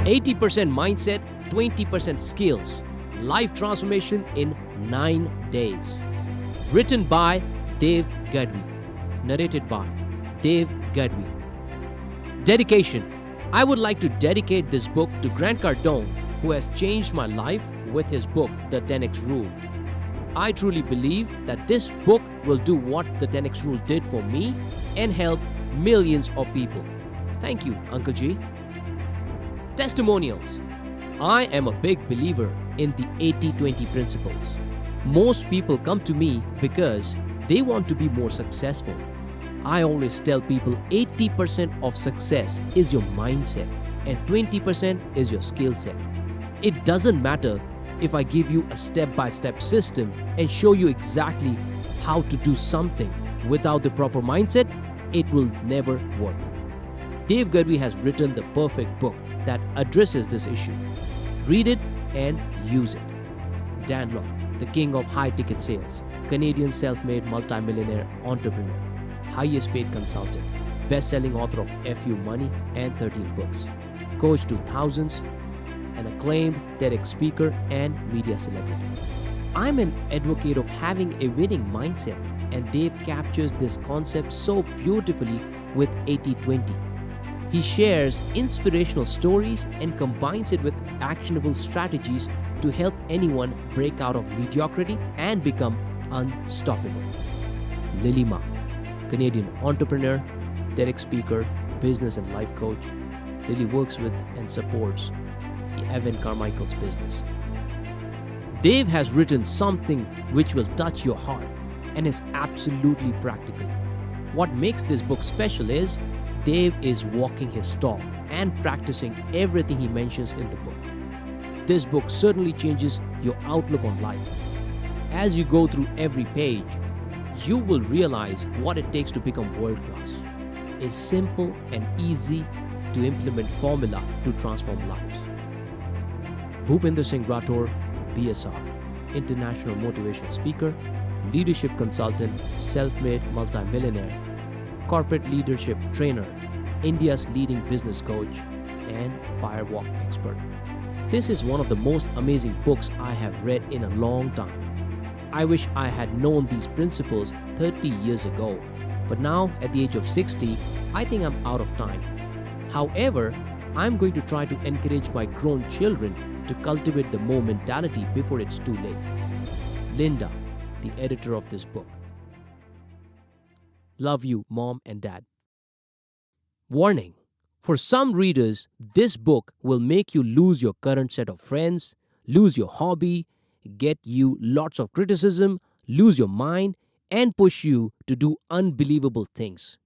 80% mindset, 20% skills. Life transformation in 9 days. Written by Dev Gadhvi. Narrated by Dev Gadhvi. Dedication. I would like to dedicate this book to Grant Cardone, who has changed my life with his book, The 10X Rule. I truly believe that this book will do what the 10X Rule did for me and help millions of people. Thank you, Uncle G. Testimonials. I am a big believer in the 80-20 principles. Most people come to me because they want to be more successful. I always tell people 80% of success is your mindset and 20% is your skill set. It doesn't matter if I give you a step-by-step system and show you exactly how to do something. Without the proper mindset, it will never work. Dev Gadhvi has written the perfect book that addresses this issue. Read it and use it. Dan Lok, the king of high-ticket sales, Canadian self-made multimillionaire entrepreneur, highest paid consultant, best-selling author of FU Money and 13 books, coach to thousands, an acclaimed TEDx speaker and media celebrity. I'm an advocate of having a winning mindset, and Dave captures this concept so beautifully with 80-20. He shares inspirational stories and combines it with actionable strategies to help anyone break out of mediocrity and become unstoppable. Lily Ma, Canadian entrepreneur, TEDx speaker, business and life coach. Lily works with and supports Evan Carmichael's business. Dave has written something which will touch your heart and is absolutely practical. What makes this book special is Dave is walking his talk and practicing everything he mentions in the book. This book certainly changes your outlook on life. As you go through every page, you will realize what it takes to become world-class. A simple and easy to implement formula to transform lives. Bhupinder Singh Rathore, BSR, international motivational speaker, leadership consultant, self-made multimillionaire, corporate leadership trainer, India's leading business coach, and firewalk expert. This is one of the most amazing books I have read in a long time. I wish I had known these principles 30 years ago, but now at the age of 60, I think I'm out of time. However, I'm going to try to encourage my grown children to cultivate the Mo mentality before it's too late. Linda, the editor of this book. Love you, Mom and Dad. Warning. For some readers, this book will make you lose your current set of friends, lose your hobby, get you lots of criticism, lose your mind, and push you to do unbelievable things.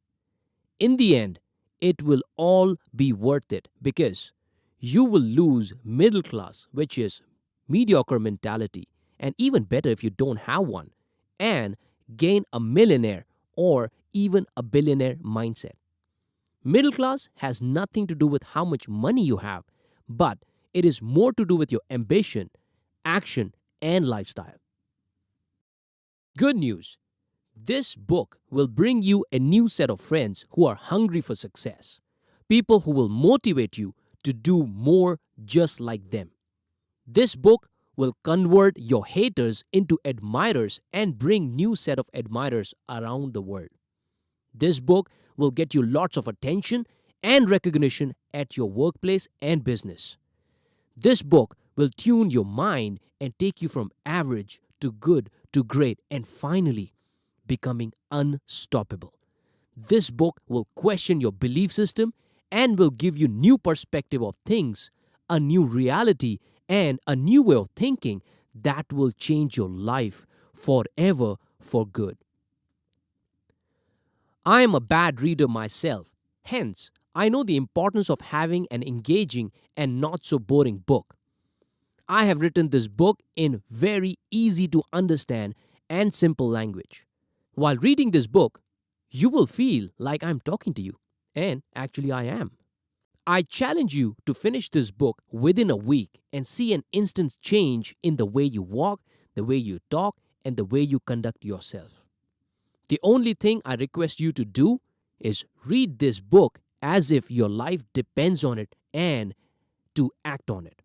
In the end, it will all be worth it because you will lose middle class, which is mediocre mentality, and even better if you don't have one, and gain a millionaire or even a billionaire mindset. Middle class has nothing to do with how much money you have, but it is more to do with your ambition, action, and lifestyle. Good news. This book will bring you a new set of friends who are hungry for success. People who will motivate you to do more just like them. This book will convert your haters into admirers and bring new set of admirers around the world. This book will get you lots of attention and recognition at your workplace and business. This book will tune your mind and take you from average to good to great and finally becoming unstoppable. This book will question your belief system and will give you new perspective of things, a new reality, and a new way of thinking that will change your life forever for good. I am a bad reader myself. Hence, I know the importance of having an engaging and not so boring book. I have written this book in very easy to understand and simple language. While reading this book, you will feel like I'm talking to you. And actually I am. I challenge you to finish this book within a week and see an instant change in the way you walk, the way you talk, and the way you conduct yourself. The only thing I request you to do is read this book as if your life depends on it and to act on it.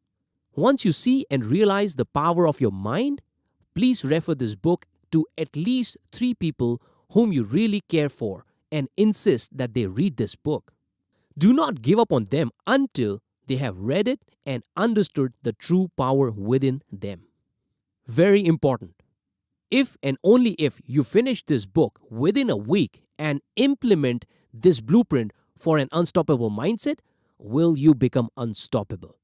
Once you see and realize the power of your mind, please refer this book to at least 3 people whom you really care for and insist that they read this book. Do not give up on them until they have read it and understood the true power within them. Very important. If and only if you finish this book within a week and implement this blueprint for an unstoppable mindset, will you become unstoppable.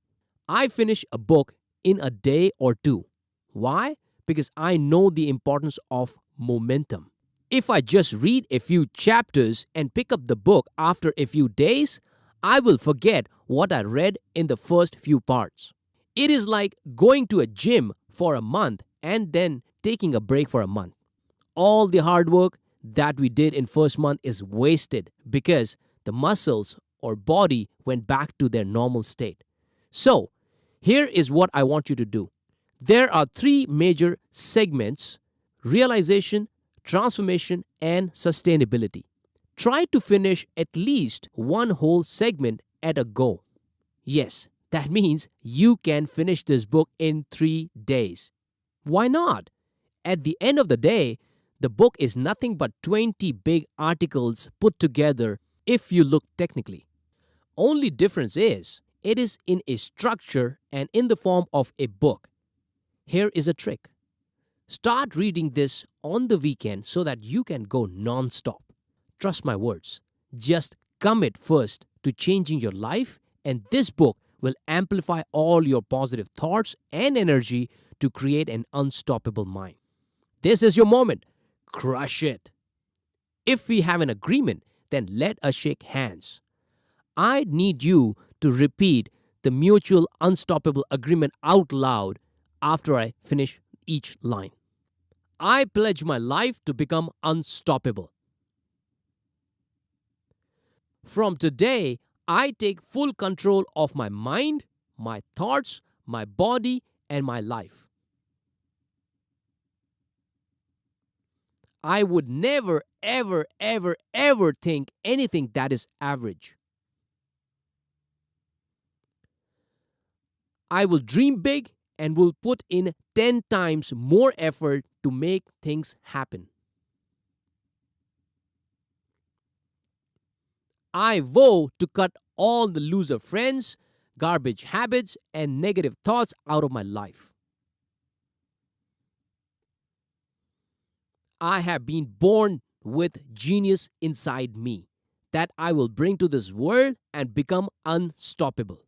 I finish a book in a day or two. Why? Because I know the importance of momentum. If I just read a few chapters and pick up the book after a few days, I will forget what I read in the first few parts. It is like going to a gym for a month and then taking a break for a month. All the hard work that we did in first month is wasted because the muscles or body went back to their normal state. So, here is what I want you to do. There are 3 major segments: realization, transformation, and sustainability. Try to finish at least one whole segment at a go. Yes, that means you can finish this book in 3 days. Why not? At the end of the day, the book is nothing but 20 big articles put together if you look technically. Only difference is, it is in a structure and in the form of a book. Here is a trick. Start reading this on the weekend so that you can go non-stop. Trust my words. Just commit first to changing your life, and this book will amplify all your positive thoughts and energy to create an unstoppable mind. This is your moment. Crush it. If we have an agreement, then let us shake hands. I need you to repeat the mutual unstoppable agreement out loud after I finish each line. I pledge my life to become unstoppable. From today, I take full control of my mind, my thoughts, my body, and my life. I would never, ever, ever, ever think anything that is average. I will dream big and will put in 10 times more effort to make things happen. I vow to cut all the loser friends, garbage habits, and negative thoughts out of my life. I have been born with genius inside me that I will bring to this world and become unstoppable.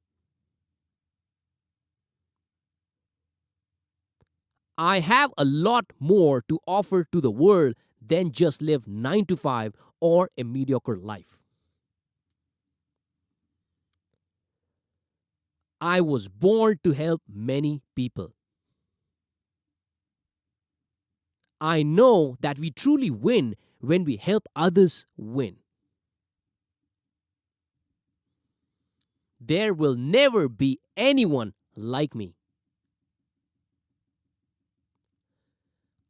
I have a lot more to offer to the world than just live 9 to 5 or a mediocre life. I was born to help many people. I know that we truly win when we help others win. There will never be anyone like me.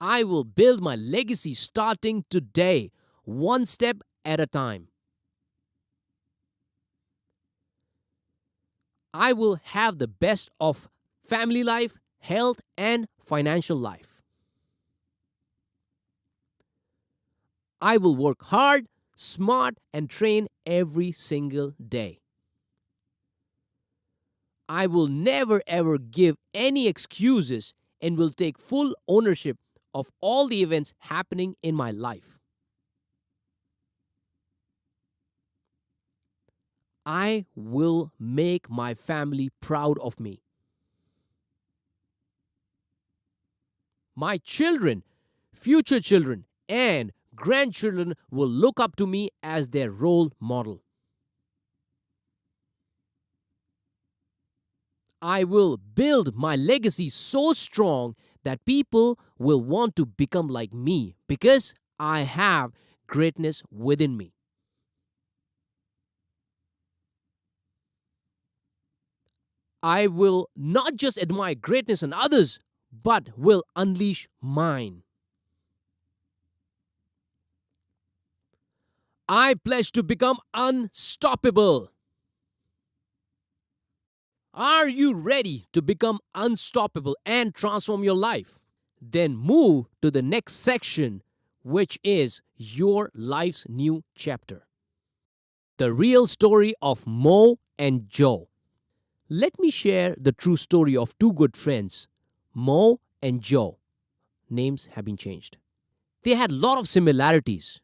I will build my legacy starting today, one step at a time. I will have the best of family life, health, and financial life. I will work hard, smart, and train every single day. I will never ever give any excuses and will take full ownership of all the events happening in my life. I will make my family proud of me. My children, future children, and grandchildren will look up to me as their role model. I will build my legacy so strong that people will want to become like me because I have greatness within me. I will not just admire greatness in others, but will unleash mine. I pledge to become unstoppable. Are you ready to become unstoppable and transform your life? Then move to the next section, which is your life's new chapter. The real story of Mo and Joe. Let me share the true story of two good friends, Mo and Joe. Names have been changed. They had a lot of similarities.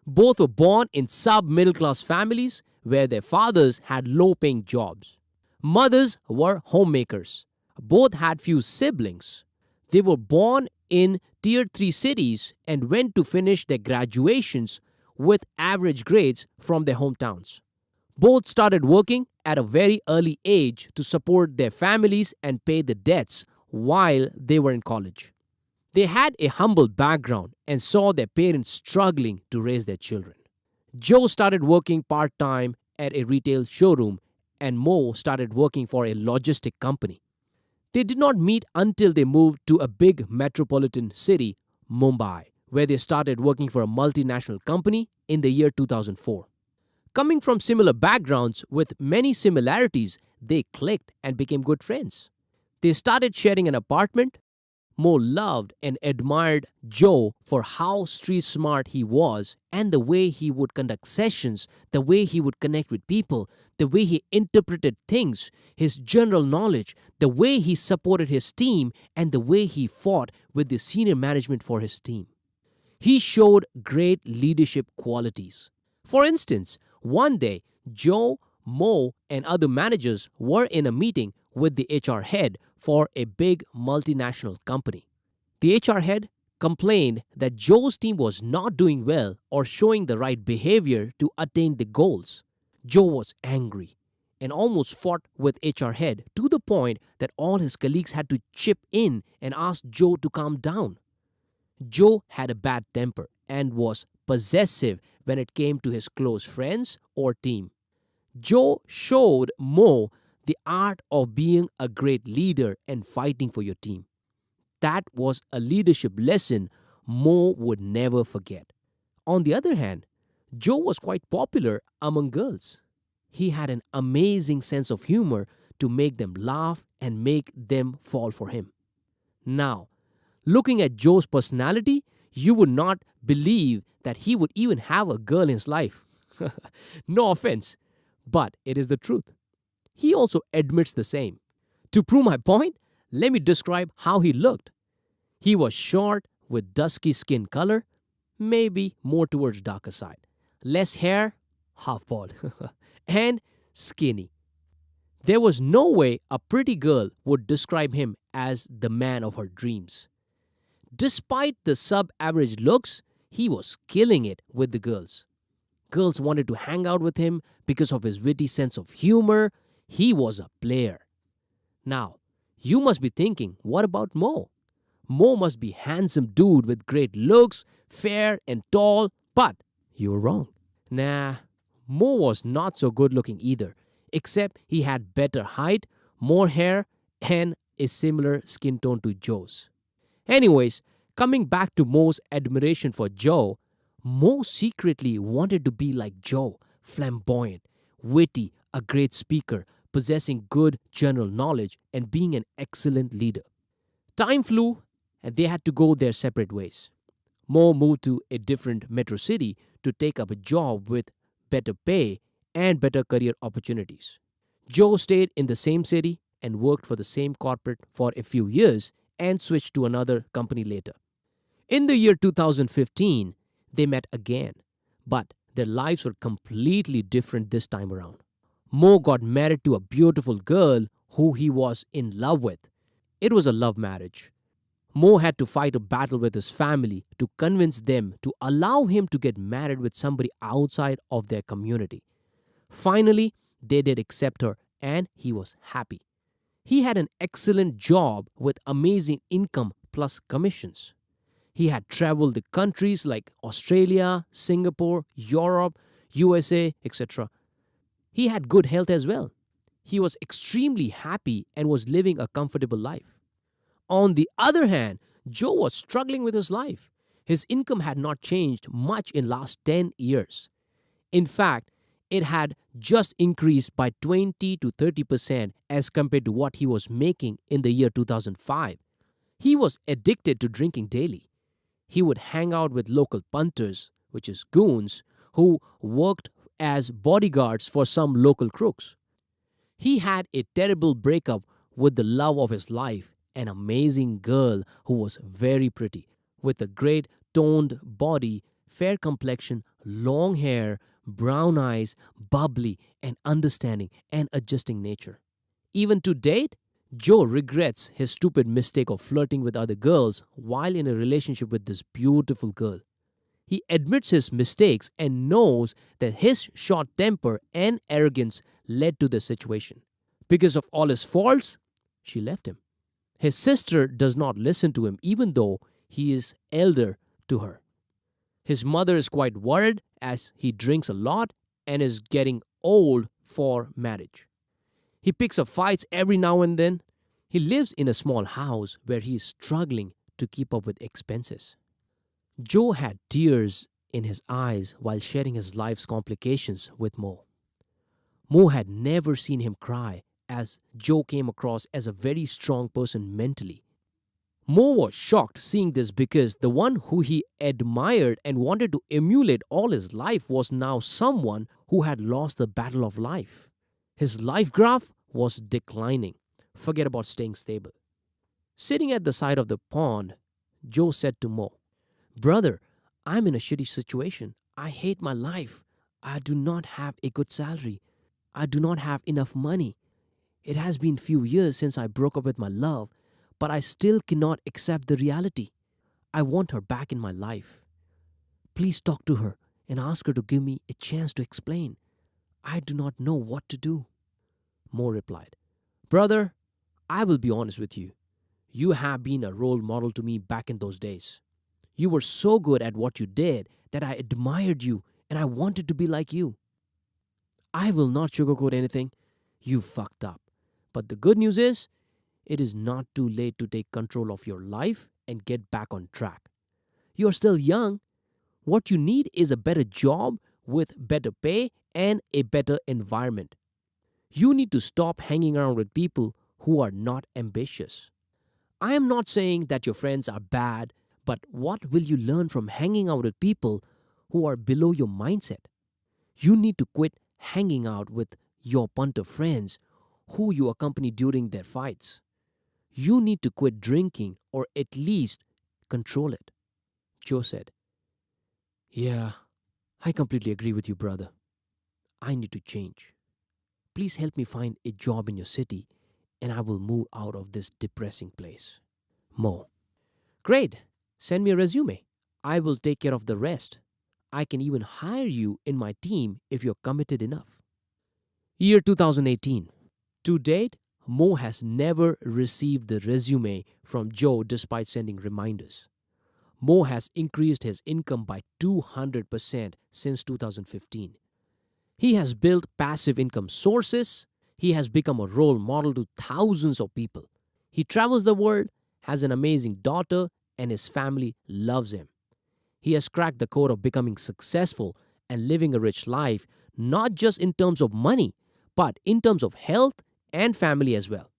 Both were born in sub-middle class families where their fathers had low-paying jobs. Mothers were homemakers. Both had few siblings. They were born in tier 3 cities and went to finish their graduations with average grades from their hometowns. Both started working at a very early age to support their families and pay the debts while they were in college. They had a humble background and saw their parents struggling to raise their children. Joe started working part time at a retail showroom, and Mo started working for a logistic company. They did not meet until they moved to a big metropolitan city, Mumbai, where they started working for a multinational company in the year 2004. Coming from similar backgrounds with many similarities, they clicked and became good friends. They started sharing an apartment. Mo loved and admired Joe for how street smart he was and the way he would conduct sessions, the way he would connect with people, the way he interpreted things, his general knowledge, the way he supported his team, and the way he fought with the senior management for his team. He showed great leadership qualities. For instance, one day, Joe, Mo, and other managers were in a meeting with the HR head for a big multinational company. The HR head complained that Joe's team was not doing well or showing the right behavior to attain the goals. Joe was angry and almost fought with HR head to the point that all his colleagues had to chip in and ask Joe to calm down. Joe had a bad temper and was possessive when it came to his close friends or team. Joe showed Mo the art of being a great leader and fighting for your team. That was a leadership lesson Mo would never forget. On the other hand, Joe was quite popular among girls. He had an amazing sense of humor to make them laugh and make them fall for him. Now, looking at Joe's personality, you would not believe that he would even have a girl in his life. No offense, but it is the truth. He also admits the same. To prove my point, let me describe how he looked. He was short with dusky skin color, maybe more towards darker side. Less hair, half bald, and skinny. There was no way a pretty girl would describe him as the man of her dreams. Despite the sub-average looks, he was killing it with the girls. Girls wanted to hang out with him because of his witty sense of humor. He was a player. Now, you must be thinking, what about Mo? Mo must be handsome dude with great looks, fair and tall, but you were wrong. Nah, Mo was not so good looking either, except he had better height, more hair, and a similar skin tone to Joe's. Anyways, coming back to Mo's admiration for Joe, Mo secretly wanted to be like Joe, flamboyant, witty, a great speaker, possessing good general knowledge, and being an excellent leader. Time flew, and they had to go their separate ways. Mo moved to a different metro city to take up a job with better pay and better career opportunities. Joe stayed in the same city and worked for the same corporate for a few years and switched to another company later. In the year 2015, they met again, but their lives were completely different this time around. Mo got married to a beautiful girl who he was in love with. It was a love marriage. Mo had to fight a battle with his family to convince them to allow him to get married with somebody outside of their community. Finally, they did accept her and he was happy. He had an excellent job with amazing income plus commissions. He had traveled the countries like Australia, Singapore, Europe, USA, etc. He had good health as well. He was extremely happy and was living a comfortable life. On the other hand, Joe was struggling with his life. His income had not changed much in last 10 years. In fact, it had just increased by 20 to 30% as compared to what he was making in the year 2005. He was addicted to drinking daily. He would hang out with local punters, which is goons, who worked as bodyguards for some local crooks. He had a terrible breakup with the love of his life, an amazing girl who was very pretty, with a great toned body, fair complexion, long hair, brown eyes, bubbly and understanding and adjusting nature. Even to date, Joe regrets his stupid mistake of flirting with other girls while in a relationship with this beautiful girl. He admits his mistakes and knows that his short temper and arrogance led to the situation. Because of all his faults, she left him. His sister does not listen to him even though he is elder to her. His mother is quite worried as he drinks a lot and is getting old for marriage. He picks up fights every now and then. He lives in a small house where he is struggling to keep up with expenses. Joe had tears in his eyes while sharing his life's complications with Mo. Mo had never seen him cry, as Joe came across as a very strong person mentally. Mo was shocked seeing this because the one who he admired and wanted to emulate all his life was now someone who had lost the battle of life. His life graph was declining. Forget about staying stable. Sitting at the side of the pond, Joe said to Mo, "Brother, I'm in a shitty situation. I hate my life. I do not have a good salary. I do not have enough money. It has been few years since I broke up with my love, but I still cannot accept the reality. I want her back in my life. Please talk to her and ask her to give me a chance to explain. I do not know what to do." Mo replied, "Brother, I will be honest with you. You have been a role model to me back in those days. You were so good at what you did that I admired you and I wanted to be like you. I will not sugarcoat anything. You fucked up. But the good news is, it is not too late to take control of your life and get back on track. You are still young. What you need is a better job with better pay and a better environment. You need to stop hanging around with people who are not ambitious. I am not saying that your friends are bad, but what will you learn from hanging out with people who are below your mindset? You need to quit hanging out with your punter friends who you accompany during their fights. You need to quit drinking or at least control it." Joe said, "Yeah, I completely agree with you, brother. I need to change. Please help me find a job in your city and I will move out of this depressing place." Mo: "Great. Send me a resume. I will take care of the rest. I can even hire you in my team if you're committed enough." Year 2018. To date, Mo has never received the resume from Joe despite sending reminders. Mo has increased his income by 200% since 2015. He has built passive income sources. He has become a role model to thousands of people. He travels the world, has an amazing daughter, and his family loves him. He has cracked the code of becoming successful and living a rich life, not just in terms of money, but in terms of health and family as well.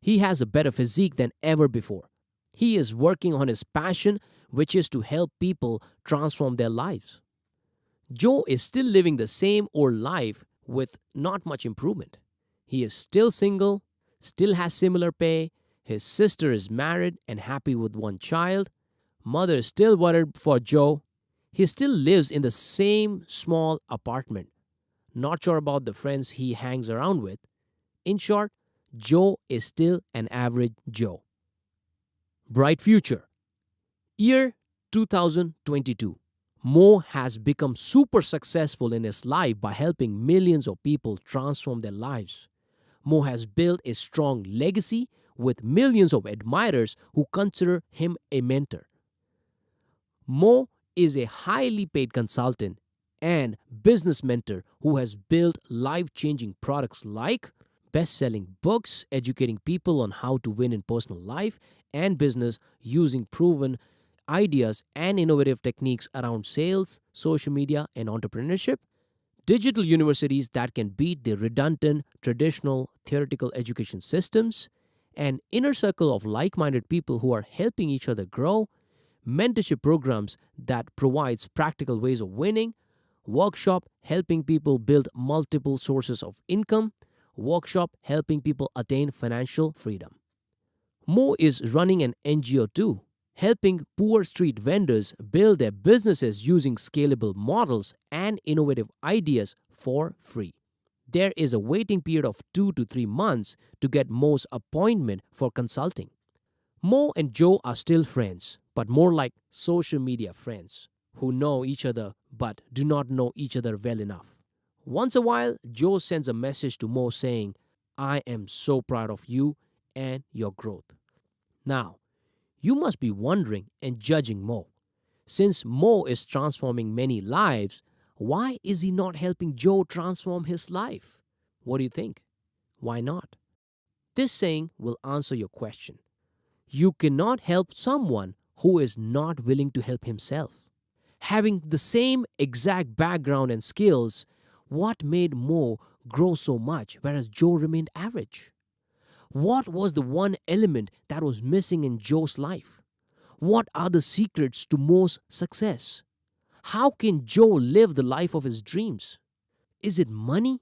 He has a better physique than ever before. He is working on his passion, which is to help people transform their lives. Joe is still living the same old life with not much improvement. He is still single, still has similar pay, his sister is married and happy with one child, mother is still worried for Joe, he still lives in the same small apartment, not sure about the friends he hangs around with. In short, Joe is still an average Joe. Bright future. Year 2022. Mo has become super successful in his life by helping millions of people transform their lives. Mo has built a strong legacy with millions of admirers who consider him a mentor. Mo is a highly paid consultant and business mentor who has built life-changing products like best-selling books educating people on how to win in personal life and business using proven ideas and innovative techniques around sales, social media, and entrepreneurship, Digital universities that can beat the redundant traditional theoretical education systems, an inner circle of like minded people who are helping each other grow, mentorship programs that provides practical ways of winning, workshop helping people build multiple sources of income, workshop helping people attain financial freedom. Mo is running an NGO too, helping poor street vendors build their businesses using scalable models and innovative ideas for free. There is a waiting period of 2 to 3 months to get Mo's appointment for consulting. Mo and Joe are still friends, but more like social media friends who know each other but do not know each other well enough. Once a while, Joe sends a message to Mo saying, I am so proud of you and your growth. Now, you must be wondering and judging Mo. Since Mo is transforming many lives, why is he not helping Joe transform his life? What do you think? Why not? This saying will answer your question. You cannot help someone who is not willing to help himself. Having the same exact background and skills, what made Mo grow so much whereas Joe remained average? What was the one element that was missing in Joe's life? What are the secrets to Mo's success? How can Joe live the life of his dreams? Is it money?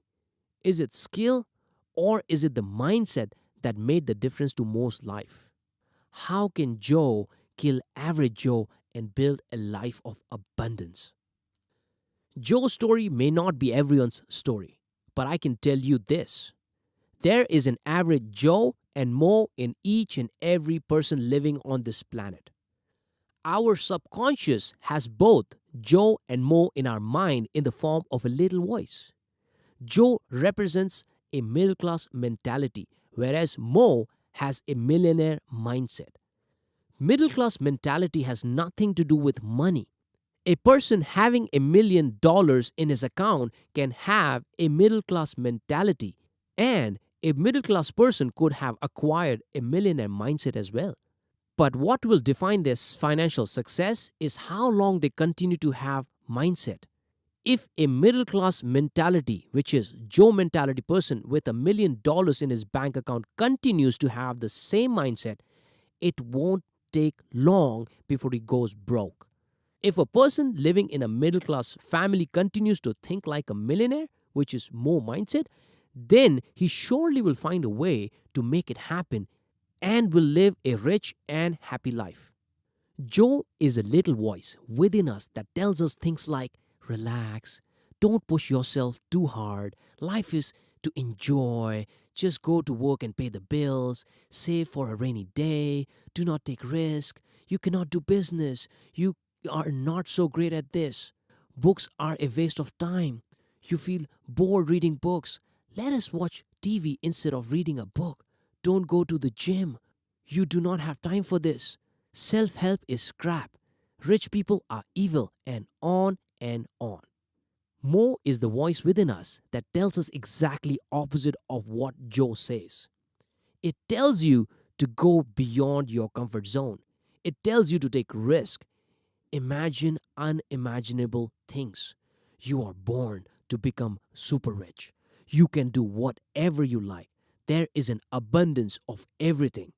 Is it skill? Or is it the mindset that made the difference to Mo's life? How can Joe kill average Joe and build a life of abundance? Joe's story may not be everyone's story, but I can tell you this. There is an average Joe and Mo in each and every person living on this planet. Our subconscious has both Joe and Mo in our mind in the form of a little voice. Joe represents a middle class mentality, whereas Mo has a millionaire mindset. Middle class mentality has nothing to do with money. A person having $1 million in his account can have a middle class mentality, and a middle class person could have acquired a millionaire mindset as well. But what will define their financial success is how long they continue to have mindset. If a middle class mentality, which is Joe mentality person with $1 million in his bank account continues to have the same mindset, it won't take long before he goes broke. If a person living in a middle class family continues to think like a millionaire, which is Mo mindset, then he surely will find a way to make it happen and will live a rich and happy life. Joe is a little voice within us that tells us things like, relax, don't push yourself too hard, life is to enjoy, just go to work and pay the bills, save for a rainy day, do not take risk, you cannot do business, you are not so great at this, books are a waste of time, you feel bored reading books, let us watch TV instead of reading a book. Don't go to the gym. You do not have time for this. Self-help is crap. Rich people are evil, and on and on. Mo is the voice within us that tells us exactly opposite of what Joe says. It tells you to go beyond your comfort zone. It tells you to take risk. Imagine unimaginable things. You are born to become super rich. You can do whatever you like. There is an abundance of everything.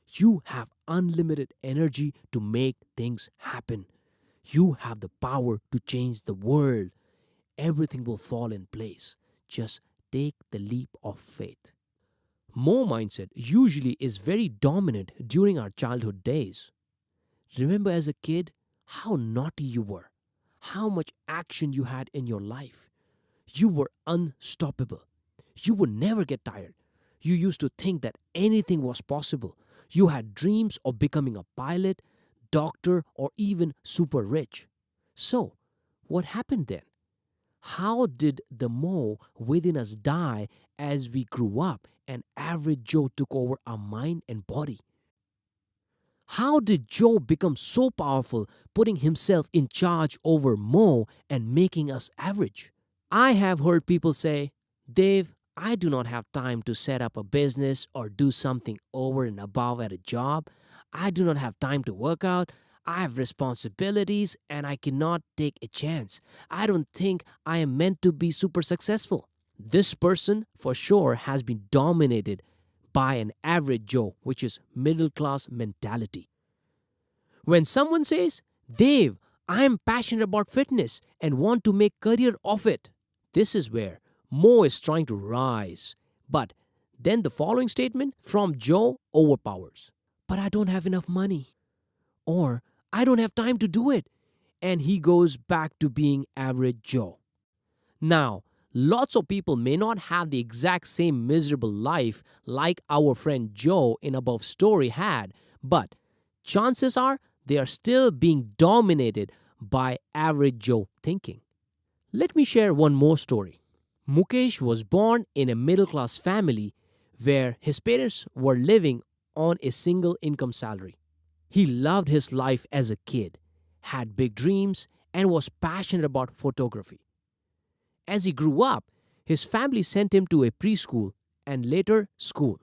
You have unlimited energy to make things happen. You have the power to change the world. Everything will fall in place. Just take the leap of faith. Mo mindset usually is very dominant during our childhood days. Remember as a kid how naughty you were, how much action you had in your life. You were unstoppable. You would never get tired. You used to think that anything was possible. You had dreams of becoming a pilot, doctor, or even super rich. So, what happened then? How did the Mo within us die as we grew up and average Joe took over our mind and body? How did Joe become so powerful, putting himself in charge over Mo and making us average? I have heard people say, Dave, I do not have time to set up a business or do something over and above at a job. I do not have time to work out. I have responsibilities and I cannot take a chance. I don't think I am meant to be super successful. This person for sure has been dominated by an average Joe, which is middle class mentality. When someone says, Dave, I am passionate about fitness and want to make career of it, this is where Mo is trying to rise. But then the following statement from Joe overpowers. But I don't have enough money. Or I don't have time to do it. And he goes back to being average Joe. Now, lots of people may not have the exact same miserable life like our friend Joe in above story had, but chances are they are still being dominated by average Joe thinking. Let me share one more story. Mukesh was born in a middle class family where his parents were living on a single income salary. He loved his life as a kid, had big dreams, and was passionate about photography. As he grew up, his family sent him to a preschool and later school.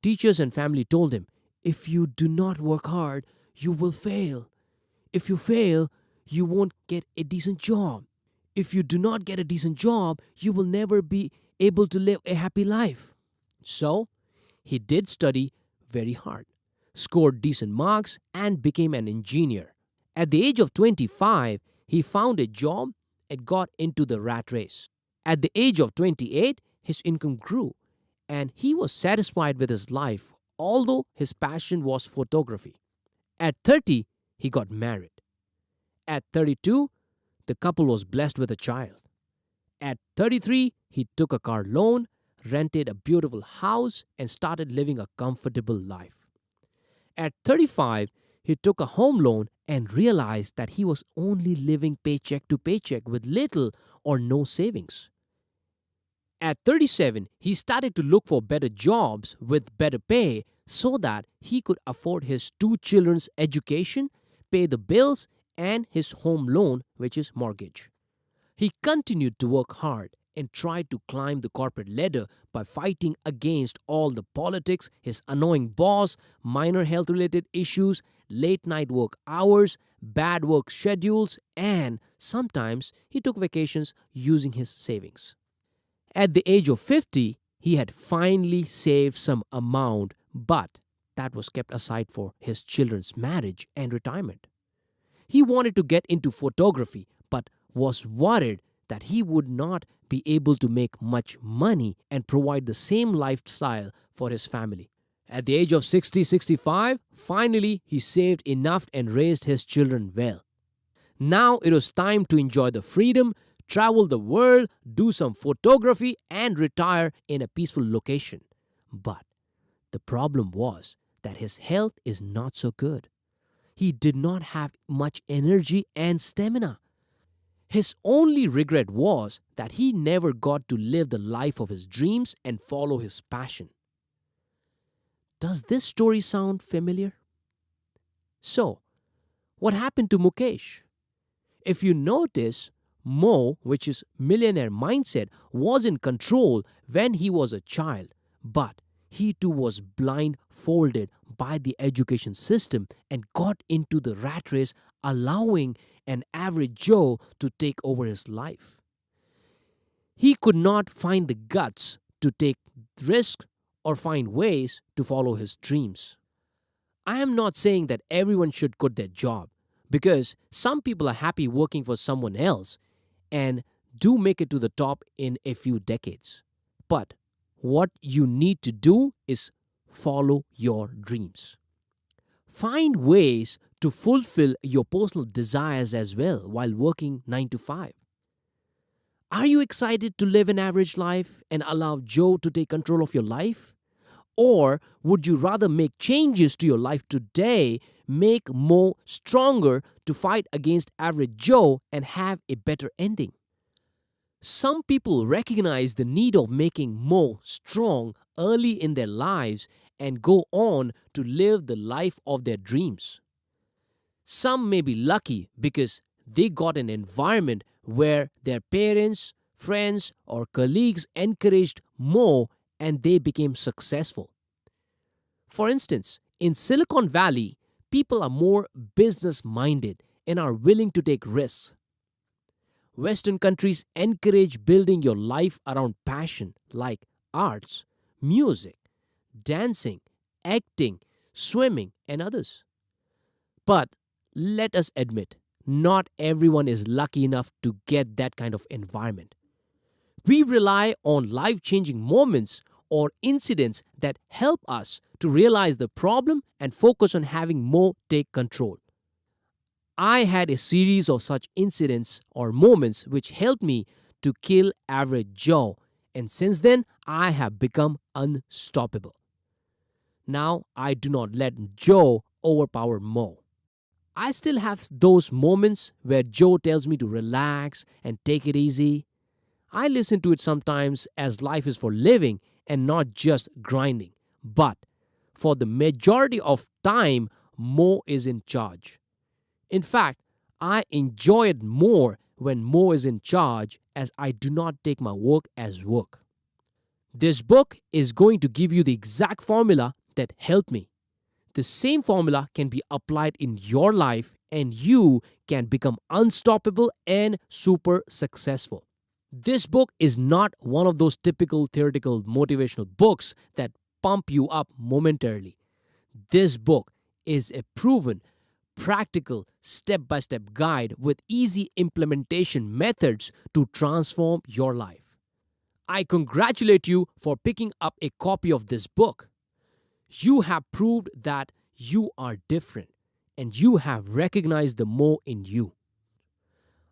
Teachers and family told him, if you do not work hard, you will fail. If you fail, you won't get a decent job. If you do not get a decent job, you will never be able to live a happy life. So, he did study very hard, scored decent marks, and became an engineer. At the age of 25, he found a job and got into the rat race. At the age of 28, his income grew and he was satisfied with his life, although his passion was photography. At 30, he got married. At 32, the couple was blessed with a child. At 33, he took a car loan, rented a beautiful house, and started living a comfortable life. At 35, he took a home loan and realized that he was only living paycheck to paycheck with little or no savings. At 37, he started to look for better jobs with better pay so that he could afford his two children's education, pay the bills, and his home loan, which is mortgage. He continued to work hard and tried to climb the corporate ladder by fighting against all the politics, his annoying boss, minor health related issues, late night work hours, bad work schedules, and sometimes he took vacations using his savings. At the age of 50, he had finally saved some amount, but that was kept aside for his children's marriage and retirement. He wanted to get into photography, but was worried that he would not be able to make much money and provide the same lifestyle for his family. At the age of 65, finally he saved enough and raised his children well. Now it was time to enjoy the freedom, travel the world, do some photography, and retire in a peaceful location. But the problem was that his health is not so good. He did not have much energy and stamina. His only regret was that he never got to live the life of his dreams and follow his passion. Does this story sound familiar? So, what happened to Mukesh? If you notice, Mo, which is millionaire mindset, was in control when he was a child, but he too was blindfolded by the education system and got into the rat race, allowing an average Joe to take over his life. He could not find the guts to take risks or find ways to follow his dreams. I am not saying that everyone should quit their job, because some people are happy working for someone else and do make it to the top in a few decades. But what you need to do is follow your dreams. Find ways to fulfill your personal desires as well while working 9 to 5. Are you excited to live an average life and allow Joe to take control of your life? Or would you rather make changes to your life today, make Mo stronger to fight against average Joe and have a better ending? Some people recognize the need of making Mo strong early in their lives and go on to live the life of their dreams. Some may be lucky because they got an environment where their parents, friends, or colleagues encouraged Mo and they became successful. For instance, in Silicon Valley, People are more business minded and are willing to take risks. Western countries encourage building your life around passion like arts, music, dancing, acting, swimming, and others. But let us admit, not everyone is lucky enough to get that kind of environment. We rely on life changing moments or incidents that help us to realize the problem and focus on having more take control. I had a series of such incidents or moments which helped me to kill average Joe, and since then I have become unstoppable. Now I do not let Joe overpower Mo. I still have those moments where Joe tells me to relax and take it easy. I listen to it sometimes as life is for living and not just grinding. But for the majority of time, Mo is in charge. In fact, I enjoy it more when Mo is in charge as I do not take my work as work. This book is going to give you the exact formula that helped me. The same formula can be applied in your life and you can become unstoppable and super successful. This book is not one of those typical theoretical motivational books that pump you up momentarily. This book is a proven, practical, step by step guide with easy implementation methods to transform your life. I congratulate you for picking up a copy of this book. You have proved that you are different and you have recognized the more in you.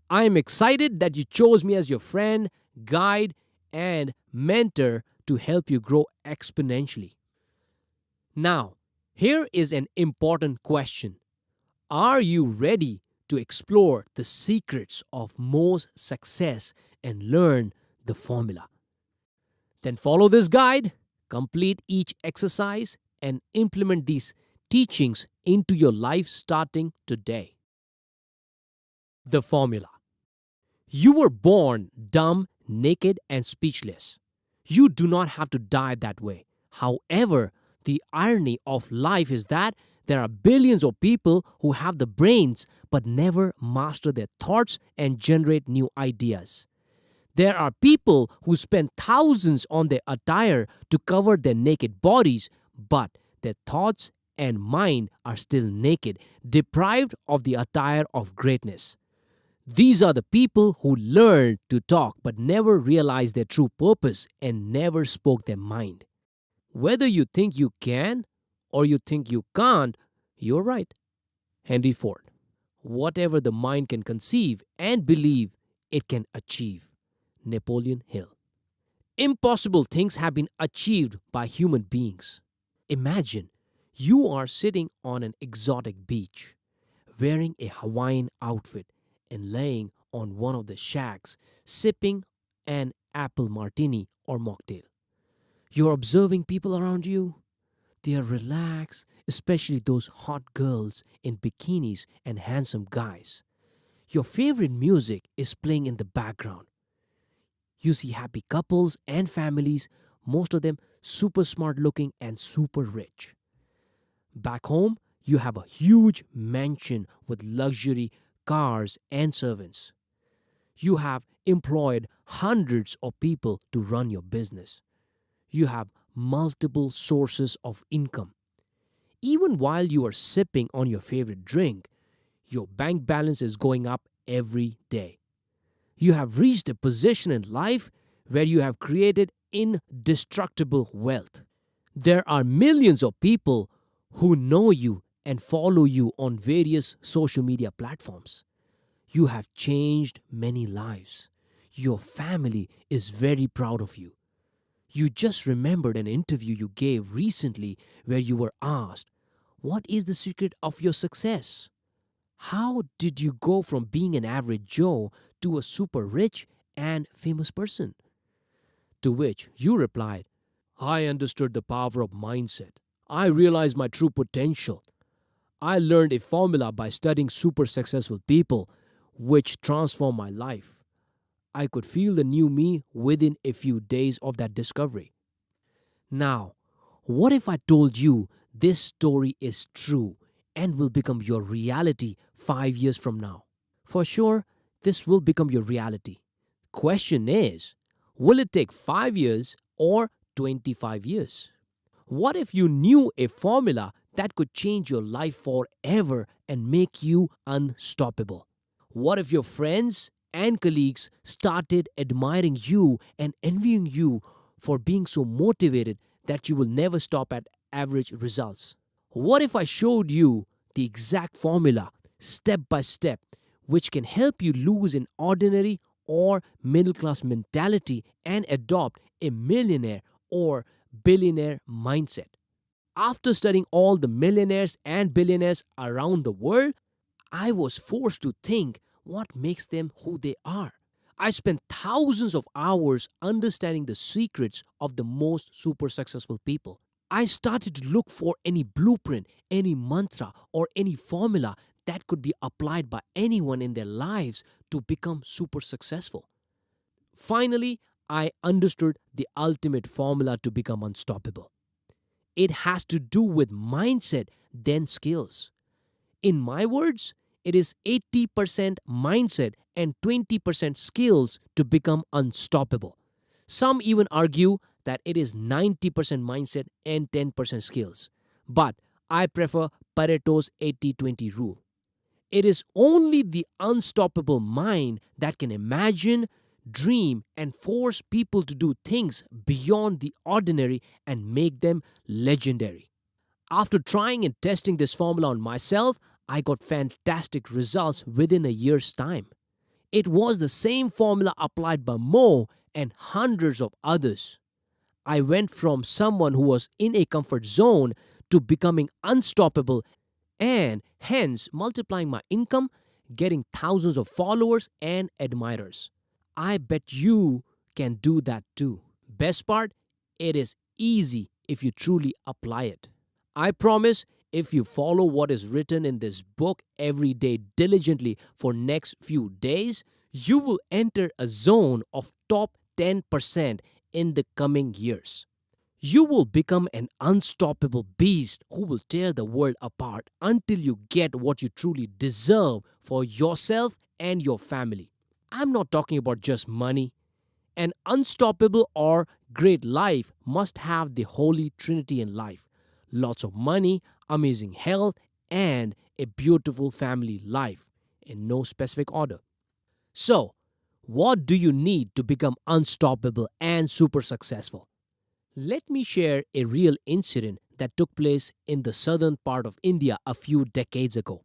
I am excited that you chose me as your friend, guide, and mentor to help you grow exponentially. Now, here is an important question. Are you ready to explore the secrets of most success and learn the formula? Then follow this guide, complete each exercise, and implement these teachings into your life starting today. The formula. You were born dumb, naked, and speechless. You do not have to die that way. However, the irony of life is that there are billions of people who have the brains but never master their thoughts and generate new ideas. There are people who spend thousands on their attire to cover their naked bodies, but their thoughts and mind are still naked, deprived of the attire of greatness. These are the people who learned to talk but never realized their true purpose and never spoke their mind. Whether you think you can or you think you can't, you're right. Henry Ford. Whatever the mind can conceive and believe, it can achieve. Napoleon Hill. Impossible things have been achieved by human beings. Imagine you are sitting on an exotic beach, wearing a Hawaiian outfit and laying on one of the shacks, sipping an apple martini or mocktail. You're observing people around you. They are relaxed, especially those hot girls in bikinis and handsome guys. Your favorite music is playing in the background. You see happy couples and families, most of them super smart looking and super rich. Back home, you have a huge mansion with luxury cars and servants. You have employed hundreds of people to run your business. You have multiple sources of income. Even while you are sipping on your favorite drink, your bank balance is going up every day. You have reached a position in life where you have created indestructible wealth. There are millions of people who know you and follow you on various social media platforms. You have changed many lives. Your family is very proud of you. You just remembered an interview you gave recently where you were asked, "What is the secret of your success? How did you go from being an average Joe to a super rich and famous person?" To which you replied, "I understood the power of mindset. I realized my true potential. I learned a formula by studying super successful people, which transformed my life. I could feel the new me within a few days of that discovery." Now, what if I told you this story is true and will become your reality 5 years from now. For sure, this will become your reality. Question is, will it take 5 years or 25 years? What if you knew a formula that could change your life forever and make you unstoppable? What if your friends and colleagues started admiring you and envying you for being so motivated that you will never stop at average results? What if I showed you the exact formula, step by step, which can help you lose an ordinary or middle class mentality and adopt a millionaire or billionaire mindset? After studying all the millionaires and billionaires around the world, I was forced to think what makes them who they are. I spent thousands of hours understanding the secrets of the most super successful people. I started to look for any blueprint, any mantra, or any formula that could be applied by anyone in their lives to become super successful. Finally, I understood the ultimate formula to become unstoppable. It has to do with mindset, then skills. In my words, it is 80% mindset and 20% skills to become unstoppable. Some even argue that it is 90% mindset and 10% skills. But I prefer Pareto's 80-20 rule. It is only the unstoppable mind that can imagine, dream, and force people to do things beyond the ordinary and make them legendary. After trying and testing this formula on myself, I got fantastic results within a year's time. It was the same formula applied by Mo and hundreds of others. I went from someone who was in a comfort zone to becoming unstoppable and hence multiplying my income, getting thousands of followers and admirers. I bet you can do that too. Best part, it is easy if you truly apply it. I promise if you follow what is written in this book every day diligently for next few days, you will enter a zone of top 10% in the coming years. You will become an unstoppable beast who will tear the world apart until you get what you truly deserve for yourself and your family. I'm not talking about just money. An unstoppable or great life must have the holy trinity in life: lots of money, amazing health, and a beautiful family life, in no specific order. So, what do you need to become unstoppable and super successful? Let me share a real incident that took place in the southern part of India a few decades ago.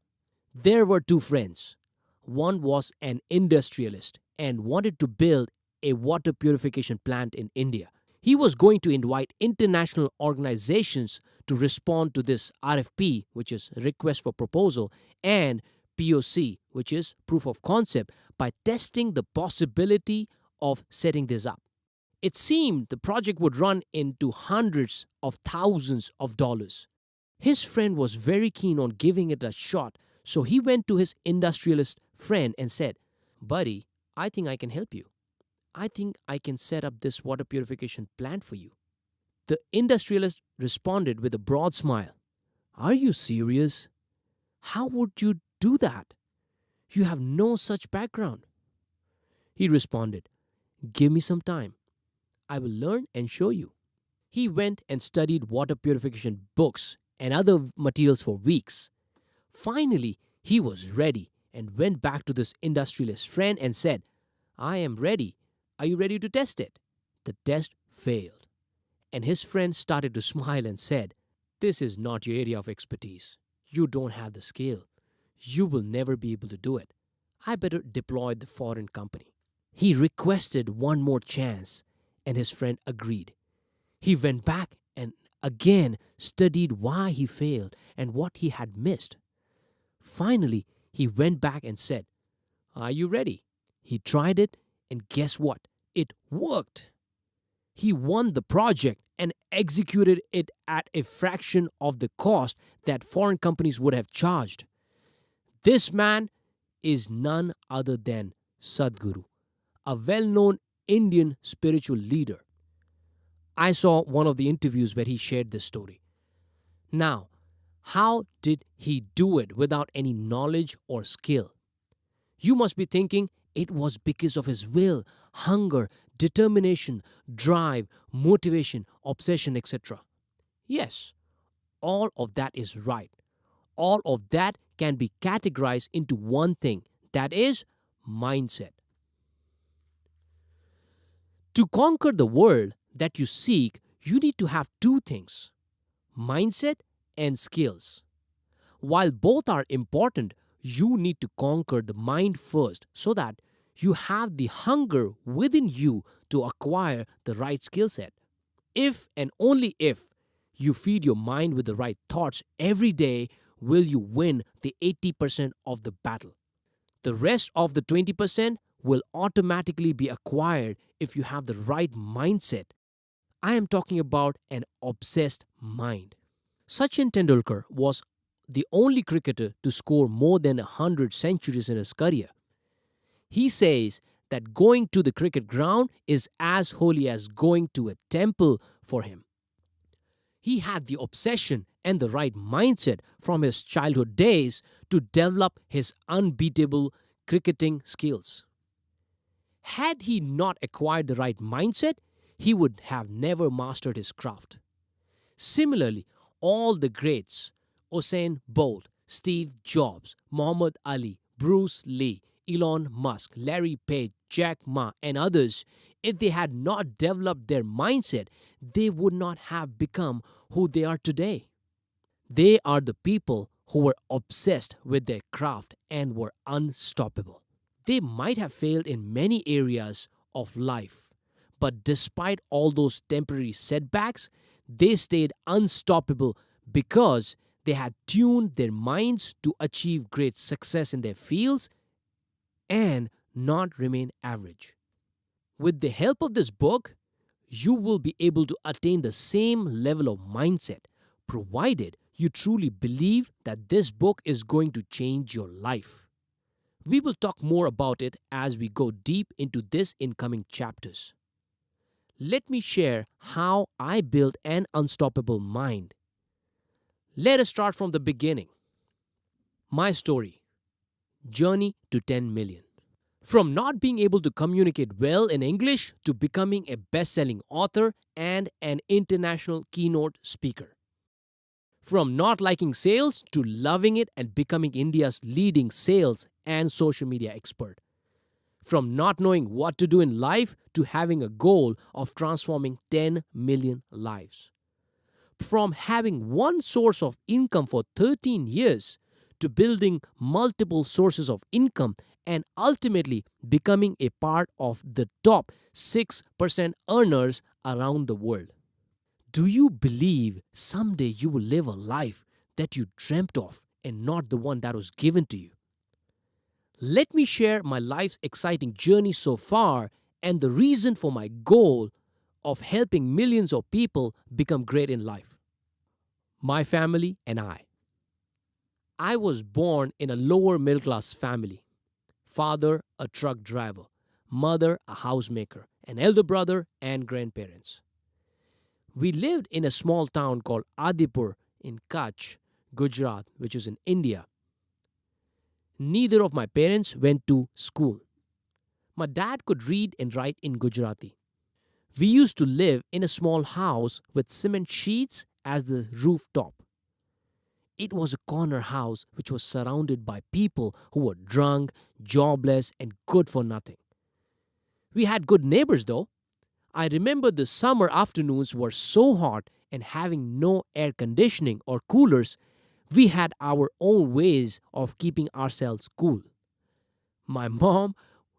There were two friends. One was an industrialist and wanted to build a water purification plant in India. He was going to invite international organizations to respond to this RFP, which is request for proposal, and POC, which is proof of concept, by testing the possibility of setting this up. It seemed the project would run into hundreds of thousands of dollars. His friend was very keen on giving it a shot, so he went to his industrialist friend and said, "Buddy, I think I can help you. I think I can set up this water purification plant for you." The industrialist responded with a broad smile. "Are you serious? How would you do that? You have no such background." He responded, "Give me some time. I will learn and show you." He went and studied water purification books and other materials for weeks. Finally, he was ready and went back to this industrialist friend and said, "I am ready. Are you ready to test it?" The test failed, and his friend started to smile and said, "This is not your area of expertise. You don't have the skill. You will never be able to do it. I better deploy the foreign company." He requested one more chance, and his friend agreed. He went back and again studied why he failed and what he had missed. Finally, he went back and said, "Are you ready?" He tried it, and guess what? It worked. He won the project and executed it at a fraction of the cost that foreign companies would have charged. This man is none other than Sadhguru, a well-known Indian spiritual leader. I saw one of the interviews where he shared this story. Now, How did he do it without any knowledge or skill? You must be thinking it was because of his will, hunger, determination, drive, motivation, obsession, etc. Yes, all of that is right. All of that can be categorized into one thing, that is mindset. To conquer the world that you seek, you need to have two things: mindset and skills. While both are important, you need to conquer the mind first so that you have the hunger within you to acquire the right skill set. If and only if you feed your mind with the right thoughts every day, will you win the 80% of the battle. The rest of the 20% will automatically be acquired if you have the right mindset. I am talking about an obsessed mind. Sachin Tendulkar was the only cricketer to score more than 100 centuries in his career. He says that going to the cricket ground is as holy as going to a temple for him. He had the obsession and the right mindset from his childhood days to develop his unbeatable cricketing skills. Had he not acquired the right mindset, he would have never mastered his craft. Similarly, all the greats, Usain Bolt, Steve Jobs, Muhammad Ali, Bruce Lee, Elon Musk, Larry Page, Jack Ma, and others, if they had not developed their mindset, they would not have become who they are today. They are the people who were obsessed with their craft and were unstoppable. They might have failed in many areas of life, but despite all those temporary setbacks, they stayed unstoppable because they had tuned their minds to achieve great success in their fields and not remain average. With the help of this book, you will be able to attain the same level of mindset, provided you truly believe that this book is going to change your life. We will talk more about it as we go deep into this in coming chapters. Let me share how I built an unstoppable mind. Let us start from the beginning. My story: journey to 10 million. From not being able to communicate well in English to becoming a best-selling author and an international keynote speaker. From not liking sales to loving it and becoming India's leading sales and social media expert. From not knowing what to do in life to having a goal of transforming 10 million lives. From having one source of income for 13 years to building multiple sources of income and ultimately becoming a part of the top 6% earners around the world. Do you believe someday you will live a life that you dreamt of and not the one that was given to you? Let me share my life's exciting journey so far and the reason for my goal of helping millions of people become great in life. My family and I. I was born in a lower middle class family. Father, a truck driver. Mother, a housemaker. An elder brother and grandparents. We lived in a small town called Adipur in Kutch, Gujarat, which is in India. Neither of my parents went to school. My dad could read and write in Gujarati. We used to live in a small house with cement sheets as the rooftop. It was a corner house which was surrounded by people who were drunk, jobless, and good for nothing. We had good neighbors though. I remember the summer afternoons were so hot, and having no air conditioning or coolers, we had our own ways of keeping ourselves cool. My mom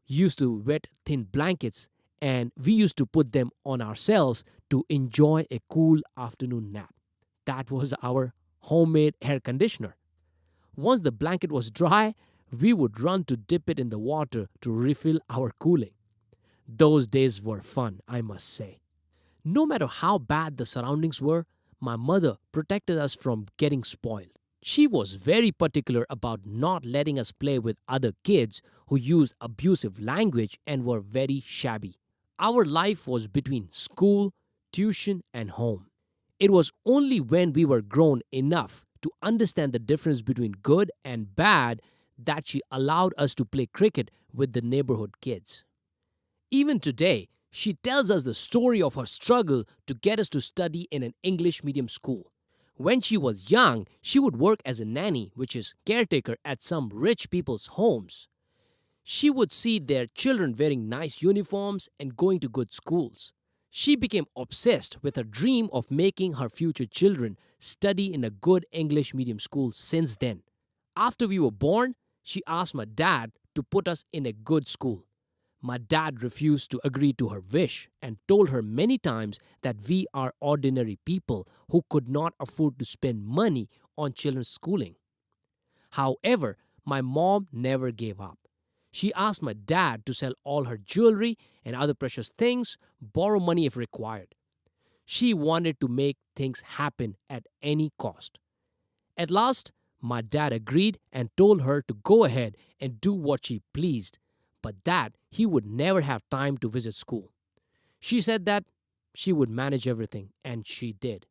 used to wet thin blankets and we used to put them on ourselves to enjoy a cool afternoon nap. That was our homemade air conditioner. Once the blanket was dry, we would run to dip it in the water to refill our cooling. Those days were fun, I must say. No matter how bad the surroundings were, my mother protected us from getting spoiled. She was very particular about not letting us play with other kids who used abusive language and were very shabby. Our life was between school, tuition, and home. It was only when we were grown enough to understand the difference between good and bad that she allowed us to play cricket with the neighborhood kids. Even today, she tells us the story of her struggle to get us to study in an English medium school. When she was young, she would work as a nanny, which is caretaker at some rich people's homes. She would see their children wearing nice uniforms and going to good schools. She became obsessed with her dream of making her future children study in a good English medium school since then. After we were born, she asked my dad to put us in a good school. My dad refused to agree to her wish and told her many times that we are ordinary people who could not afford to spend money on children's schooling. However, my mom never gave up. She asked my dad to sell all her jewelry and other precious things, borrow money if required. She wanted to make things happen at any cost. At last, my dad agreed and told her to go ahead and do what she pleased, but that he would never have time to visit school. She said that she would manage everything, and she did.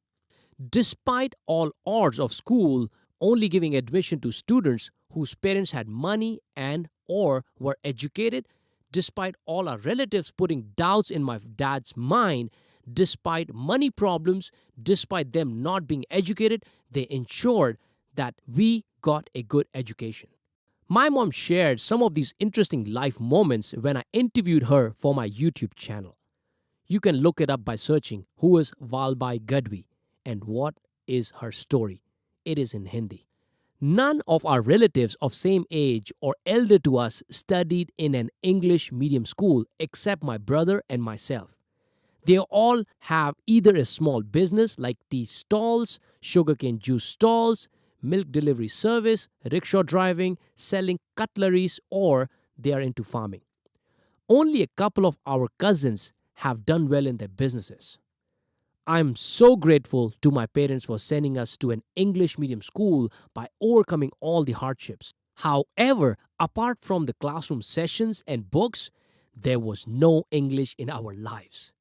Despite all odds of school only giving admission to students whose parents had money and or were educated, despite all our relatives putting doubts in my dad's mind, despite money problems, despite them not being educated, they ensured that we got a good education. My mom shared some of these interesting life moments when I interviewed her for my YouTube channel. You can look it up by searching Who is Valbai Gadhvi and What is Her Story. It is in Hindi. None of our relatives of same age or elder to us studied in an English medium school except my brother and myself. They all have either a small business like tea stalls, sugarcane juice stalls, milk delivery service, rickshaw driving, selling cutleries, or they are into farming. Only a couple of our cousins have done well in their businesses. I'm so grateful to my parents for sending us to an English medium school by overcoming all the hardships. However, apart from the classroom sessions and books, there was no English in our lives.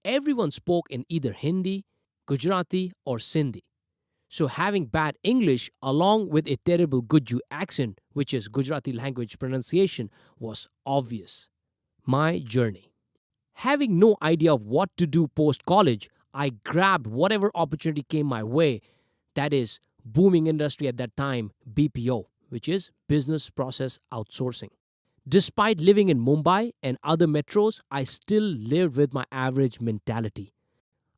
Everyone spoke in either Hindi, Gujarati, or Sindhi. So having bad English along with a terrible Guju accent, which is Gujarati language pronunciation, was obvious. My journey. Having no idea of what to do post-college, I grabbed whatever opportunity came my way, that is, booming industry at that time, BPO, which is Business Process Outsourcing. Despite living in Mumbai and other metros, I still lived with my average mentality.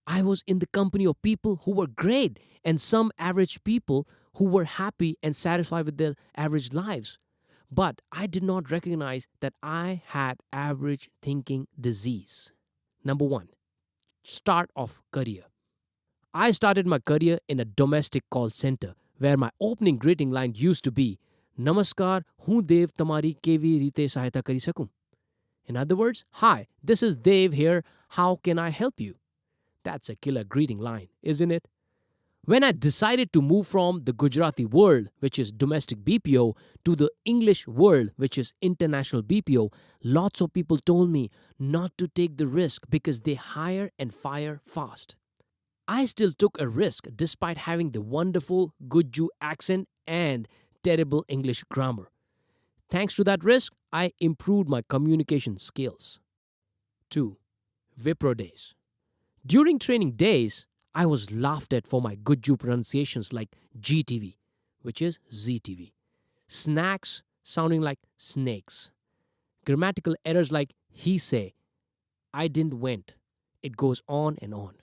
I was in the company of people who were great and some average people who were happy and satisfied with their average lives. But I did not recognize that I had average thinking disease. Number 1. Start of career. I started my career in a domestic call center where my opening greeting line used to be, Namaskar, હું દેવ તમારી કેવી રીતે સહાયતા કરી सकूं? In other words, hi, this is Dev here, how can I help you? That's a killer greeting line, isn't it? When I decided to move from the Gujarati world, which is domestic BPO, to the English world, which is international BPO, lots of people told me not to take the risk because they hire and fire fast. I still took a risk despite having the wonderful Guju accent and terrible English grammar. Thanks to that risk, I improved my communication skills. 2. Wipro days. During training days, I was laughed at for my Guju pronunciations like GTV, which is ZTV. Snacks sounding like snakes. Grammatical errors like he say, I didn't went. It goes on and on.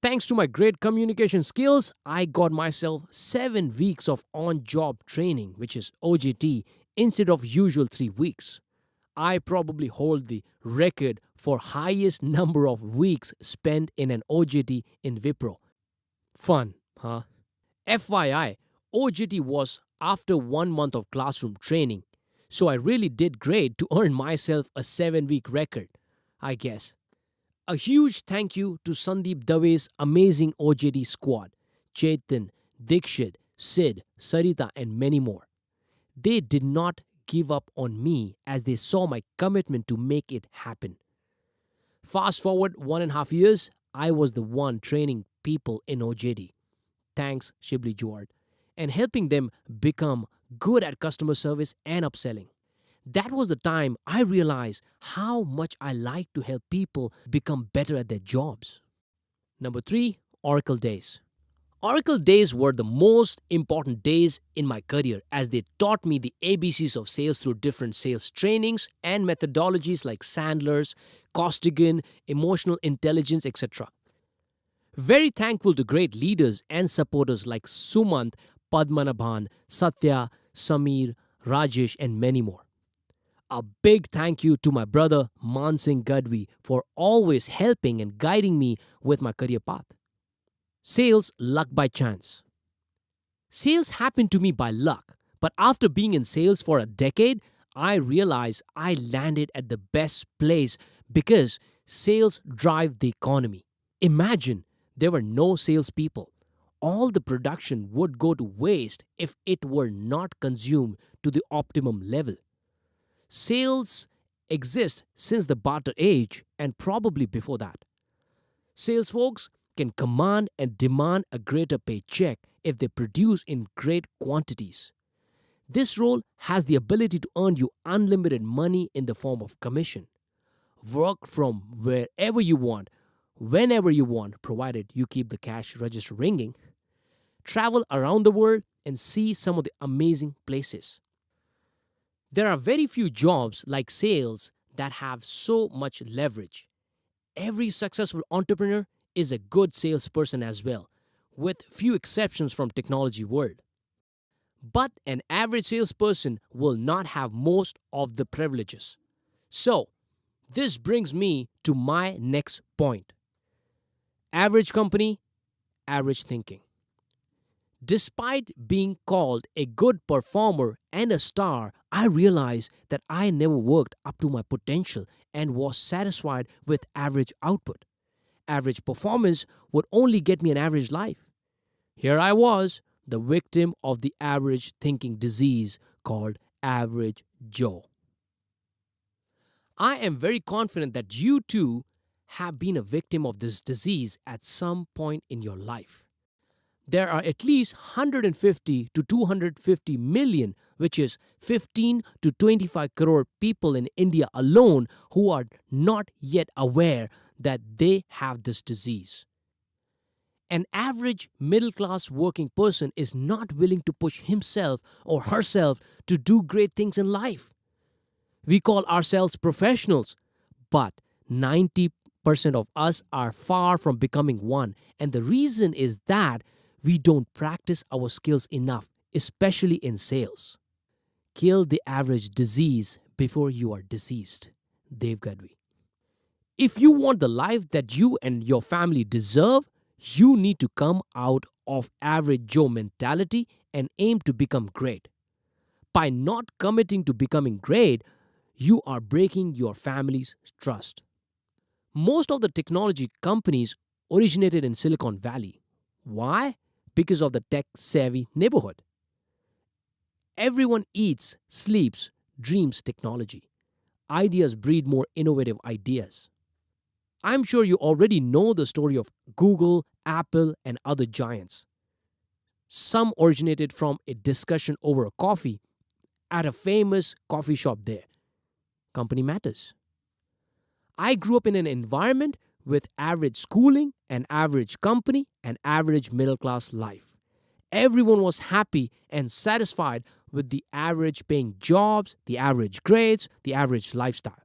Thanks to my great communication skills, I got myself 7 weeks of on-job training, which is OJT, instead of usual 3 weeks. I probably hold the record for highest number of weeks spent in an OJT in Wipro. Fun, huh? FYI, OJT was after 1 month of classroom training, so I really did great to earn myself a 7-week record, I guess. A huge thank you to Sandeep Dave's amazing OJT squad, Chetan, Dikshit, Sid, Sarita, and many more. They did not give up on me as they saw my commitment to make it happen. Fast forward 1.5 years, I was the one training people in OJT. Thanks, Shibli Juard. and helping them become good at customer service and upselling. That was the time I realized how much I like to help people become better at their jobs. Number 3, Oracle days. Oracle days were the most important days in my career as they taught me the ABCs of sales through different sales trainings and methodologies like Sandler's, Costigan, emotional intelligence, etc. Very thankful to great leaders and supporters like Sumant, Padmanabhan, Satya, Samir, Rajesh, and many more. A big thank you to my brother Mansingh Gadhvi for always helping and guiding me with my career path. Sales luck by chance. Sales happened to me by luck, but after being in sales for a decade, I realized I landed at the best place because sales drive the economy. Imagine there were no salespeople. All the production would go to waste if it were not consumed to the optimum level. Sales exist since the barter age and probably before that. Sales folks can command and demand a greater paycheck if they produce in great quantities. This role has the ability to earn you unlimited money in the form of commission. Work from wherever you want, whenever you want, provided you keep the cash register ringing. Travel around the world and see some of the amazing places. There are very few jobs like sales that have so much leverage. Every successful entrepreneur is a good salesperson as well, with few exceptions from technology world. But an average salesperson will not have most of the privileges. So, this brings me to my next point. Average company, average thinking. Despite being called a good performer and a star, I realized that I never worked up to my potential and was satisfied with average output. Average performance would only get me an average life. Here I was, the victim of the average thinking disease called Average Joe. I am very confident that you too have been a victim of this disease at some point in your life. There are at least 150 to 250 million, which is 15 to 25 crore people in India alone who are not yet aware that they have this disease. An average middle class working person is not willing to push himself or herself to do great things in life. We call ourselves professionals, but 90% of us are far from becoming one. And the reason is that we don't practice our skills enough, especially in sales. Kill the average disease before you are deceased. Dev Gadhvi. If you want the life that you and your family deserve, you need to come out of average Joe mentality and aim to become great. By not committing to becoming great, you are breaking your family's trust. Most of the technology companies originated in Silicon Valley. Why? Because of the tech-savvy neighborhood. Everyone eats, sleeps, dreams technology. Ideas breed more innovative ideas. I'm sure you already know the story of Google, Apple, and other giants. Some originated from a discussion over a coffee at a famous coffee shop there. Company matters. I grew up in an environment with average schooling, an average company, and average middle class life. Everyone was happy and satisfied with the average paying jobs, the average grades, the average lifestyle.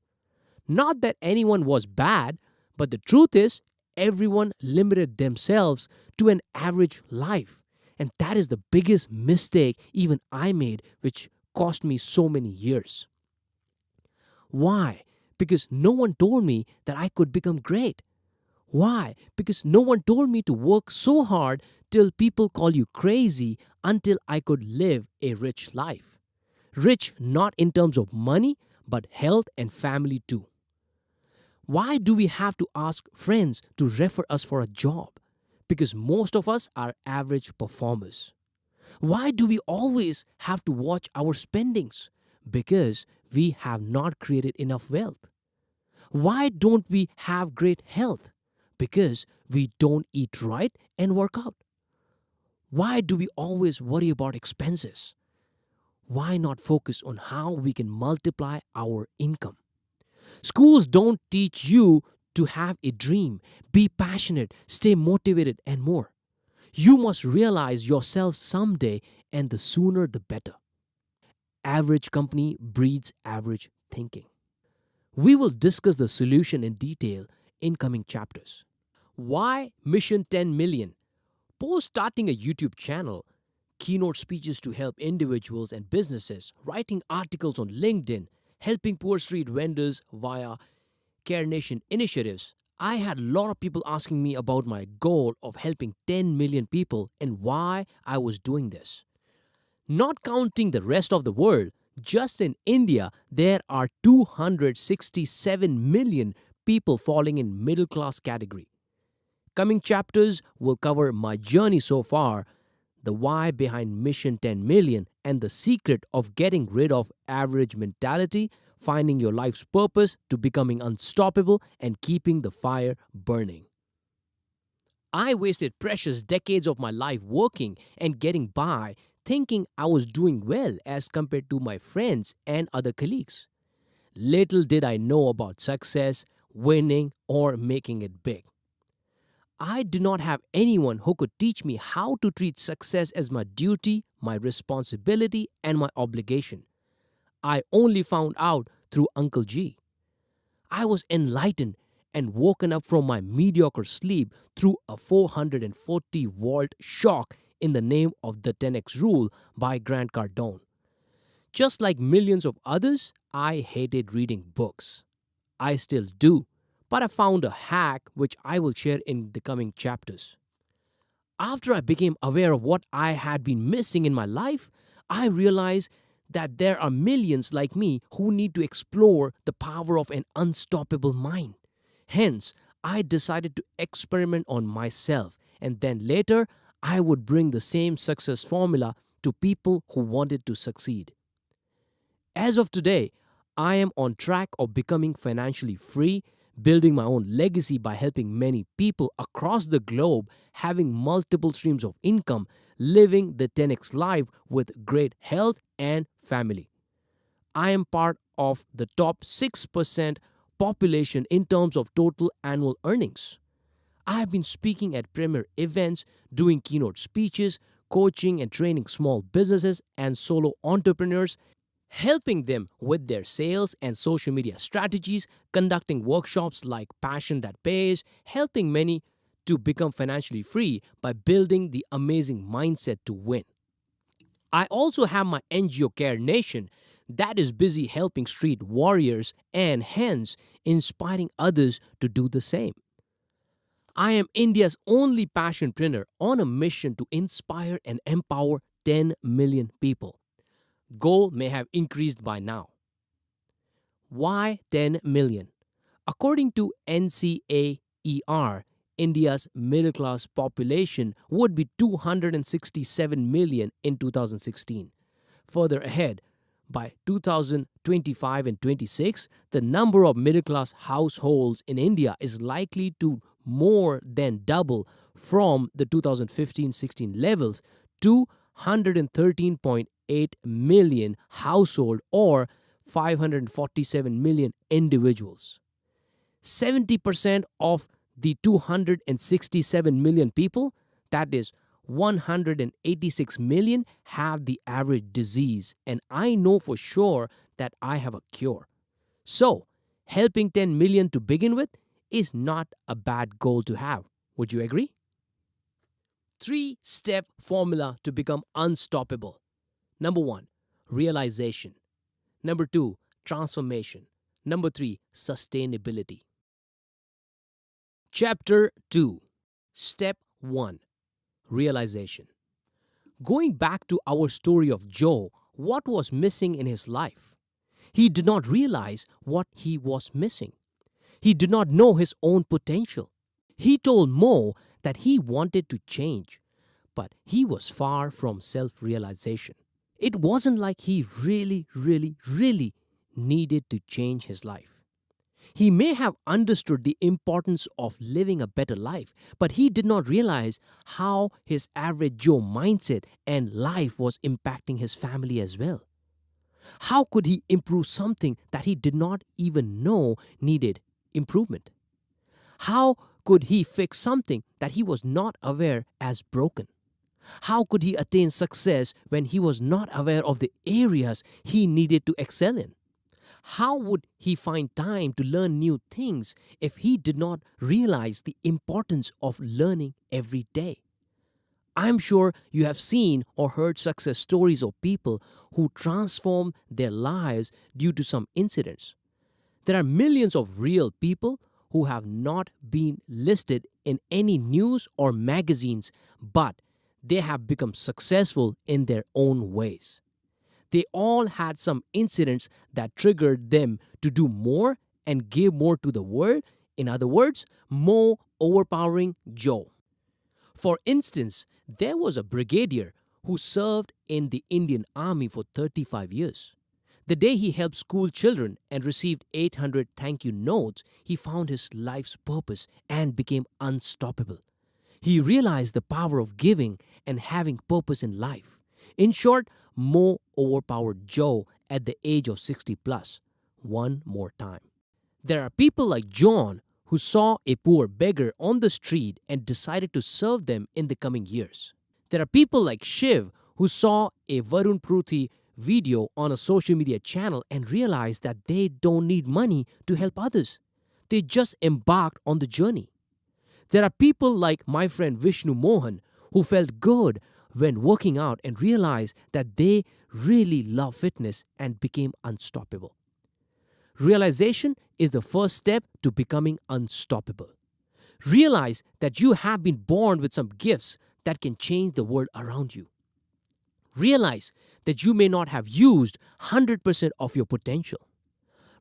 Not that anyone was bad, but the truth is, everyone limited themselves to an average life. And that is the biggest mistake even I made, which cost me so many years. Why? Because no one told me that I could become great. Why? Because no one told me to work so hard till people call you crazy until I could live a rich life. Rich not in terms of money, but health and family too. Why do we have to ask friends to refer us for a job? Because most of us are average performers. Why do we always have to watch our spendings? Because we have not created enough wealth. Why don't we have great health? Because we don't eat right and work out. Why do we always worry about expenses? Why not focus on how we can multiply our income? Schools don't teach you to have a dream, be passionate, stay motivated, and more. You must realize yourself someday, and the sooner the better. Average company breeds average thinking. We will discuss the solution in detail in coming chapters. Why Mission 10 Million? Post starting a YouTube channel, keynote speeches to help individuals and businesses, writing articles on LinkedIn, helping poor street vendors via Care Nation initiatives. I had a lot of people asking me about my goal of helping 10 million people and why I was doing this. Not counting the rest of the world, just in India, there are 267 million people falling in middle class category. Coming chapters will cover my journey so far, the why behind Mission 10 Million, and the secret of getting rid of average mentality, finding your life's purpose to becoming unstoppable and keeping the fire burning. I wasted precious decades of my life working and getting by, thinking I was doing well as compared to my friends and other colleagues. Little did I know about success, winning, or making it big. I did not have anyone who could teach me how to treat success as my duty, my responsibility, and my obligation. I only found out through Uncle G. I was enlightened and woken up from my mediocre sleep through a 440-volt shock in the name of the 10x rule by Grant Cardone. Just like millions of others, I hated reading books. I still do, but I found a hack which I will share in the coming chapters. After I became aware of what I had been missing in my life, I realized that there are millions like me who need to explore the power of an unstoppable mind. Hence, I decided to experiment on myself, and then later I would bring the same success formula to people who wanted to succeed. As of today, I am on track of becoming financially free, building my own legacy by helping many people across the globe, having multiple streams of income, living the 10x life with great health and family. I am part of the top 6% population in terms of total annual earnings. I have been speaking at premier events, doing keynote speeches, coaching and training small businesses and solo entrepreneurs, helping them with their sales and social media strategies, conducting workshops like Passion That Pays, helping many to become financially free by building the amazing mindset to win. I also have my NGO Care Nation that is busy helping street warriors and hence inspiring others to do the same. I am India's only passionpreneur on a mission to inspire and empower 10 million people. Goal may have increased by now. Why 10 million? According to NCAER, India's middle class population would be 267 million in 2016. Further ahead, by 2025 and 26, the number of middle class households in India is likely to more than double from the 2015-16 levels to 113.8 million household or 547 million individuals. 70% of the 267 million people, that is 186 million, have the average disease, and I know for sure that I have a cure. So, helping 10 million to begin with is not a bad goal to have. Would you agree? 3-step formula to become unstoppable. Number 1, realization. Number 2, transformation. Number 3, sustainability. Chapter 2. Step 1. Realization. Going back to our story of Joe, what was missing in his life? He did not realize what he was missing. He did not know his own potential. He told Mo that he wanted to change, but he was far from self-realization. It wasn't like he really needed to change his life. He may have understood the importance of living a better life, but he did not realize how his average Joe mindset and life was impacting his family as well. How could he improve something that he did not even know needed improvement? How could he fix something that he was not aware as broken? How could he attain success when he was not aware of the areas he needed to excel in? How would he find time to learn new things if he did not realize the importance of learning every day? I'm sure you have seen or heard success stories of people who transformed their lives due to some incidents. There are millions of real people who have not been listed in any news or magazines, but they have become successful in their own ways. They all had some incidents that triggered them to do more and give more to the world. In other words, more overpowering Joe. For instance, there was a brigadier who served in the Indian Army for 35 years. The day he helped school children and received 800 thank you notes, he found his life's purpose and became unstoppable. He realized the power of giving and having purpose in life. In short, Mo overpowered Joe at the age of 60 plus. One more time. There are people like John who saw a poor beggar on the street and decided to serve them in the coming years. There are people like Shiv who saw a Varun Pruthi video on a social media channel and realized that they don't need money to help others. They just embarked on the journey. There are people like my friend Vishnu Mohan who felt good when working out and realized that they really love fitness and became unstoppable. Realization is the first step to becoming unstoppable. Realize that you have been born with some gifts that can change the world around you. Realize that you may not have used 100% of your potential.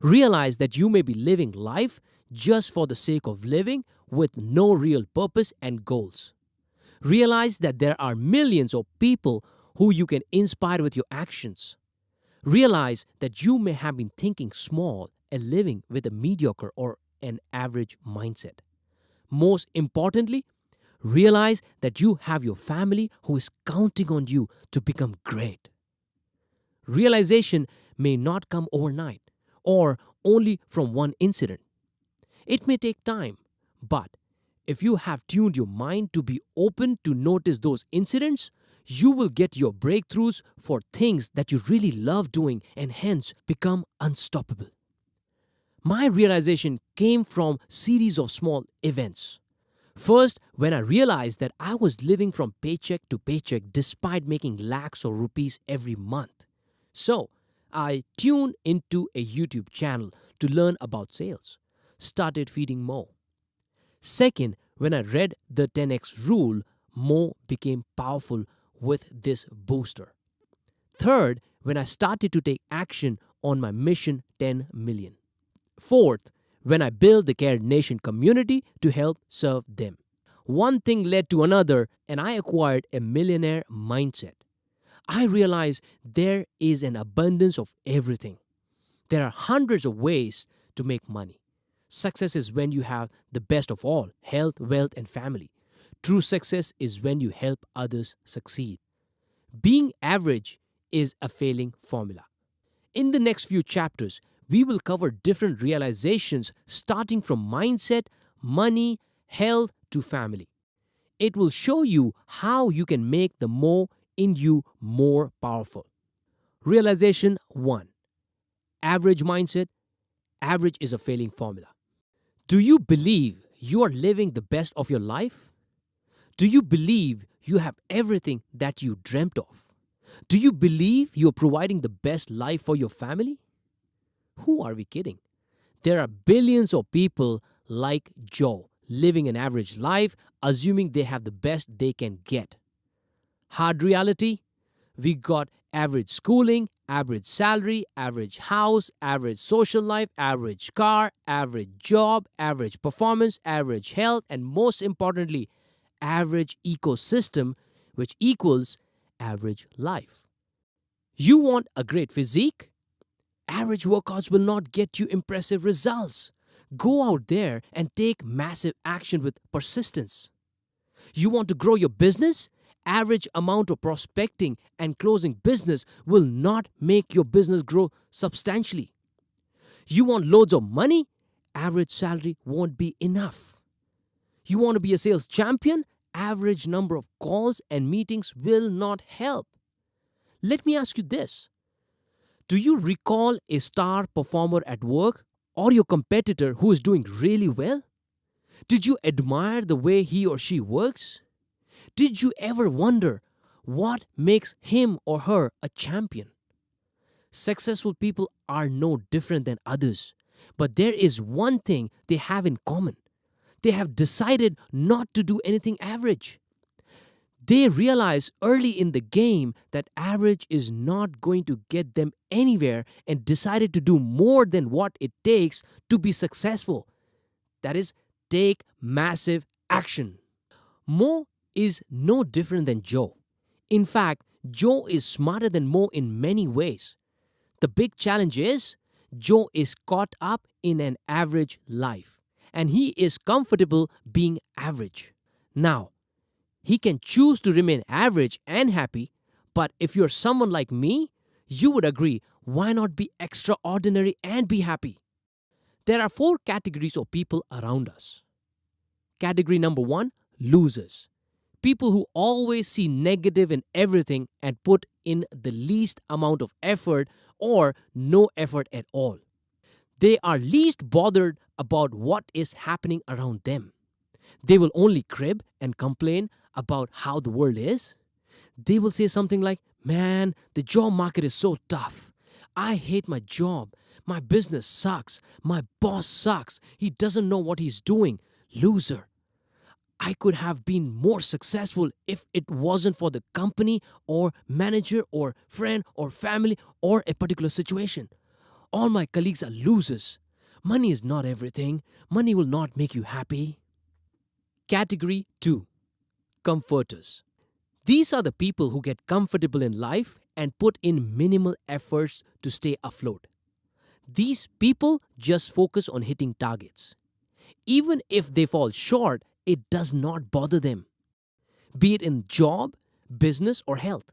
Realize that you may be living life just for the sake of living with no real purpose and goals. Realize that there are millions of people who you can inspire with your actions. Realize that you may have been thinking small and living with a mediocre or an average mindset. Most importantly, realize that you have your family who is counting on you to become great. Realization may not come overnight or only from one incident. It may take time, but if you have tuned your mind to be open to notice those incidents, you will get your breakthroughs for things that you really love doing and hence become unstoppable. My realization came from series of small events. First, when I realized that I was living from paycheck to paycheck despite making lakhs of rupees every month. So, I tuned into a YouTube channel to learn about sales. Started feeding Mo. Second, when I read the 10x rule, Mo became powerful with this booster. Third, when I started to take action on my mission 10 million. Fourth, when I built the Care Nation community to help serve them. One thing led to another and I acquired a millionaire mindset. I realized there is an abundance of everything. There are hundreds of ways to make money. Success is when you have the best of all, health, wealth, and family. True success is when you help others succeed. Being average is a failing formula. In the next few chapters, we will cover different realizations starting from mindset, money, health to family. It will show you how you can make the more in you more powerful. Realization 1. Average mindset. Average is a failing formula. Do you believe you are living the best of your life? Do you believe you have everything that you dreamt of? Do you believe you are providing the best life for your family? Who are we kidding? There are billions of people like Joe living an average life, assuming they have the best they can get. Hard reality? We got average schooling, average salary, average house, average social life, average car, average job, average performance, average health, and most importantly, average ecosystem, which equals average life. You want a great physique? Average workouts will not get you impressive results. Go out there and take massive action with persistence. You want to grow your business? Average amount of prospecting and closing business will not make your business grow substantially. You want loads of money? Average salary won't be enough. You want to be a sales champion? Average number of calls and meetings will not help. Let me ask you this. Do you recall a star performer at work or your competitor who is doing really well? Did you admire the way he or she works? Did you ever wonder what makes him or her a champion? Successful people are no different than others, but there is one thing they have in common. They have decided not to do anything average. They realize early in the game that average is not going to get them anywhere and decided to do more than what it takes to be successful. That is, take massive action. Mo is no different than Joe. In fact, Joe is smarter than Mo in many ways. The big challenge is Joe is caught up in an average life and he is comfortable being average. Now, he can choose to remain average and happy, but if you're someone like me, you would agree, why not be extraordinary and be happy? There are 4 categories of people around us. Category number 1, losers. People who always see negative in everything and put in the least amount of effort or no effort at all. They are least bothered about what is happening around them. They will only crib and complain about how the world is. They will say something like, "Man, the job market is so tough. I hate my job. My business sucks. My boss sucks. He doesn't know what he's doing. Loser. I could have been more successful if it wasn't for the company or manager or friend or family or a particular situation. All my colleagues are losers. Money is not everything. Money will not make you happy." Category 2. Comforters. These are the people who get comfortable in life and put in minimal efforts to stay afloat. These people just focus on hitting targets. Even if they fall short, it does not bother them. Be it in job, business, or health.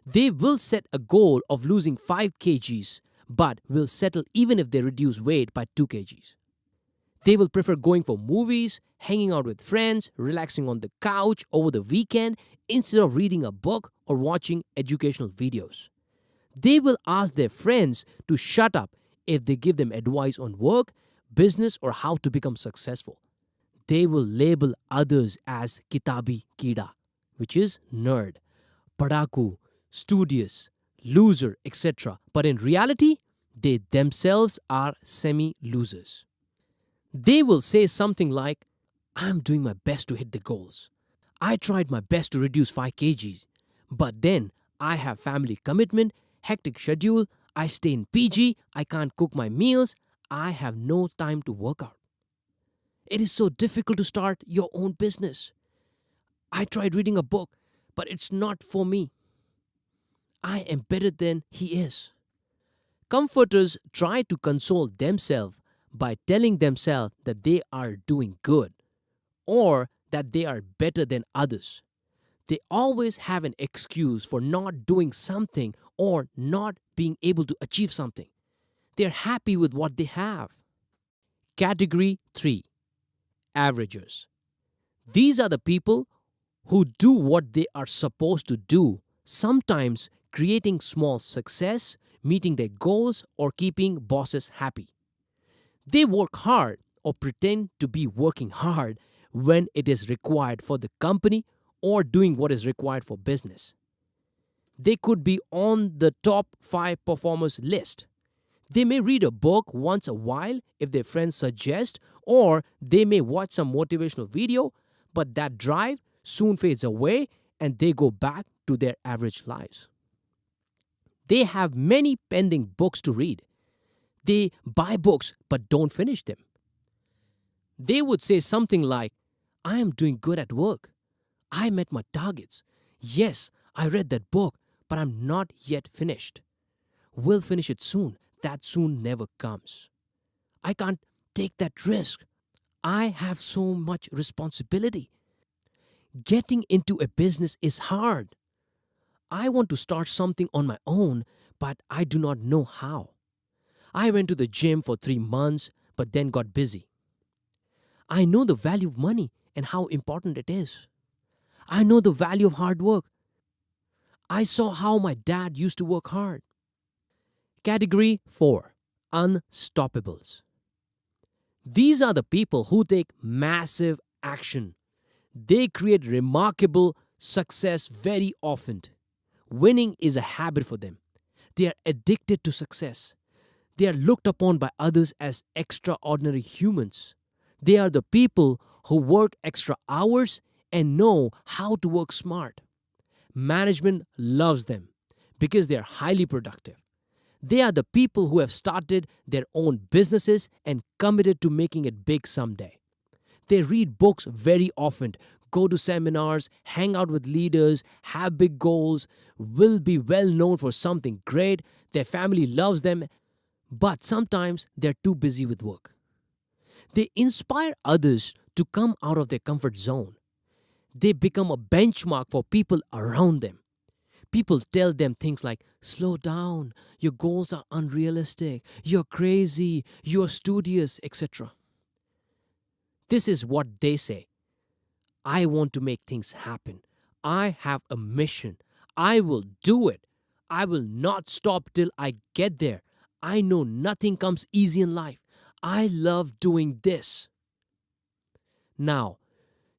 They will set a goal of losing 5 kgs, but will settle even if they reduce weight by 2 kgs. They will prefer going for movies, hanging out with friends, relaxing on the couch over the weekend instead of reading a book or watching educational videos. They will ask their friends to shut up if they give them advice on work, business, or how to become successful. They will label others as kitabi kida, which is nerd, padaku, studious, loser, etc. But in reality, they themselves are semi-losers. They will say something like, "I'm doing my best to hit the goals. I tried my best to reduce 5 kgs, but then I have family commitment, hectic schedule, I stay in PG, I can't cook my meals, I have no time to work out. It is so difficult to start your own business. I tried reading a book, but it's not for me. I am better than he is." Comforters try to console themselves by telling themselves that they are doing good or that they are better than others. They always have an excuse for not doing something or not being able to achieve something. They're happy with what they have. Category 3. Averagers. These are the people who do what they are supposed to do, sometimes creating small success, meeting their goals, or keeping bosses happy. They work hard or pretend to be working hard when it is required for the company or doing what is required for business. They could be on the top 5 performers list. They may read a book once a while if their friends suggest, or they may watch some motivational video, but that drive soon fades away and they go back to their average lives. They have many pending books to read. They buy books but don't finish them. They would say something like, "I am doing good at work. I met my targets. Yes, I read that book, but I'm not yet finished. We'll finish it soon. That soon never comes. I can't take that risk. I have so much responsibility. Getting into a business is hard. I want to start something on my own, but I do not know how. I went to the gym for 3 months, but then got busy. I know the value of money and how important it is. I know the value of hard work. I saw how my dad used to work hard. Category 4, Unstoppables. These are the people who take massive action. They create remarkable success very often. Winning is a habit for them. They are addicted to success. They are looked upon by others as extraordinary humans. They are the people who work extra hours and know how to work smart. Management loves them because they are highly productive. They are the people who have started their own businesses and committed to making it big someday. They read books very often, go to seminars, hang out with leaders, have big goals, will be well known for something great. Their family loves them, but sometimes they're too busy with work. They inspire others to come out of their comfort zone. They become a benchmark for people around them. People tell them things like, slow down, your goals are unrealistic, you're crazy, you're studious, etc. This is what they say. I want to make things happen. I have a mission. I will do it. I will not stop till I get there. I know nothing comes easy in life. I love doing this. Now,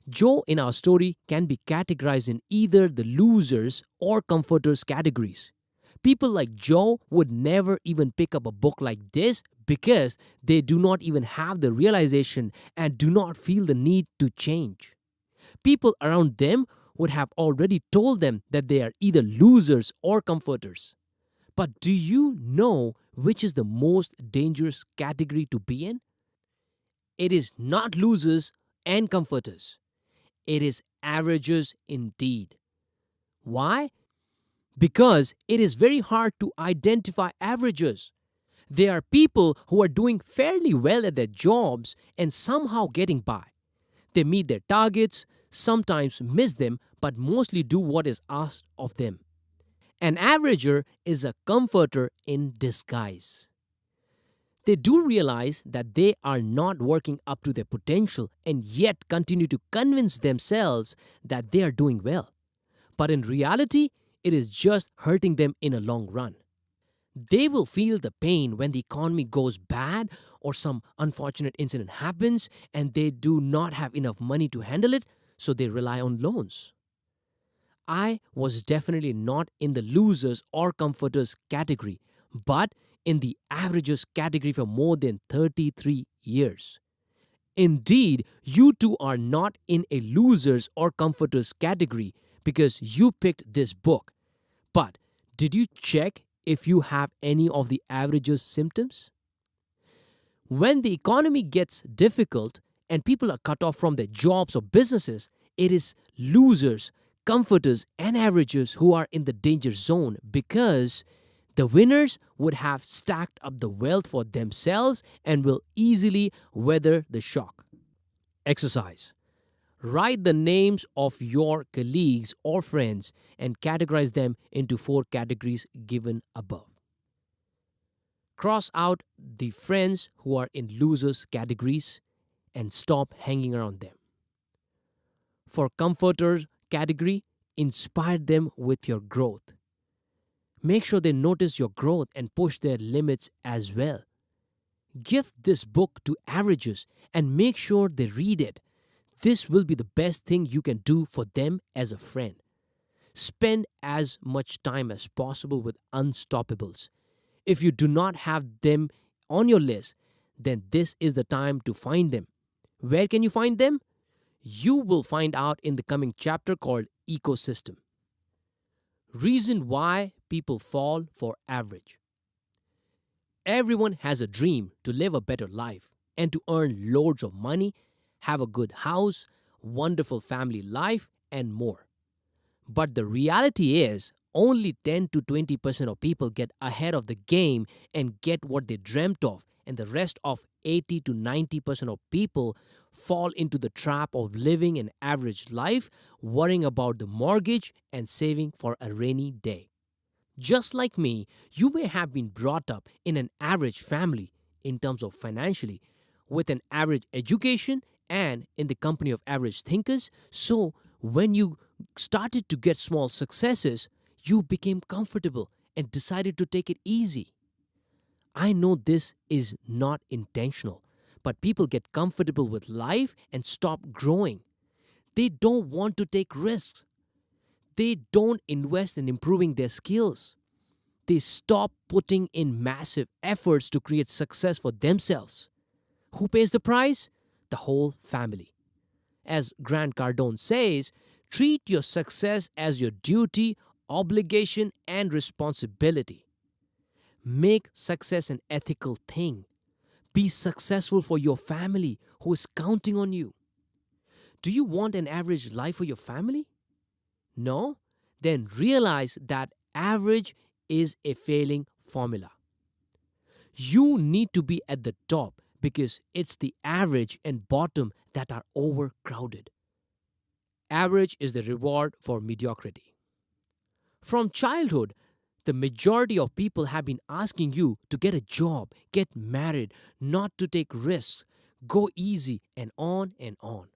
Joe in our story can be categorized in either the losers or comforters categories. People like Joe would never even pick up a book like this because they do not even have the realization and do not feel the need to change. People around them would have already told them that they are either losers or comforters. But do you know which is the most dangerous category to be in? It is not losers and comforters. It is averagers indeed. Why? Because it is very hard to identify averagers. They are people who are doing fairly well at their jobs and somehow getting by. They meet their targets, sometimes miss them, but mostly do what is asked of them. An averager is a comforter in disguise. They do realize that they are not working up to their potential and yet continue to convince themselves that they are doing well. But in reality, it is just hurting them in a long run. They will feel the pain when the economy goes bad or some unfortunate incident happens and they do not have enough money to handle it, so they rely on loans. I was definitely not in the losers or comforters category, but in the averages category for more than 33 years. Indeed, you too are not in a losers or comforters category because you picked this book. But did you check if you have any of the averages symptoms? When the economy gets difficult and people are cut off from their jobs or businesses, it is losers, comforters, and averagers who are in the danger zone because the winners would have stacked up the wealth for themselves and will easily weather the shock. Exercise. Write the names of your colleagues or friends and categorize them into 4 categories given above. Cross out the friends who are in losers categories and stop hanging around them. For comforters category, inspire them with your growth. Make sure they notice your growth and push their limits as well. Give this book to averages and make sure they read it. This will be the best thing you can do for them as a friend. Spend as much time as possible with unstoppables. If you do not have them on your list, then this is the time to find them. Where can you find them? You will find out in the coming chapter called Ecosystem. Reason why people fall for average. Everyone has a dream to live a better life and to earn loads of money, have a good house, wonderful family life, and more. But the reality is, only 10 to 20% of people get ahead of the game and get what they dreamt of, and the rest of 80 to 90% of people fall into the trap of living an average life, worrying about the mortgage and saving for a rainy day. Just like me, you may have been brought up in an average family in terms of financially, with an average education and in the company of average thinkers. So, when you started to get small successes, you became comfortable and decided to take it easy. I know this is not intentional, but people get comfortable with life and stop growing. They don't want to take risks. They don't invest in improving their skills. They stop putting in massive efforts to create success for themselves. Who pays the price? The whole family. As Grant Cardone says, treat your success as your duty, obligation, and responsibility. Make success an ethical thing. Be successful for your family who is counting on you. Do you want an average life for your family? No? Then realize that average is a failing formula. You need to be at the top because it's the average and bottom that are overcrowded. Average is the reward for mediocrity. From childhood, the majority of people have been asking you to get a job, get married, not to take risks, go easy, and on and on.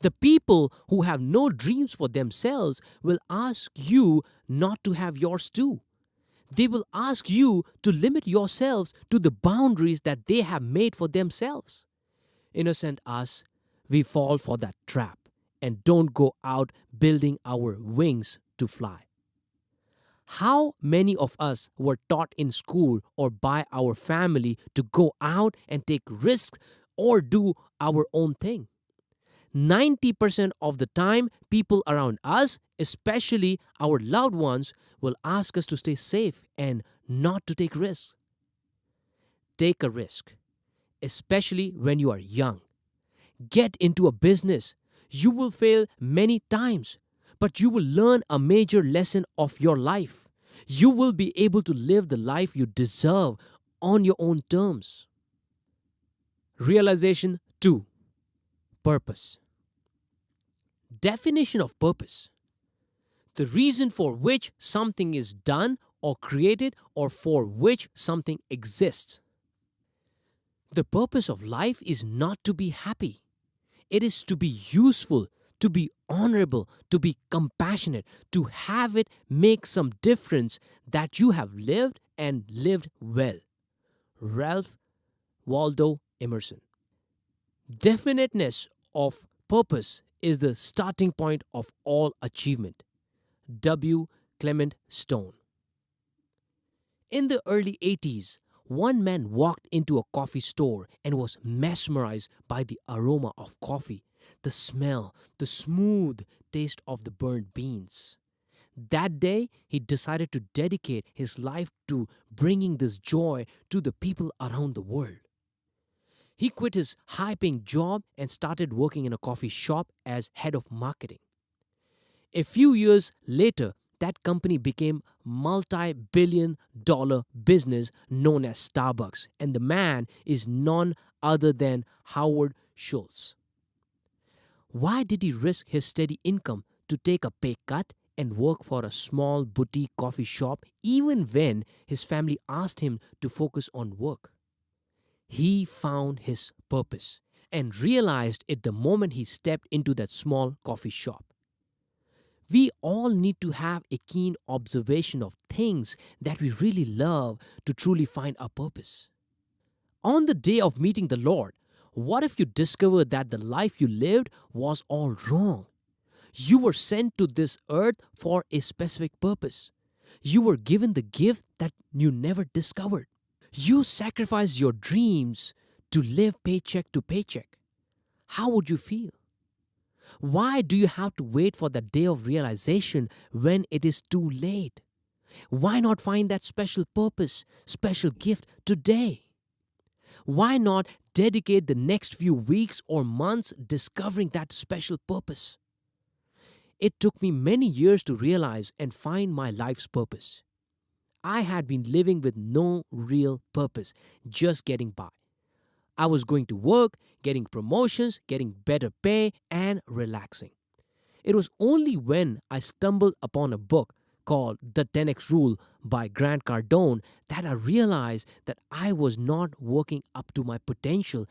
The people who have no dreams for themselves will ask you not to have yours too. They will ask you to limit yourselves to the boundaries that they have made for themselves. Innocent us, we fall for that trap and don't go out building our wings to fly. How many of us were taught in school or by our family to go out and take risks or do our own thing? 90% of the time, people around us, especially our loved ones, will ask us to stay safe and not to take risks. Take a risk, especially when you are young. Get into a business. You will fail many times, but you will learn a major lesson of your life. You will be able to live the life you deserve on your own terms. Realization 2. Purpose. Definition of purpose: the reason for which something is done or created or for which something exists. The purpose of life is not to be happy. It is to be useful, to be honorable, to be compassionate, to have it make some difference that you have lived and lived well. Ralph Waldo Emerson. Definiteness of purpose is the starting point of all achievement. W. Clement Stone. In the early 80s, one man walked into a coffee store and was mesmerized by the aroma of coffee, the smell, the smooth taste of the burnt beans. That day, he decided to dedicate his life to bringing this joy to the people around the world. He quit his high-paying job and started working in a coffee shop as head of marketing. A few years later, that company became multi-billion-dollar business known as Starbucks, and the man is none other than Howard Schultz. Why did he risk his steady income to take a pay cut and work for a small boutique coffee shop even when his family asked him to focus on work? He found his purpose and realized it the moment he stepped into that small coffee shop. We all need to have a keen observation of things that we really love to truly find our purpose. On the day of meeting the Lord, what if you discovered that the life you lived was all wrong? You were sent to this earth for a specific purpose. You were given the gift that you never discovered. You sacrificed your dreams to live paycheck to paycheck. How would you feel? Why do you have to wait for the day of realization when it is too late? Why not find that special purpose, special gift today? Why not dedicate the next few weeks or months discovering that special purpose? It took me many years to realize and find my life's purpose. I had been living with no real purpose, just getting by. I was going to work, getting promotions, getting better pay, and relaxing. It was only when I stumbled upon a book called The 10X Rule by Grant Cardone that I realized that I was not working up to my potential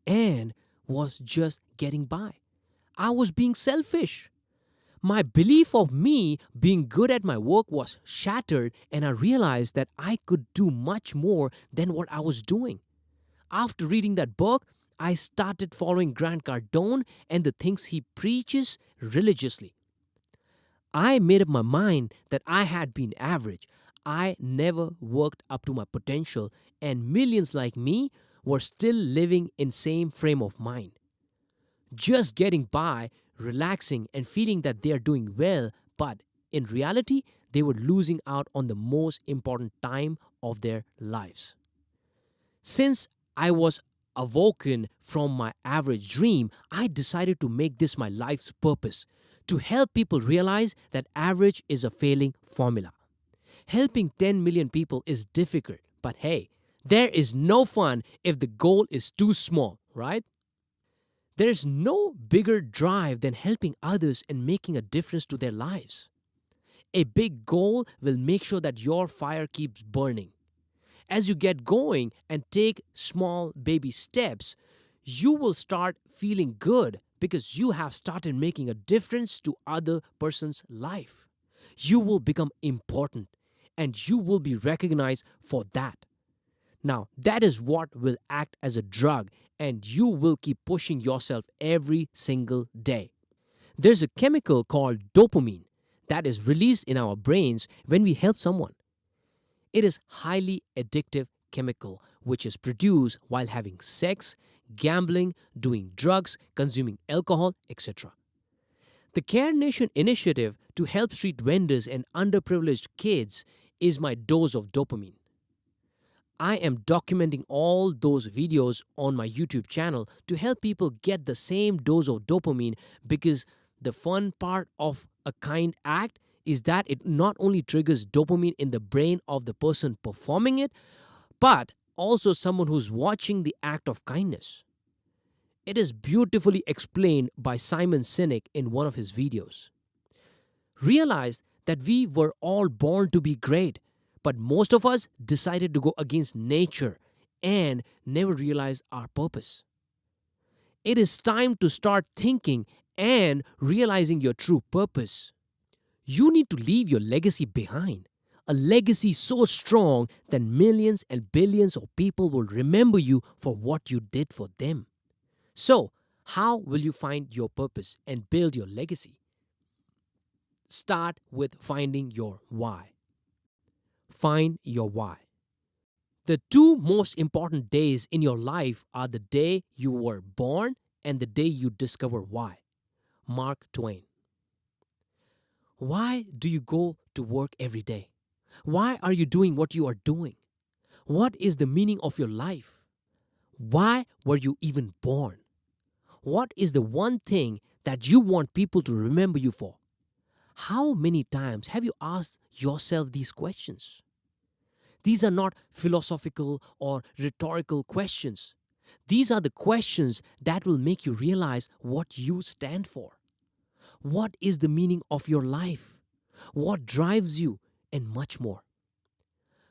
and was just getting by. I was being selfish. My belief of me being good at my work was shattered, and I realized that I could do much more than what I was doing. After reading that book, I started following Grant Cardone and the things he preaches religiously. I made up my mind that I had been average. I never worked up to my potential, and millions like me were still living in same frame of mind, just getting by, relaxing and feeling that they are doing well, but in reality, they were losing out on the most important time of their lives. Since I was awoken from my average dream, I decided to make this my life's purpose to help people realize that average is a failing formula. Helping 10 million people is difficult, but hey, there is no fun if the goal is too small, right? There is no bigger drive than helping others and making a difference to their lives. A big goal will make sure that your fire keeps burning. As you get going and take small baby steps, you will start feeling good because you have started making a difference to other person's life. You will become important and you will be recognized for that. Now, that is what will act as a drug, and you will keep pushing yourself every single day. There's a chemical called dopamine that is released in our brains when we help someone. It is highly addictive chemical which is produced while having sex, gambling, doing drugs, consuming alcohol, etc. The Care Nation initiative to help street vendors and underprivileged kids is my dose of dopamine. I am documenting all those videos on my YouTube channel to help people get the same dose of dopamine because the fun part of a kind act is that it not only triggers dopamine in the brain of the person performing it, but also someone who's watching the act of kindness. It is beautifully explained by Simon Sinek in one of his videos. Realize that we were all born to be great, but most of us decided to go against nature and never realized our purpose. It is time to start thinking and realizing your true purpose. You need to leave your legacy behind. A legacy so strong that millions and billions of people will remember you for what you did for them. So, how will you find your purpose and build your legacy? Start with finding your why. Find your why. The two most important days in your life are the day you were born and the day you discover why. Mark Twain. Why do you go to work every day? Why are you doing what you are doing? What is the meaning of your life? Why were you even born? What is the one thing that you want people to remember you for? How many times have you asked yourself these questions? These are not philosophical or rhetorical questions. These are the questions that will make you realize what you stand for. What is the meaning of your life? What drives you? And much more.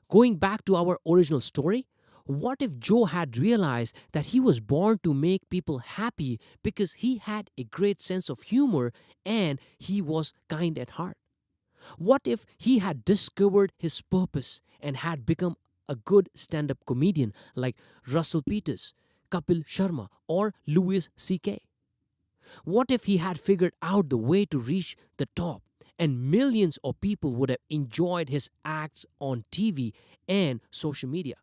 Going back to our original story, what if Joe had realized that he was born to make people happy because he had a great sense of humor and he was kind at heart? What if he had discovered his purpose and had become a good stand up comedian like Russell Peters, Kapil Sharma, or Louis C.K.? What if he had figured out the way to reach the top and millions of people would have enjoyed his acts on TV and social media?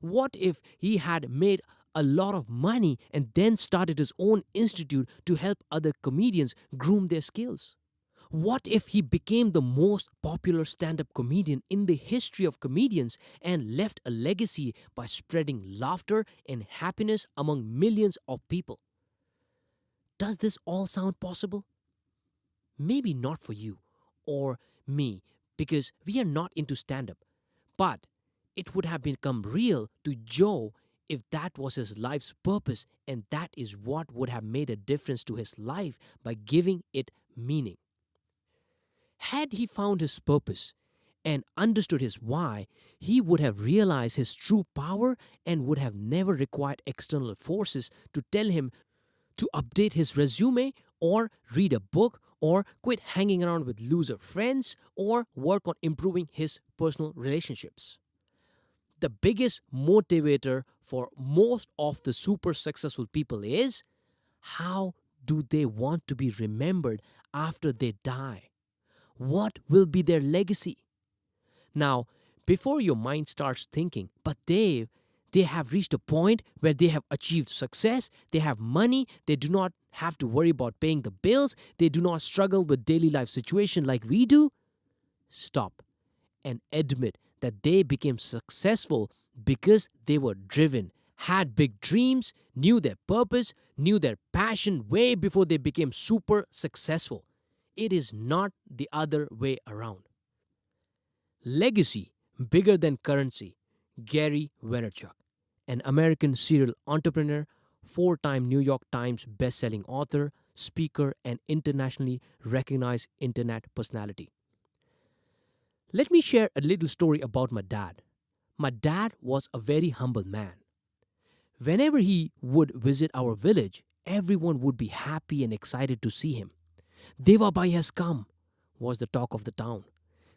What if he had made a lot of money and then started his own institute to help other comedians groom their skills? What if he became the most popular stand up comedian in the history of comedians and left a legacy by spreading laughter and happiness among millions of people? Does this all sound possible? Maybe not for you or me because we are not into stand up, but it would have become real to Joe if that was his life's purpose, and that is what would have made a difference to his life by giving it meaning. Had he found his purpose and understood his why, he would have realized his true power and would have never required external forces to tell him to update his resume or read a book or quit hanging around with loser friends or work on improving his personal relationships. The biggest motivator for most of the super successful people is how do they want to be remembered after they die? What will be their legacy? Now, before your mind starts thinking, but they have reached a point where they have achieved success, they have money, they do not have to worry about paying the bills, they do not struggle with daily life situation like we do. Stop and admit that they became successful because they were driven, had big dreams, knew their purpose, knew their passion way before they became super successful. It is not the other way around. Legacy bigger than currency. Gary Vaynerchuk, an American serial entrepreneur, four-time New York Times best-selling author, speaker, and internationally recognized internet personality. Let me share a little story about my dad. My dad was a very humble man. Whenever he would visit our village, everyone would be happy and excited to see him. Deva Bhai has come, was the talk of the town.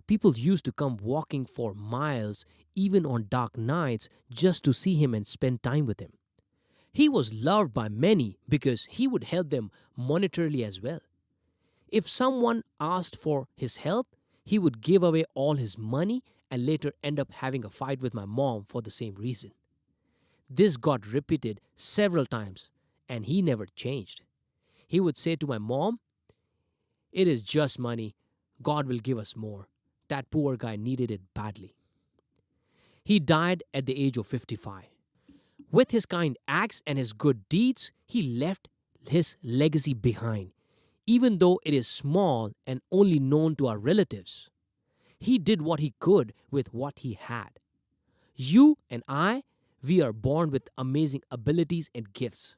People used to come walking for miles, even on dark nights, just to see him and spend time with him. He was loved by many because he would help them monetarily as well. If someone asked for his help, he would give away all his money and later end up having a fight with my mom for the same reason. This got repeated several times and he never changed. He would say to my mom, "It is just money. God will give us more. That poor guy needed it badly." He died at the age of 55. With his kind acts and his good deeds, he left his legacy behind, even though it is small and only known to our relatives. He did what he could with what he had. You and I, we are born with amazing abilities and gifts.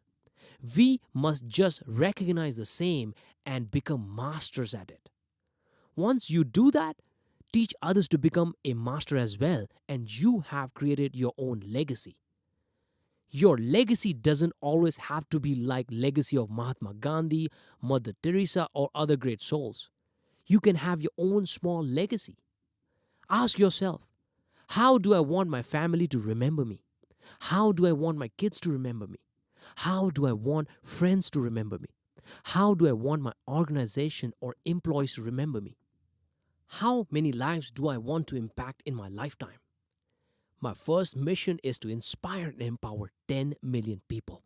We must just recognize the same and become masters at it. Once you do that, teach others to become a master as well, and you have created your own legacy. Your legacy doesn't always have to be like legacy of Mahatma Gandhi, Mother Teresa, or other great souls. You can have your own small legacy. Ask yourself, how do I want my family to remember me? How do I want my kids to remember me? How do I want friends to remember me? How do I want my organization or employees to remember me? How many lives do I want to impact in my lifetime? My first mission is to inspire and empower 10 million people.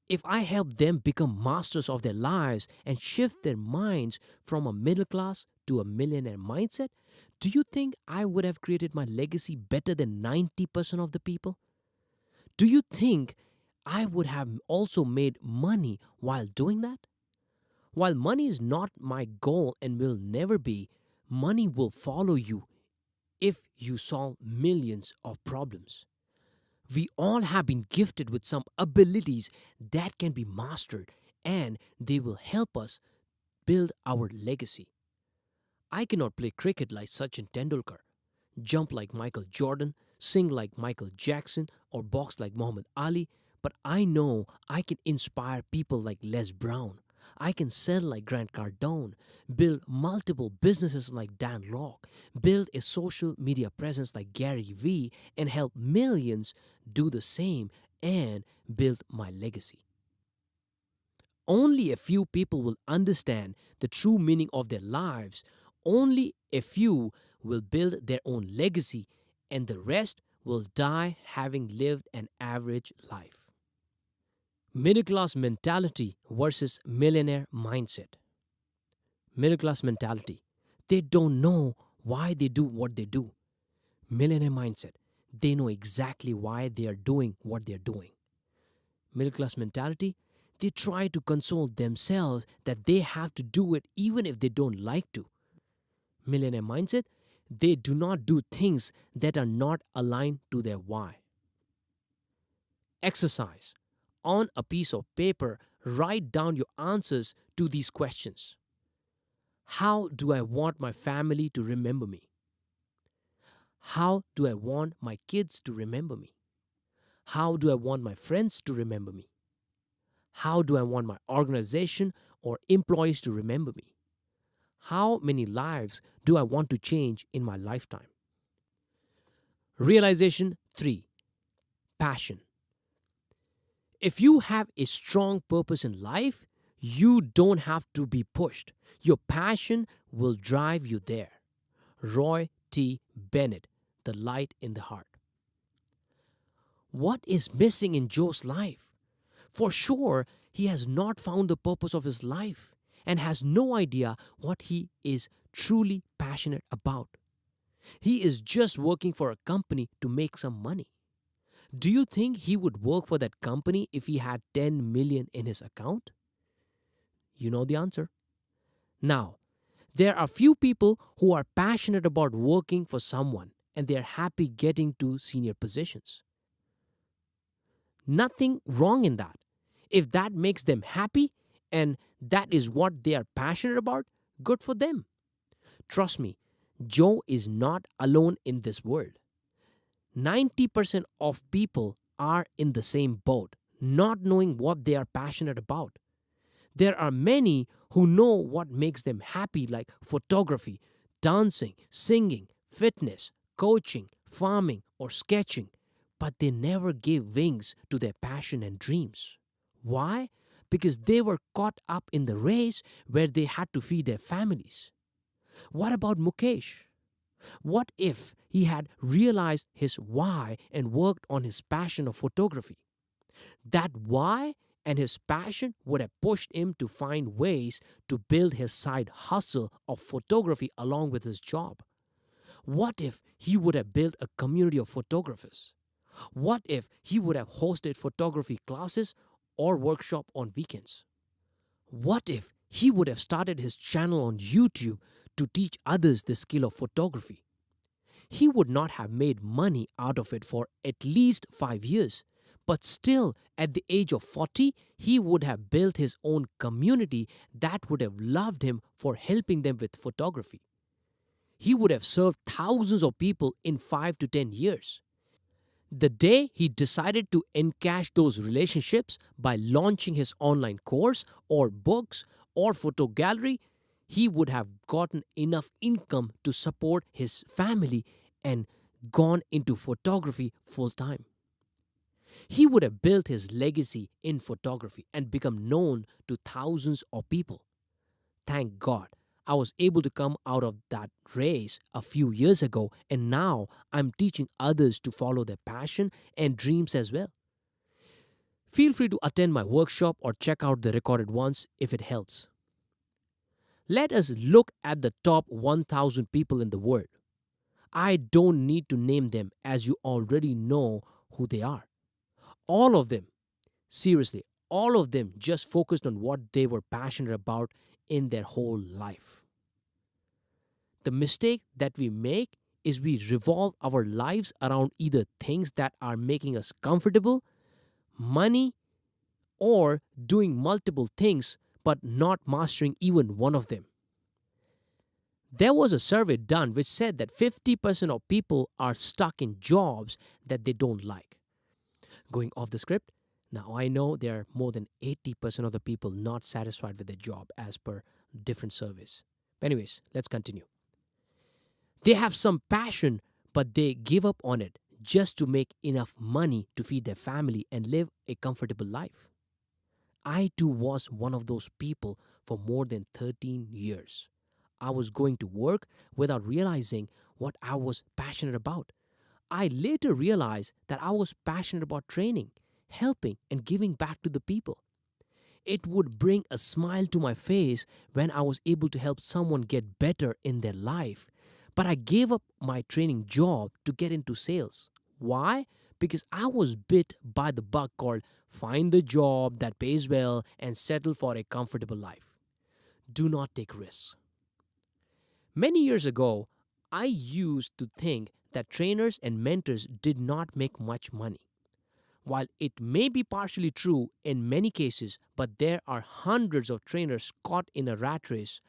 If I help them become masters of their lives and shift their minds from a middle class to a millionaire mindset, do you think I would have created my legacy better than 90% of the people? Do you think I would have also made money while doing that? While money is not my goal and will never be, money will follow you if you solve millions of problems. We all have been gifted with some abilities that can be mastered and they will help us build our legacy. I cannot play cricket like Sachin Tendulkar, jump like Michael Jordan, sing like Michael Jackson, or box like Muhammad Ali, but I know I can inspire people like Les Brown. I can sell like Grant Cardone, build multiple businesses like Dan Locke, build a social media presence like Gary Vee, and help millions do the same and build my legacy. Only a few people will understand the true meaning of their lives. Only a few will build their own legacy, and the rest will die having lived an average life. Middle class mentality versus millionaire mindset. Middle class mentality. They don't know why they do what they do. Millionaire mindset. They know exactly why they are doing what they are doing. Middle class mentality. They try to console themselves that they have to do it even if they don't like to. Millionaire mindset. They do not do things that are not aligned to their why. Exercise. On a piece of paper, write down your answers to these questions. How do I want my family to remember me? How do I want my kids to remember me? How do I want my friends to remember me? How do I want my organization or employees to remember me? How many lives do I want to change in my lifetime? Realization 3. Passion. If you have a strong purpose in life, you don't have to be pushed. Your passion will drive you there. Roy T. Bennett, The Light in the Heart. What is missing in Joe's life? For sure, he has not found the purpose of his life and has no idea what he is truly passionate about. He is just working for a company to make some money. Do you think he would work for that company if he had 10 million in his account? You know the answer. Now, there are few people who are passionate about working for someone and they are happy getting to senior positions. Nothing wrong in that. If that makes them happy and that is what they are passionate about, good for them. Trust me, Joe is not alone in this world. 90% of people are in the same boat, not knowing what they are passionate about. There are many who know what makes them happy, like photography, dancing, singing, fitness, coaching, farming, or sketching, but they never gave wings to their passion and dreams. Why? Because they were caught up in the race where they had to feed their families. What about Mukesh? What if he had realized his why and worked on his passion of photography? That why and his passion would have pushed him to find ways to build his side hustle of photography along with his job. What if he would have built a community of photographers? What if he would have hosted photography classes or workshop on weekends? What if he would have started his channel on YouTube to teach others the skill of photography? He would not have made money out of it for at least 5 years. But still, at the age of 40, he would have built his own community that would have loved him for helping them with photography. He would have served thousands of people in 5 to 10 years. The day he decided to encash those relationships by launching his online course or books or photo gallery, he would have gotten enough income to support his family and gone into photography full time. He would have built his legacy in photography and become known to thousands of people. Thank God, I was able to come out of that race a few years ago, and now I'm teaching others to follow their passion and dreams as well. Feel free to attend my workshop or check out the recorded ones if it helps. Let us look at the top 1,000 people in the world. I don't need to name them as you already know who they are. All of them, seriously, all of them just focused on what they were passionate about in their whole life. The mistake that we make is we revolve our lives around either things that are making us comfortable, money, or doing multiple things but not mastering even one of them. There was a survey done which said that 50% of people are stuck in jobs that they don't like. Going off the script, now I know there are more than 80% of the people not satisfied with their job as per different surveys. Anyways, let's continue. They have some passion, but they give up on it just to make enough money to feed their family and live a comfortable life. I too was one of those people for more than 13 years. I was going to work without realizing what I was passionate about. I later realized that I was passionate about training, helping, and giving back to the people. It would bring a smile to my face when I was able to help someone get better in their life. But I gave up my training job to get into sales. Why? Because I was bit by the bug called find the job that pays well and settle for a comfortable life. Do not take risks. Many years ago, I used to think that trainers and mentors did not make much money. While it may be partially true in many cases, but there are hundreds of trainers caught in a rat race.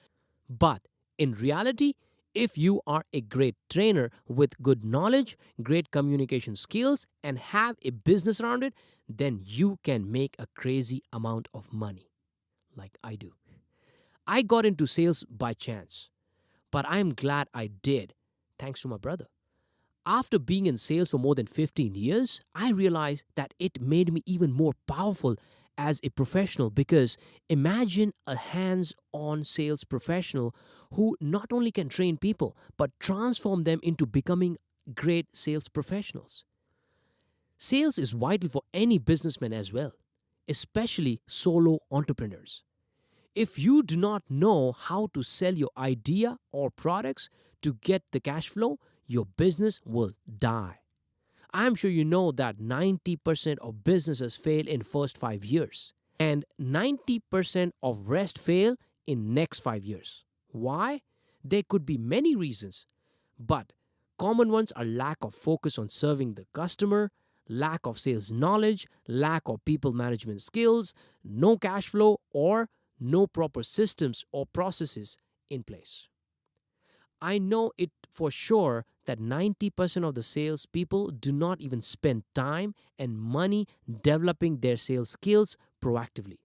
But in reality, if you are a great trainer with good knowledge, great communication skills, and have a business around it, then you can make a crazy amount of money, like I do. I got into sales by chance, but I am glad I did, thanks to my brother. After being in sales for more than 15 years, I realized that it made me even more powerful as a professional because imagine a hands on sales professional who not only can train people but transform them into becoming great sales professionals. Sales is vital for any businessman as well, especially solo entrepreneurs. If you do not know how to sell your idea or products to get the cash flow, your business will die. I'm sure you know that 90% of businesses fail in first 5 years and 90% of rest fail in next 5 years. Why? There could be many reasons, but common ones are lack of focus on serving the customer, lack of sales knowledge, lack of people management skills, no cash flow, or no proper systems or processes in place. I know it for sure that 90% of the salespeople do not even spend time and money developing their sales skills proactively.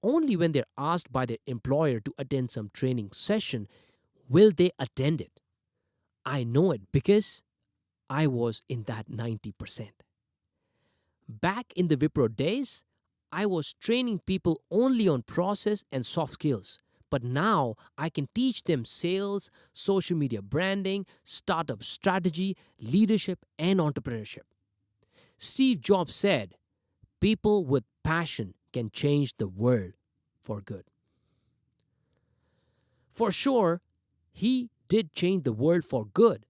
Only when they're asked by their employer to attend some training session will they attend it. I know it because I was in that 90%. Back in the Wipro days, I was training people only on process and soft skills. But now I can teach them sales, social media branding, startup strategy, leadership, and entrepreneurship. Steve Jobs said, people with passion can change the world for good. For sure, he did change the world for good.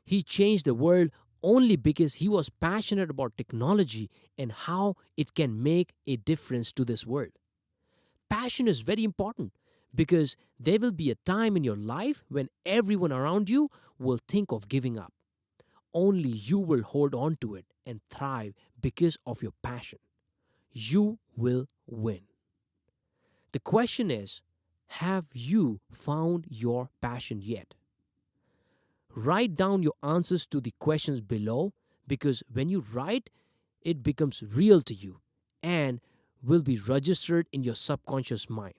He changed the world only because he was passionate about technology and how it can make a difference to this world. Passion is very important because there will be a time in your life when everyone around you will think of giving up. Only you will hold on to it and thrive because of your passion. You will win. The question is, have you found your passion yet? Write down your answers to the questions below because when you write, it becomes real to you and will be registered in your subconscious mind.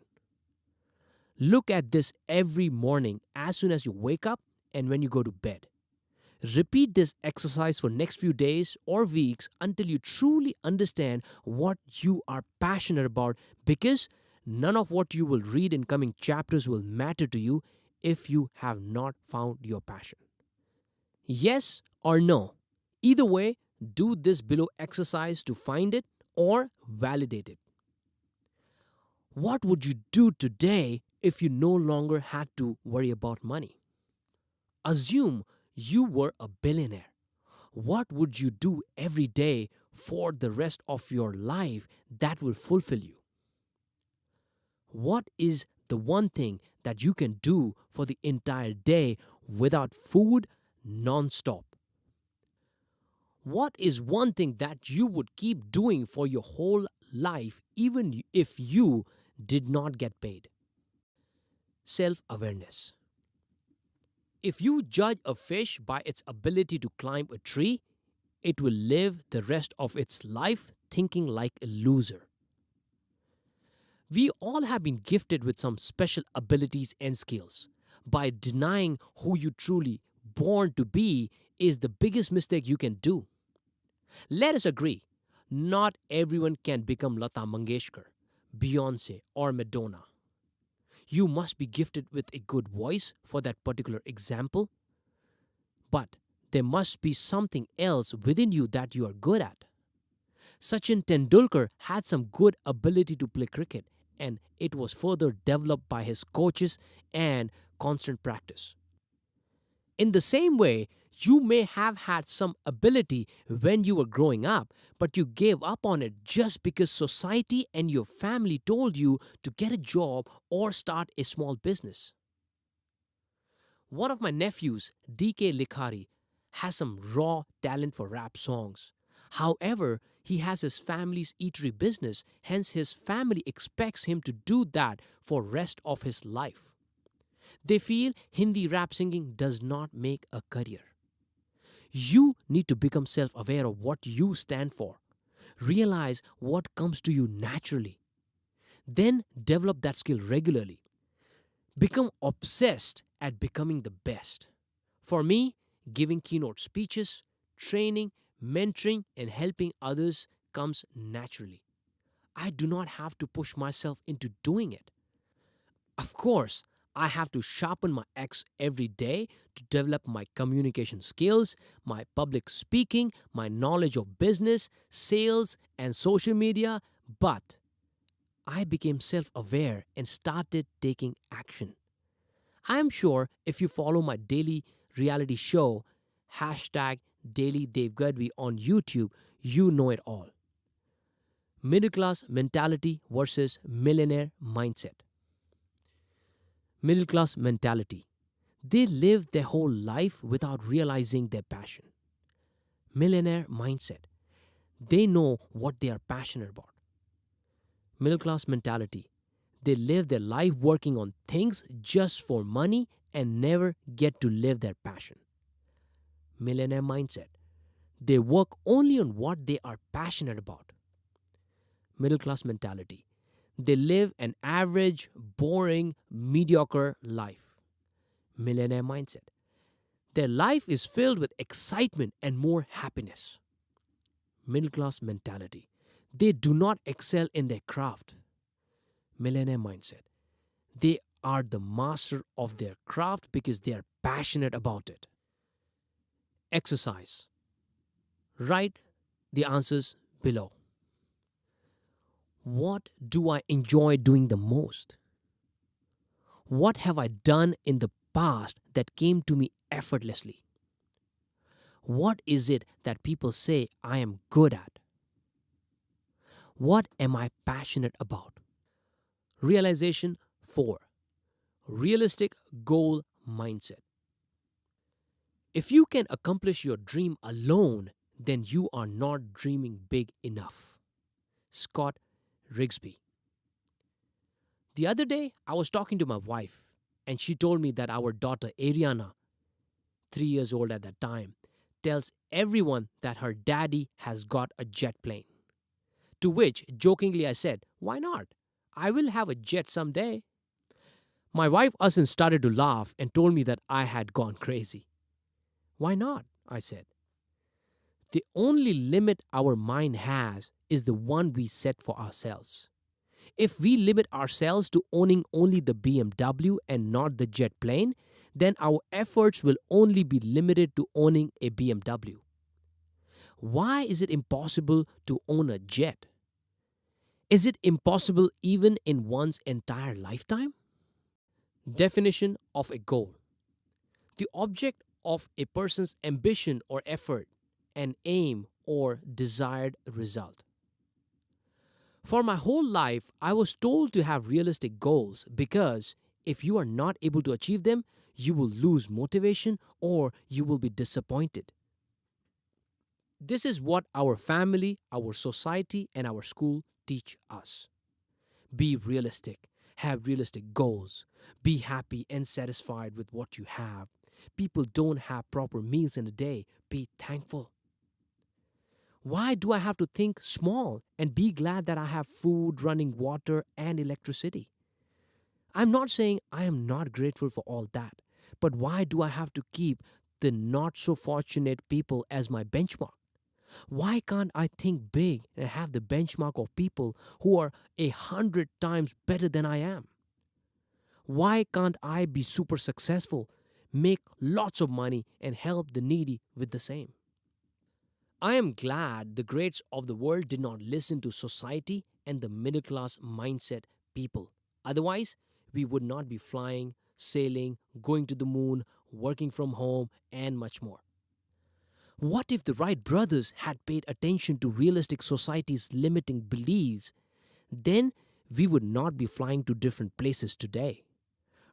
Look at this every morning as soon as you wake up and when you go to bed. Repeat this exercise for next few days or weeks until you truly understand what you are passionate about because none of what you will read in coming chapters will matter to you if you have not found your passion. Yes or no? Either way, do this below exercise to find it or validate it. What would you do today if you no longer had to worry about money? Assume you were a billionaire. What would you do every day for the rest of your life that will fulfill you? What is the one thing that you can do for the entire day without food non-stop? What is one thing that you would keep doing for your whole life even if you did not get paid? Self-awareness. If you judge a fish by its ability to climb a tree, it will live the rest of its life thinking like a loser. We all have been gifted with some special abilities and skills. By denying who you truly born to be is the biggest mistake you can do. Let us agree, not everyone can become Lata Mangeshkar, Beyonce, or Madonna. You must be gifted with a good voice for that particular example, but there must be something else within you that you are good at. Sachin Tendulkar had some good ability to play cricket, and it was further developed by his coaches and constant practice. In the same way, you may have had some ability when you were growing up, but you gave up on it just because society and your family told you to get a job or start a small business. One of my nephews, DK Likhari, has some raw talent for rap songs. However, he has his family's eatery business, hence his family expects him to do that for rest of his life. They feel Hindi rap singing does not make a career. You need to become self-aware of what you stand for. Realize what comes to you naturally. Then develop that skill regularly. Become obsessed at becoming the best. For me, giving keynote speeches, training, mentoring, and helping others comes naturally. I do not have to push myself into doing it. Of course, I have to sharpen my axe every day to develop my communication skills, my public speaking, my knowledge of business, sales, and social media, but I became self aware and started taking action. I am sure if you follow my daily reality show, hashtag Daily Dev Gadhvi on YouTube, you know it all. Middle class mentality versus millionaire mindset. Middle class mentality. They live their whole life without realizing their passion. Millionaire mindset. They know what they are passionate about. Middle class mentality. They live their life working on things just for money and never get to live their passion. Millionaire mindset. They work only on what they are passionate about. Middle class mentality. They live an average, boring, mediocre life. Millionaire mindset. Their life is filled with excitement and more happiness. Middle class mentality. They do not excel in their craft. Millionaire mindset. They are the master of their craft because they are passionate about it. Exercise. Write the answers below. What do I enjoy doing the most? What have I done in the past that came to me effortlessly? What is it that people say I am good at? What am I passionate about? Realization 4. Realistic goal mindset. If you can accomplish your dream alone, then you are not dreaming big enough. Scott Rigsby. The other day, I was talking to my wife, and she told me that our daughter Ariana, 3 years old at that time, tells everyone that her daddy has got a jet plane. To which, jokingly, I said, "Why not? I will have a jet someday." My wife Asin started to laugh and told me that I had gone crazy. "Why not?" I said. The only limit our mind has is the one we set for ourselves. If we limit ourselves to owning only the BMW and not the jet plane, then our efforts will only be limited to owning a BMW. Why is it impossible to own a jet? Is it impossible even in one's entire lifetime? Definition of a goal. The object of a person's ambition or effort, an aim or desired result. For my whole life, I was told to have realistic goals because if you are not able to achieve them, you will lose motivation or you will be disappointed. This is what our family, our society, and our school teach us. Be realistic. Have realistic goals. Be happy and satisfied with what you have. People don't have proper meals in a day. Be thankful. Why do I have to think small and be glad that I have food, running water, and electricity? I'm not saying I am not grateful for all that, but why do I have to keep the not so fortunate people as my benchmark? Why can't I think big and have the benchmark of people who are 100 times better than I am? Why can't I be super successful, make lots of money, and help the needy with the same? I am glad the greats of the world did not listen to society and the middle class mindset people. Otherwise, we would not be flying, sailing, going to the moon, working from home, and much more. What if the Wright brothers had paid attention to realistic society's limiting beliefs? Then we would not be flying to different places today.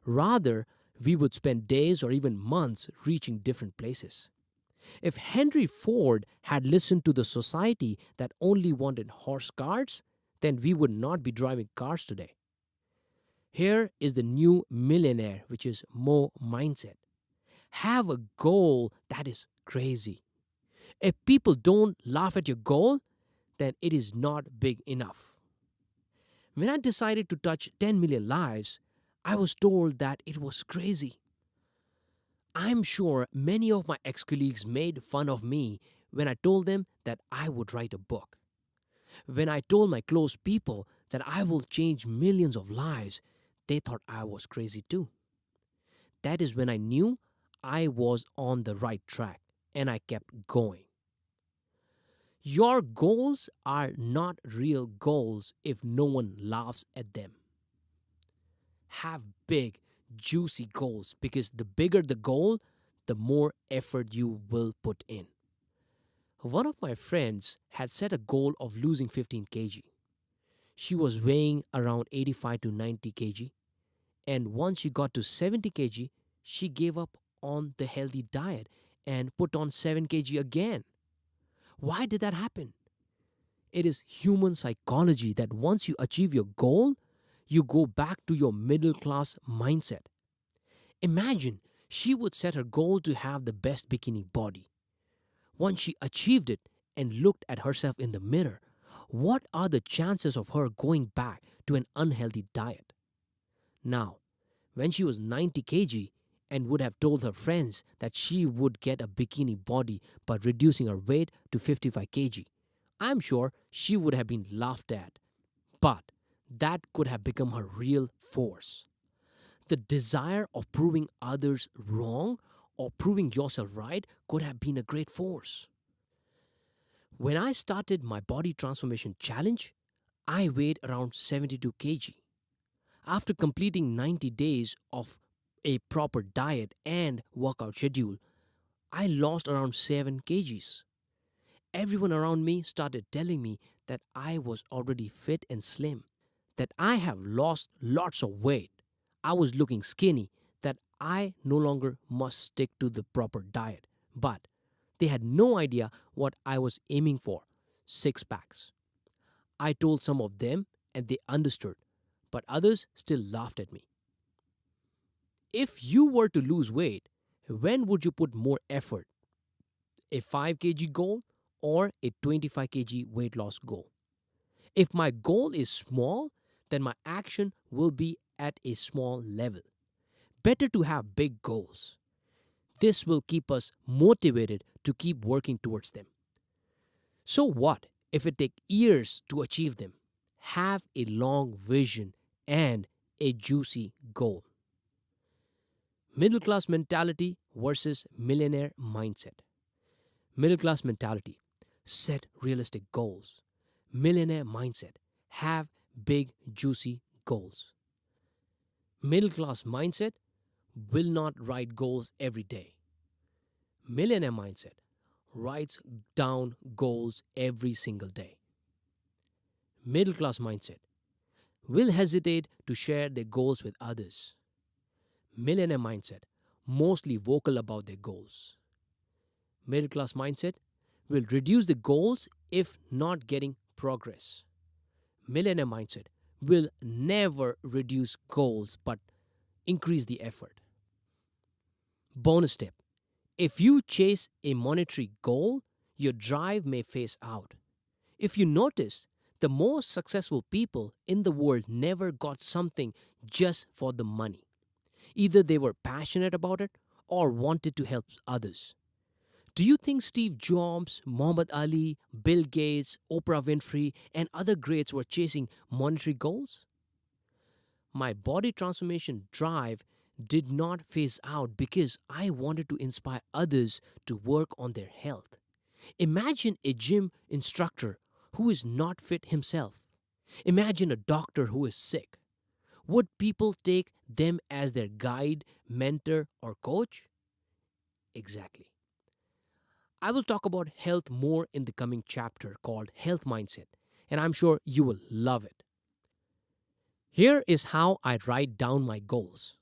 Rather, we would spend days or even months reaching different places. If Henry Ford had listened to the society that only wanted horse cars, then we would not be driving cars today. Here is the new millionaire, which is Mo mindset. Have a goal that is crazy. If people don't laugh at your goal, then it is not big enough. When I decided to touch 10 million lives, I was told that it was crazy. I'm sure many of my ex colleagues made fun of me when I told them that I would write a book. When I told my close people that I will change millions of lives, they thought I was crazy too. That is when I knew I was on the right track and I kept going. Your goals are not real goals if no one laughs at them. Have big, juicy goals because the bigger the goal, the more effort you will put in. One of my friends had set a goal of losing 15 kg. She was weighing around 85 to 90 kg, and once she got to 70 kg, she gave up on the healthy diet and put on 7 kg again. Why did that happen? It is human psychology that once you achieve your goal, you go back to your middle class mindset. Imagine she would set her goal to have the best bikini body. Once she achieved it and looked at herself in the mirror, what are the chances of her going back to an unhealthy diet? Now, when she was 90 kg and would have told her friends that she would get a bikini body by reducing her weight to 55 kg, I'm sure she would have been laughed at. But that could have become her real force. The desire of proving others wrong or proving yourself right could have been a great force. When I started my body transformation challenge, I weighed around 72 kg. After completing 90 days of a proper diet and workout schedule, I lost around 7 kgs. Everyone around me started telling me that I was already fit and slim, that I have lost lots of weight. I was looking skinny, that I no longer must stick to the proper diet. But they had no idea what I was aiming for: 6 packs. I told some of them and they understood, but others still laughed at me. If you were to lose weight, when would you put more effort? A 5 kg goal or a 25 kg weight loss goal? If my goal is small, then my action will be at a small level. Better to have big goals. This will keep us motivated to keep working towards them. So what if it takes years to achieve them? Have a long vision and a juicy goal. Middle class mentality versus millionaire mindset. Middle class mentality: set realistic goals. Millionaire mindset: have big, juicy goals. Middle class mindset will not write goals every day. Millionaire mindset writes down goals every single day. Middle class mindset will hesitate to share their goals with others. Millionaire mindset mostly vocal about their goals. Middle class mindset will reduce the goals if not getting progress. Millionaire mindset will never reduce goals but increase the effort. Bonus tip: if you chase a monetary goal, your drive may phase out. If you notice, the most successful people in the world never got something just for the money. Either they were passionate about it or wanted to help others. Do you think Steve Jobs, Muhammad Ali, Bill Gates, Oprah Winfrey, and other greats were chasing monetary goals? My body transformation drive did not phase out because I wanted to inspire others to work on their health. Imagine a gym instructor who is not fit himself. Imagine a doctor who is sick. Would people take them as their guide, mentor, or coach? Exactly. I will talk about health more in the coming chapter called Health Mindset, and I'm sure you will love it. Here is how I write down my goals.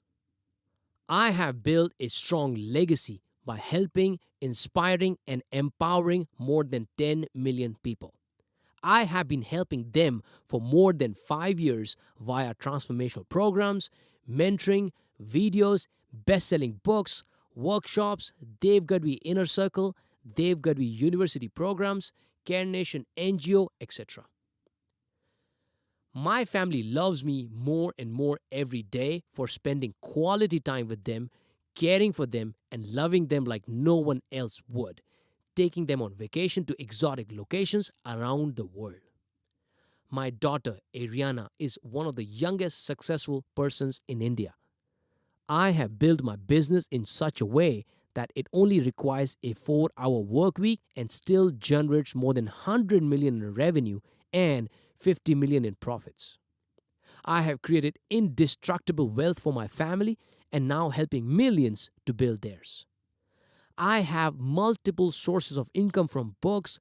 I have built a strong legacy by helping, inspiring, and empowering more than 10 million people. I have been helping them for more than 5 years via transformational programs, mentoring, videos, best selling books, workshops, Dev Gadhvi Inner Circle, Dev Gadhvi University programs, Care Nation NGO, etc. My family loves me more and more every day for spending quality time with them, caring for them, and loving them like no one else would, taking them on vacation to exotic locations around the world. My daughter, Ariana, is one of the youngest successful persons in India. I have built my business in such a way that it only requires a 4-hour work week and still generates more than 100 million in revenue and 50 million in profits. I have created indestructible wealth for my family and now helping millions to build theirs. I have multiple sources of income from books,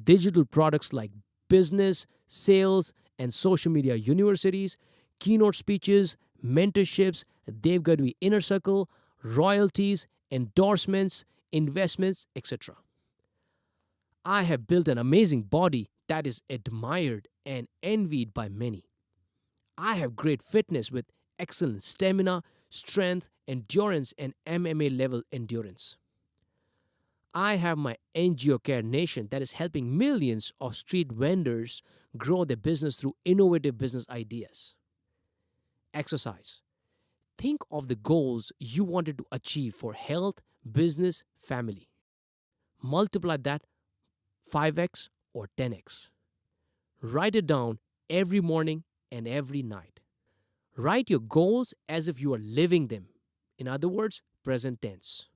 digital products like business, sales, and social media universities, keynote speeches, mentorships, Dev Gadhvi Inner Circle, royalties, endorsements, investments, etc. I have built an amazing body that is admired and envied by many. I have great fitness with excellent stamina, strength, endurance, and MMA level endurance. I have my NGO Care Nation that is helping millions of street vendors grow their business through innovative business ideas. Exercise. Think of the goals you wanted to achieve for health, business, family. Multiply that 5x or 10x. Write it down every morning and every night. Write your goals as if you are living them. In other words, present tense.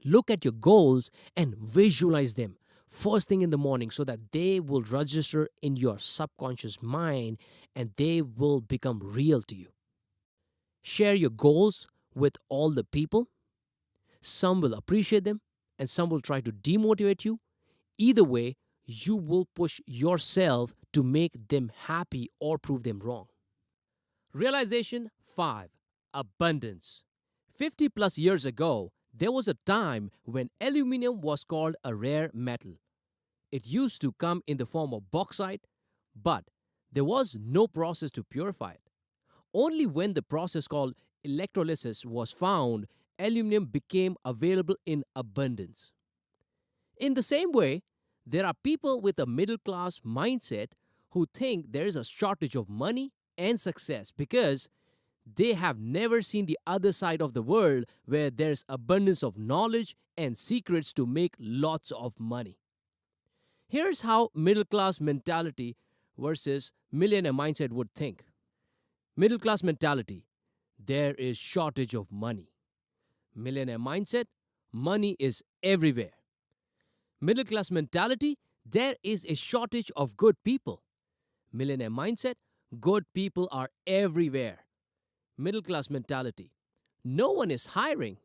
Look at your goals and visualize them first thing in the morning so that they will register in your subconscious mind and they will become real to you. Share your goals with all the people. Some will appreciate them and some will try to demotivate you. Either way, you will push yourself to make them happy or prove them wrong. Realization 5. Abundance. 50 plus years ago, there was a time when aluminum was called a rare metal. It used to come in the form of bauxite, but there was no process to purify it. Only when the process called electrolysis was found, aluminum became available in abundance. In the same way, there are people with a middle class mindset who think there is a shortage of money and success because they have never seen the other side of the world where there's abundance of knowledge and secrets to make lots of money. Here's how middle class mentality versus millionaire mindset would think. Middle class mentality, there is shortage of money. Millionaire mindset, money is everywhere. Middle class mentality, there is a shortage of good people. Millionaire mindset, good people are everywhere. Middle class mentality, no one is hiring.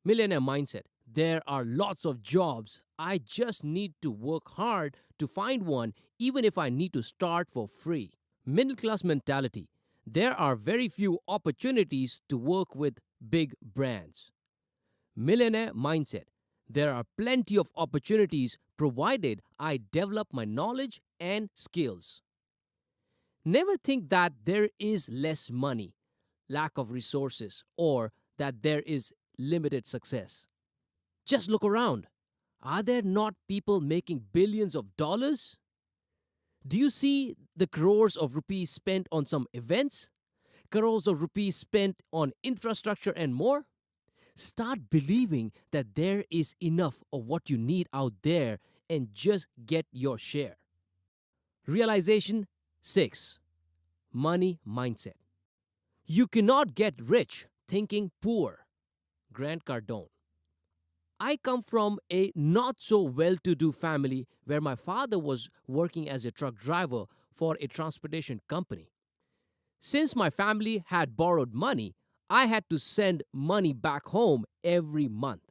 Millionaire mindset, there are lots of jobs. I just need to work hard to find one, even if I need to start for free. Middle class mentality, there are very few opportunities to work with big brands. Millionaire mindset, there are plenty of opportunities provided I develop my knowledge and skills. Never think that there is less money, lack of resources, or that there is limited success. Just look around. Are there not people making billions of dollars? Do you see the crores of rupees spent on some events? Crores of rupees spent on infrastructure and more? Start believing that there is enough of what you need out there and just get your share. Realization 6. Money mindset. You cannot get rich thinking poor. Grant Cardone. I come from a not so well-to-do family where my father was working as a truck driver for a transportation company. Since my family had borrowed money, I had to send money back home every month.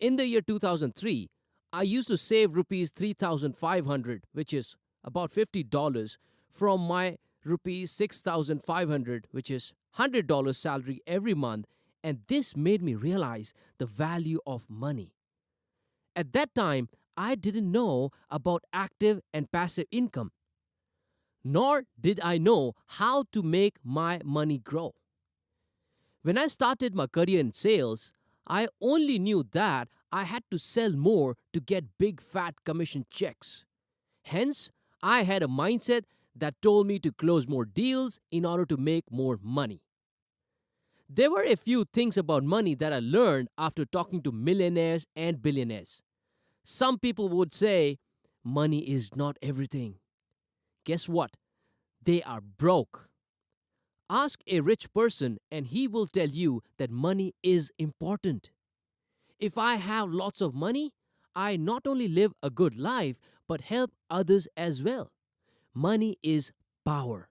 In the year 2003, I used to save rupees 3,500, which is about $50, from my rupees 6,500, which is $100 salary every month, And this made me realize the value of money. At that time, I didn't know about active and passive income, nor did I know how to make my money grow. When I started my career in sales, I only knew that I had to sell more to get big fat commission checks. Hence, I had a mindset that told me to close more deals in order to make more money. There were a few things about money that I learned after talking to millionaires and billionaires. Some people would say, money is not everything. Guess what? They are broke. Ask a rich person and he will tell you that money is important. If I have lots of money, I not only live a good life but help others as well. Money is power.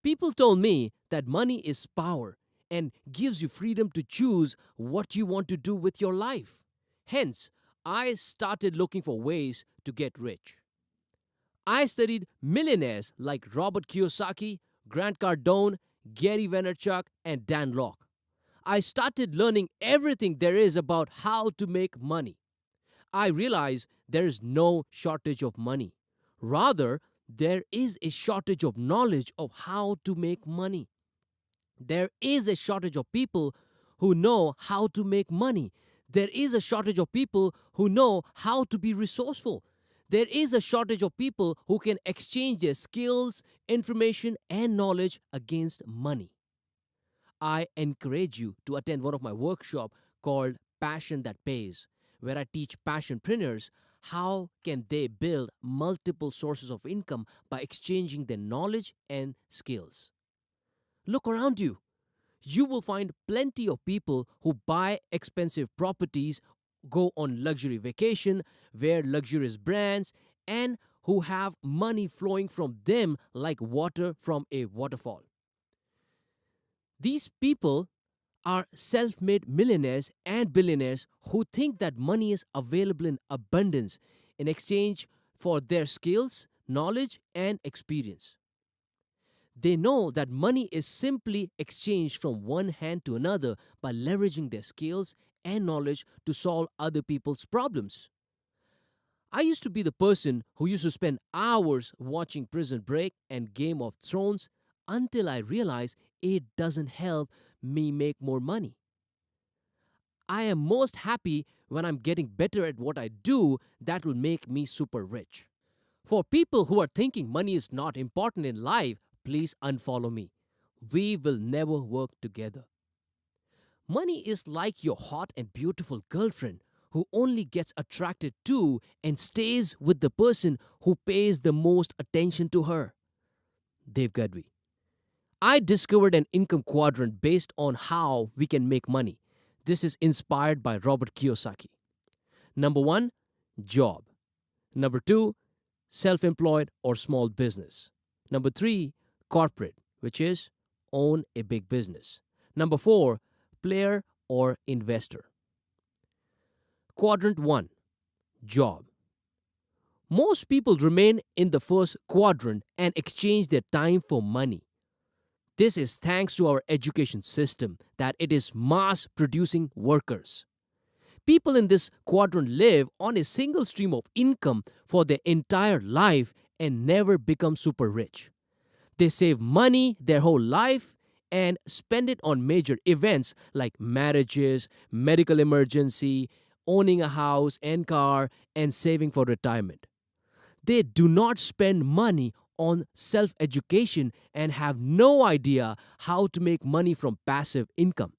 People told me that money is power and gives you freedom to choose what you want to do with your life. Hence, I started looking for ways to get rich. I studied millionaires like Robert Kiyosaki, Grant Cardone, Gary Vaynerchuk, and Dan Lok. I started learning everything there is about how to make money. I realized there is no shortage of money. Rather, there is a shortage of knowledge of how to make money. There is a shortage of people who know how to make money. There is a shortage of people who know how to be resourceful. There is a shortage of people who can exchange their skills, information, and knowledge against money. I encourage you to attend one of my workshops called Passion That Pays, where I teach passionpreneurs how can they build multiple sources of income by exchanging their knowledge and skills. Look around you. You will find plenty of people who buy expensive properties, go on luxury vacation, wear luxurious brands, and who have money flowing from them like water from a waterfall. These people are self made millionaires and billionaires who think that money is available in abundance in exchange for their skills, knowledge, and experience. They know that money is simply exchanged from one hand to another by leveraging their skills and knowledge to solve other people's problems. I used to be the person who used to spend hours watching Prison Break and Game of Thrones until I realized it doesn't help me make more money. I am most happy when I'm getting better at what I do that will make me super rich. For people who are thinking money is not important in life, please unfollow me. We will never work together. Money is like your hot and beautiful girlfriend who only gets attracted to and stays with the person who pays the most attention to her. Dev Gadhvi. I discovered an income quadrant based on how we can make money. This is inspired by Robert Kiyosaki. Number 1, job. Number 2, self-employed or small business. Number 3, corporate, which is own a big business. Number 4, player or investor. Quadrant 1, job. Most people remain in the first quadrant and exchange their time for money. This is thanks to our education system that it is mass producing workers. People in this quadrant live on a single stream of income for their entire life and never become super rich. They save money their whole life and spend it on major events like marriages, medical emergency, owning a house and car, and saving for retirement. They do not spend money on self education and have no idea how to make money from passive income.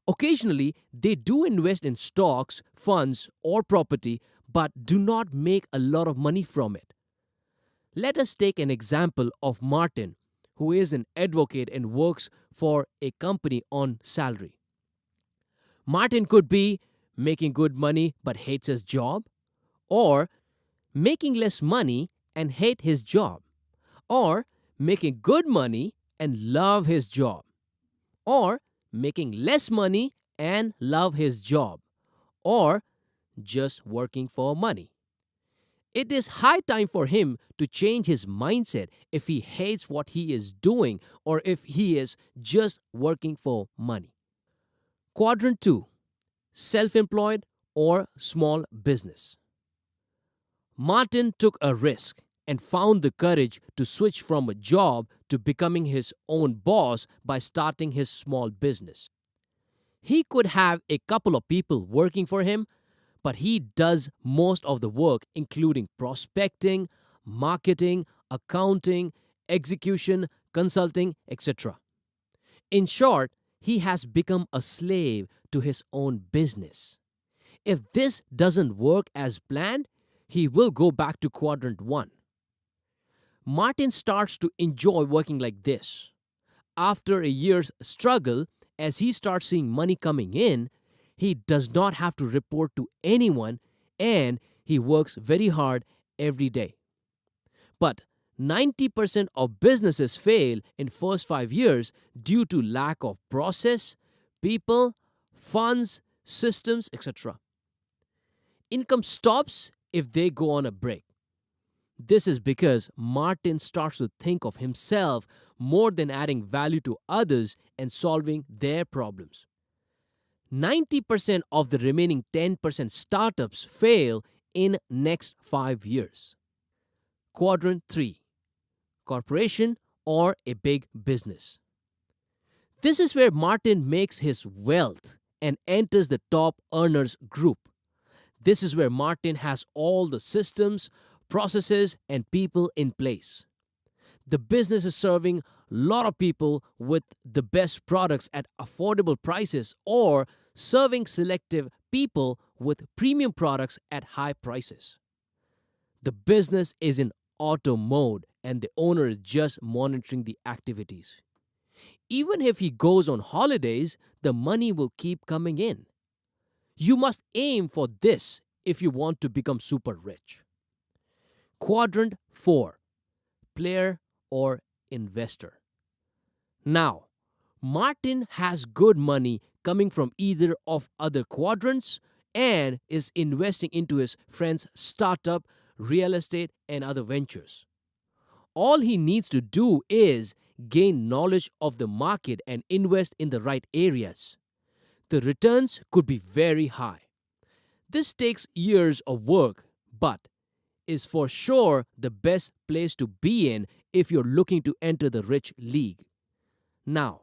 Occasionally, they do invest in stocks, funds, or property, but do not make a lot of money from it. Let us take an example of Martin, who is an advocate and works for a company on salary. Martin could be making good money but hates his job, or making less money and hate his job, or making good money and love his job, or making less money and love his job, or just working for money. It is high time for him to change his mindset if he hates what he is doing or if he is just working for money. Quadrant 2, self employed or small business. Martin took a risk and found the courage to switch from a job to becoming his own boss by starting his small business. He could have a couple of people working for him, but he does most of the work, including prospecting, marketing, accounting, execution, consulting, etc. In short, he has become a slave to his own business. If this doesn't work as planned, he will go back to quadrant 1. Martin starts to enjoy working like this. After a year's struggle, as he starts seeing money coming in, he does not have to report to anyone and he works very hard every day. But 90% of businesses fail in first 5 years due to lack of process, people, funds, systems, etc. Income stops if they go on a break. This is because Martin starts to think of himself more than adding value to others and solving their problems. 90% of the remaining 10% startups fail in next 5 years. Quadrant 3, corporation or a big business. This is where Martin makes his wealth and enters the top earners group. This is where Martin has all the systems, processes, and people in place. The business is serving a lot of people with the best products at affordable prices or serving selective people with premium products at high prices. The business is in auto mode and the owner is just monitoring the activities. Even if he goes on holidays, the money will keep coming in. You must aim for this if you want to become super rich. Quadrant 4, player or investor. Now, Martin has good money coming from either of other quadrants and is investing into his friend's startup, real estate, and other ventures. All he needs to do is gain knowledge of the market and invest in the right areas. The returns could be very high. This takes years of work, but is for sure the best place to be in if you're looking to enter the rich league. Now,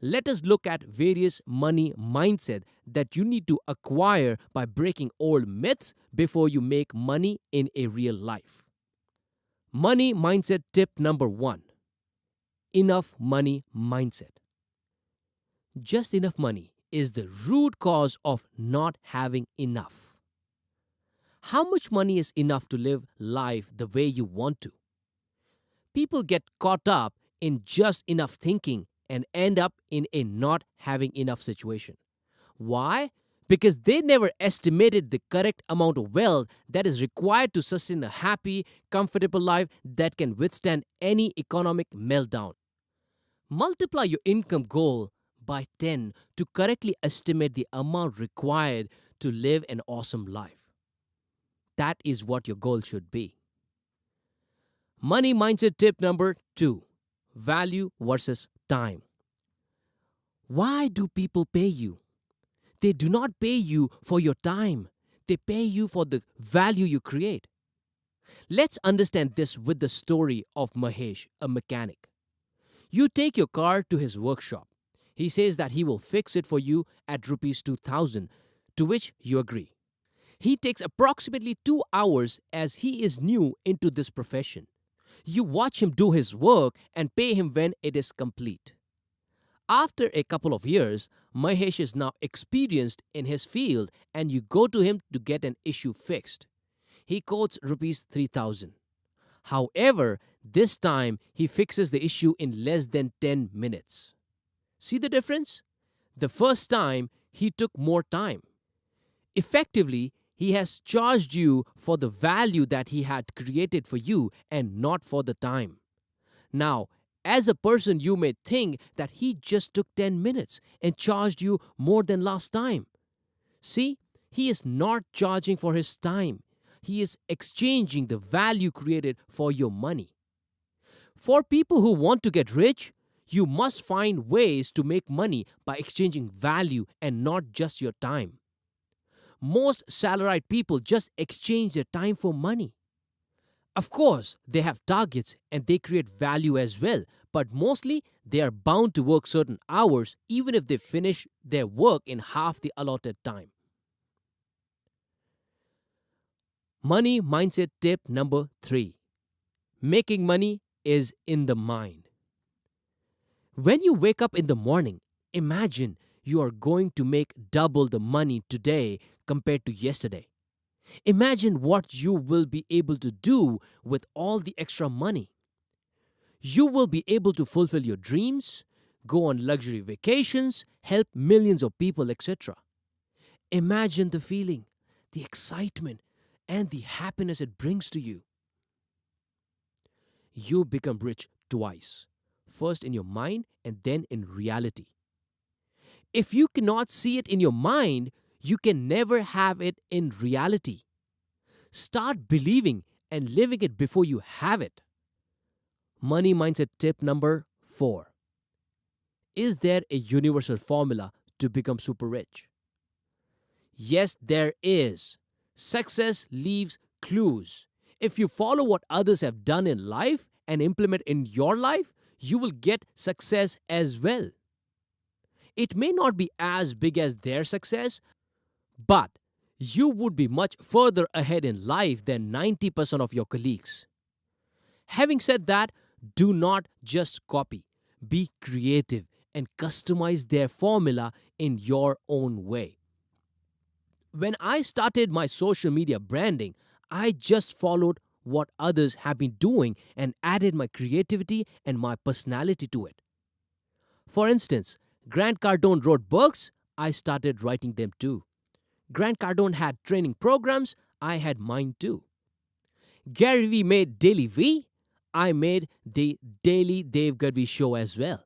let us look at various money mindset that you need to acquire by breaking old myths before you make money in a real life. Money mindset tip number 1. Enough money mindset. Just enough money is the root cause of not having enough. How much money is enough to live life the way you want to? People get caught up in just enough thinking and end up in a not having enough situation. Why? Because they never estimated the correct amount of wealth that is required to sustain a happy, comfortable life that can withstand any economic meltdown. Multiply your income goal by 10 to correctly estimate the amount required to live an awesome life. That is what your goal should be. Money mindset tip number 2. Value versus time. Why do people pay you? They do not pay you for your time. They pay you for the value you create. Let's understand this with the story of Mahesh, a mechanic. You take your car to his workshop. He says that he will fix it for you at rupees 2,000, to which you agree. He takes approximately 2 hours as he is new into this profession. You watch him do his work and pay him when it is complete. After a couple of years, Mahesh is now experienced in his field and you go to him to get an issue fixed. He quotes rupees 3,000. However, this time he fixes the issue in less than 10 minutes. See the difference? The first time he took more time. Effectively, he has charged you for the value that he had created for you and not for the time. Now, as a person, you may think that he just took 10 minutes and charged you more than last time. See, he is not charging for his time. He is exchanging the value created for your money. For people who want to get rich, You must find ways to make money by exchanging value and not just your time. Most salaried people just exchange their time for money. Of course, they have targets and they create value as well, but mostly they are bound to work certain hours even if they finish their work in half the allotted time. Money mindset tip number 3. Making money is in the mind. When you wake up in the morning, imagine you are going to make double the money today compared to yesterday. Imagine what you will be able to do with all the extra money. You will be able to fulfill your dreams, go on luxury vacations, help millions of people, etc. Imagine the feeling, the excitement, and the happiness it brings to you. You become rich twice, first in your mind and then in reality. If you cannot see it in your mind, you can never have it in reality. Start believing and living it before you have it. Money mindset tip number 4. Is there a universal formula to become super rich? Yes, there is. Success leaves clues. If you follow what others have done in life and implement in your life, you will get success as well. It may not be as big as their success, but you would be much further ahead in life than 90% of your colleagues. Having said that, do not just copy. Be creative and customize their formula in your own way. When I started my social media branding, I just followed what others have been doing and added my creativity and my personality to it. For instance, Grant Cardone wrote books, I started writing them too. Grant Cardone had training programs, I had mine too. Gary Vee made Daily V, I made the Daily Dev Gadhvi show as well.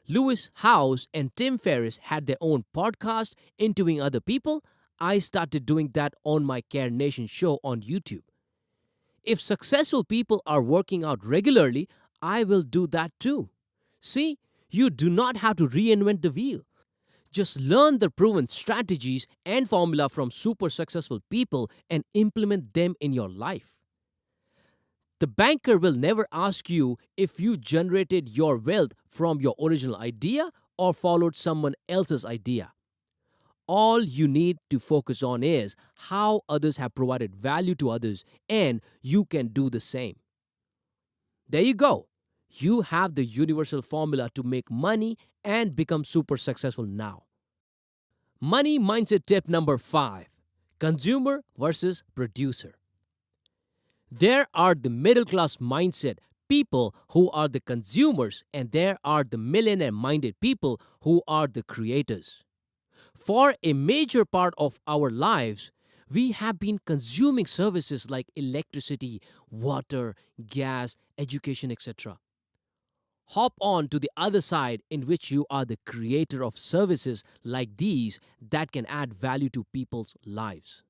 Lewis Howes and Tim Ferriss had their own podcast interviewing other people. I started doing that on my Care Nation show on YouTube. If successful people are working out regularly, I will do that too. See, you do not have to reinvent the wheel. Just learn the proven strategies and formula from super successful people and implement them in your life. The banker will never ask you if you generated your wealth from your original idea or followed someone else's idea. All you need to focus on is how others have provided value to others, and you can do the same. There you go. You have the universal formula to make money and become super successful now. Money mindset tip number 5. Consumer versus producer. There are the middle class mindset people who are the consumers, and there are the millionaire minded people who are the creators. For a major part of our lives, we have been consuming services like electricity, water, gas, education, etc. Hop on to the other side in which you are the creator of services like these that can add value to people's lives.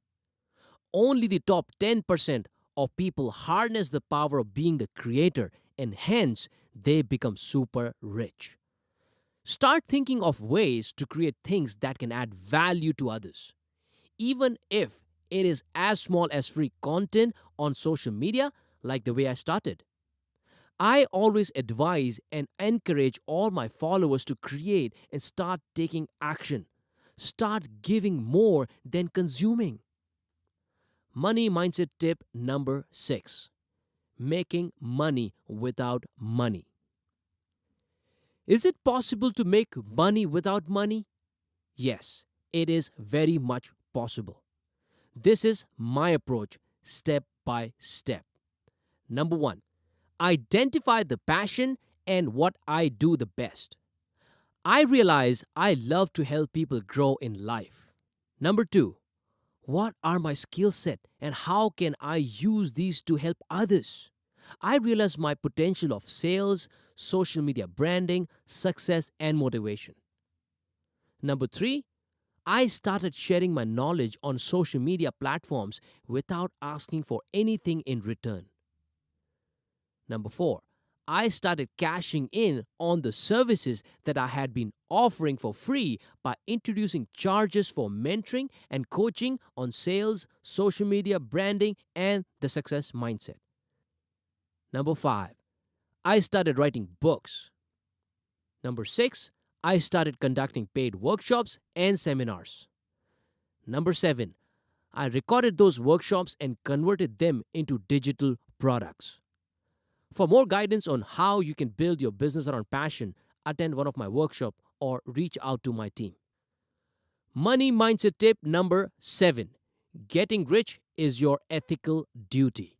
Only the top 10% of people harness the power of being the creator, and hence they become super rich. Start thinking of ways to create things that can add value to others. Even if it is as small as free content on social media, like the way I started. I always advise and encourage all my followers to create and start taking action. Start giving more than consuming. Money mindset tip number 6. Making money without money. Is it possible to make money without money? Yes, it is very much possible. This is my approach step by step. Number 1. Identify the passion and what I do the best. I realize I love to help people grow in life. Number 2. What are my skill set and how can I use these to help others? I realize my potential of sales, social media branding, success, and motivation. Number 3. I started sharing my knowledge on social media platforms without asking for anything in return. Number 4. I started cashing in on the services that I had been offering for free by introducing charges for mentoring and coaching on sales, social media, branding, and the success mindset. Number 5, I started writing books. Number 6, I started conducting paid workshops and seminars. Number 7, I recorded those workshops and converted them into digital products. For more guidance on how you can build your business around passion, attend one of my workshops or reach out to my team. Money mindset tip number 7. Getting rich is your ethical duty.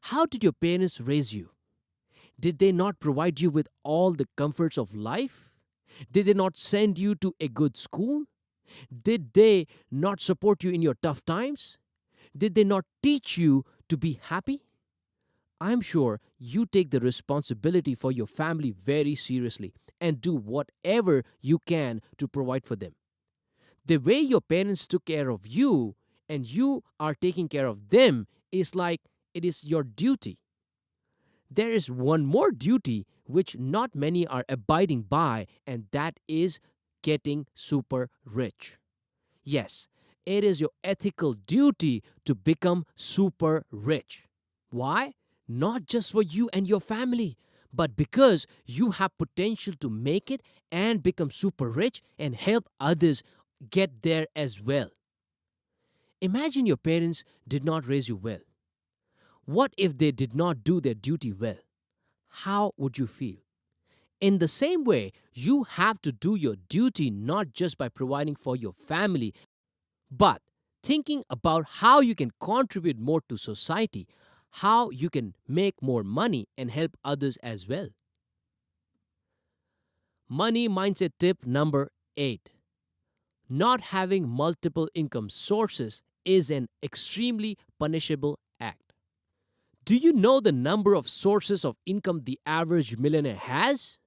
How did your parents raise you? Did they not provide you with all the comforts of life? Did they not send you to a good school? Did they not support you in your tough times? Did they not teach you to be happy? I'm sure you take the responsibility for your family very seriously and do whatever you can to provide for them. The way your parents took care of you and you are taking care of them is like it is your duty. There is one more duty which not many are abiding by, and that is getting super rich. Yes, it is your ethical duty to become super rich. Why? Not just for you and your family, but because you have potential to make it and become super rich and help others get there as well. Imagine your parents did not raise you well. What if they did not do their duty well? How would you feel? In the same way, you have to do your duty not just by providing for your family, but thinking about how you can contribute more to society, how you can make more money and help others as well. Money mindset tip number 8. Not having multiple income sources is an extremely punishable act. Do you know the number of sources of income the average millionaire has?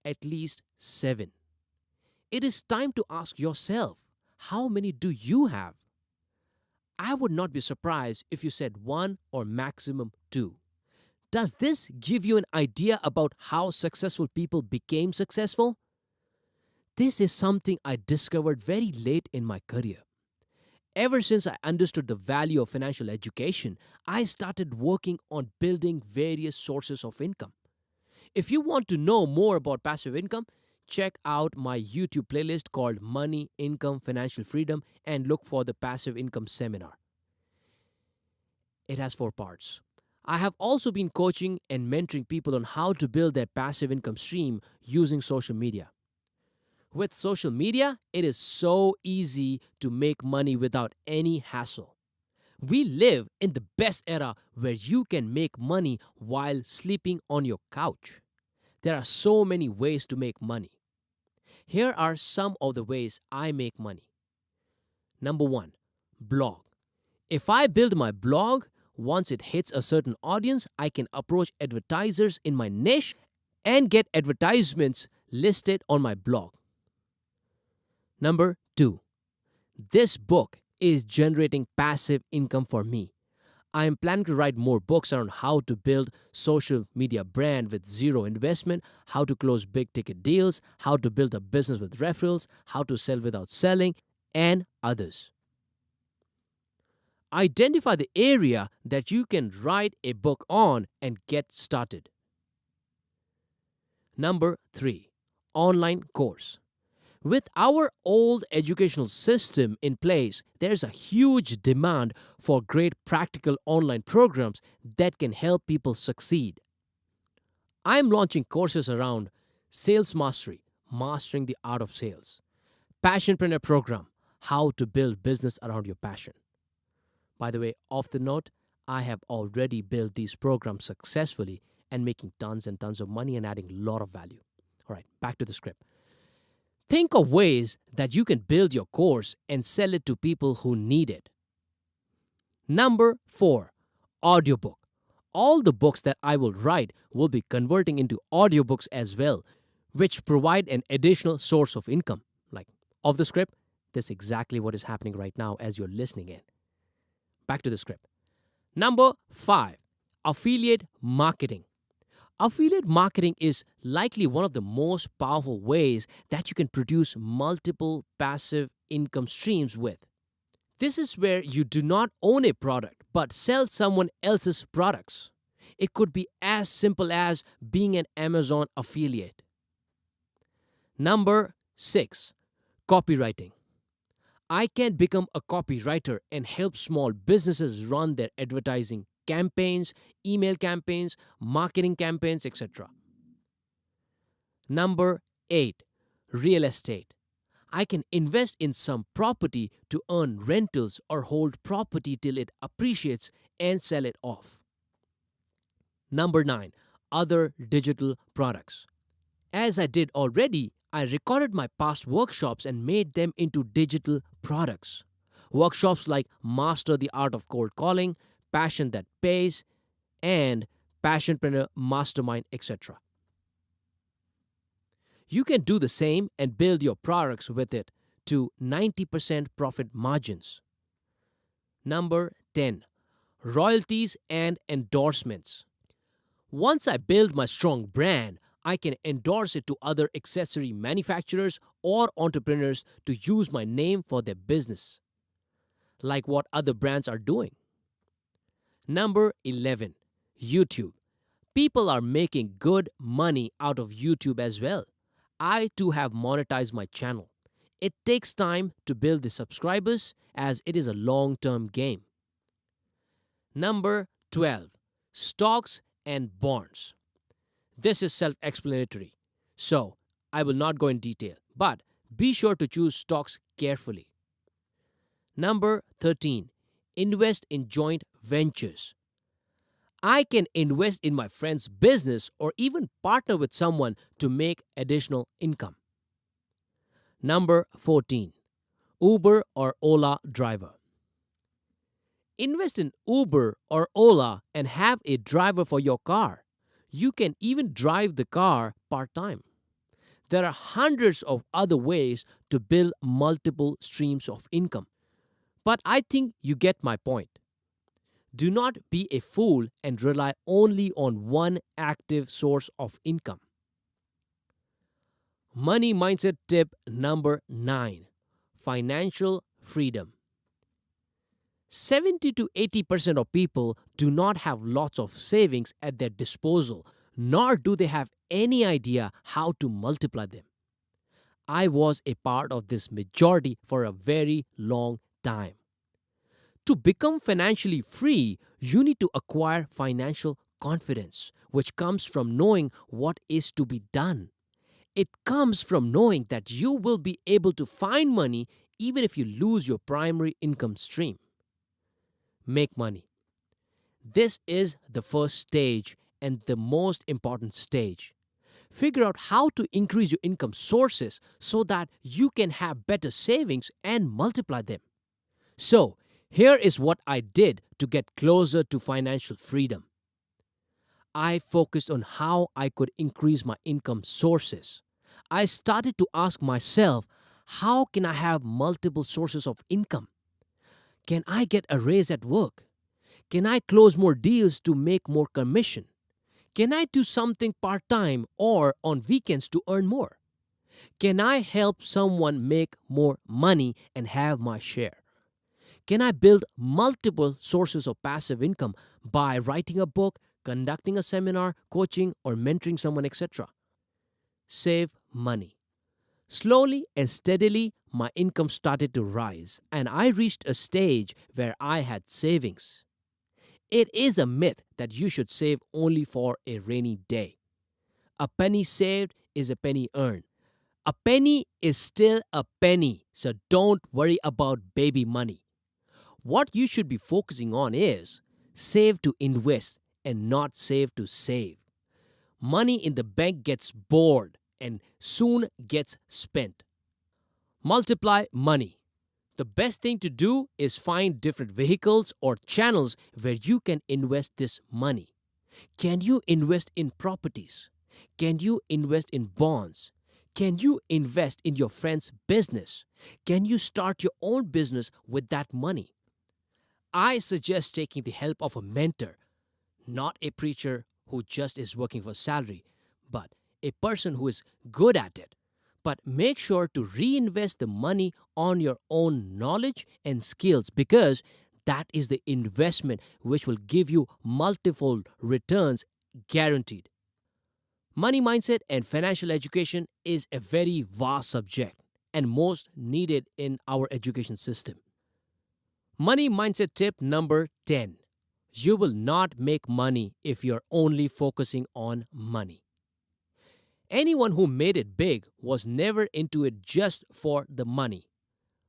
At least 7. It is time to ask yourself, how many do you have? I would not be surprised if you said 1 or maximum 2. Does this give you an idea about how successful people became successful? This is something I discovered very late in my career. Ever since I understood the value of financial education, I started working on building various sources of income. If you want to know more about passive income, check out my YouTube playlist called Money, Income, Financial Freedom and look for the Passive Income Seminar. It has 4 parts. I have also been coaching and mentoring people on how to build their passive income stream using social media. With social media, it is so easy to make money without any hassle. We live in the best era where you can make money while sleeping on your couch. There are so many ways to make money. Here are some of the ways I make money. Number 1, blog. If I build my blog, once it hits a certain audience, I can approach advertisers in my niche and get advertisements listed on my blog. Number 2, this book is generating passive income for me. I am planning to write more books around how to build social media brand with zero investment, how to close big ticket deals, how to build a business with referrals, how to sell without selling, and others. Identify the area that you can write a book on and get started. Number 3, online course. With our old educational system in place, there's a huge demand for great practical online programs that can help people succeed. I'm launching courses around sales mastery, mastering the art of sales, passionpreneur program, how to build business around your passion. By the way, off the note, I have already built these programs successfully and making tons and tons of money and adding a lot of value. All right, back to the script. Think of ways that you can build your course and sell it to people who need it. Number 4, audiobook. All the books that I will write will be converting into audiobooks as well, which provide an additional source of income. Like off the script, this is exactly what is happening right now as you're listening in. Back to the script. Number 5, affiliate marketing. Affiliate marketing is likely one of the most powerful ways that you can produce multiple passive income streams with. This is where you do not own a product but sell someone else's products. It could be as simple as being an Amazon affiliate. Number 6. Copywriting. I can become a copywriter and help small businesses run their advertising campaigns, email campaigns, marketing campaigns, etc. Number 8. Real estate. I can invest in some property to earn rentals or hold property till it appreciates and sell it off. Number 9. Other digital products. As I did already, I recorded my past workshops and made them into digital products. Workshops like Master the Art of Cold Calling, Passion That Pays, and Passionpreneur Mastermind, etc. You can do the same and build your products with it to 90% profit margins. Number 10. Royalties and endorsements. Once I build my strong brand, I can endorse it to other accessory manufacturers or entrepreneurs to use my name for their business, like what other brands are doing. Number 11. YouTube. People are making good money out of YouTube as well. I too have monetized my channel. It takes time to build the subscribers as it is a long-term game. Number 12. Stocks and bonds. This is self-explanatory, so I will not go in detail, but be sure to choose stocks carefully. Number 13. Invest in joint ventures. I can invest in my friend's business or even partner with someone to make additional income. Number 14. Uber or Ola driver. Invest in Uber or Ola and have a driver for your car. You can even drive the car part-time. There are hundreds of other ways to build multiple streams of income. But I think you get my point. Do not be a fool and rely only on one active source of income. Money mindset tip number 9. Financial freedom. 70 to 80% of people do not have lots of savings at their disposal, nor do they have any idea how to multiply them. I was a part of this majority for a very long time. To become financially free, you need to acquire financial confidence, which comes from knowing what is to be done. It comes from knowing that you will be able to find money even if you lose your primary income stream. Make money. This is the first stage and the most important stage. Figure out how to increase your income sources so that you can have better savings and multiply them. So, here is what I did to get closer to financial freedom. I focused on how I could increase my income sources. I started to ask myself, how can I have multiple sources of income? Can I get a raise at work? Can I close more deals to make more commission? Can I do something part-time or on weekends to earn more? Can I help someone make more money and have my share? Can I build multiple sources of passive income by writing a book, conducting a seminar, coaching, or mentoring someone, etc.? Save money. Slowly and steadily, my income started to rise, and I reached a stage where I had savings. It is a myth that you should save only for a rainy day. A penny saved is a penny earned. A penny is still a penny, so don't worry about baby money. What you should be focusing on is save to invest and not save to save. Money in the bank gets bored and soon gets spent. Multiply money. The best thing to do is find different vehicles or channels where you can invest this money. Can you invest in properties? Can you invest in bonds? Can you invest in your friend's business? Can you start your own business with that money? I suggest taking the help of a mentor, not a preacher who just is working for salary, but a person who is good at it. But make sure to reinvest the money on your own knowledge and skills because that is the investment which will give you multiple returns guaranteed. Money mindset and financial education is a very vast subject and most needed in our education system. Money mindset tip number 10. You will not make money if you're only focusing on money. Anyone who made it big was never into it just for the money.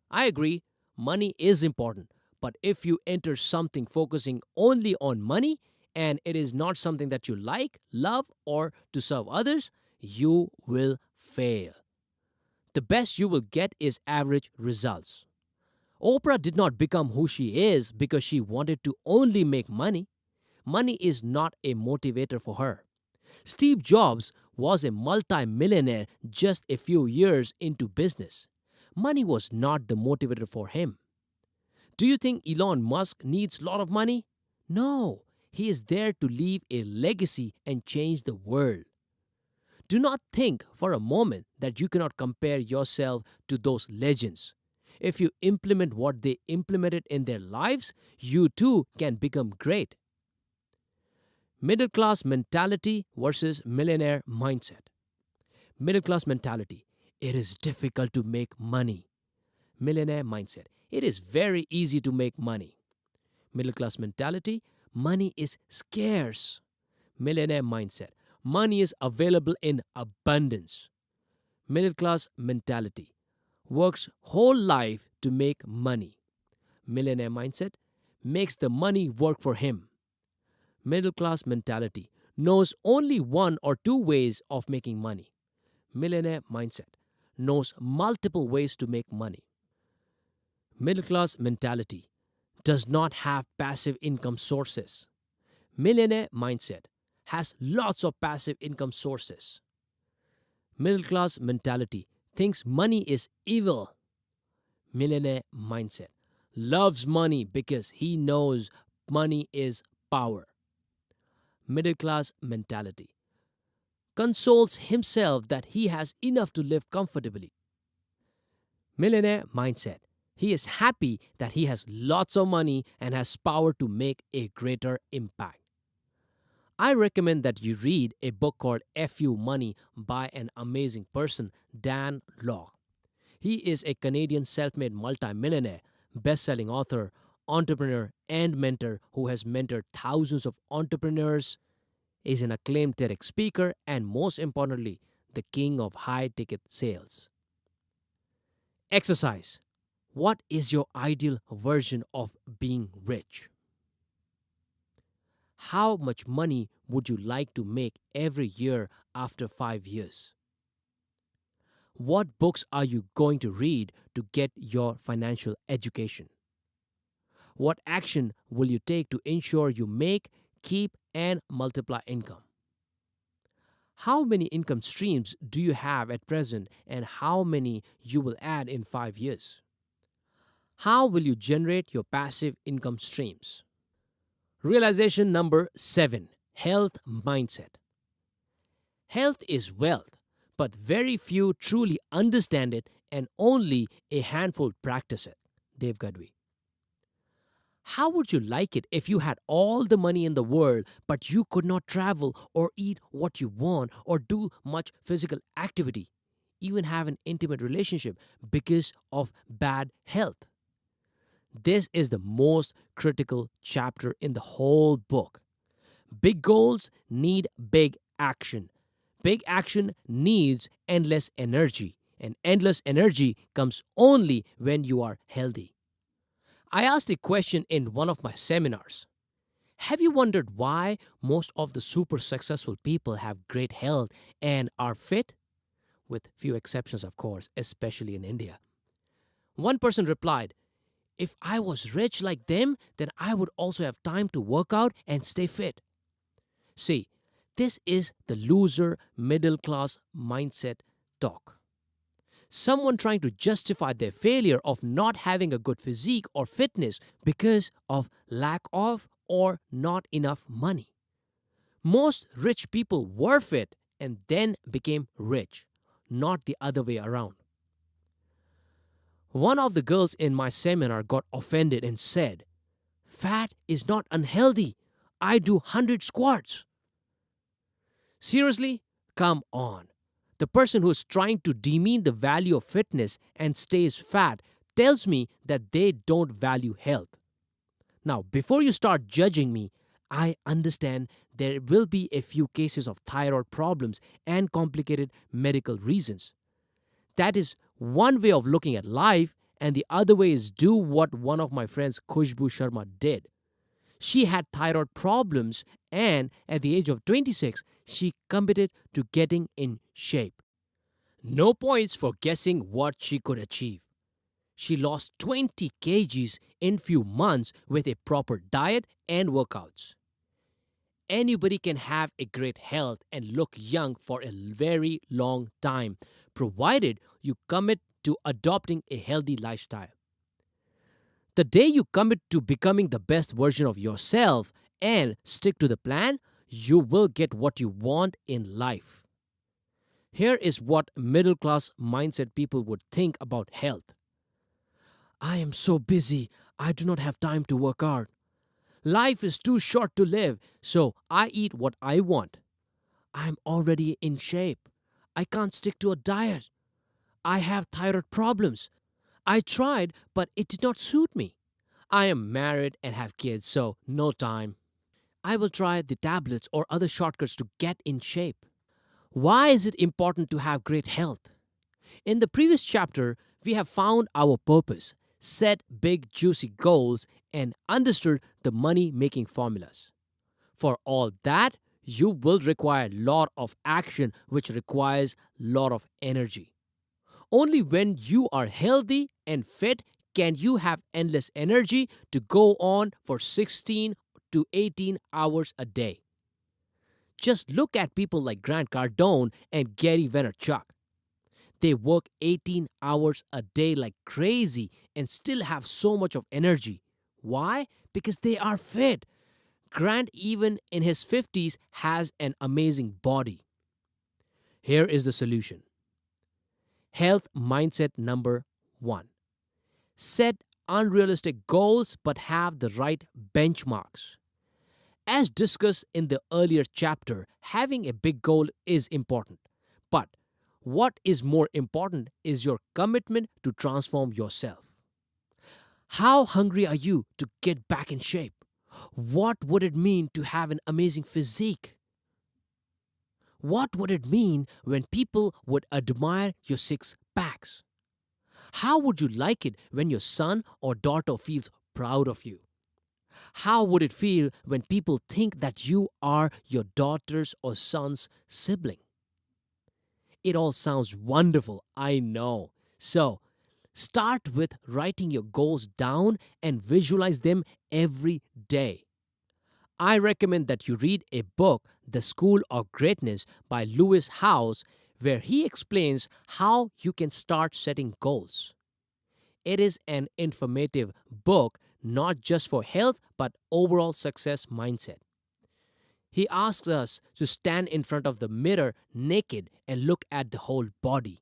I agree, money is important, but if you enter something focusing only on money and it is not something that you like, love, or to serve others, you will fail. The best you will get is average results. Oprah did not become who she is because she wanted to only make money. Money is not a motivator for her. Steve Jobs was a multi-millionaire just a few years into business. Money was not the motivator for him. Do you think Elon Musk needs a lot of money? No, he is there to leave a legacy and change the world. Do not think for a moment that you cannot compare yourself to those legends. If you implement what they implemented in their lives, you too can become great. Middle class mentality versus millionaire mindset. Middle class mentality. It is difficult to make money. Millionaire mindset. It is very easy to make money. Middle class mentality. Money is scarce. Millionaire mindset. Money is available in abundance. Middle class mentality. Works whole life to make money. Millionaire mindset. Makes the money work for him. Middle class mentality. Knows only one or two ways of making money. Millionaire mindset. Knows multiple ways to make money. Middle class mentality. Does not have passive income sources. Millionaire mindset. Has lots of passive income sources. Middle class mentality. Thinks money is evil. Millionaire mindset. Loves money because he knows money is power. Middle class mentality. Consoles himself that he has enough to live comfortably. Millionaire mindset. He is happy that he has lots of money and has power to make a greater impact. I recommend that you read a book called FU Money by an amazing person, Dan Lok. He is a Canadian self-made multimillionaire, best-selling author, entrepreneur, and mentor who has mentored thousands of entrepreneurs, is an acclaimed TEDx speaker, and most importantly, the king of high-ticket sales. Exercise. What is your ideal version of being rich? How much money would you like to make every year after 5 years? What books are you going to read to get your financial education? What action will you take to ensure you make, keep, and multiply income? How many income streams do you have at present and how many you will add in 5 years? How will you generate your passive income streams? Realization number 7. Health mindset. Health is wealth, but very few truly understand it and only a handful practice it. Dev Gadhvi. How would you like it if you had all the money in the world, but you could not travel or eat what you want or do much physical activity, even have an intimate relationship because of bad health? This is the most critical chapter in the whole book. Big goals need big action. Big action needs endless energy, and endless energy comes only when you are healthy. I asked a question in one of my seminars. Have you wondered why most of the super successful people have great health and are fit? With few exceptions, of course, especially in India. One person replied, if I was rich like them, then I would also have time to work out and stay fit. See, this is the loser middle class mindset talk. Someone trying to justify their failure of not having a good physique or fitness because of lack of or not enough money. Most rich people were fit and then became rich, not the other way around. One of the girls in my seminar got offended and said, "Fat is not unhealthy. I do 100 squats." Seriously? Come on. The person who is trying to demean the value of fitness and stays fat tells me that they don't value health. Now, before you start judging me, I understand there will be a few cases of thyroid problems and complicated medical reasons. That is one way of looking at life, and the other way is do what one of my friends, Khushbu Sharma, did. She had thyroid problems, and at the age of 26, she committed to getting in shape. No points for guessing what she could achieve. She lost 20 kgs in few months with a proper diet and workouts. Anybody can have a great health and look young for a very long time, provided you commit to adopting a healthy lifestyle. The day you commit to becoming the best version of yourself and stick to the plan, you will get what you want in life. Here is what middle class mindset people would think about health. I am so busy, I do not have time to work out. Life is too short to live, so I eat what I want. I'm already in shape. I can't stick to a diet. I have thyroid problems. I tried, but it did not suit me. I am married and have kids, so no time. I will try the tablets or other shortcuts to get in shape. Why is it important to have great health? In the previous chapter, we have found our purpose, set big juicy goals, and understood the money making formulas. For all that, you will require a lot of action, which requires a lot of energy. Only when you are healthy and fit can you have endless energy to go on for 16 to 18 hours a day. Just look at people like Grant Cardone and Gary Vaynerchuk. They work 18 hours a day like crazy and still have so much of energy. Why? Because they are fit. Grant, even in his 50s, has an amazing body. Here is the solution. Health mindset number 1. Set unrealistic goals but have the right benchmarks. As discussed in the earlier chapter, having a big goal is important. But what is more important is your commitment to transform yourself. How hungry are you to get back in shape? What would it mean to have an amazing physique? What would it mean when people would admire your six packs? How would you like it when your son or daughter feels proud of you? How would it feel when people think that you are your daughter's or son's sibling? It all sounds wonderful, I know. So, start with writing your goals down and visualize them every day. I recommend that you read a book, The School of Greatness by Lewis Howes, where he explains how you can start setting goals. It is an informative book not just for health but overall success mindset. He asks us to stand in front of the mirror naked and look at the whole body.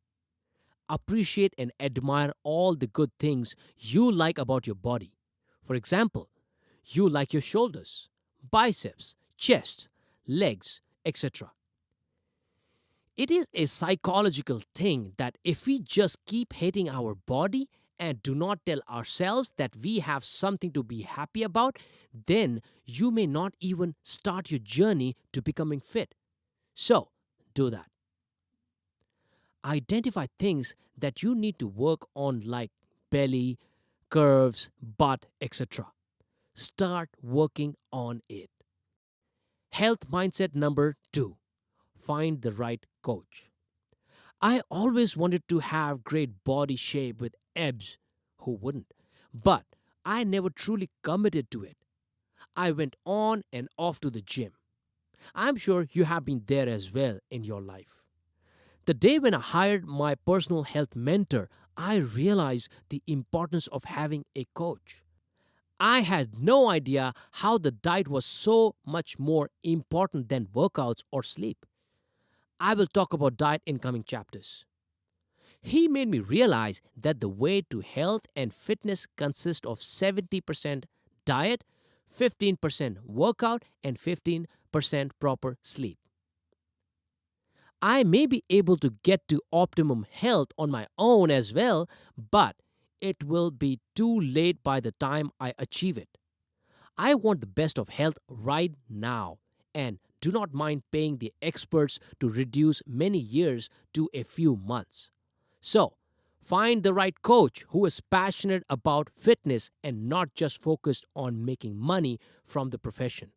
Appreciate and admire all the good things you like about your body. For example, you like your shoulders, biceps, chest, legs, etc. It is a psychological thing that if we just keep hating our body and do not tell ourselves that we have something to be happy about, then you may not even start your journey to becoming fit. So, do that. Identify things that you need to work on, like belly, curves, butt, etc. Start working on it. Health mindset number 2. Find the right coach. I always wanted to have great body shape with abs. Who wouldn't? But I never truly committed to it. I went on and off to the gym. I'm sure you have been there as well in your life. The day when I hired my personal health mentor, I realized the importance of having a coach. I had no idea how the diet was so much more important than workouts or sleep. I will talk about diet in coming chapters. He made me realize that the way to health and fitness consists of 70% diet, 15% workout, and 15% proper sleep. I may be able to get to optimum health on my own as well, but it will be too late by the time I achieve it. I want the best of health right now and do not mind paying the experts to reduce many years to a few months. So, find the right coach who is passionate about fitness and not just focused on making money from the profession.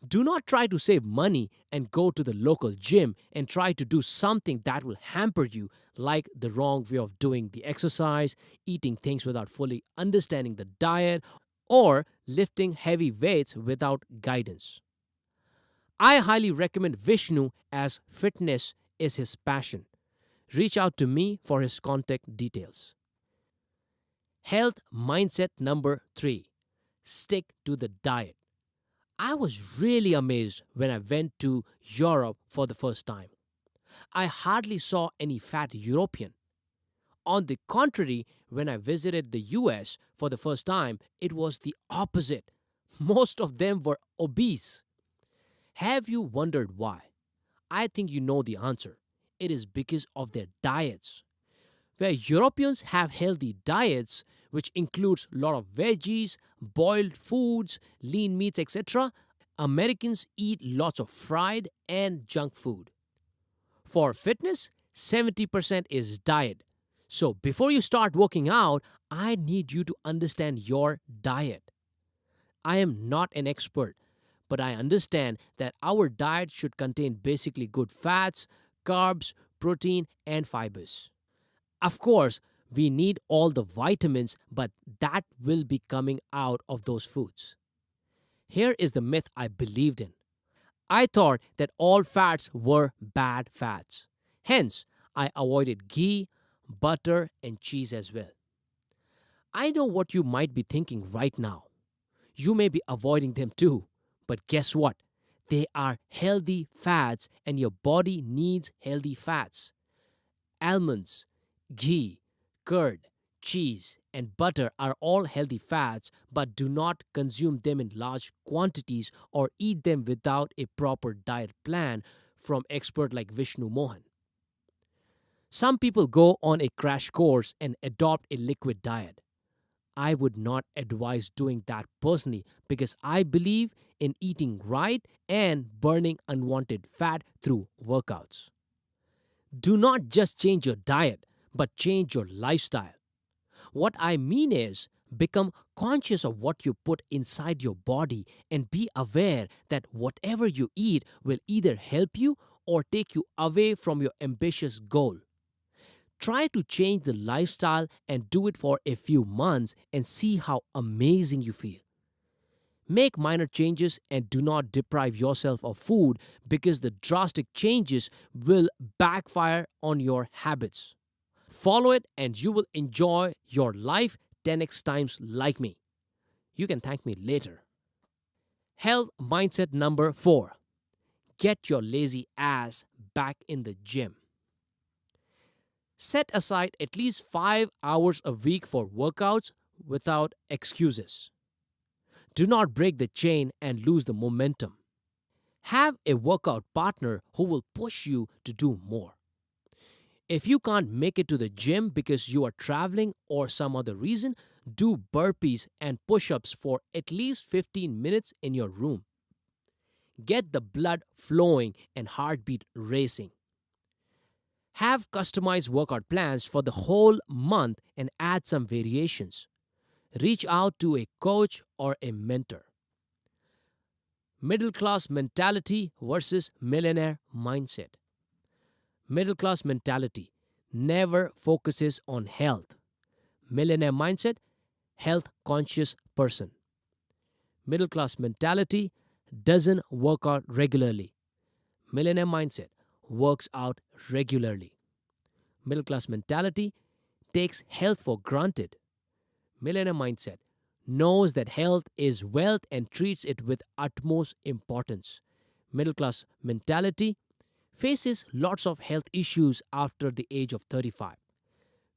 Do not try to save money and go to the local gym and try to do something that will hamper you, like the wrong way of doing the exercise, eating things without fully understanding the diet, or lifting heavy weights without guidance. I highly recommend Vishnu as fitness is his passion. Reach out to me for his contact details. Health mindset number 3: stick to the diet. I was really amazed when I went to Europe for the first time. I hardly saw any fat European. On the contrary, when I visited the US for the first time, it was the opposite. Most of them were obese. Have you wondered why? I think you know the answer. It is because of their diets. Where Europeans have healthy diets, which includes a lot of veggies, boiled foods, lean meats, etc., Americans eat lots of fried and junk food. For fitness, 70% is diet. So before you start working out, I need you to understand your diet. I am not an expert, but I understand that our diet should contain basically good fats, carbs, protein, and fibers. Of course, we need all the vitamins, but that will be coming out of those foods. Here is the myth I believed in. I thought that all fats were bad fats. Hence, I avoided ghee, butter, and cheese as well. I know what you might be thinking right now. You may be avoiding them too. But guess what? They are healthy fats, and your body needs healthy fats. Almonds, ghee, curd, cheese, and butter are all healthy fats, but do not consume them in large quantities or eat them without a proper diet plan from expert like Vishnu Mohan. Some people go on a crash course and adopt a liquid diet. I would not advise doing that personally because I believe in eating right and burning unwanted fat through workouts. Do not just change your diet, but change your lifestyle. What I mean is, become conscious of what you put inside your body and be aware that whatever you eat will either help you or take you away from your ambitious goal. Try to change the lifestyle and do it for a few months and see how amazing you feel. Make minor changes and do not deprive yourself of food because the drastic changes will backfire on your habits. Follow it and you will enjoy your life 10x times like me. You can thank me later. Health mindset number 4: get your lazy ass back in the gym. Set aside at least 5 hours a week for workouts without excuses. Do not break the chain and lose the momentum. Have a workout partner who will push you to do more. If you can't make it to the gym because you are traveling or some other reason, do burpees and push ups for at least 15 minutes in your room. Get the blood flowing and heartbeat racing. Have customized workout plans for the whole month and add some variations. Reach out to a coach or a mentor. Middle class mentality versus millionaire mindset. Middle class mentality never focuses on health. Millionaire mindset, health conscious person. Middle class mentality doesn't work out regularly. Millionaire mindset works out regularly. Middle class mentality takes health for granted. Millionaire mindset knows that health is wealth and treats it with utmost importance. Middle class mentality faces lots of health issues after the age of 35.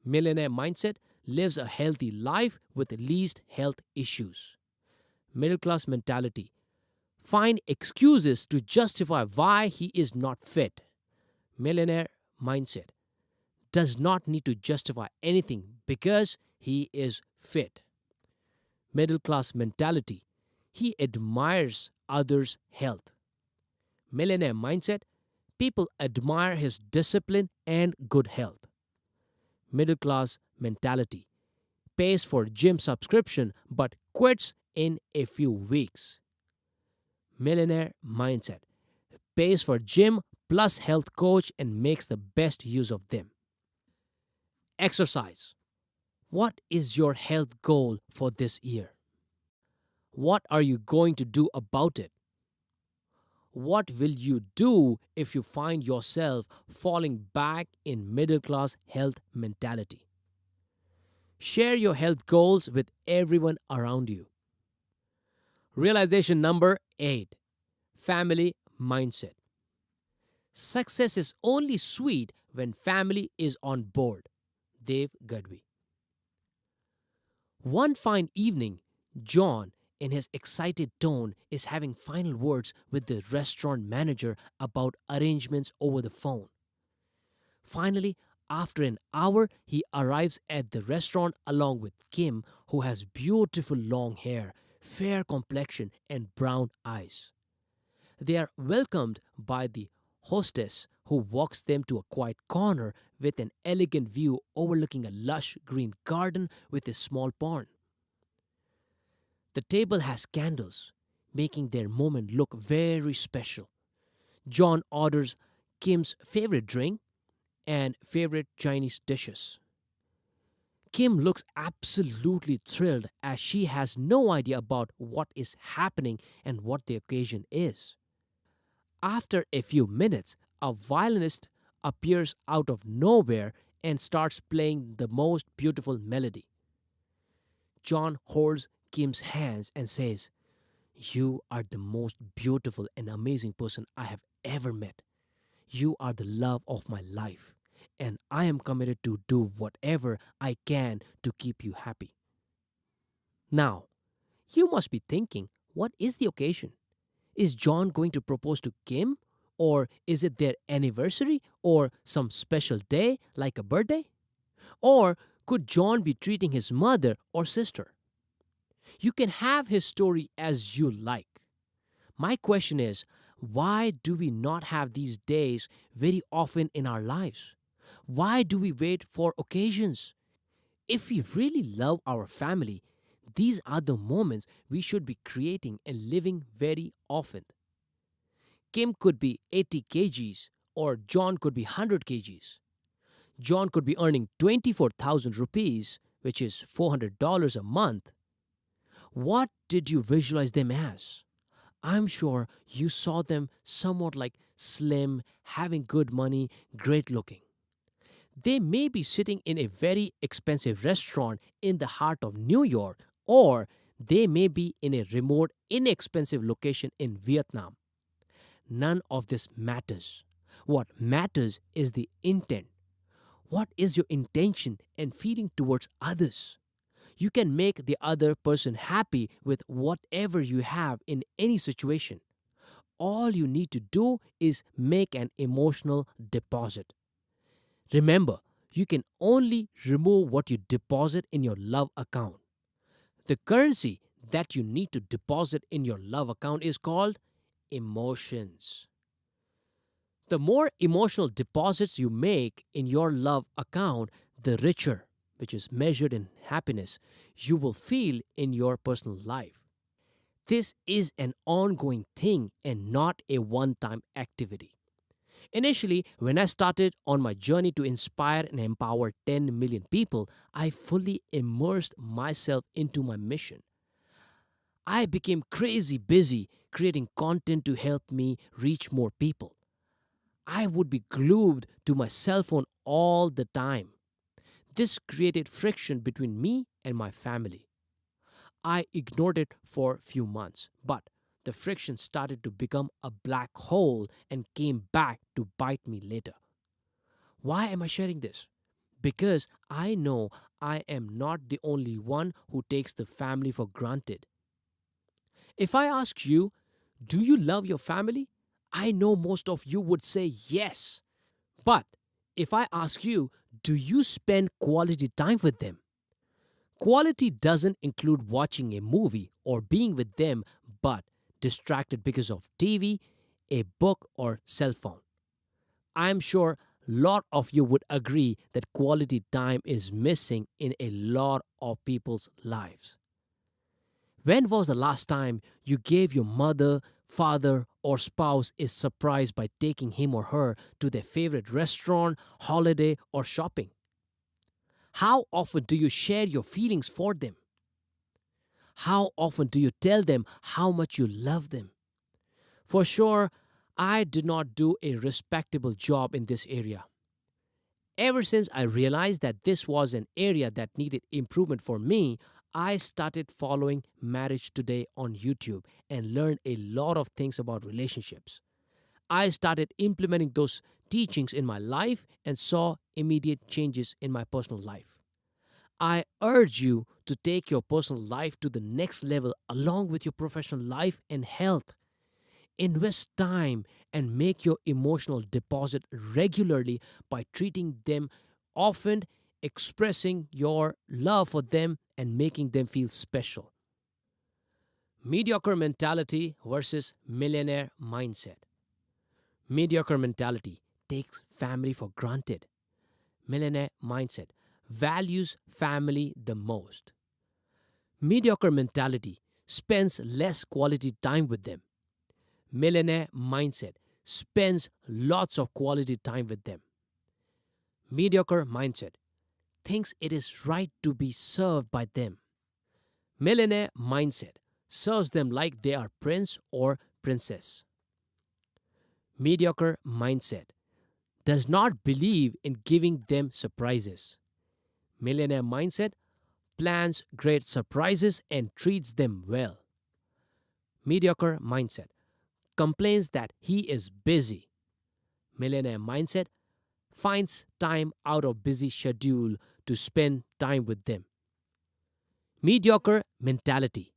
Millionaire mindset lives a healthy life with least health issues. Middle class mentality find excuses to justify why he is not fit. Millionaire mindset does not need to justify anything because he is fit. Middle class mentality he admires others' health. Millionaire mindset people admire his discipline and good health. Middle class mentality pays for gym subscription but quits in a few weeks. Millionaire mindset pays for gym plus health coach and makes the best use of them. Exercise. What is your health goal for this year? What are you going to do about it? What will you do if you find yourself falling back in middle class health mentality? Share your health goals with everyone around you. Realization number 8. Family mindset. Success is only sweet when family is on board. Dev Gadhvi. One fine evening, John, in his excited tone, is having final words with the restaurant manager about arrangements over the phone. Finally, after an hour, he arrives at the restaurant along with Kim, who has beautiful long hair, fair complexion, and brown eyes. They are welcomed by the hostess, who walks them to a quiet corner with an elegant view overlooking a lush green garden with a small pond. The table has candles, making their moment look very special. John orders Kim's favorite drink and favorite Chinese dishes. Kim looks absolutely thrilled as she has no idea about what is happening and what the occasion is. After a few minutes, a violinist appears out of nowhere and starts playing the most beautiful melody. John holds Kim's hands and says, "You are the most beautiful and amazing person I have ever met. You are the love of my life, and I am committed to do whatever I can to keep you happy." Now, you must be thinking, what is the occasion? Is John going to propose to Kim? Or is it their anniversary or some special day like a birthday? Or could John be treating his mother or sister? You can have his story as you like. My question is, why do we not have these days very often in our lives? Why do we wait for occasions? If we really love our family, these are the moments we should be creating and living very often. Kim could be 80 kgs or John could be 100 kgs. John could be earning 24,000 rupees, which is $400 a month. What did you visualize them as? I'm sure you saw them somewhat like slim, having good money, great looking. They may be sitting in a very expensive restaurant in the heart of New York, or they may be in a remote, inexpensive location in Vietnam. None of this matters. What matters is the intent. What is your intention and feeling towards others? You can make the other person happy with whatever you have in any situation. All you need to do is make an emotional deposit. Remember, you can only remove what you deposit in your love account. The currency that you need to deposit in your love account is called emotions. The more emotional deposits you make in your love account, the richer, which is measured in happiness, you will feel in your personal life. This is an ongoing thing and not a one time activity. Initially, when I started on my journey to inspire and empower 10 million people, I fully immersed myself into my mission. I became crazy busy creating content to help me reach more people. I would be glued to my cell phone all the time. This created friction between me and my family. I ignored it for a few months, but the friction started to become a black hole and came back to bite me later. Why am I sharing this? Because I know I am not the only one who takes the family for granted. If I ask you, do you love your family? I know most of you would say yes. But if I ask you, do you spend quality time with them? Quality doesn't include watching a movie or being with them, but distracted because of TV, a book, or cell phone. I'm sure a lot of you would agree that quality time is missing in a lot of people's lives. When was the last time you gave your mother, father, or spouse a surprise by taking him or her to their favorite restaurant, holiday, or shopping? How often do you share your feelings for them? How often do you tell them how much you love them? For sure, I did not do a respectable job in this area. Ever since I realized that this was an area that needed improvement for me, I started following Marriage Today on YouTube and learned a lot of things about relationships. I started implementing those teachings in my life and saw immediate changes in my personal life. I urge you to take your personal life to the next level along with your professional life and health. Invest time and make your emotional deposit regularly by treating them often, expressing your love for them, and making them feel special. Mediocre mentality versus millionaire mindset. Mediocre mentality takes family for granted. Millionaire mindset values family the most. Mediocre mentality spends less quality time with them. Millionaire mindset spends lots of quality time with them. Mediocre mindset thinks it is right to be served by them. Millionaire mindset serves them like they are prince or princess. Mediocre mindset does not believe in giving them surprises. Millionaire mindset plans great surprises and treats them well. Mediocre mindset complains that he is busy. Millionaire mindset finds time out of busy schedule to spend time with them. Mediocre mentality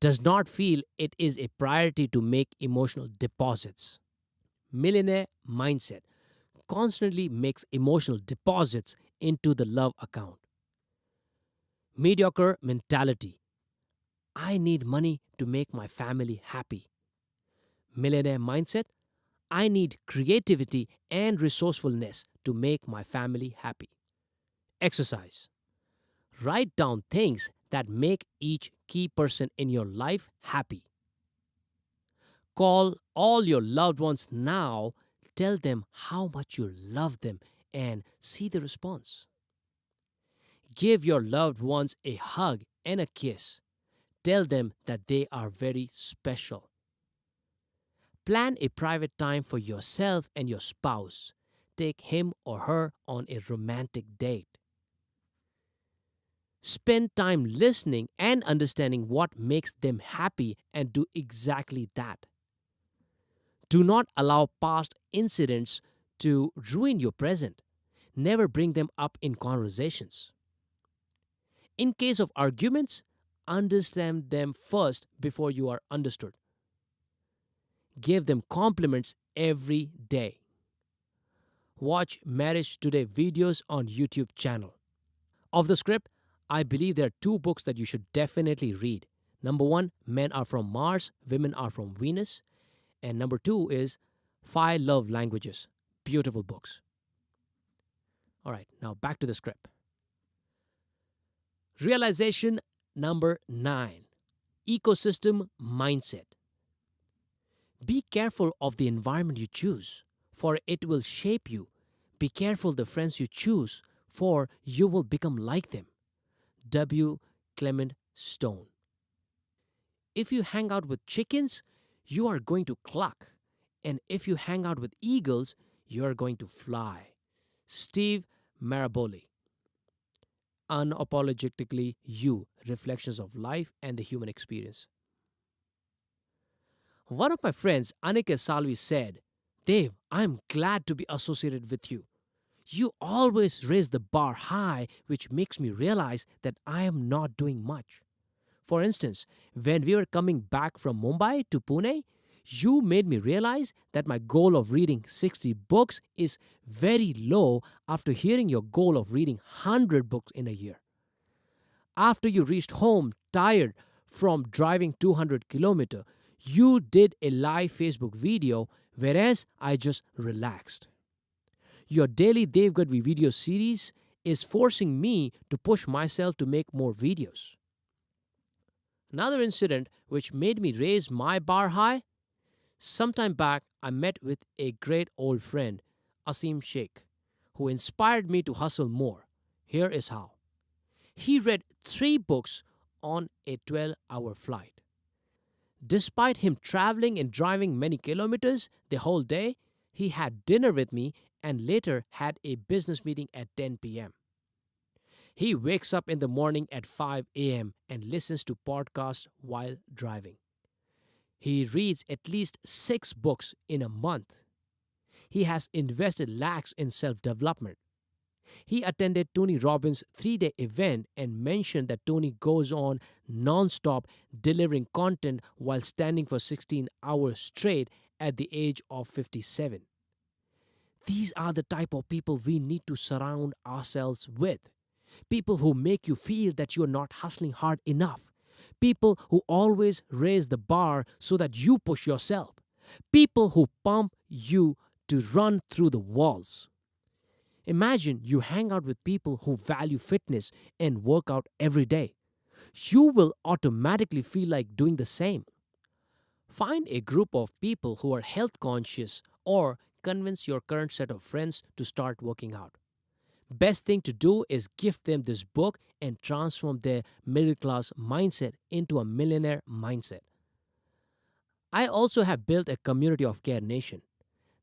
does not feel it is a priority to make emotional deposits. Millionaire mindset constantly makes emotional deposits into the love account. Mediocre mentality. I need money to make my family happy. Millionaire mindset. I need creativity and resourcefulness to make my family happy. Exercise. Write down things that make each key person in your life happy. Call all your loved ones now, tell them how much you love them, and see the response. Give your loved ones a hug and a kiss. Tell them that they are very special. Plan a private time for yourself and your spouse. Take him or her on a romantic date. Spend time listening and understanding what makes them happy and do exactly that. Do not allow past incidents to ruin your present. Never bring them up in conversations. In case of arguments, understand them first before you are understood. Give them compliments every day. Watch Marriage Today videos on YouTube channel. Of the script, I believe there are two books that you should definitely read. Number one, Men Are From Mars, Women Are From Venus. And number two is Five Love Languages. Beautiful books. All right, now back to the script. Realization number 9. Ecosystem mindset. Be careful of the environment you choose, for it will shape you. Be careful the friends you choose, for you will become like them. W. Clement Stone. If you hang out with chickens, you are going to cluck. And if you hang out with eagles, you are going to fly. Steve Maraboli. Unapologetically You Reflections of Life and the Human Experience. One of my friends, Aniket Salvi, said, Dev, I'm glad to be associated with you. You always raise the bar high, which makes me realize that I am not doing much. For instance, when we were coming back from Mumbai to Pune, you made me realize that my goal of reading 60 books is very low after hearing your goal of reading 100 books in a year. After you reached home tired from driving 200 kilometers, you did a live Facebook video, whereas I just relaxed. Your daily Dev Gadhvi video series is forcing me to push myself to make more videos. Another incident which made me raise my bar high, sometime back I met with a great old friend, Asim Sheikh, who inspired me to hustle more. Here is how. He read 3 books on a 12-hour flight. Despite him traveling and driving many kilometers the whole day, he had dinner with me and later had a business meeting at 10 p.m. He wakes up in the morning at 5 a.m. and listens to podcasts while driving. He reads at least 6 books in a month. He has invested lakhs in self-development. He attended Tony Robbins' 3-day event and mentioned that Tony goes on non-stop delivering content while standing for 16 hours straight at the age of 57. These are the type of people we need to surround ourselves with. People who make you feel that you are not hustling hard enough. People who always raise the bar so that you push yourself. People who pump you to run through the walls. Imagine you hang out with people who value fitness and work out every day. You will automatically feel like doing the same. Find a group of people who are health conscious or convince your current set of friends to start working out. Best thing to do is gift them this book and transform their middle class mindset into a millionaire mindset. I also have built a community of Care Nation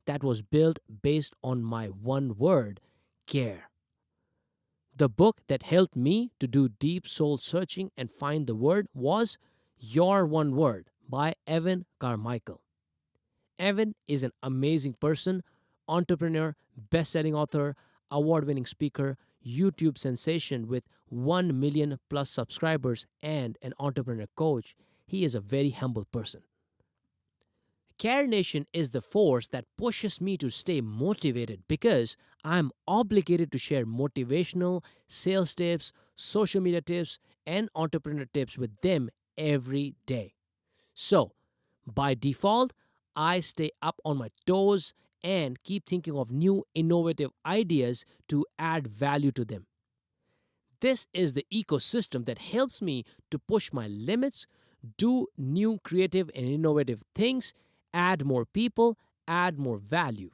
that was built based on my one word, care. The book that helped me to do deep soul searching and find the word was Your One Word by Evan Carmichael. Evan is an amazing person, entrepreneur, best-selling author, award-winning speaker, YouTube sensation with 1 million plus subscribers and an entrepreneur coach. He is a very humble person. Care Nation is the force that pushes me to stay motivated because I'm obligated to share motivational, sales tips, social media tips, and entrepreneur tips with them every day. So, by default, I stay up on my toes and keep thinking of new innovative ideas to add value to them. This is the ecosystem that helps me to push my limits, do new creative and innovative things, add more people, add more value.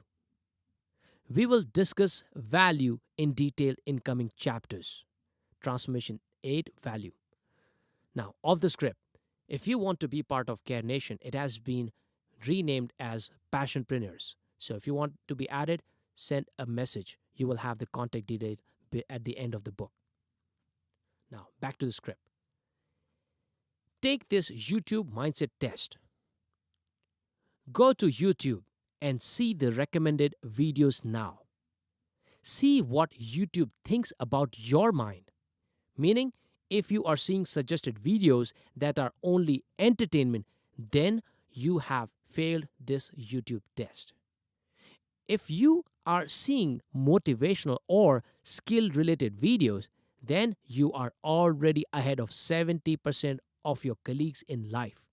We will discuss value in detail in coming chapters. Transformation 8 Value. Now, off the script, if you want to be part of Care Nation, it has been renamed as Passionpreneurs. So if you want to be added, send a message. You will have the contact detail at the end of the book. Now, back to the script. Take this YouTube mindset test. Go to YouTube and see the recommended videos now. See what YouTube thinks about your mind. Meaning, if you are seeing suggested videos that are only entertainment, then you have failed this YouTube test. If you are seeing motivational or skill-related videos, then you are already ahead of 70% of your colleagues in life.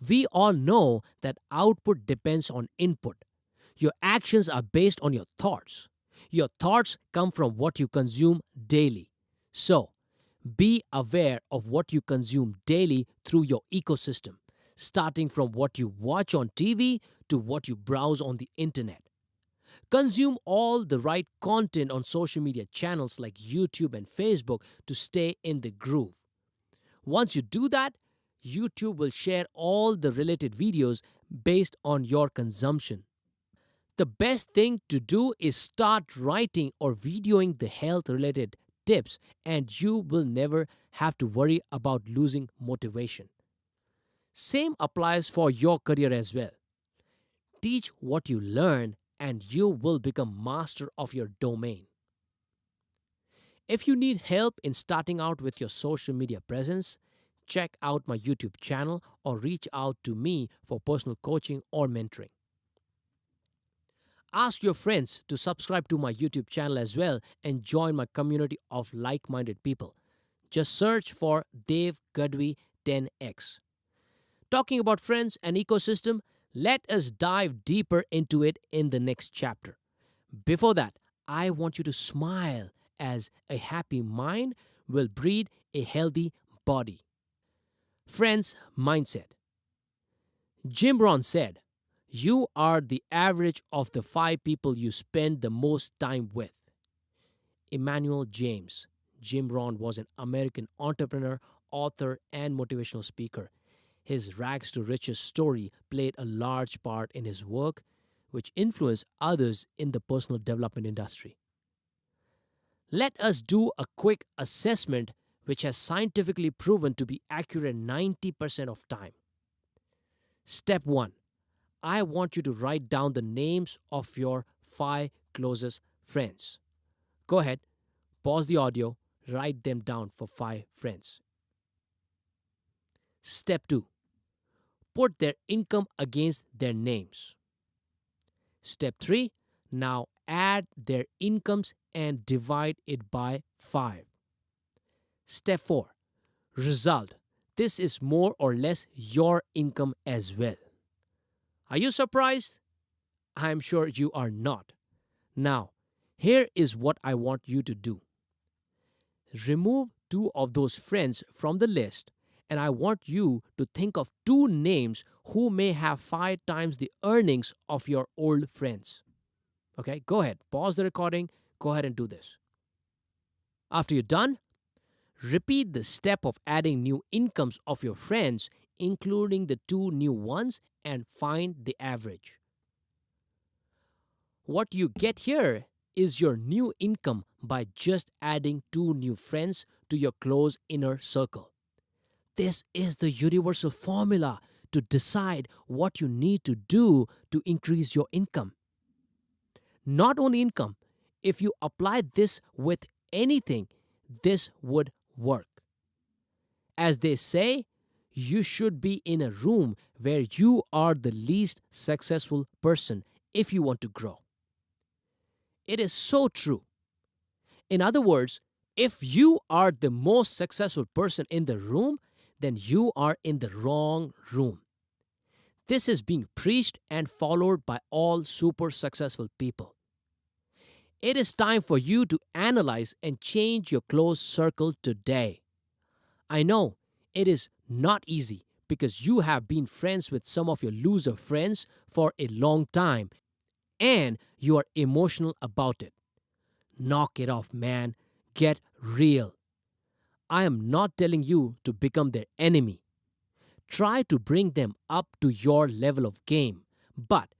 We all know that output depends on input. Your actions are based on your thoughts. Your thoughts come from what you consume daily. So, be aware of what you consume daily through your ecosystem, starting from what you watch on TV to what you browse on the internet. Consume all the right content on social media channels like YouTube and Facebook to stay in the groove. Once you do that, YouTube will share all the related videos based on your consumption. The best thing to do is start writing or videoing the health-related tips, and you will never have to worry about losing motivation. Same applies for your career as well. Teach what you learn, and you will become master of your domain. If you need help in starting out with your social media presence, check out my YouTube channel or reach out to me for personal coaching or mentoring. Ask your friends to subscribe to my YouTube channel as well and join my community of like minded people. Just search for Dev Gadhvi 10x. Talking about friends and ecosystem, let us dive deeper into it in the next chapter. Before that, I want you to smile, as a happy mind will breed a healthy body. Friends mindset. Jim Rohn said, "You are the average of the 5 people you spend the most time with." Emmanuel James. Jim Rohn was an American entrepreneur, author, and motivational speaker. His rags to riches story played a large part in his work, which influenced others in the personal development industry. Let us do a quick assessment which has scientifically proven to be accurate 90% of time. Step 1. I want you to write down the names of your 5 closest friends. Go ahead, pause the audio, write them down for 5 friends. Step 2. Put their income against their names. Step 3. Now add their incomes and divide it by 5. Step 4. Result. This is more or less your income as well. Are you surprised? I'm sure you are not. Now, here is what I want you to do. Remove 2 of those friends from the list, and I want you to think of 2 names who may have 5 times the earnings of your old friends. Okay, go ahead, pause the recording, go ahead and do this. After you're done, repeat the step of adding new incomes of your friends, including the 2 new ones, and find the average. What you get here is your new income by just adding 2 new friends to your close inner circle. This is the universal formula to decide what you need to do to increase your income. Not only income, if you apply this with anything, this would work. As they say, you should be in a room where you are the least successful person if you want to grow. It is so true. In other words, if you are the most successful person in the room, then you are in the wrong room. This is being preached and followed by all super successful people. It is time for you to analyze and change your close circle today. I know it is not easy because you have been friends with some of your loser friends for a long time and you are emotional about it. Knock it off, man. Get real. I am not telling you to become their enemy. Try to bring them up to your level of game. But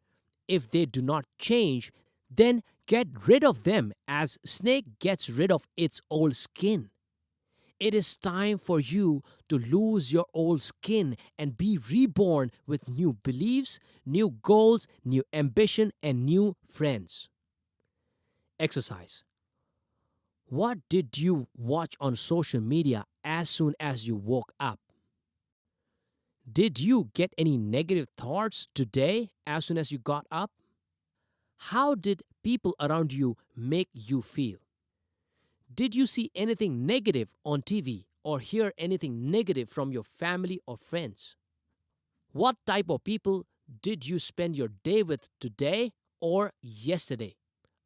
if they do not change, then get rid of them as snake gets rid of its old skin. It is time for you to lose your old skin and be reborn with new beliefs, new goals, new ambition, and new friends. Exercise. What did you watch on social media as soon as you woke up? Did you get any negative thoughts today as soon as you got up? How did people around you make you feel? Did you see anything negative on TV or hear anything negative from your family or friends? What type of people did you spend your day with today or yesterday?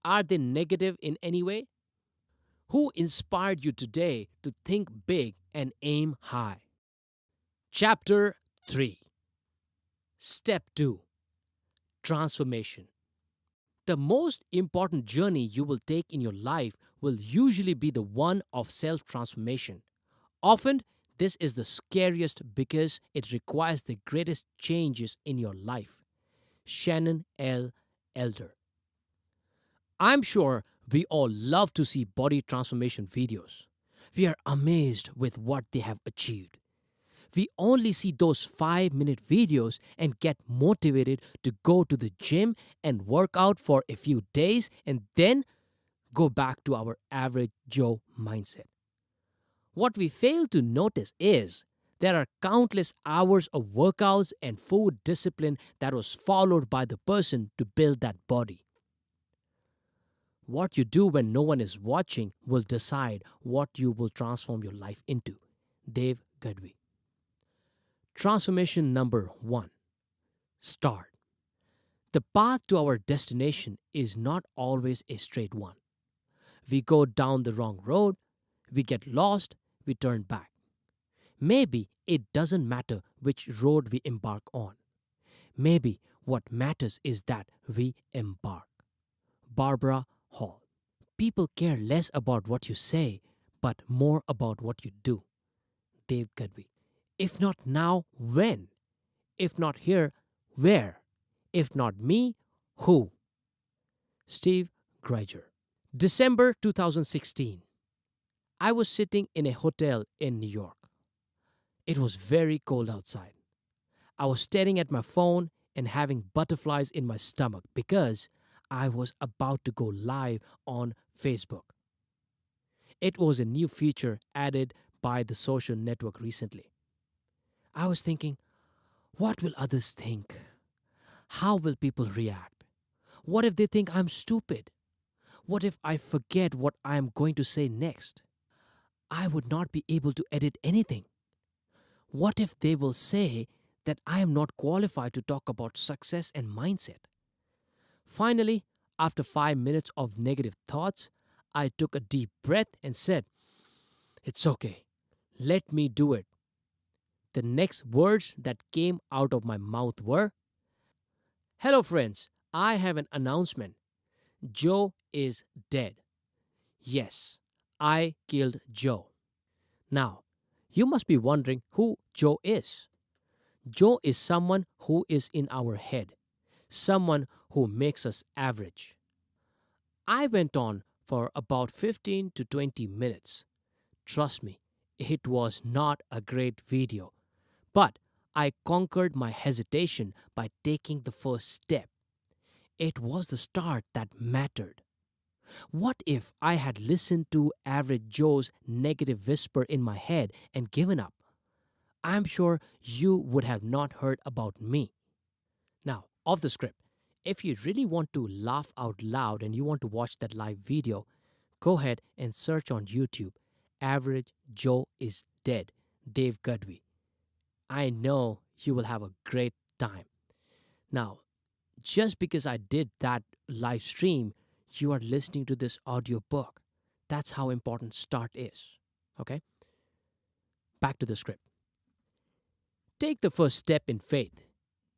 Are they negative in any way? Who inspired you today to think big and aim high? Chapter 3. Step 2. Transformation. The most important journey you will take in your life will usually be the one of self-transformation. Often, this is the scariest because it requires the greatest changes in your life. Shannon L. Elder. I'm sure We all love to see body transformation videos. We are amazed with what they have achieved. We only see those 5-minute videos and get motivated to go to the gym and work out for a few days and then go back to our average Joe mindset. What we fail to notice is there are countless hours of workouts and food discipline that was followed by the person to build that body. What you do when no one is watching will decide what you will transform your life into. Dev Gadhvi. Transformation number 1. Start. The path to our destination is not always a straight one. We go down the wrong road, we get lost, we turn back. Maybe it doesn't matter which road we embark on. Maybe what matters is that we embark. Barbara Hall. People care less about what you say, but more about what you do. Dev Gadhvi. If not now, when? If not here, where? If not me, who? Steve Greiger. December 2016. I was sitting in a hotel in New York. It was very cold outside. I was staring at my phone and having butterflies in my stomach because I was about to go live on Facebook. It was a new feature added by the social network recently. I was thinking, what will others think? How will people react? What if they think I'm stupid? What if I forget what I am going to say next? I would not be able to edit anything. What if they will say that I am not qualified to talk about success and mindset? Finally, after 5 minutes of negative thoughts, I took a deep breath and said, "It's okay. Let me do it." The next words that came out of my mouth were, "Hello, friends. I have an announcement. Joe is dead. Yes, I killed Joe." Now, you must be wondering who Joe is. Joe is someone who is in our head, someone who makes us average. I went on for about 15 to 20 minutes. Trust me, it was not a great video. But I conquered my hesitation by taking the first step. It was the start that mattered. What if I had listened to average Joe's negative whisper in my head and given up? I'm sure you would have not heard about me. Now, off the script, if you really want to laugh out loud and you want to watch that live video, go ahead and search on YouTube, Average Joe is Dead, Dev Gadhvi. I know you will have a great time. Now, just because I did that live stream, you are listening to this audio book. That's how important start is. Okay? Back to the script. Take the first step in faith.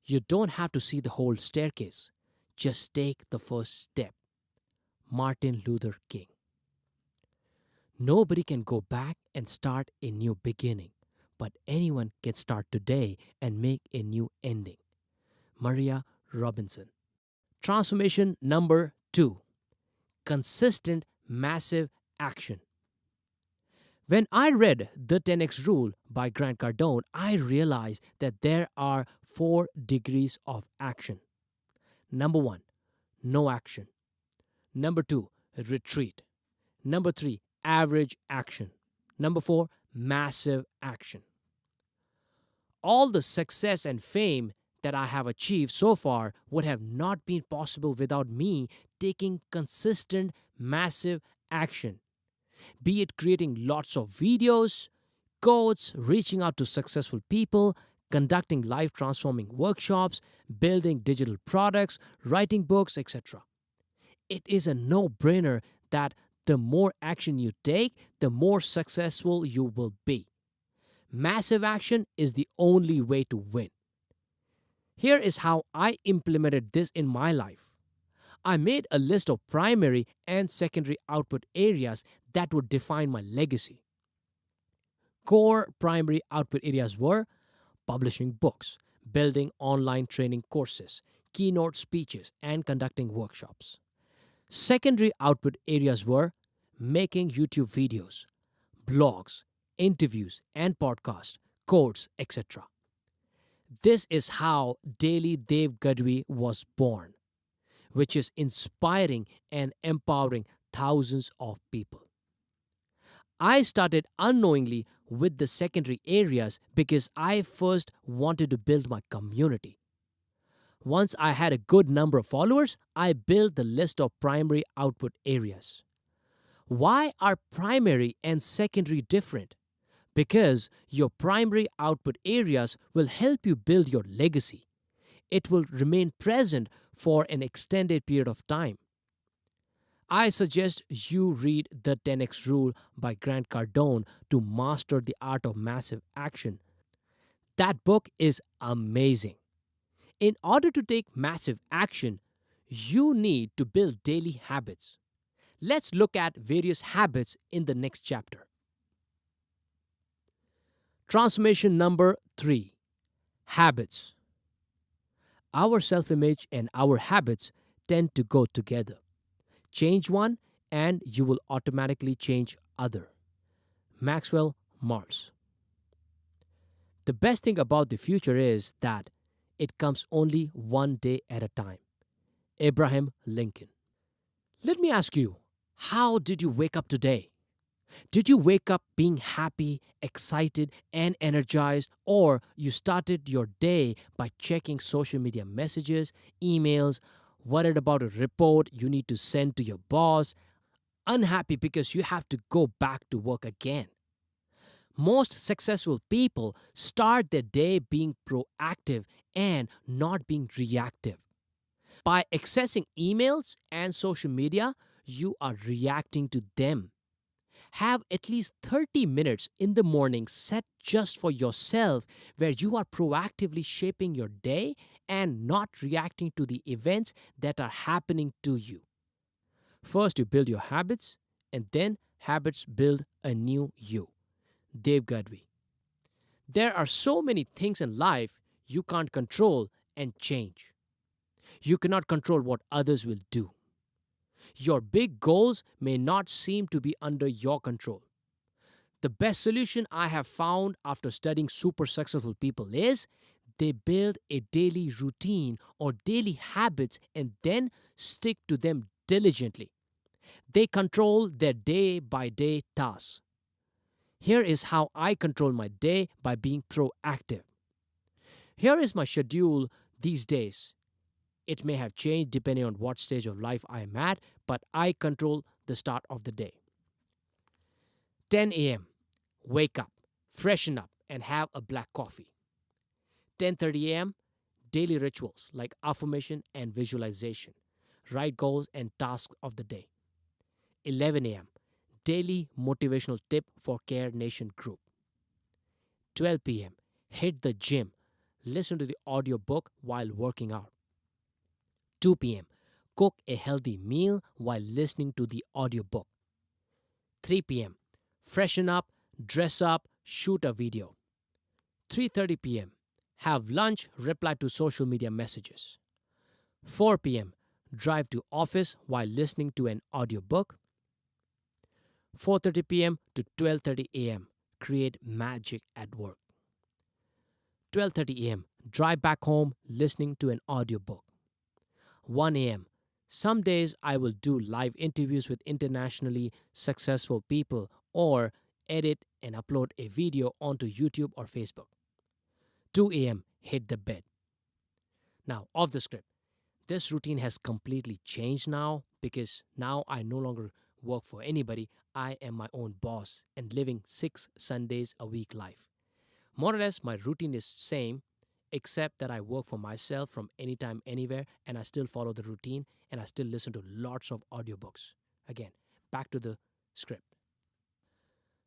You don't have to see the whole staircase. Just take the first step. Martin Luther King. Nobody can go back and start a new beginning, but anyone can start today and make a new ending. Maria Robinson. Transformation number 2. Consistent, massive action. When I read The 10X Rule by Grant Cardone, I realized that there are 4 degrees of action. Number 1, no action. Number 2, retreat. Number 3, average action. Number 4, massive action. All the success and fame that I have achieved so far would have not been possible without me taking consistent, massive action. Be it creating lots of videos, quotes, reaching out to successful people, conducting life transforming workshops, building digital products, writing books, etc. It is a no-brainer that the more action you take, the more successful you will be. Massive action is the only way to win. Here is how I implemented this in my life. I made a list of primary and secondary output areas that would define my legacy. Core primary output areas were publishing books, building online training courses, keynote speeches, and conducting workshops. Secondary output areas were making YouTube videos, blogs, interviews, and podcasts, courses, etc. This is how Daily Dev Gadhvi was born, which is inspiring and empowering thousands of people. I started unknowingly with the secondary areas because I first wanted to build my community. Once I had a good number of followers, I built the list of primary output areas. Why are primary and secondary different? Because your primary output areas will help you build your legacy. It will remain present for an extended period of time. I suggest you read The 10x Rule by Grant Cardone to master the art of massive action. That book is amazing. In order to take massive action, you need to build daily habits. Let's look at various habits in the next chapter. Transformation number 3: Habits. Our self image and our habits tend to go together. Change one, and you will automatically change other. Maxwell Maltz. The best thing about the future is that it comes only one day at a time. Abraham Lincoln. Let me ask you, how did you wake up today? Did you wake up being happy, excited, and energized, or you started your day by checking social media messages, emails, worried about a report you need to send to your boss, unhappy because you have to go back to work again? Most successful people start their day being proactive and not being reactive. By accessing emails and social media, you are reacting to them. Have at least 30 minutes in the morning set just for yourself where you are proactively shaping your day and not reacting to the events that are happening to you. First, you build your habits, and then habits build a new you. Dev Gadhvi. There are so many things in life you can't control and change. You cannot control what others will do. Your big goals may not seem to be under your control. The best solution I have found after studying super successful people is they build a daily routine or daily habits and then stick to them diligently. They control their day by day tasks. Here is how I control my day by being proactive. Here is my schedule these days. It may have changed depending on what stage of life I am at, but I control the start of the day. 10 a.m. Wake up, freshen up, and have a black coffee. 10:30 a.m. Daily rituals like affirmation and visualization. Write goals and tasks of the day. 11 a.m. Daily motivational tip for Care Nation group. 12 p.m. Hit the gym. Listen to the audiobook while working out. 2 p.m. Cook a healthy meal while listening to the audiobook. 3 p.m. Freshen up, dress up, shoot a video. 3:30 p.m. Have lunch, reply to social media messages. 4 p.m. Drive to office while listening to an audiobook. 4:30 p.m. to 12:30 a.m. Create magic at work. 12:30 a.m. Drive back home listening to an audiobook. 1 a.m. Some days I will do live interviews with internationally successful people or edit and upload a video onto YouTube or Facebook. 2 a.m. Hit the bed. Now, off the script. This routine has completely changed now because now I no longer work for anybody. I am my own boss and living 6 Sundays a week life. More or less, my routine is same, except that I work for myself from anytime, anywhere, and I still follow the routine and I still listen to lots of audiobooks. Again, back to the script.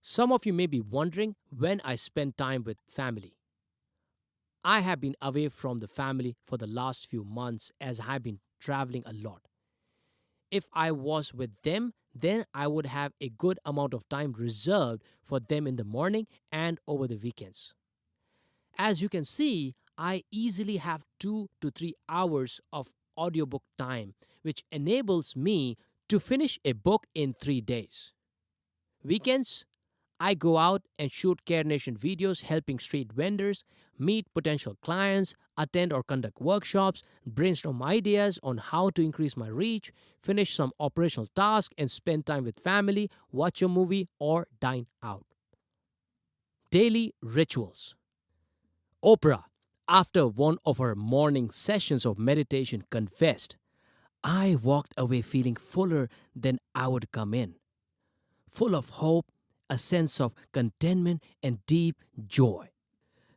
Some of you may be wondering when I spend time with family. I have been away from the family for the last few months as I have been traveling a lot. If I was with them, then I would have a good amount of time reserved for them in the morning and over the weekends. As you can see, I easily have 2 to 3 hours of audiobook time, which enables me To finish a book in 3 days. Weekends, I go out and shoot Care Nation videos helping street vendors, meet potential clients, attend or conduct workshops, brainstorm ideas on how to increase my reach, finish some operational tasks, and spend time with family, watch a movie, or dine out. Daily rituals. Oprah, after one of her morning sessions of meditation, confessed, I walked away feeling fuller than I would come in, full of hope, a sense of contentment, and deep joy.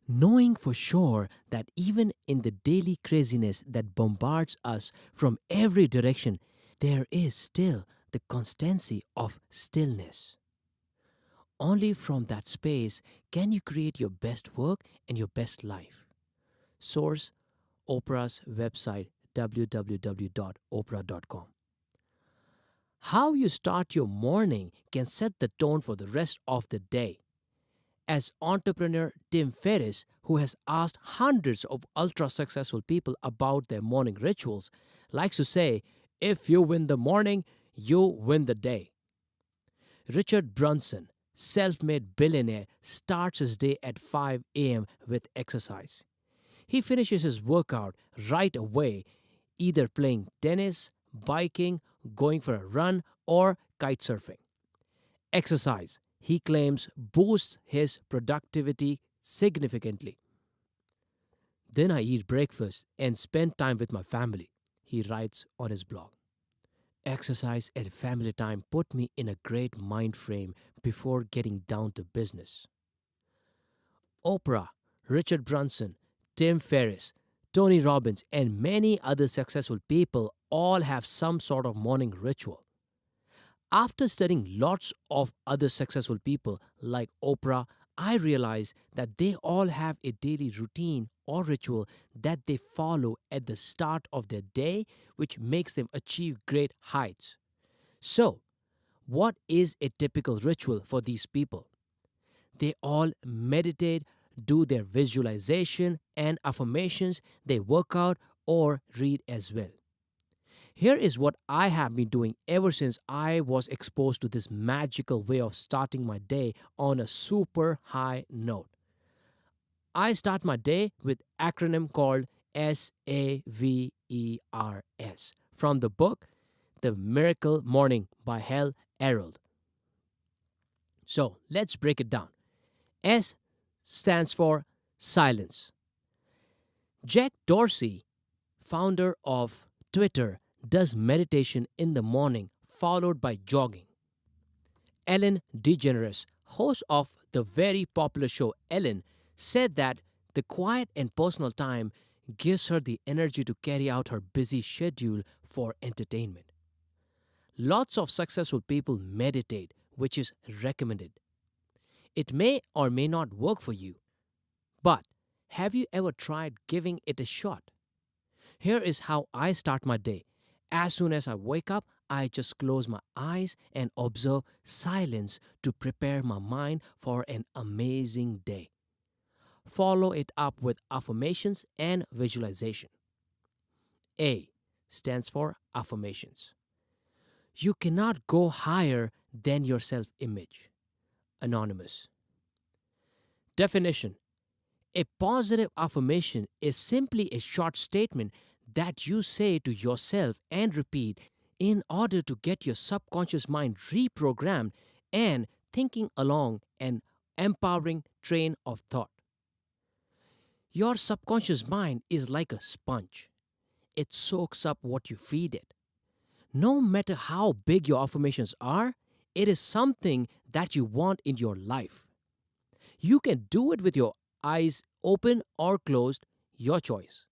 Knowing for sure that even in the daily craziness that bombards us from every direction, there is still the constancy of stillness. Only from that space can you create your best work and your best life. Source: Oprah's website www.oprah.com. How you start your morning can set the tone for the rest of the day. As entrepreneur Tim Ferriss, who has asked hundreds of ultra successful people about their morning rituals, likes to say, if you win the morning, you win the day. Richard Branson, self made billionaire, starts his day at 5 a.m. with exercise. He finishes his workout right away, either playing tennis, biking, going for a run, or kite surfing. Exercise, he claims, boosts his productivity significantly. Then I eat breakfast and spend time with my family, he writes on his blog. Exercise and family time put me in a great mind frame before getting down to business. Oprah, Richard Branson, Tim Ferriss, Tony Robbins, and many other successful people all have some sort of morning ritual. After studying lots of other successful people like Oprah, I realized that they all have a daily routine or ritual that they follow at the start of their day, which makes them achieve great heights. So, what is a typical ritual for these people? They all meditate, do their visualization and affirmations, they work out or read as well. Here is what I have been doing ever since I was exposed to this magical way of starting my day on a super high note. I start my day with acronym called SAVERS from the book The Miracle Morning by Hal Elrod. So let's break it down. S stands for silence. Jack Dorsey, founder of Twitter, does meditation in the morning followed by jogging. Ellen DeGeneres, host of the very popular show Ellen, said that the quiet and personal time gives her the energy to carry out her busy schedule for entertainment. Lots of successful people meditate, which is recommended. It may or may not work for you, but have you ever tried giving it a shot? Here is how I start my day. As soon as I wake up, I just close my eyes and observe silence to prepare my mind for an amazing day. Follow it up with affirmations and visualization. A stands for affirmations. You cannot go higher than your self image. Anonymous. Definition: a positive affirmation is simply a short statement that you say to yourself and repeat in order to get your subconscious mind reprogrammed and thinking along an empowering train of thought. Your subconscious mind is like a sponge. It soaks up what you feed it. No matter how big your affirmations are, it is something that you want in your life. You can do it with your eyes open or closed, your choice.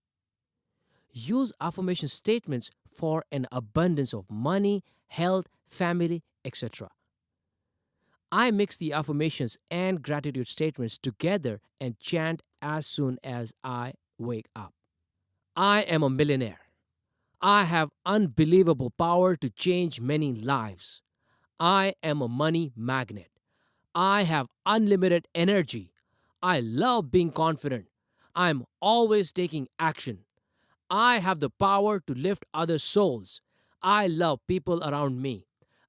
Use affirmation statements for an abundance of money, health, family, etc. I mix the affirmations and gratitude statements together and chant as soon as I wake up. I am a millionaire. I have unbelievable power to change many lives. I am a money magnet. I have unlimited energy. I love being confident. I'm always taking action. I have the power to lift other souls. I love people around me.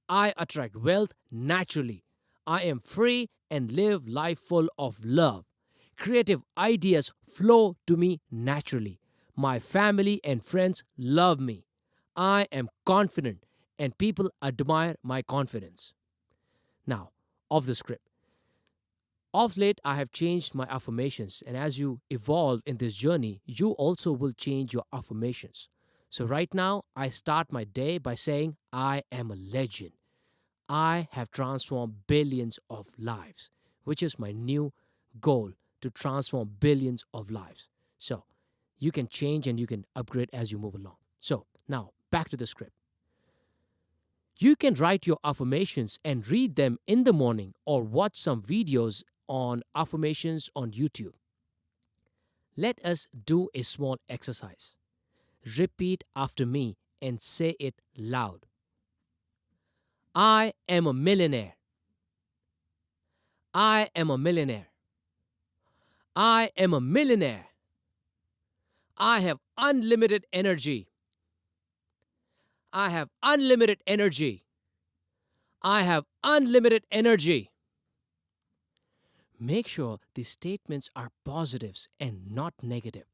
I attract wealth naturally. I am free and live life full of love. Creative ideas flow to me naturally. My family and friends love me. I am confident and people admire my confidence. Now, off the script. Of late, I have changed my affirmations, and as you evolve in this journey, you also will change your affirmations. So, right now, I start my day by saying, I am a legend. I have transformed billions of lives, which is my new goal to transform billions of lives. So, you can change and you can upgrade as you move along. So, now back to the script. You can write your affirmations and read them in the morning or watch some videos on affirmations on YouTube. Let us do a small exercise. Repeat after me and say it loud. I am a millionaire. I am a millionaire. I am a millionaire. I have unlimited energy. I have unlimited energy. I have unlimited energy. Make sure the statements are positives and not negative.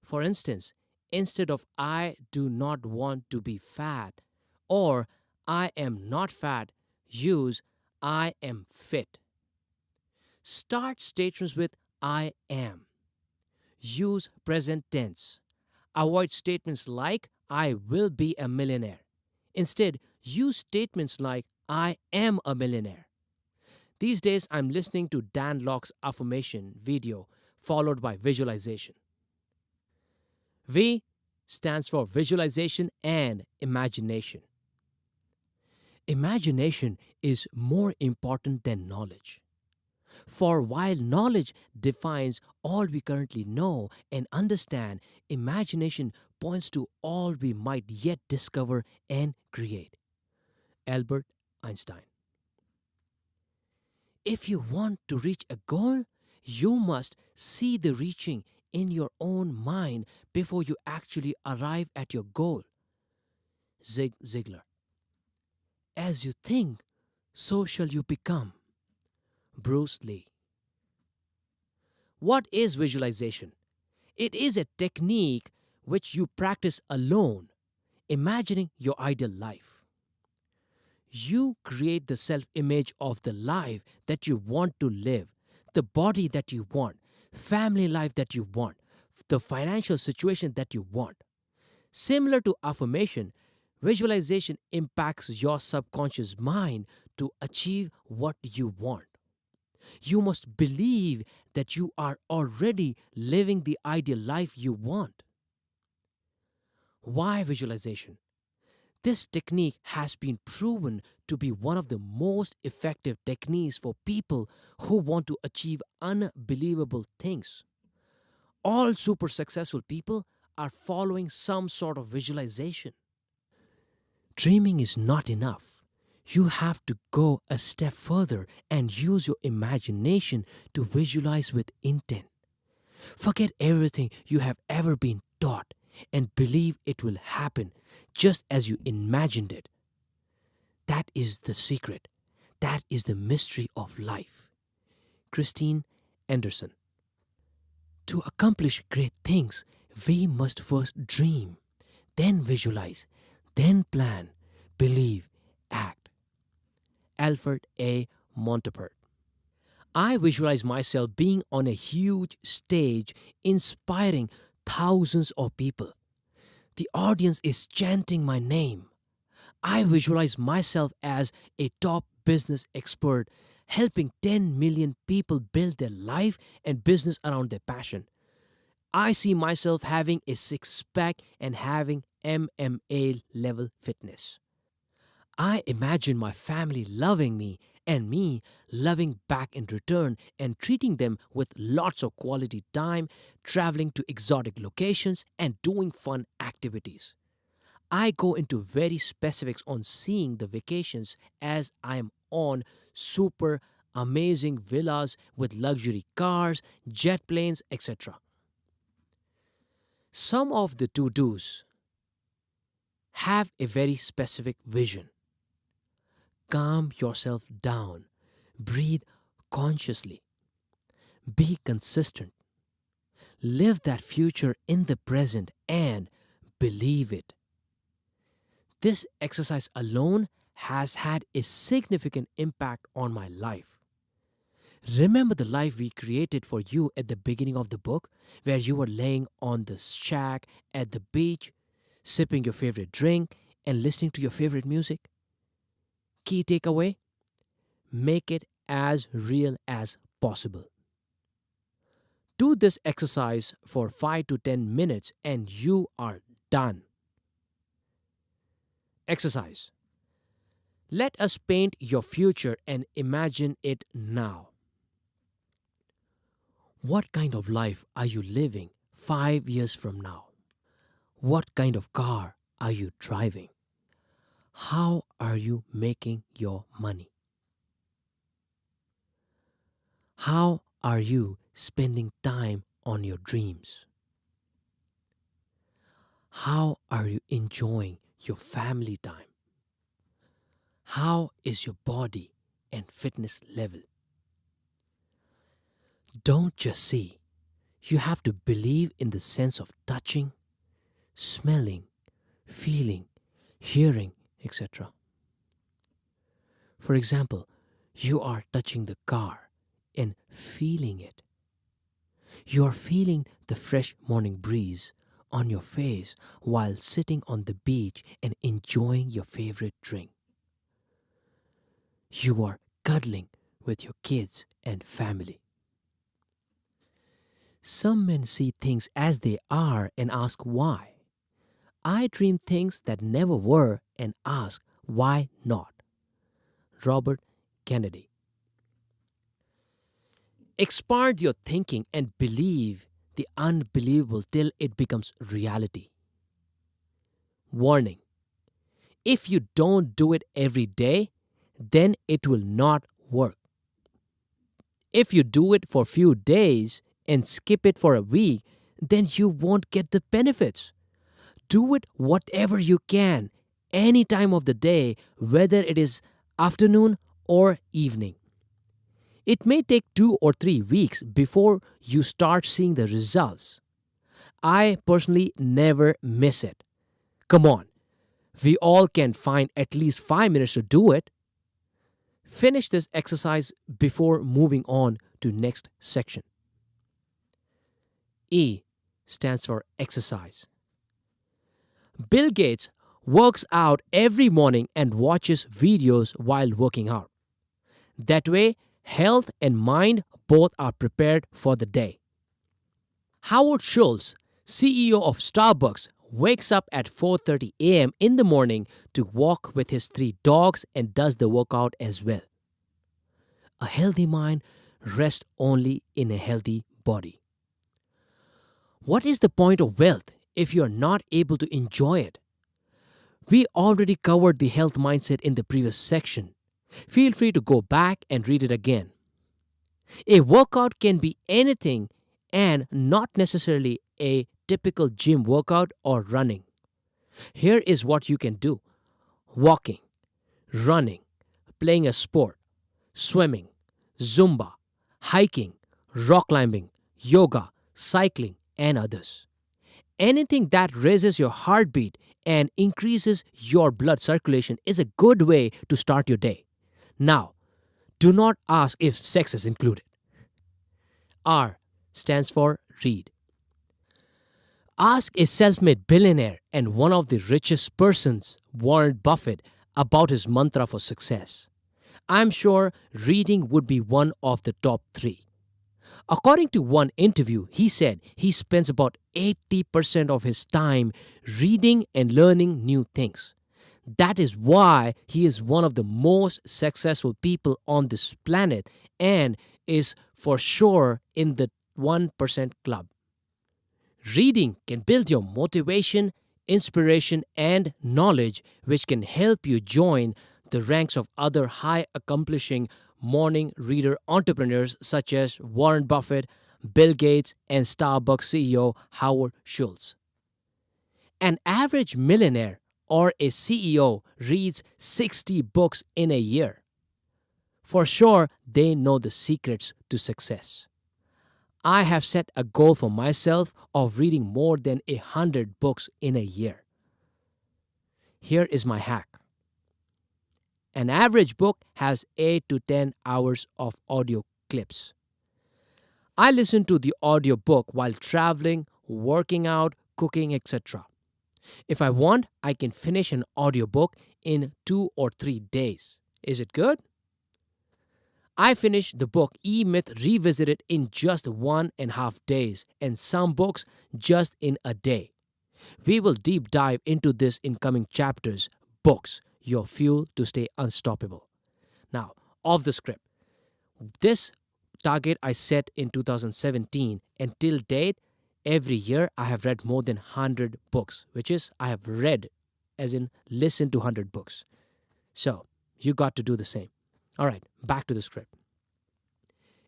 For instance, instead of I do not want to be fat or I am not fat, use I am fit. Start statements with I am. Use present tense. Avoid statements like I will be a millionaire. Instead, use statements like I am a millionaire. These days, I'm listening to Dan Locke's affirmation video followed by visualization. V stands for visualization and imagination. Imagination is more important than knowledge. For while knowledge defines all we currently know and understand, imagination points to all we might yet discover and create. Albert Einstein. If you want to reach a goal, you must see the reaching in your own mind before you actually arrive at your goal. Zig Ziglar. As you think, so shall you become. Bruce Lee. What is visualization? It is a technique which you practice alone, imagining your ideal life. You create the self image of the life that you want to live, the body that you want, family life that you want, the financial situation that you want. Similar to affirmation, visualization impacts your subconscious mind to achieve what you want. You must believe that you are already living the ideal life you want. Why visualization? This technique has been proven to be one of the most effective techniques for people who want to achieve unbelievable things. All super successful people are following some sort of visualization. Dreaming is not enough. You have to go a step further and use your imagination to visualize with intent. Forget everything you have ever been taught and believe it will happen just as you imagined it. That is the secret. That is the mystery of life. Christine Anderson. To accomplish great things, we must first dream, then visualize, then plan, believe, act. Alfred A. Montepert. I visualize myself being on a huge stage inspiring thousands of people. The audience is chanting my name. I visualize myself as a top business expert helping 10 million people build their life and business around their passion. I see myself having a six pack and having MMA level fitness. I imagine my family loving me and me loving back in return and treating them with lots of quality time, traveling to exotic locations, and doing fun activities. I go into very specifics on seeing the vacations as I am on super amazing villas with luxury cars, jet planes, etc. Some of the to dos. Have a very specific vision. Calm yourself down. Breathe consciously. Be consistent. Live that future in the present and believe it. This exercise alone has had a significant impact on my life. Remember the life we created for you at the beginning of the book, where you were laying on the shack at the beach, sipping your favorite drink, and listening to your favorite music? Key takeaway: make it as real as possible. Do this exercise for 5 to 10 minutes and you are done. Exercise. Let us paint your future and imagine it now. What kind of life are you living 5 years from now? What kind of car are you driving? How are you making your money? How are you spending time on your dreams? How are you enjoying your family time? How is your body and fitness level? Don't just see. You have to believe in the sense of touching, smelling, feeling, hearing, etc. For example, you are touching the car and feeling it. You are feeling the fresh morning breeze on your face while sitting on the beach and enjoying your favorite drink. You are cuddling with your kids and family. Some men see things as they are and ask why. I dream things that never were and ask why not. Robert Kennedy. Expand your thinking and believe the unbelievable till it becomes reality. Warning: if you don't do it every day, then it will not work. If you do it for a few days and skip it for a week, then you won't get the benefits. Do it whatever you can, any time of the day, whether it is afternoon or evening. It may take 2 or 3 weeks before you start seeing the results. I personally never miss it. Come on, we all can find at least 5 minutes to do it. Finish this exercise before moving on to next section. E stands for exercise. Bill Gates works out every morning and watches videos while working out. That way, health and mind both are prepared for the day. Howard Schultz, CEO of Starbucks, wakes up at 4:30 a.m. in the morning to walk with his 3 dogs and does the workout as well. A healthy mind rests only in a healthy body. What is the point of wealth if you are not able to enjoy it? We already covered the health mindset in the previous section. Feel free to go back and read it again. A workout can be anything and not necessarily a typical gym workout or running. Here is what you can do: walking, running, playing a sport, swimming, Zumba, hiking, rock climbing, yoga, cycling, and others. Anything that raises your heartbeat and increases your blood circulation is a good way to start your day. Now, do not ask if sex is included. R stands for read. Ask a self-made billionaire and one of the richest persons, Warren Buffett, about his mantra for success. I'm sure reading would be one of the top 3. According to one interview, he said he spends about 80% of his time reading and learning new things. That is why he is one of the most successful people on this planet and is for sure in the 1% club. Reading can build your motivation, inspiration, and knowledge, which can help you join the ranks of other high accomplishing morning reader entrepreneurs such as Warren Buffett, Bill Gates, and Starbucks CEO Howard Schultz. An average millionaire or a CEO reads 60 books in a year. For sure, they know the secrets to success. I have set a goal for myself of reading more than 100 books in a year. Here is my hack. An average book has 8 to 10 hours of audio clips. I listen to the audiobook while traveling, working out, cooking, etc. If I want, I can finish an audiobook in 2 or 3 days. Is it good? I finished the book E-Myth Revisited in just 1.5 days, and some books just in a day. We will deep dive into this in coming chapters. Books, your fuel to stay unstoppable. Now, off the script. This target I set in 2017, and till date, every year I have read more than 100 books, which is I have read, as in listened to 100 books. So, you got to do the same. All right, back to the script.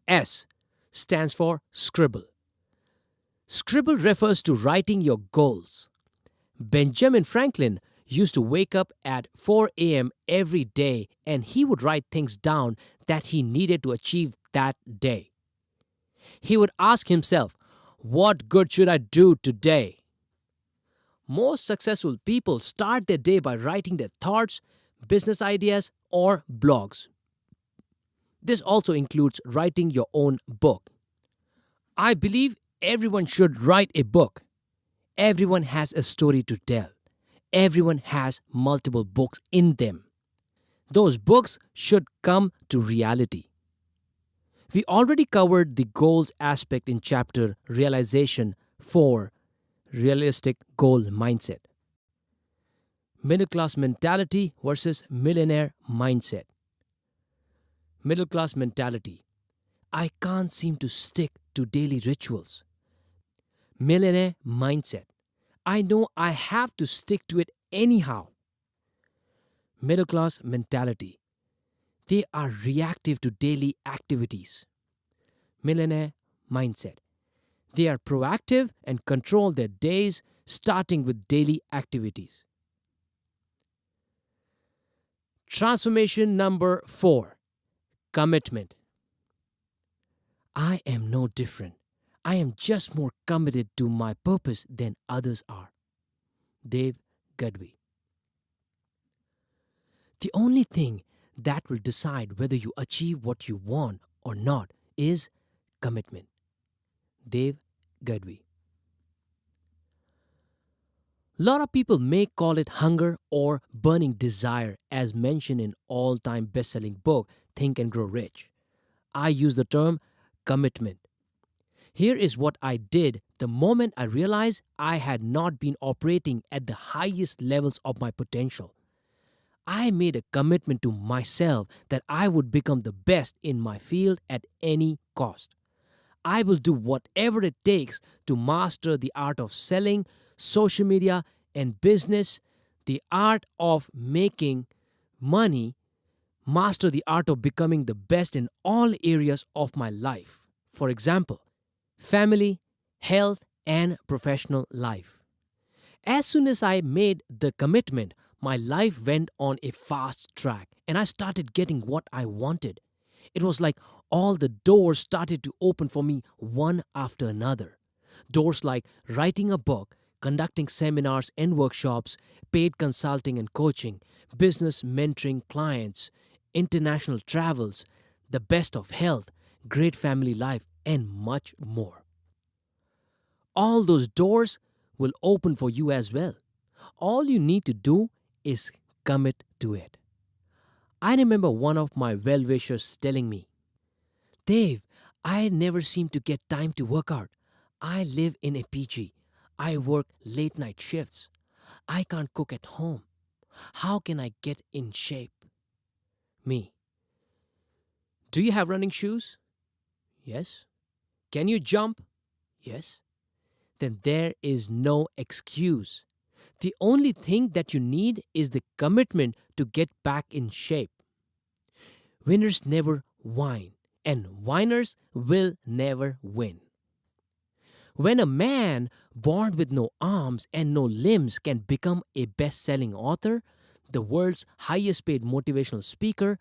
S stands for scribble. Scribble refers to writing your goals. Benjamin Franklin used to wake up at 4 a.m. every day and he would write things down that he needed to achieve that day. He would ask himself, what good should I do today? Most successful people start their day by writing their thoughts, business ideas, or blogs. This also includes writing your own book. I believe everyone should write a book. Everyone has a story to tell. Everyone has multiple books in them. Those books should come to reality. We already covered the goals aspect in chapter Realization 4, Realistic Goal Mindset. Middle class mentality versus millionaire mindset. Middle class mentality. I can't seem to stick to daily rituals. Millionaire mindset. I know I have to stick to it anyhow. Middle class mentality. They are reactive to daily activities. Millionaire mindset. They are proactive and control their days, starting with daily activities. Transformation number 4. Commitment. I am no different. I am just more committed to my purpose than others are. Dev Gadhvi. The only thing that will decide whether you achieve what you want or not is commitment. Dev Gadhvi. A lot of people may call it hunger or burning desire, as mentioned in all-time best-selling book Think and Grow Rich. I use the term commitment. Here is what I did the moment I realized I had not been operating at the highest levels of my potential. I made a commitment to myself that I would become the best in my field at any cost. I will do whatever it takes to master the art of selling, social media, and business, the art of making money, master the art of becoming the best in all areas of my life. For example, family, health, and professional life. As soon as I made the commitment, my life went on a fast track and I started getting what I wanted. It was like all the doors started to open for me one after another. Doors like writing a book, conducting seminars and workshops, paid consulting and coaching, business mentoring clients, international travels, the best of health, great family life, and much more. All those doors will open for you as well. All you need to do is commit to it. I remember one of my well-wishers telling me, Dave, I never seem to get time to work out. I live in a PG. I work late night shifts. I can't cook at home. How can I get in shape? Me. Do you have running shoes? Yes. Can you jump? Yes. Then there is no excuse. The only thing that you need is the commitment to get back in shape. Winners never whine, and whiners will never win. When a man born with no arms and no limbs can become a best selling author, the world's highest paid motivational speaker,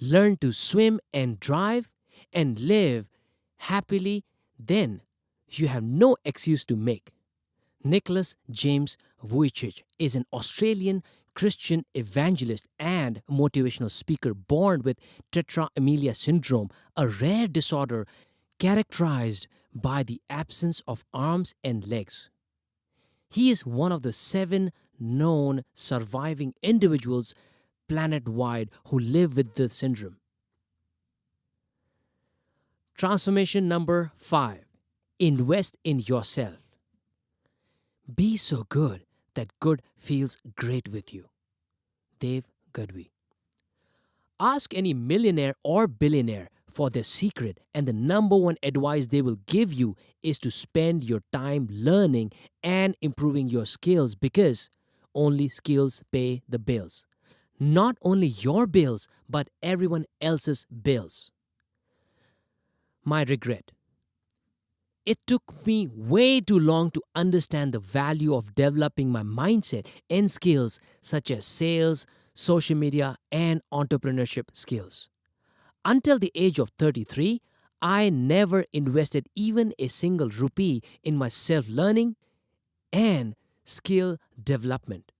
learn to swim and drive, and live happily, then you have no excuse to make. Nicholas James Vujicic is an Australian Christian evangelist and motivational speaker born with tetra amelia syndrome, a rare disorder characterized by the absence of arms and legs. He is one of the 7 known surviving individuals planet wide who live with the syndrome. Transformation number 5. Invest in yourself. Be so good that good feels great with you. Dev Gadhvi. Ask any millionaire or billionaire for their secret, and the number one advice they will give you is to spend your time learning and improving your skills, because only skills pay the bills. Not only your bills, but everyone else's bills. My regret. It took me way too long to understand the value of developing my mindset and skills such as sales, social media, and entrepreneurship skills. Until the age of 33, I never invested even a single rupee in my self learning and skill development.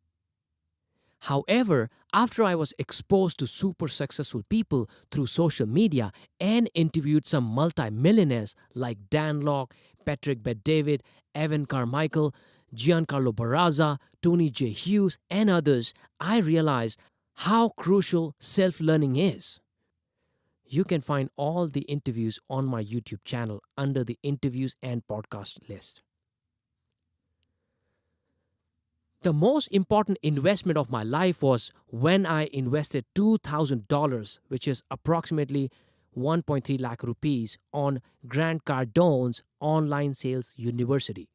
However, after I was exposed to super successful people through social media and interviewed some multi-millionaires like Dan Locke, Patrick Bet-David, Evan Carmichael, Giancarlo Barraza, Tony J. Hughes, and others, I realized how crucial self-learning is. You can find all the interviews on my YouTube channel under the interviews and podcast list. The most important investment of my life was when I invested $2,000, which is approximately 1.3 lakh rupees, on Grant Cardone's online sales university.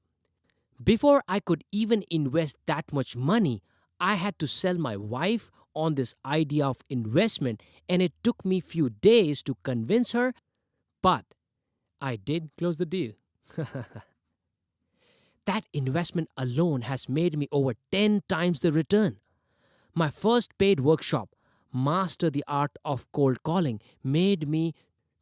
Before I could even invest that much money, I had to sell my wife on this idea of investment, and it took me few days to convince her, but I did close the deal. That investment alone has made me over 10 times the return. My first paid workshop, Master the Art of Cold Calling, made me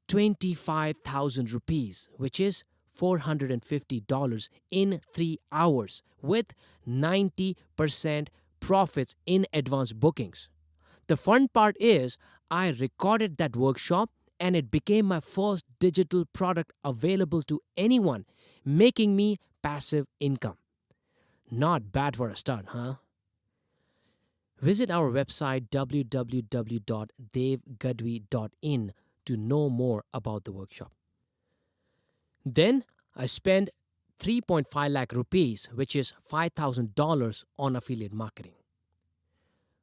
25,000 rupees, which is $450 in 3 hours, with 90% profits in advance bookings. The fun part is I recorded that workshop and it became my first digital product available to anyone, making me passive income. Not bad for a start, huh? Visit our website www.devgadhvi.in to know more about the workshop. Then I spent 3.5 lakh rupees, which is $5,000 on affiliate marketing.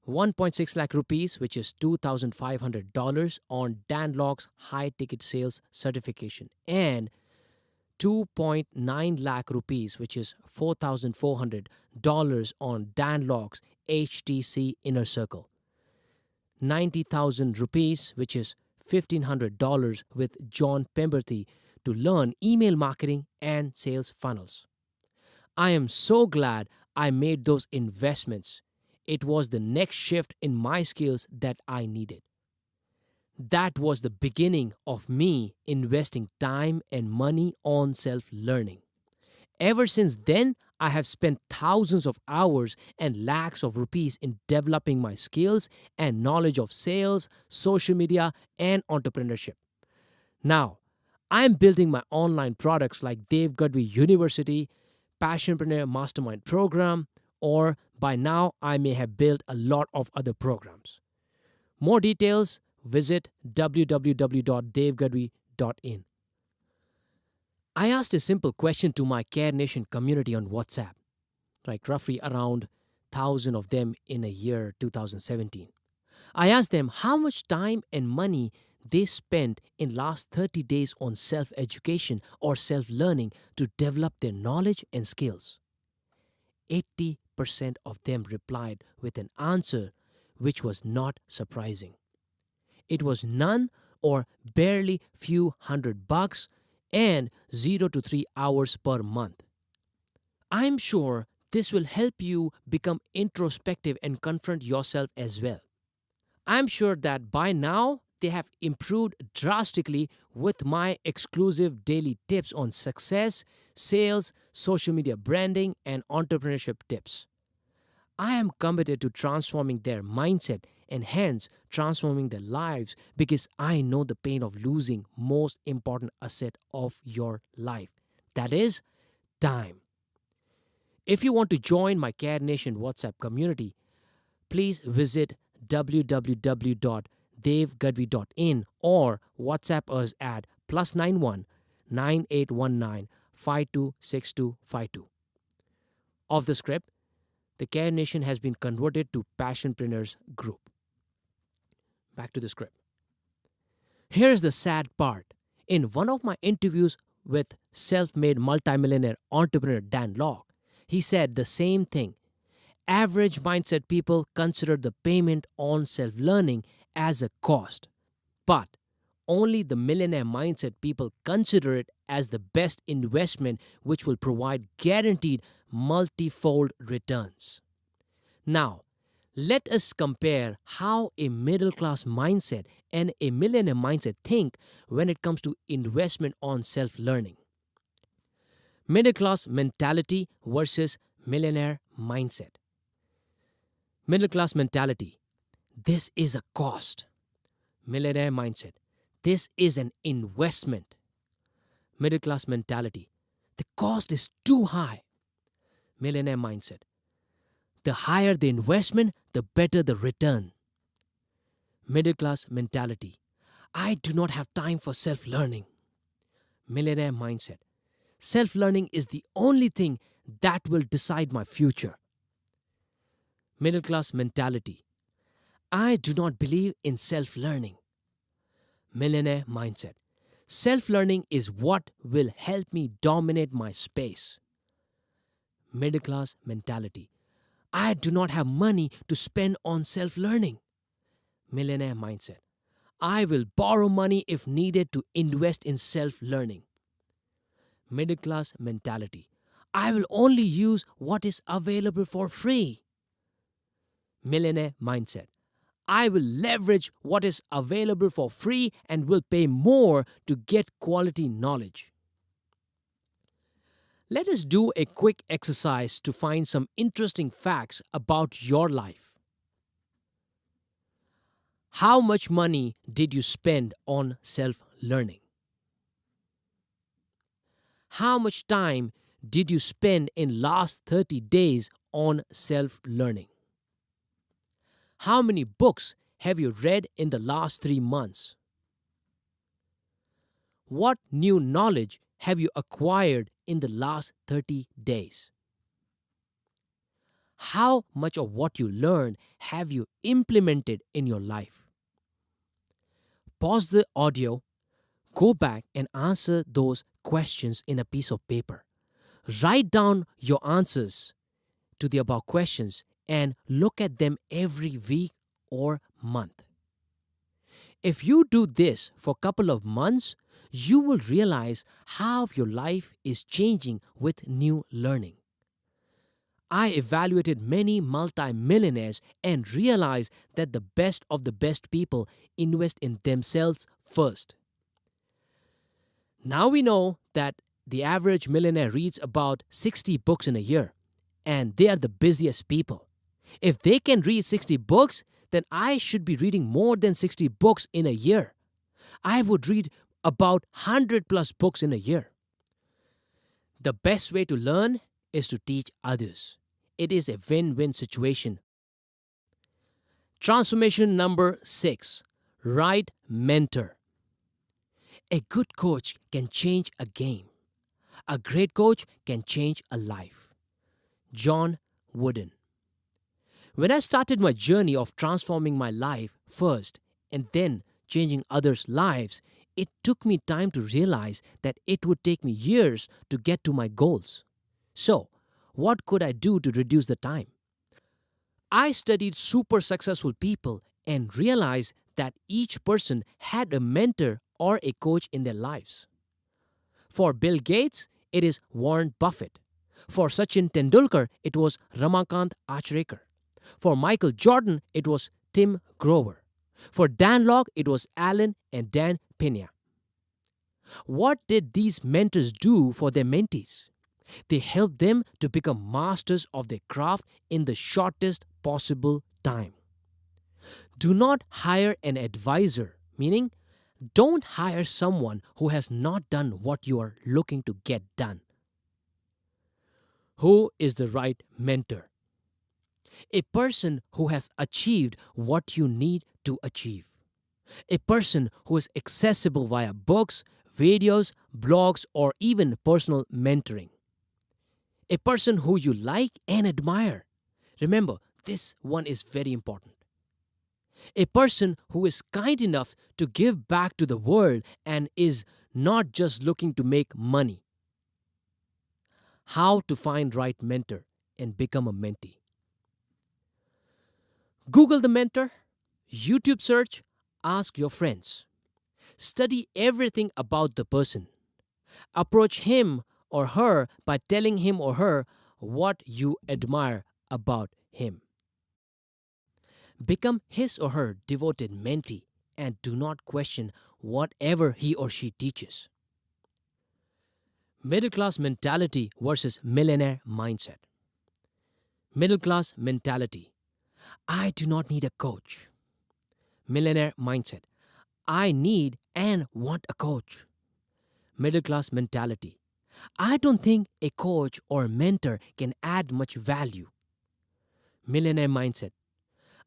1.6 lakh rupees, which is $2,500 on Dan Locke's high ticket sales certification, and 2.9 lakh rupees, which is $4,400 on Dan Locke's HTC Inner Circle. 90,000 rupees, which is $1,500 with John Pemberthy to learn email marketing and sales funnels. I am so glad I made those investments. It was the next shift in my skills that I needed. That was the beginning of me investing time and money on self-learning. Ever since then, I have spent thousands of hours and lakhs of rupees in developing my skills and knowledge of sales, social media, and entrepreneurship. Now, I am building my online products like Dev Gadhvi University, Passionpreneur Mastermind Program, or by now I may have built a lot of other programs. More details, visit www.devgadhvi.in. I asked a simple question to my Care Nation community on WhatsApp, like roughly around 1,000 of them in a year 2017. I asked them how much time and money they spent in last 30 days on self-education or self-learning to develop their knowledge and skills. 80% of them replied with an answer which was not surprising. It was none or barely few $100 and 0 to 3 hours per month. I'm sure this will help you become introspective and confront yourself as well. I'm sure that by now they have improved drastically with my exclusive daily tips on success, sales, social media branding, and entrepreneurship tips. I am committed to transforming their mindset and hence transforming their lives because I know the pain of losing most important asset of your life. That is time. If you want to join my Care Nation WhatsApp community, please visit www.devgadhvi.in or WhatsApp us at +91 9819 526252. Of the script, the Care Nation has been converted to Passionpreneurs Group. Back to the script. Here's the sad part. In one of my interviews with self-made multimillionaire entrepreneur Dan Locke, he said the same thing. Average mindset people consider the payment on self-learning as a cost, but only the millionaire mindset people consider it as the best investment which will provide guaranteed multifold returns. Now, let us compare how a middle class mindset and a millionaire mindset think when it comes to investment on self learning. Middle class mentality versus millionaire mindset. Middle class mentality. This is a cost. Millionaire mindset. This is an investment. Middle class mentality. The cost is too high. Millionaire mindset. The higher the investment, the better the return. Middle class mentality. I do not have time for self learning. Millionaire mindset. Self learning is the only thing that will decide my future. Middle class mentality. I do not believe in self learning. Millionaire mindset. Self learning is what will help me dominate my space. Middle class mentality. I do not have money to spend on self learning. Millionaire mindset. I will borrow money if needed to invest in self learning. Middle class mentality. I will only use what is available for free. Millionaire mindset. I will leverage what is available for free and will pay more to get quality knowledge. Let us do a quick exercise to find some interesting facts about your life. How much money did you spend on self-learning? How much time did you spend in last 30 days on self-learning? How many books have you read in the last 3 months? What new knowledge have you acquired in the last 30 days? How much of what you learned have you implemented in your life? Pause the audio, go back and answer those questions in a piece of paper. Write down your answers to the above questions and look at them every week or month. If you do this for a couple of months, you will realize how your life is changing with new learning. I evaluated many multimillionaires and realized that the best of the best people invest in themselves first. Now we know that the average millionaire reads about 60 books in a year, and they are the busiest people. If they can read 60 books, then I should be reading more than 60 books in a year. I would read about 100 plus books in a year. The best way to learn is to teach others. It is a win-win situation. Transformation number 6. Right mentor. A good coach can change a game. A great coach can change a life. John Wooden. When I started my journey of transforming my life first and then changing others' lives, it took me time to realize that it would take me years to get to my goals. So, what could I do to reduce the time? I studied super successful people and realized that each person had a mentor or a coach in their lives. For Bill Gates, it is Warren Buffett. For Sachin Tendulkar, it was Ramakant Achrekar. For Michael Jordan, it was Tim Grover. For Dan Lok, it was Alan and Dan Pena. What did these mentors do for their mentees? They helped them to become masters of their craft in the shortest possible time. Do not hire an advisor, meaning don't hire someone who has not done what you are looking to get done. Who is the right mentor? A person who has achieved what you need to achieve. A person who is accessible via books, videos, blogs, or even personal mentoring. A person who you like and admire. Remember, this one is very important. A person who is kind enough to give back to the world and is not just looking to make money. How to find right mentor and become a mentee. Google the mentor, YouTube search, ask your friends. Study everything about the person. Approach him or her by telling him or her what you admire about him. Become his or her devoted mentee and do not question whatever he or she teaches. Middle class mentality versus millionaire mindset. Middle class mentality. I do not need a coach. Millionaire mindset. I need and want a coach. Middle class mentality. I don't think a coach or mentor can add much value. Millionaire mindset.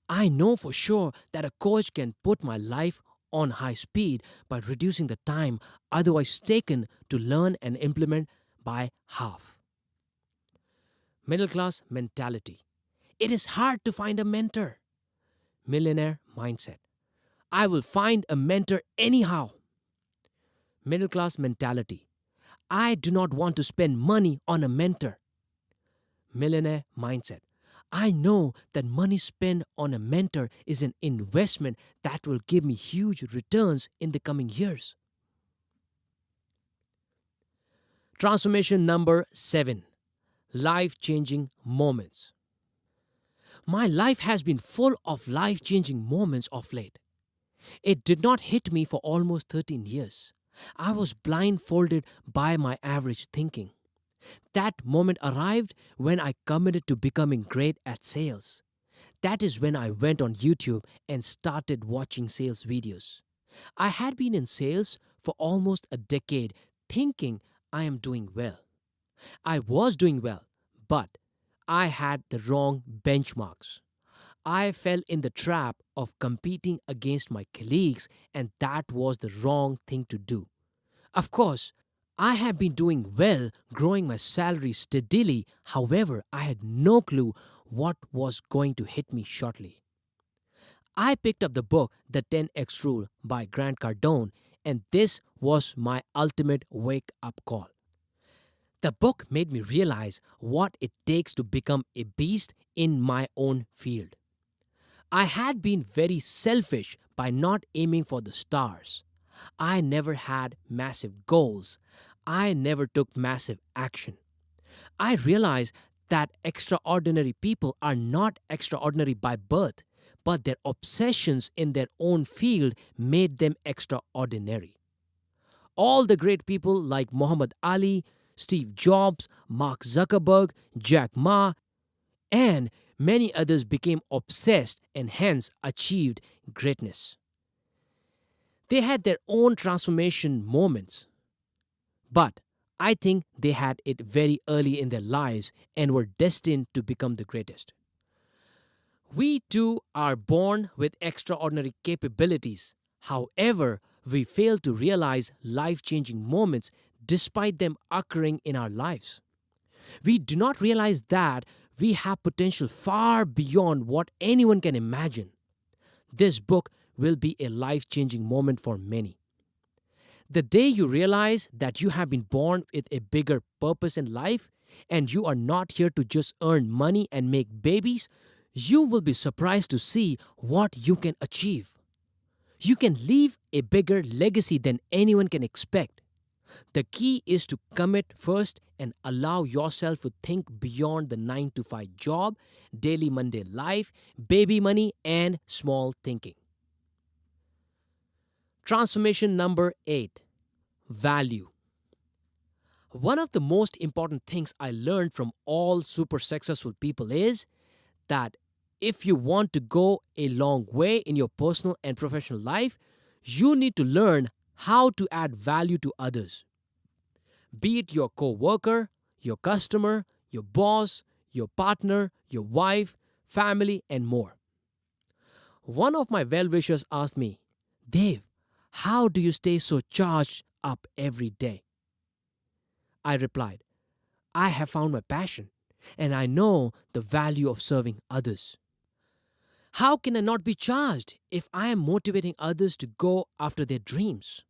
I know for sure that a coach can put my life on high speed by reducing the time otherwise taken to learn and implement by half. Middle class mentality. It is hard to find a mentor. Millionaire mindset. I will find a mentor anyhow. Middle class mentality. I do not want to spend money on a mentor. Millionaire mindset. I know that money spent on a mentor is an investment that will give me huge returns in the coming years. Transformation number 7. Life-changing moments. My life has been full of life-changing moments of late. It did not hit me for almost 13 years. I was blindfolded by my average thinking. That moment arrived when I committed to becoming great at sales. That is when I went on YouTube and started watching sales videos. I had been in sales for almost a decade thinking I am doing well. I was doing well, but I had the wrong benchmarks. I fell in the trap of competing against my colleagues, and that was the wrong thing to do. Of course, I have been doing well, growing my salary steadily. However, I had no clue what was going to hit me shortly. I picked up the book The 10X Rule by Grant Cardone, and this was my ultimate wake-up call. The book made me realize what it takes to become a beast in my own field. I had been very selfish by not aiming for the stars. I never had massive goals. I never took massive action. I realized that extraordinary people are not extraordinary by birth, but their obsessions in their own field made them extraordinary. All the great people like Muhammad Ali, Steve Jobs, Mark Zuckerberg, Jack Ma, and many others became obsessed and hence achieved greatness. They had their own transformation moments, but I think they had it very early in their lives and were destined to become the greatest. We too are born with extraordinary capabilities. However, we fail to realize life-changing moments despite them occurring in our lives. We do not realize that we have potential far beyond what anyone can imagine. This book will be a life-changing moment for many. The day you realize that you have been born with a bigger purpose in life and you are not here to just earn money and make babies, you will be surprised to see what you can achieve. You can leave a bigger legacy than anyone can expect. The key is to commit first and allow yourself to think beyond the 9 to 5 job, daily Monday life, baby money, and small thinking. Transformation number 8, value. One of the most important things I learned from all super successful people is that if you want to go a long way in your personal and professional life, you need to learn how to add value to others. Be it your co-worker, your customer, your boss, your partner, your wife, family, and more. One of my well-wishers asked me, Dave, how do you stay so charged up every day? I replied, I have found my passion, and I know the value of serving others. How can I not be charged if I am motivating others to go after their dreams?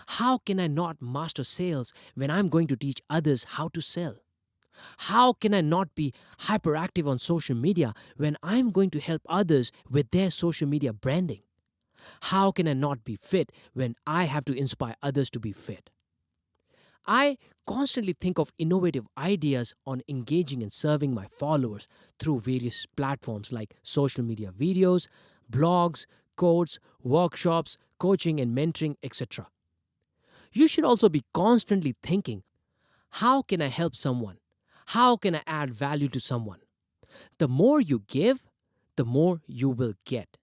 How can I not master sales when I'm going to teach others how to sell? How can I not be hyperactive on social media when I'm going to help others with their social media branding? How can I not be fit when I have to inspire others to be fit? I constantly think of innovative ideas on engaging and serving my followers through various platforms like social media videos, blogs, quotes, workshops, coaching and mentoring, etc. You should also be constantly thinking, how can I help someone? How can I add value to someone? The more you give, the more you will get.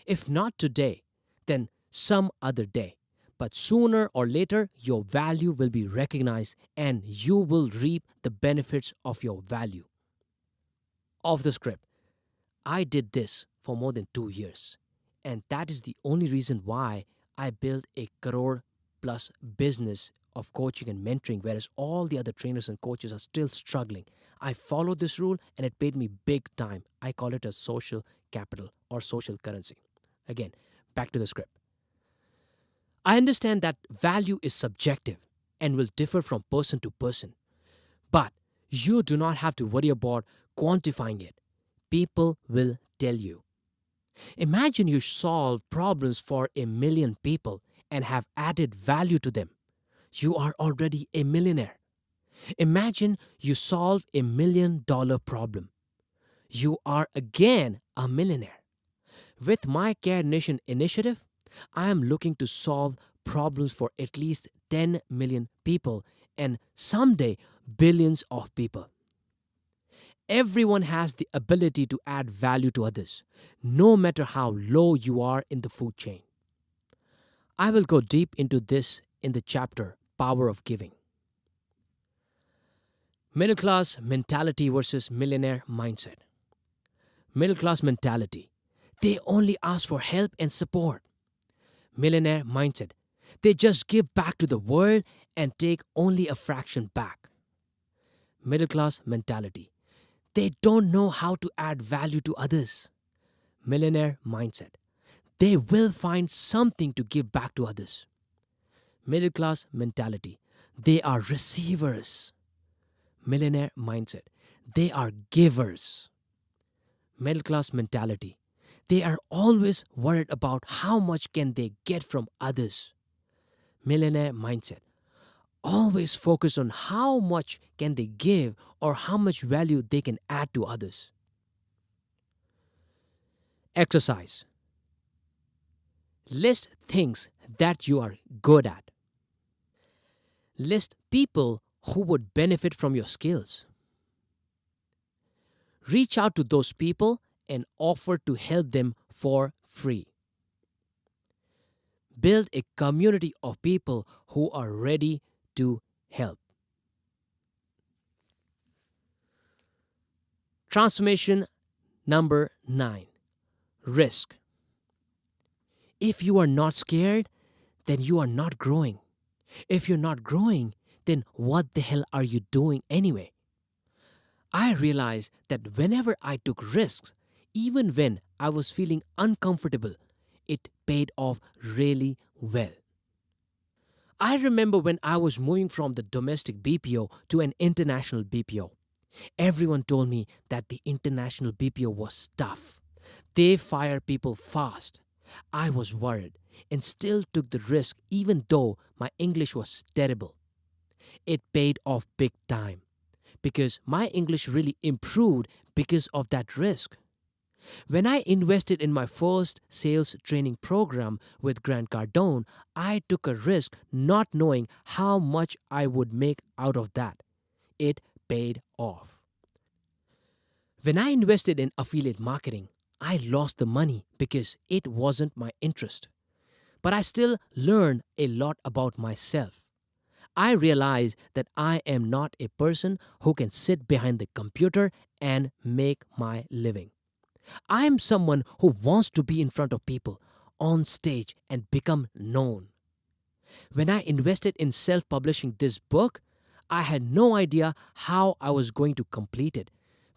If not today, then some other day. But sooner or later, your value will be recognized and you will reap the benefits of your value. Off the script, I did this for more than 2 years. And that is the only reason why I built a crore plus business of coaching and mentoring, whereas all the other trainers and coaches are still struggling. I followed this rule and it paid me big time. I call it a social capital or social currency. Again, back to the script. I understand that value is subjective and will differ from person to person. But you do not have to worry about quantifying it. People will tell you. Imagine you solve problems for 1,000,000 people and have added value to them. You are already a millionaire. Imagine you solve $1,000,000 problem. You are again a millionaire. With my Care Nation initiative, I am looking to solve problems for at least 10 million people and someday billions of people. Everyone has the ability to add value to others, no matter how low you are in the food chain. I will go deep into this in the chapter Power of Giving. Middle class mentality versus millionaire mindset. Middle class mentality. They only ask for help and support. Millionaire mindset. They just give back to the world and take only a fraction back. Middle class mentality. They don't know how to add value to others. Millionaire mindset. They will find something to give back to others. Middle class mentality. They are receivers. Millionaire mindset. They are givers. Middle class mentality. They are always worried about how much can they get from others. Millionaire mindset. Always focus on how much can they give or how much value they can add to others. Exercise. List things that you are good at. List people who would benefit from your skills. Reach out to those people and offer to help them for free. Build a community of people who are ready to help. Transformation number 9. Risk. If you are not scared, then you are not growing. If you're not growing, then what the hell are you doing anyway? I realized that whenever I took risks, even when I was feeling uncomfortable, it paid off really well. I remember when I was moving from the domestic BPO to an international BPO. Everyone told me that the international BPO was tough. They fire people fast. I was worried. and still took the risk even though my English was terrible. It paid off big time because my English really improved because of that risk. When I invested in my first sales training program with Grant Cardone, I took a risk not knowing how much I would make out of that. It paid off. When I invested in affiliate marketing, I lost the money because it wasn't my interest. But I still learned a lot about myself. I realized that I am not a person who can sit behind the computer and make my living. I am someone who wants to be in front of people, on stage, and become known. When I invested in self publishing this book, I had no idea how I was going to complete it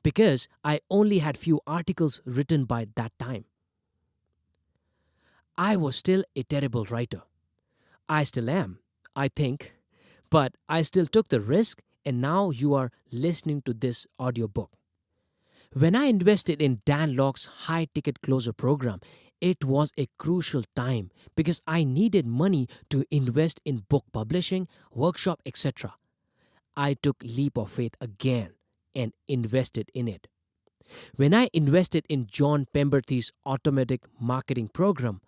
because I only had few articles written by that time. I was still a terrible writer. I still am, I think, but I still took the risk and now you are listening to this audiobook. When I invested in Dan Locke's high ticket closer program, it was a crucial time because I needed money to invest in book publishing, workshop, etc. I took leap of faith again and invested in it. When I invested in John Pemberthy's automatic marketing program,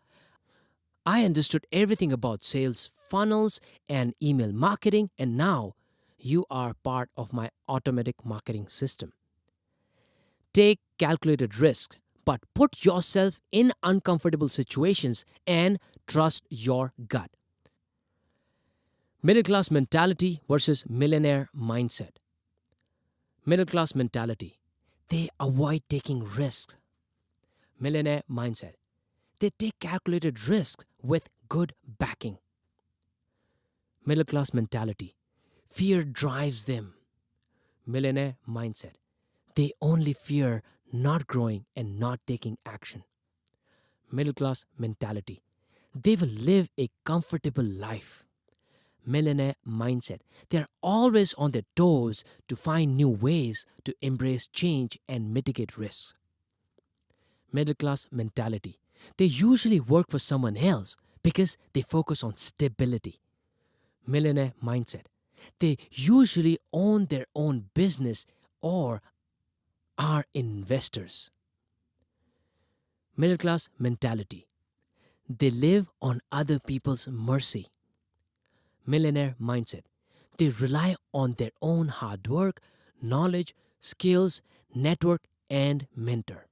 I understood everything about sales funnels and email marketing, and now you are part of my automatic marketing system. Take calculated risk, but put yourself in uncomfortable situations and trust your gut. Middle class mentality versus millionaire mindset. Middle class mentality. They avoid taking risks. Millionaire mindset. They take calculated risks with good backing. Middle class mentality. Fear drives them. Millionaire mindset. They only fear not growing and not taking action. Middle class mentality. They will live a comfortable life. Millionaire mindset. They are always on their toes to find new ways to embrace change and mitigate risks. Middle class mentality. They usually work for someone else because they focus on stability. Millionaire mindset. They usually own their own business or are investors. Middle class mentality. They live on other people's mercy. Millionaire mindset. They rely on their own hard work, knowledge, skills, network, and mentor.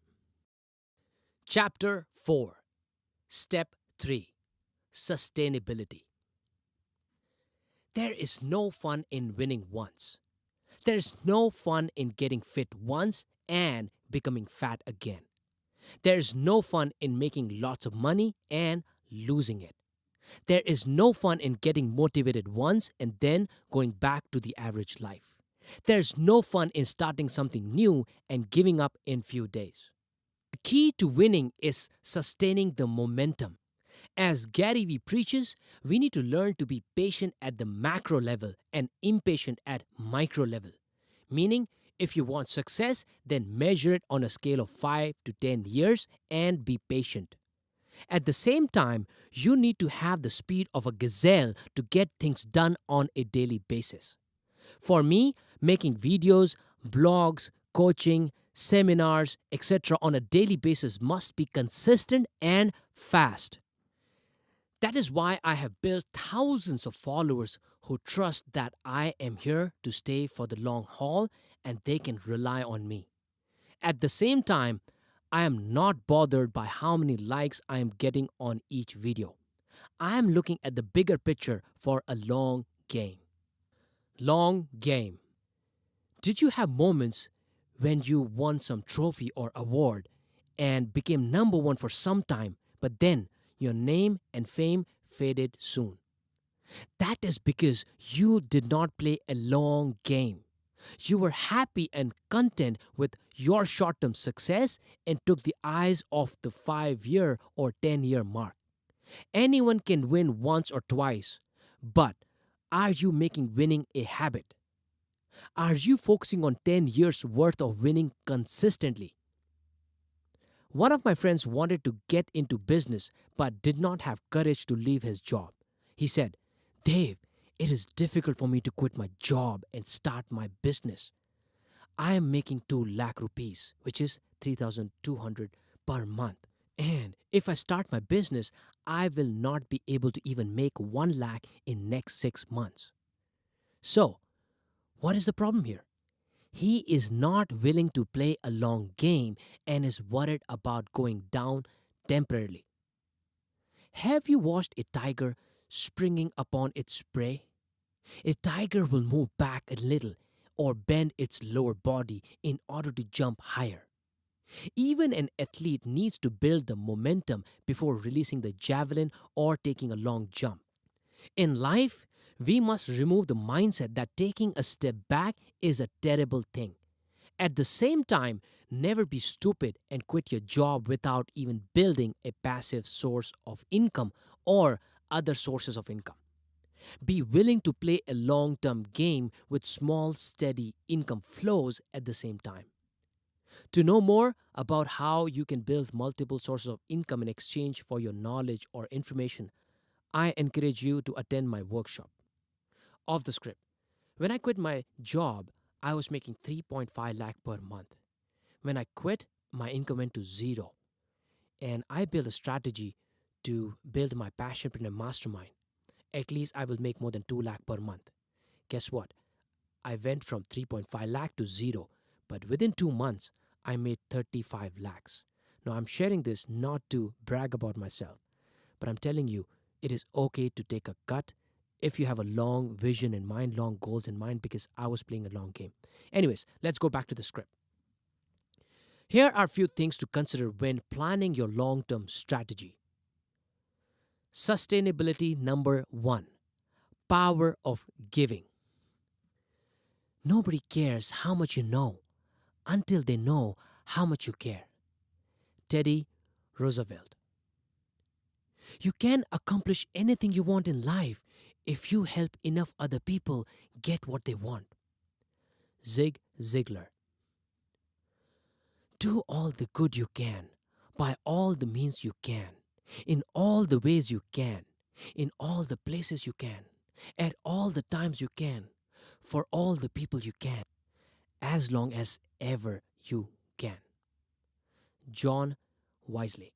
Chapter 4. Step 3. Sustainability. There is no fun in winning once. There is no fun in getting fit once and becoming fat again. There is no fun in making lots of money and losing it. There is no fun in getting motivated once and then going back to the average life. There's no fun in starting something new and giving up in few days. The key to winning is sustaining the momentum. As Gary Vee preaches, we need to learn to be patient at the macro level and impatient at micro level. Meaning, if you want success, then measure it on a scale of 5 to 10 years and be patient. At the same time, you need to have the speed of a gazelle to get things done on a daily basis. For me, making videos, blogs, coaching, seminars, etc. on a daily basis must be consistent and fast. That is why I have built thousands of followers who trust that I am here to stay for the long haul and they can rely on me. At the same time, I am not bothered by how many likes I am getting on each video. I am looking at the bigger picture for a long game. Long game. Did you have moments when you won some trophy or award and became number one for some time, but then your name and fame faded soon? That is because you did not play a long game. You were happy and content with your short-term success and took the eyes off the 5-year or 10-year mark. Anyone can win once or twice, but are you making winning a habit? Are you focusing on 10 years worth of winning consistently? One of my friends wanted to get into business but did not have courage to leave his job. He said, Dave, it is difficult for me to quit my job and start my business. I am making 2 lakh rupees, which is 3,200 per month. And if I start my business, I will not be able to even make 1 lakh in next 6 months. So, what is the problem here? He is not willing to play a long game and is worried about going down temporarily. Have you watched a tiger springing upon its prey? A tiger will move back a little or bend its lower body in order to jump higher. Even an athlete needs to build the momentum before releasing the javelin or taking a long jump. In life, we must remove the mindset that taking a step back is a terrible thing. At the same time, never be stupid and quit your job without even building a passive source of income or other sources of income. Be willing to play a long term game with small, steady income flows at the same time. To know more about how you can build multiple sources of income in exchange for your knowledge or information, I encourage you to attend my workshop. Off the script. When I quit my job, I was making 3.5 lakh per month. When I quit, my income went to zero. And I built a strategy to build my passionpreneur mastermind. At least I will make more than 2 lakh per month. Guess what? I went from 3.5 lakh to zero, but within 2 months, I made 35 lakhs. Now, I'm sharing this not to brag about myself, but I'm telling you, it is okay to take a cut if you have a long vision in mind, long goals in mind, because I was playing a long game. Anyways, let's go back to the script. Here are a few things to consider when planning your long term strategy. Sustainability number 1, power of giving. Nobody cares how much you know until they know how much you care. Teddy Roosevelt. You can accomplish anything you want in life if you help enough other people get what they want. Zig Ziglar. Do all the good you can, by all the means you can, in all the ways you can, in all the places you can, at all the times you can, for all the people you can, as long as ever you can. John Wisely.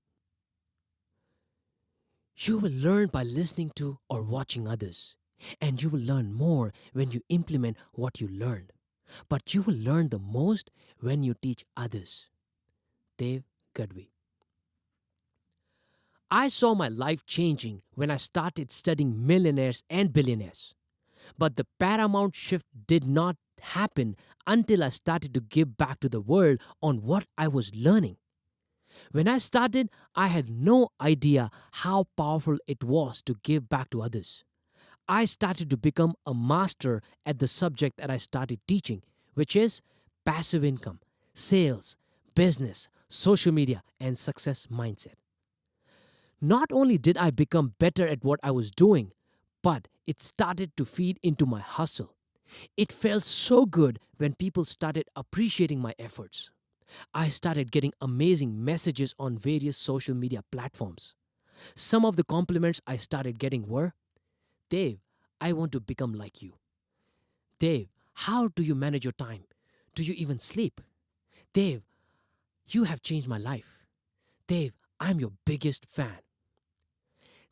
You will learn by listening to or watching others, and you will learn more when you implement what you learned. But you will learn the most when you teach others. Dev Gadhvi. I saw my life changing when I started studying millionaires and billionaires. But the paramount shift did not happen until I started to give back to the world on what I was learning. When I started, I had no idea how powerful it was to give back to others. I started to become a master at the subject that I started teaching, which is passive income, sales, business, social media, and success mindset. Not only did I become better at what I was doing, but it started to feed into my hustle. It felt so good when people started appreciating my efforts. I started getting amazing messages on various social media platforms. Some of the compliments I started getting were, Dave, I want to become like you. Dave, how do you manage your time? Do you even sleep? Dave, you have changed my life. Dave, I'm your biggest fan.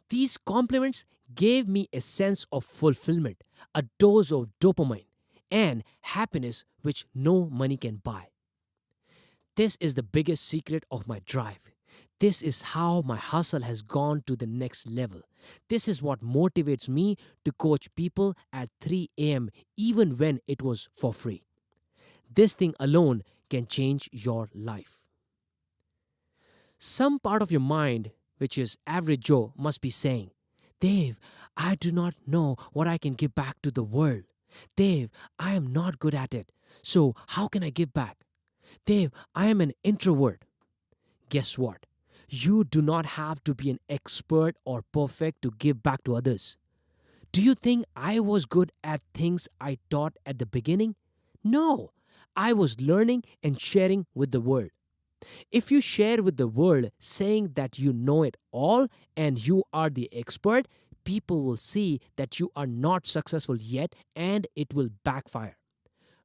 These compliments gave me a sense of fulfillment, a dose of dopamine, and happiness which no money can buy. This is the biggest secret of my drive. This is how my hustle has gone to the next level. This is what motivates me to coach people at 3 a.m. even when it was for free. This thing alone can change your life. Some part of your mind, which is average Joe, must be saying, Dave, I do not know what I can give back to the world. Dave, I am not good at it. So how can I give back? Dave, I am an introvert. Guess what? You do not have to be an expert or perfect to give back to others. Do you think I was good at things I taught at the beginning? No, I was learning and sharing with the world. If you share with the world saying that you know it all and you are the expert, people will see that you are not successful yet and it will backfire.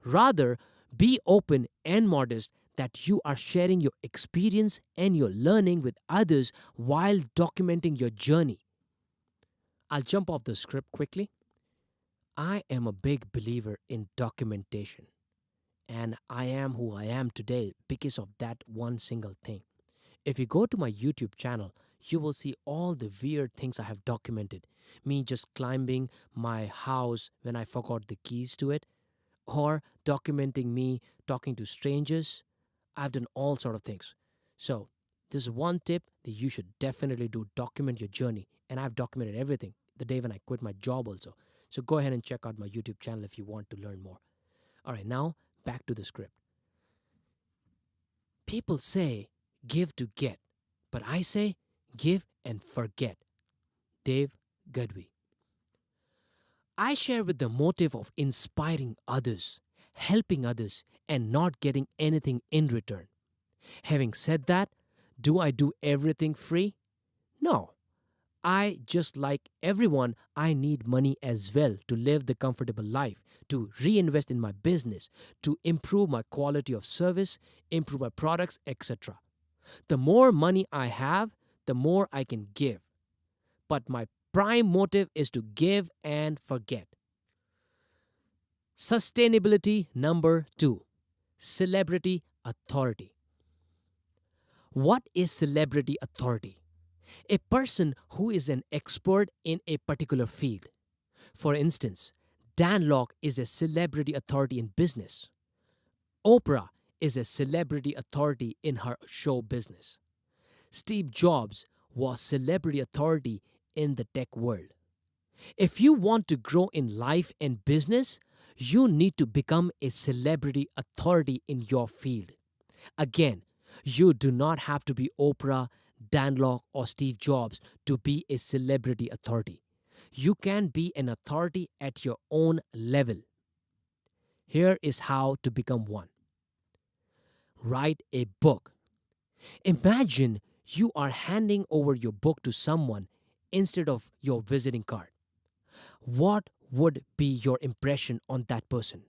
Rather, be open and modest that you are sharing your experience and your learning with others while documenting your journey. I'll jump off the script quickly. I am a big believer in documentation, and I am who I am today because of that one single thing. If you go to my YouTube channel, you will see all the weird things I have documented. Me just climbing my house when I forgot the keys to it, or documenting me talking to strangers. I've done all sort of things. So, this is one tip that you should definitely do: document your journey. And I've documented everything the day when I quit my job also. So go ahead and check out my YouTube channel if you want to learn more. All right, now back to the script. People say give to get, but I say give and forget. Dev Gadhvi. I share with the motive of inspiring others, helping others, and not getting anything in return. Having said that, do I do everything free? No. I, just like everyone, I need money as well to live the comfortable life, to reinvest in my business, to improve my quality of service, improve my products, etc. The more money I have, the more I can give. But my prime motive is to give and forget. Sustainability number 2. Celebrity authority. What is celebrity authority? A person who is an expert in a particular field. For instance, Dan Locke is a celebrity authority in business. Oprah is a celebrity authority in her show business. Steve Jobs was celebrity authority in the tech world. If you want to grow in life and business, you need to become a celebrity authority in your field. Again, you do not have to be Oprah, Dan Locke, or Steve Jobs to be a celebrity authority. You can be an authority at your own level. Here is how to become one. Write a book. Imagine you are handing over your book to someone instead of your visiting card. What would be your impression on that person?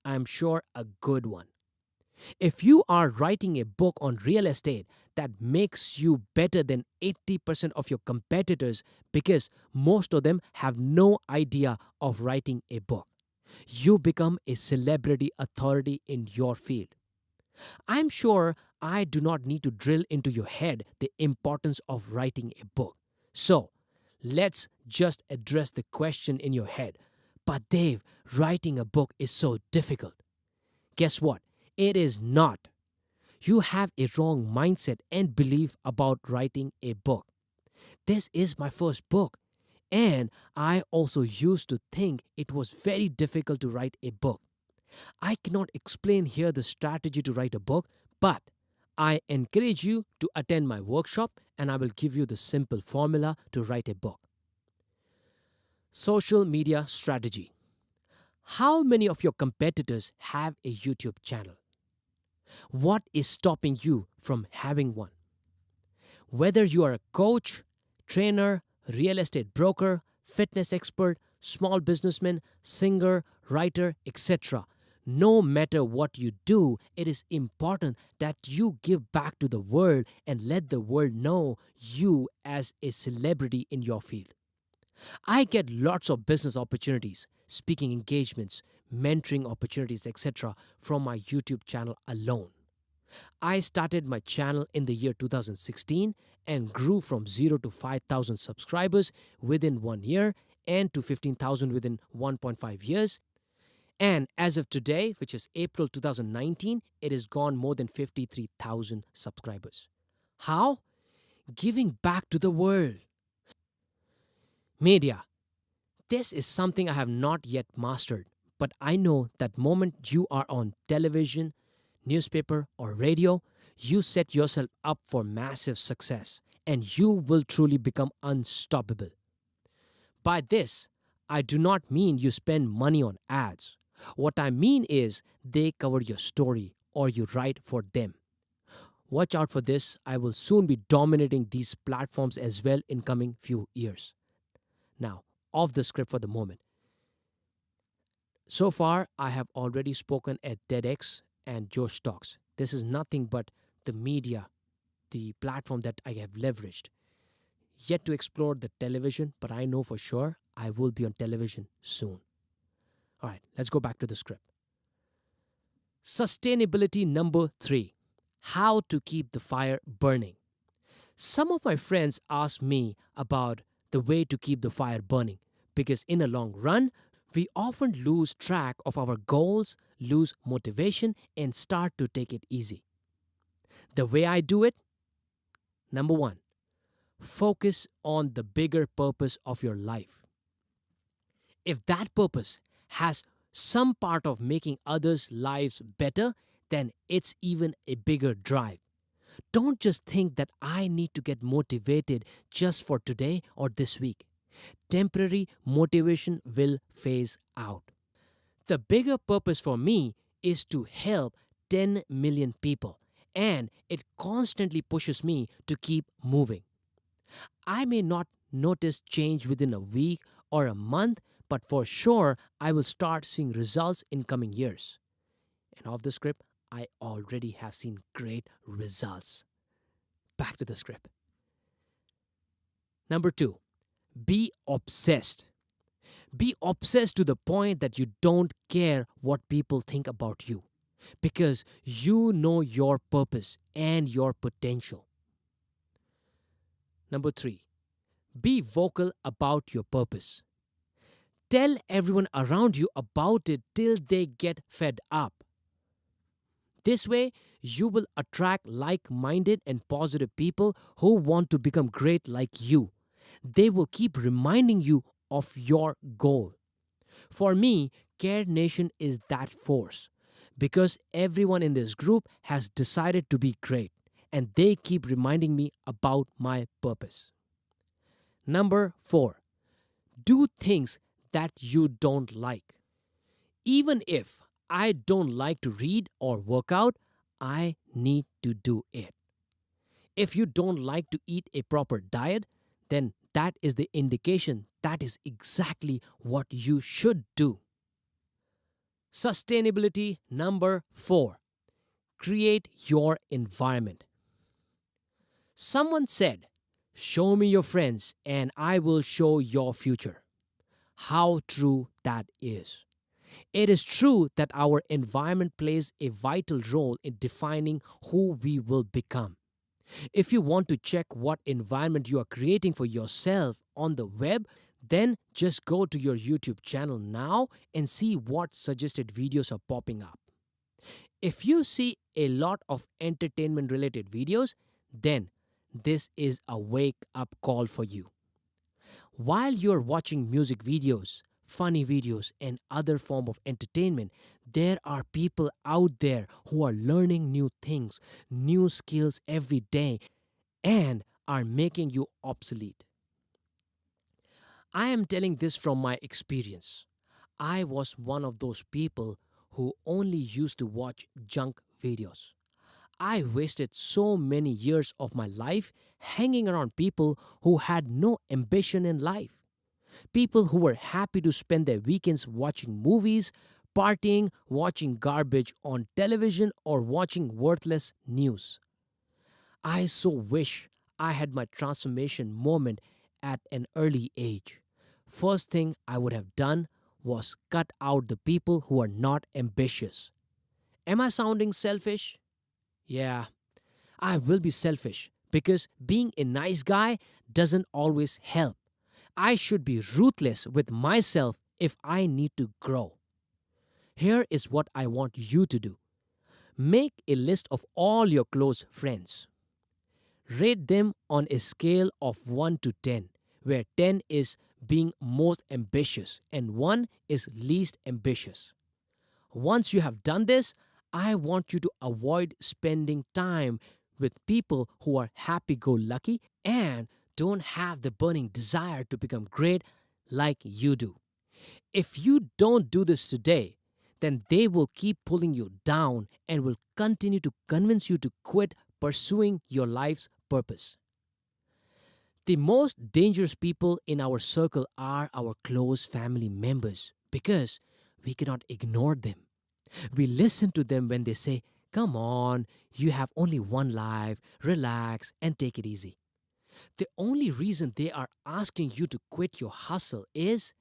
I am sure a good one. If you are writing a book on real estate that makes you better than 80% of your competitors because most of them have no idea of writing a book, you become a celebrity authority in your field. I'm sure I do not need to drill into your head the importance of writing a book. So, let's just address the question in your head. But Dave, writing a book is so difficult. Guess what? It is not. You have a wrong mindset and belief about writing a book. This is my first book, and I also used to think it was very difficult to write a book. I cannot explain here the strategy to write a book, but I encourage you to attend my workshop and I will give you the simple formula to write a book. Social media strategy. How many of your competitors have a YouTube channel? What is stopping you from having one? Whether you are a coach, trainer, real estate broker, fitness expert, small businessman, singer, writer, etc., no matter what you do, it is important that you give back to the world and let the world know you as a celebrity in your field. I get lots of business opportunities, speaking engagements, mentoring opportunities, etc. from my YouTube channel alone. I started my channel in the year 2016 and grew from 0 to 5,000 subscribers within 1 year and to 15,000 within 1.5 years. And as of today, which is April 2019, it has gone more than 53,000 subscribers. How? Giving back to the world. Media. This is something I have not yet mastered, but I know that moment you are on television, newspaper, or radio, you set yourself up for massive success and you will truly become unstoppable. By this, I do not mean you spend money on ads. What I mean is they cover your story or you write for them. Watch out for this. I will soon be dominating these platforms as well in coming few years. Now, off the script for the moment. So far, I have already spoken at TEDx and Josh Talks. This is nothing but the media, the platform that I have leveraged. Yet to explore the television, but I know for sure I will be on television soon. All right, let's go back to the script. Sustainability number 3. How to keep the fire burning. Some of my friends ask me about the way to keep the fire burning because in a long run, we often lose track of our goals, lose motivation, and start to take it easy. The way I do it? Number 1, focus on the bigger purpose of your life. If that purpose has some part of making others' lives better, then it's even a bigger drive. Don't just think that I need to get motivated just for today or this week. Temporary motivation will phase out. The bigger purpose for me is to help 10 million people, and it constantly pushes me to keep moving. I may not notice change within a week or a month, but for sure I will start seeing results in coming years. And off the script, I already have seen great results. Back to the script. Number 2, be obsessed. Be obsessed to the point that you don't care what people think about you because you know your purpose and your potential. Number 3, be vocal about your purpose. Tell everyone around you about it till they get fed up. This way, you will attract like minded and positive people who want to become great like you. They will keep reminding you of your goal. For me, Care Nation is that force because everyone in this group has decided to be great and they keep reminding me about my purpose. Number 4, do things that you don't like. Even if I don't like to read or work out, I need to do it. If you don't like to eat a proper diet, then that is the indication that is exactly what you should do. Sustainability number 4. Create your environment. Someone said, "Show me your friends and I will show your future." How true that is. It is true that our environment plays a vital role in defining who we will become. If you want to check what environment you are creating for yourself on the web, then just go to your YouTube channel now and see what suggested videos are popping up. If you see a lot of entertainment related videos, then this is a wake up call for you. While you're watching music videos, funny videos, and other form of entertainment, there are people out there who are learning new things, new skills every day, and are making you obsolete. I am telling this from my experience. I was one of those people who only used to watch junk videos. I wasted so many years of my life hanging around people who had no ambition in life. People who were happy to spend their weekends watching movies, partying, watching garbage on television, or watching worthless news. I so wish I had my transformation moment at an early age. First thing I would have done was cut out the people who are not ambitious. Am I sounding selfish? Yeah, I will be selfish because being a nice guy doesn't always help. I should be ruthless with myself if I need to grow. Here is what I want you to do. Make a list of all your close friends. Rate them on a scale of 1 to 10, where 10 is being most ambitious and 1 is least ambitious. Once you have done this, I want you to avoid spending time with people who are happy go lucky and don't have the burning desire to become great like you do. If you don't do this today, then they will keep pulling you down and will continue to convince you to quit pursuing your life's purpose. The most dangerous people in our circle are our close family members because we cannot ignore them. We listen to them when they say, "Come on, you have only one life, relax and take it easy." The only reason they are asking you to quit your hustle is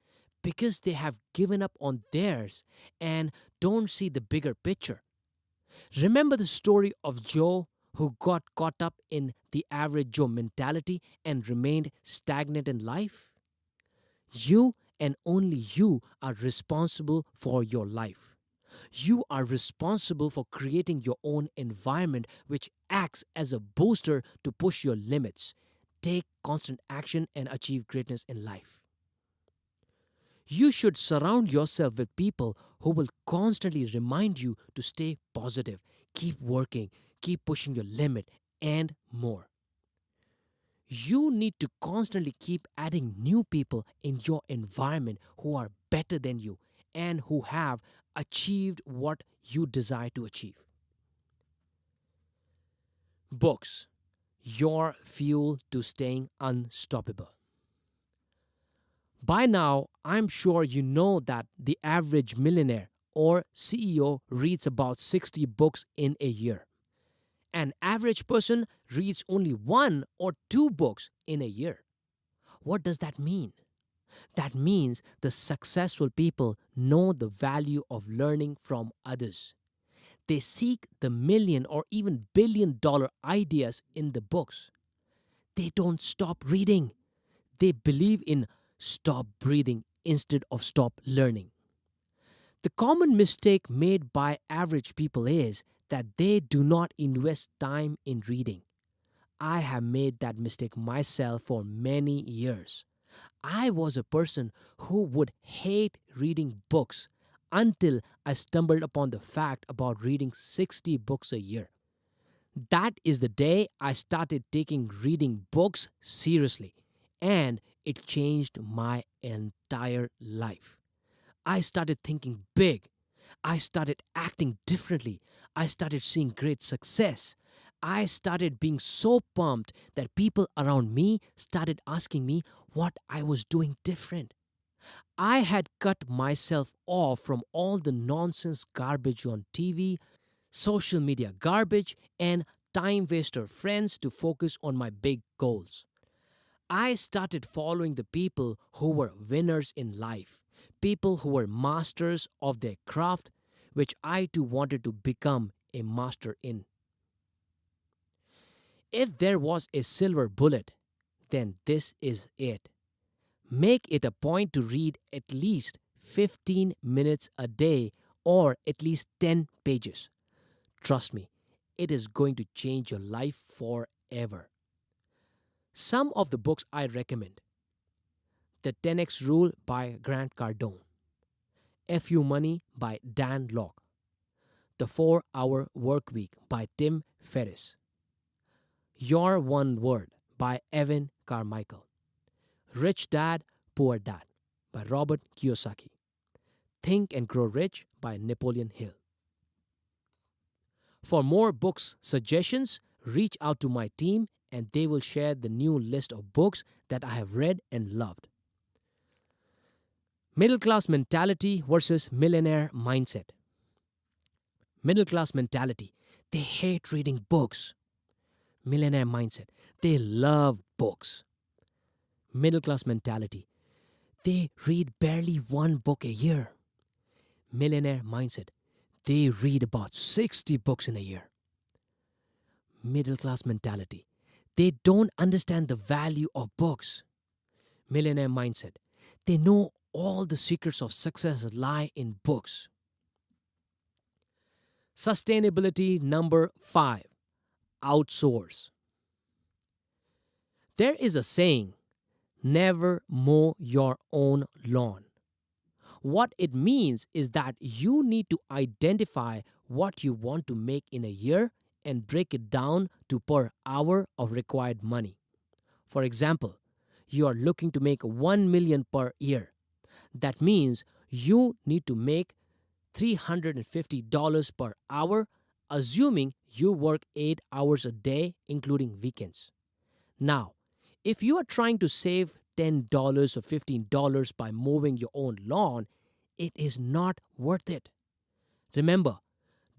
because they have given up on theirs and don't see the bigger picture. Remember the story of Joe who got caught up in the average Joe mentality and remained stagnant in life? You and only you are responsible for your life. You are responsible for creating your own environment, which acts as a booster to push your limits, take constant action, and achieve greatness in life. You should surround yourself with people who will constantly remind you to stay positive, keep working, keep pushing your limit, and more. You need to constantly keep adding new people in your environment who are better than you and who have achieved what you desire to achieve. Books, your fuel to staying unstoppable. By now, I'm sure you know that the average millionaire or CEO reads about 60 books in a year. An average person reads only one or two books in a year. What does that mean? That means the successful people know the value of learning from others. They seek the million or even billion-dollar ideas in the books. They don't stop reading. They believe in stop breathing instead of stop learning. The common mistake made by average people is that they do not invest time in reading. I have made that mistake myself for many years. I was a person who would hate reading books until I stumbled upon the fact about reading 60 books a year. That is the day I started taking reading books seriously, and it changed my entire life. I started thinking big. I started acting differently. I started seeing great success. I started being so pumped that people around me started asking me what I was doing different. I had cut myself off from all the nonsense garbage on TV, social media garbage, and time waster friends to focus on my big goals. I started following the people who were winners in life, people who were masters of their craft, which I too wanted to become a master in. If there was a silver bullet, then this is it. Make it a point to read at least 15 minutes a day or at least 10 pages. Trust me, it is going to change your life forever. Some of the books I recommend: The 10X Rule by Grant Cardone, FU Money by Dan Lok, The 4-Hour Workweek by Tim Ferriss, Your One Word by Evan Carmichael, Rich Dad, Poor Dad by Robert Kiyosaki, Think and Grow Rich by Napoleon Hill. For more books suggestions, reach out to my team and they will share the new list of books that I have read and loved. Middle class mentality versus millionaire mindset. Middle class mentality: they hate reading books. Millionaire mindset: they love books. Middle class mentality: they read barely one book a year. Millionaire mindset: they read about 60 books in a year. Middle class mentality: they don't understand the value of books. Millionaire mindset: they know all the secrets of success lie in books. Sustainability number 5: outsource. There is a saying, never mow your own lawn. What it means is that you need to identify what you want to make in a year and break it down to per hour of required money. For example, you are looking to make 1 million per year. That means you need to make $350 per hour, assuming you work 8 hours a day, including weekends. Now, if you are trying to save $10 or $15 by mowing your own lawn, it is not worth it. Remember,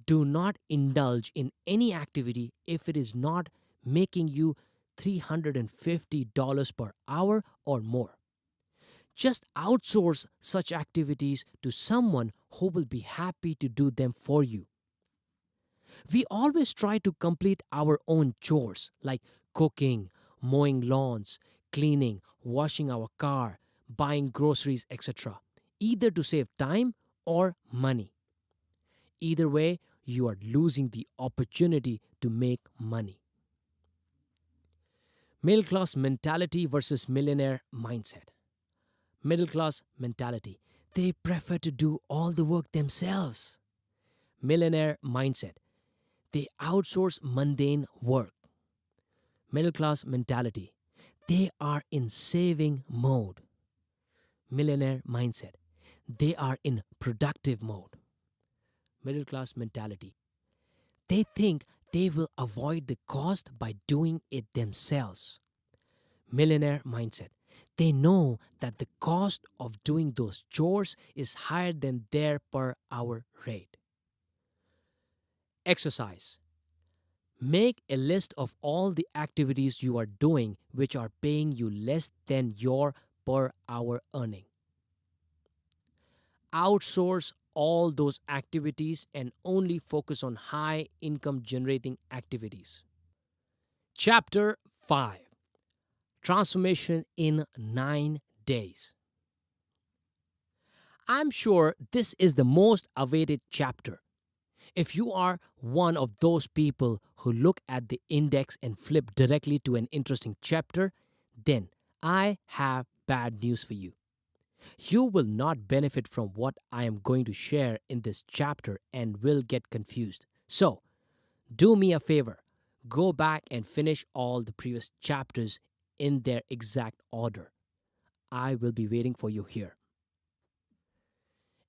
do not indulge in any activity if it is not making you $350 per hour or more. Just outsource such activities to someone who will be happy to do them for you. We always try to complete our own chores like cooking, mowing lawns, cleaning, washing our car, buying groceries, etc., either to save time or money. Either way, you are losing the opportunity to make money. Middle class mentality versus millionaire mindset. Middle class mentality. They prefer to do all the work themselves. Millionaire mindset. They outsource mundane work. Middle class mentality. They are in saving mode. Millionaire mindset. They are in productive mode. Middle class mentality. They think they will avoid the cost by doing it themselves. Millionaire mindset. They know that the cost of doing those chores is higher than their per hour rate. Exercise. Make a list of all the activities you are doing which are paying you less than your per hour earning. Outsource all those activities and only focus on high income generating activities. Chapter 5. Transformation in 9 days. I'm sure this is the most awaited chapter. If you are one of those people who look at the index and flip directly to an interesting chapter, then I have bad news for you. You will not benefit from what I am going to share in this chapter and will get confused. So, do me a favor. Go back and finish all the previous chapters in their exact order. I will be waiting for you here.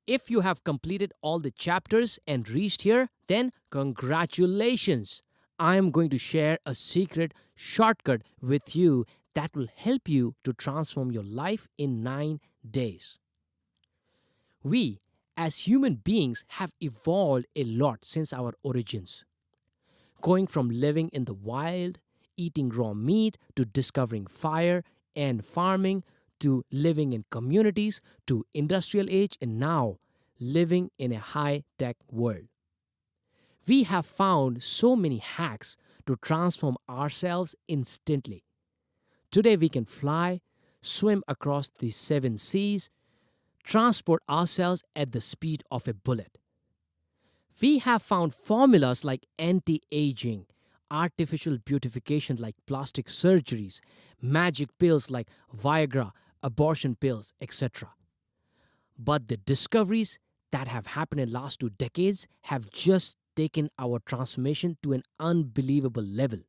If you have completed all the chapters and reached here, then congratulations! I am going to share a secret shortcut with you that will help you to transform your life in 9 days. We, as human beings, have evolved a lot since our origins. Going from living in the wild, eating raw meat, to discovering fire and farming, to living in communities, to industrial age, and now living in a high-tech world. We have found so many hacks to transform ourselves instantly. Today we can fly, swim across the 7 seas, transport ourselves at the speed of a bullet. We have found formulas like anti-aging, artificial beautification like plastic surgeries, magic pills like Viagra, abortion pills, etc. But the discoveries that have happened in the last 2 decades have just taken our transformation to an unbelievable level.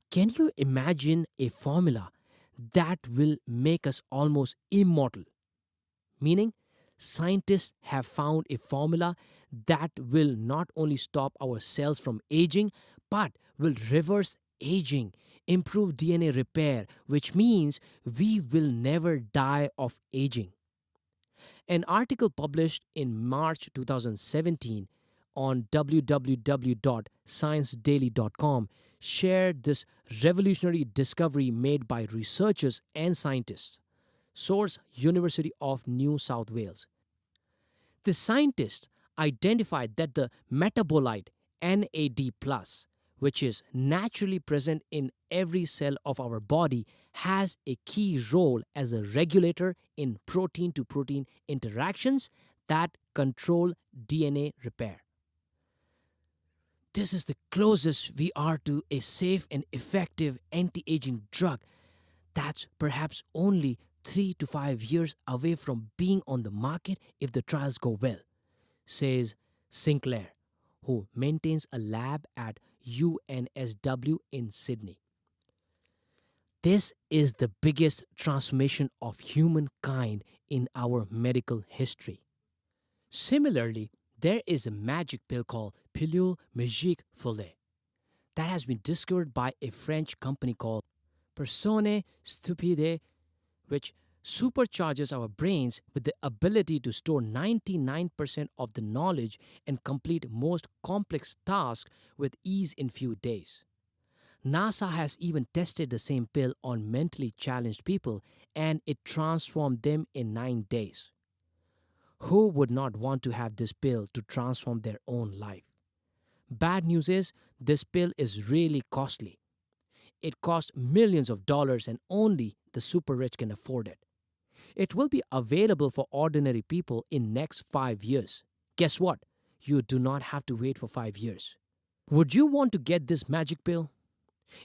Can you imagine a formula that will make us almost immortal? Meaning, scientists have found a formula that will not only stop our cells from aging, but will reverse aging, improve DNA repair, which means we will never die of aging. An article published in March 2017 on www.sciencedaily.com shared this revolutionary discovery made by researchers and scientists. Source: University of New South Wales. The scientists identified that the metabolite NAD+, which is naturally present in every cell of our body, has a key role as a regulator in protein-to-protein interactions that control DNA repair. This is the closest we are to a safe and effective anti-aging drug that's perhaps only 3 to 5 years away from being on the market if the trials go well, says Sinclair, who maintains a lab at UNSW in Sydney. This is the biggest transformation of humankind in our medical history. Similarly, there is a magic pill called pilule magique folle that has been discovered by a French company called Personne Stupide, which supercharges our brains with the ability to store 99% of the knowledge and complete most complex tasks with ease in few days. NASA has even tested the same pill on mentally challenged people and it transformed them in 9 days. Who would not want to have this pill to transform their own life? Bad news is, this pill is really costly. It costs millions of dollars and only the super rich can afford it. It will be available for ordinary people in next 5 years. Guess what? You do not have to wait for 5 years. Would you want to get this magic pill?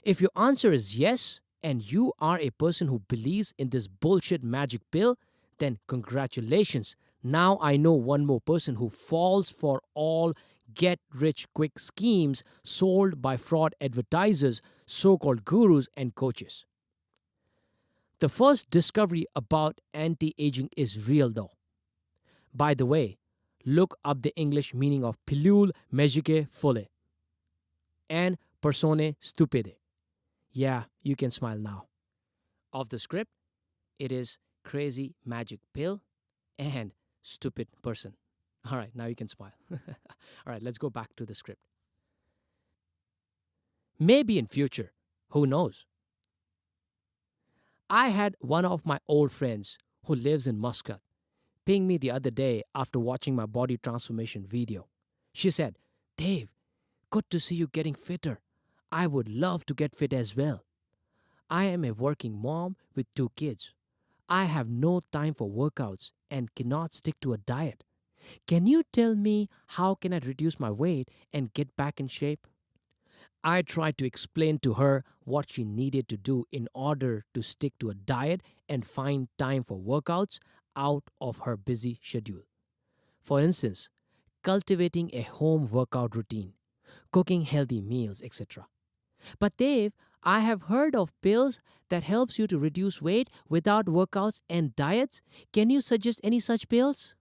If your answer is yes, and you are a person who believes in this bullshit magic pill, then congratulations. Now I know one more person who falls for all get rich quick schemes sold by fraud advertisers, so called gurus and coaches. The first discovery about anti aging is real though. By the way, look up the English meaning of pilule magique folle and persone stupide. Yeah, you can smile now. Of the script, it is crazy magic pill and stupid person. All right, now you can smile. All right, let's go back to the script. Maybe in future, who knows? I had one of my old friends who lives in Muscat ping me the other day after watching my body transformation video. She said, "Dave, good to see you getting fitter. I would love to get fit as well. I am a working mom with 2 kids. I have no time for workouts and cannot stick to a diet. Can you tell me how can I reduce my weight and get back in shape?" I tried to explain to her what she needed to do in order to stick to a diet and find time for workouts out of her busy schedule. For instance, cultivating a home workout routine, cooking healthy meals, etc. But Dave, I have heard of pills that helps you to reduce weight without workouts and diets. Can you suggest any such pills?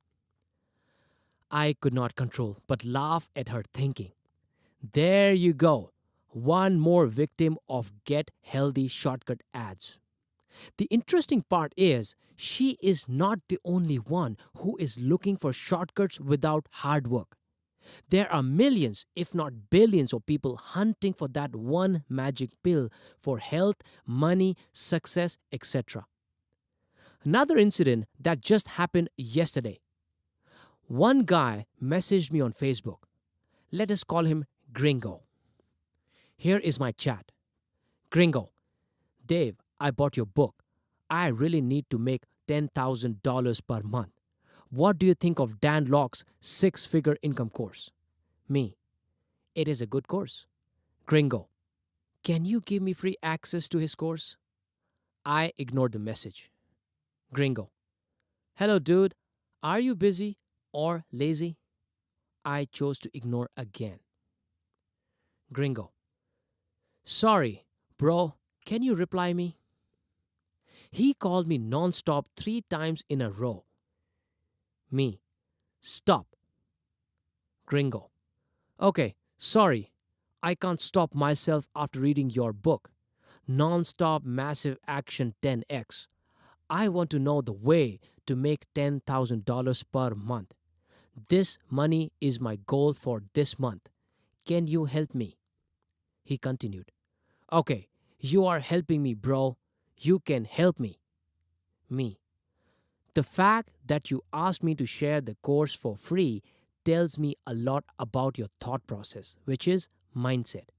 I could not control but laugh at her thinking. There you go. One more victim of get healthy shortcut ads. The interesting part is she is not the only one who is looking for shortcuts without hard work. There are millions, if not billions, of people hunting for that one magic pill for health, money, success, etc. Another incident that just happened yesterday. One guy messaged me on Facebook. Let us call him Gringo. Here is my chat. Gringo, Dave, I bought your book. I really need to make $10,000 per month. What do you think of Dan Locke's 6-figure income course? Me, it is a good course. Gringo, can you give me free access to his course? I ignored the message. Gringo, hello dude, are you busy or lazy? I chose to ignore again. Gringo, sorry, bro, can you reply me? He called me non-stop 3 times in a row. Me, stop. Gringo, okay, sorry, I can't stop myself after reading your book. Non-stop massive action 10x. I want to know the way to make $10,000 per month. This money is my goal for this month. Can you help me? He continued. Okay, you are helping me, bro. You can help me. Me. The fact that you asked me to share the course for free tells me a lot about your thought process, which is mindset.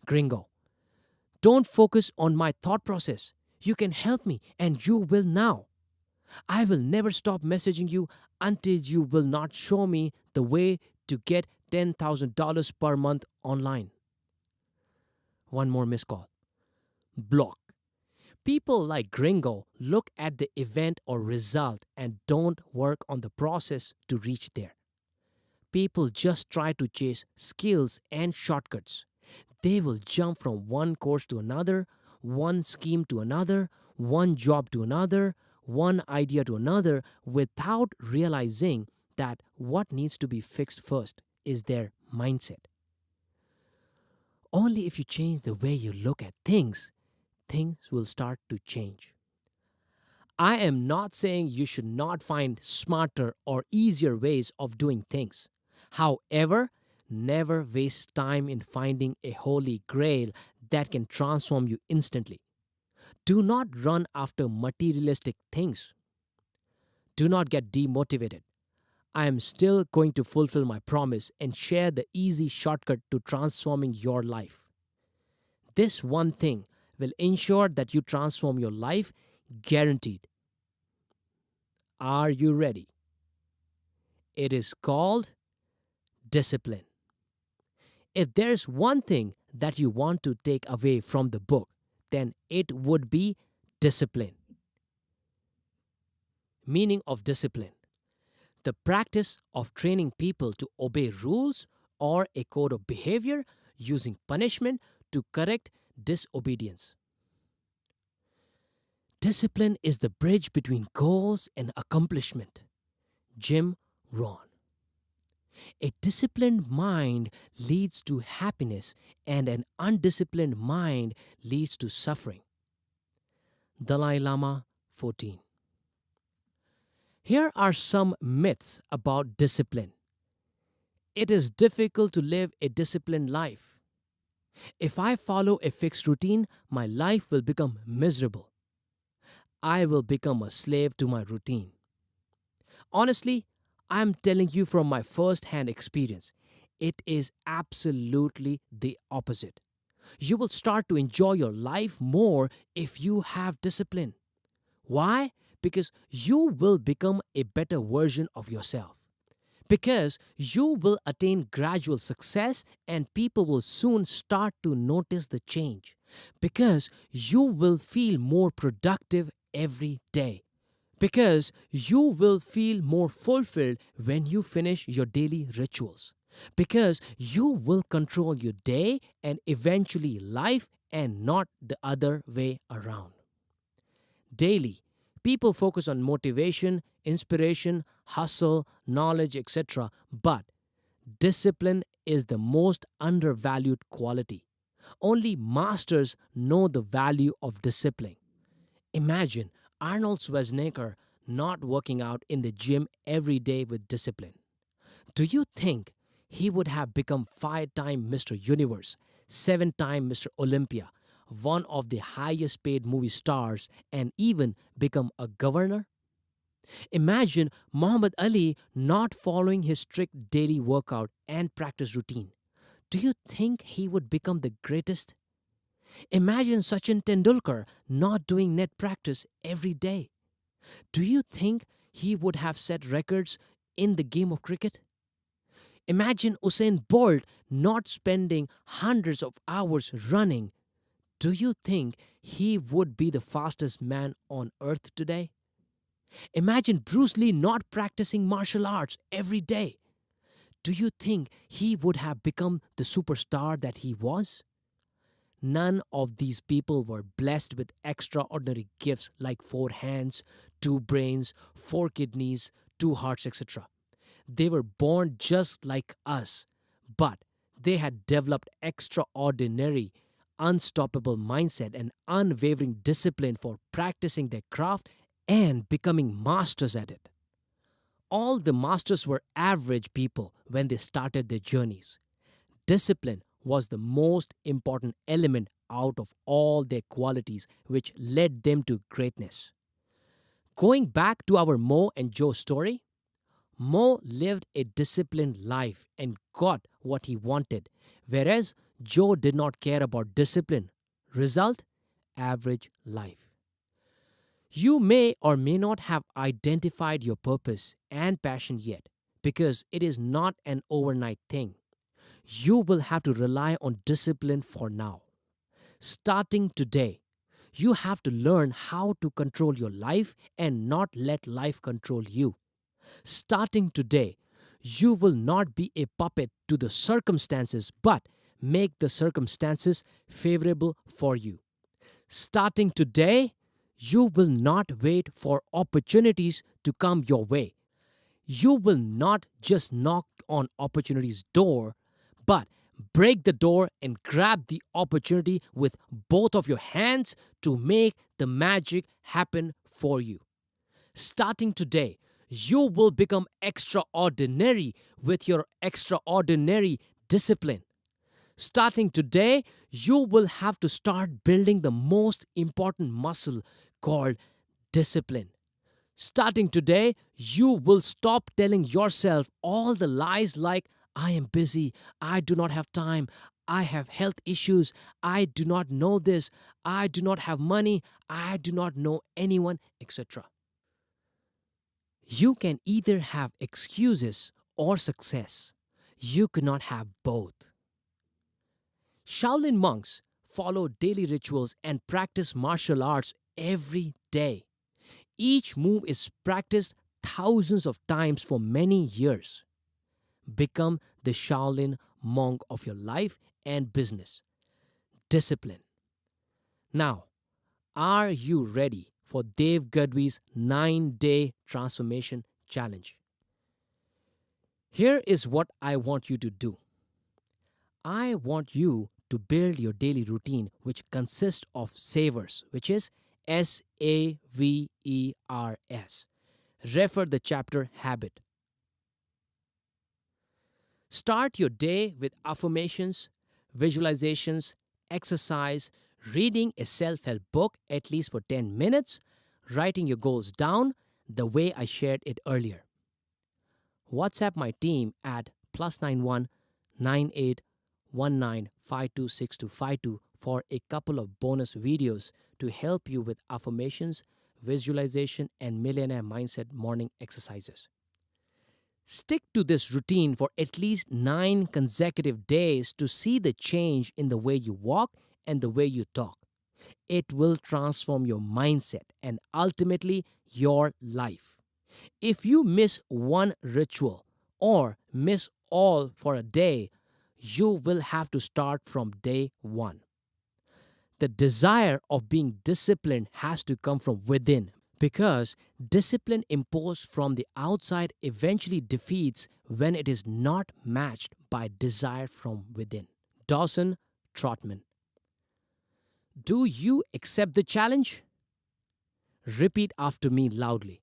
Gringo. Don't focus on my thought process. You can help me and you will now. I will never stop messaging you until you will not show me the way to get $10,000 per month online. One more missed call. Block. People like Gringo look at the event or result and don't work on the process to reach there. People just try to chase skills and shortcuts. They will jump from one course to another, one scheme to another, one job to another, one idea to another without realizing that what needs to be fixed first is their mindset. Only if you change the way you look at things, things will start to change. I am not saying you should not find smarter or easier ways of doing things. However, never waste time in finding a holy grail that can transform you instantly. Do not run after materialistic things. Do not get demotivated. I am still going to fulfill my promise and share the easy shortcut to transforming your life. This one thing will ensure that you transform your life, guaranteed. Are you ready? It is called discipline. If there's one thing that you want to take away from the book, then it would be discipline. Meaning of discipline: the practice of training people to obey rules or a code of behavior using punishment to correct disobedience. Discipline is the bridge between goals and accomplishment. Jim Rohn. A disciplined mind leads to happiness, and an undisciplined mind leads to suffering. Dalai Lama 14. Here are some myths about discipline. It is difficult to live a disciplined life. If I follow a fixed routine, my life will become miserable. I will become a slave to my routine. Honestly, I'm telling you from my first hand experience, it is absolutely the opposite. You will start to enjoy your life more if you have discipline. Why? Because you will become a better version of yourself. Because you will attain gradual success and people will soon start to notice the change. Because you will feel more productive every day. Because you will feel more fulfilled when you finish your daily rituals. Because you will control your day and eventually life and not the other way around. Daily, people focus on motivation, inspiration, hustle, knowledge, etc. But discipline is the most undervalued quality. Only masters know the value of discipline. Imagine Arnold Schwarzenegger not working out in the gym every day with discipline. Do you think he would have become 5-time Mr. Universe, 7-time Mr. Olympia, one of the highest paid movie stars, and even become a governor? Imagine Muhammad Ali not following his strict daily workout and practice routine. Do you think he would become the greatest? Imagine Sachin Tendulkar not doing net practice every day. Do you think he would have set records in the game of cricket? Imagine Usain Bolt not spending hundreds of hours running. Do you think he would be the fastest man on earth today? Imagine Bruce Lee not practicing martial arts every day. Do you think he would have become the superstar that he was? None of these people were blessed with extraordinary gifts like 4 hands, 2 brains, 4 kidneys, 2 hearts, etc. They were born just like us, but they had developed extraordinary, unstoppable mindset and unwavering discipline for practicing their craft and becoming masters at it. All the masters were average people when they started their journeys. Discipline was the most important element out of all their qualities which led them to greatness. Going back to our Mo and Joe story, Mo lived a disciplined life and got what he wanted, whereas Joe did not care about discipline. Result: average life. You may or may not have identified your purpose and passion yet, because it is not an overnight thing. You will have to rely on discipline for now. Starting today, you have to learn how to control your life and not let life control you. Starting today, you will not be a puppet to the circumstances but make the circumstances favorable for you. Starting today, you will not wait for opportunities to come your way. You will not just knock on opportunity's door, But break the door and grab the opportunity with both of your hands to make the magic happen for you. Starting today, you will become extraordinary with your extraordinary discipline. Starting today, you will have to start building the most important muscle called discipline. Starting today, you will stop telling yourself all the lies like, I am busy, I do not have time, I have health issues, I do not know this, I do not have money, I do not know anyone, etc. You can either have excuses or success. You cannot have both. Shaolin monks follow daily rituals and practice martial arts every day. Each move is practiced thousands of times for many years. Become the Shaolin monk of your life and business. Discipline. Now, are you ready for Dev Gadhvi's 9-day transformation challenge? Here is what I want you to do. I want you to build your daily routine, which consists of savers, which is SAVERS. Refer the chapter Habit. Start your day with affirmations, visualizations, exercise, reading a self help book at least for 10 minutes, writing your goals down the way I shared it earlier. WhatsApp my team at +91 9819526252 for a couple of bonus videos to help you with affirmations, visualization, and millionaire mindset morning exercises. Stick to this routine for at least 9 consecutive days to see the change in the way you walk and the way you talk. It will transform your mindset and ultimately your life. If you miss one ritual or miss all for a day, you will have to start from day one. The desire of being disciplined has to come from within because discipline imposed from the outside eventually defeats when it is not matched by desire from within. Dawson Trotman. Do you accept the challenge? Repeat after me loudly.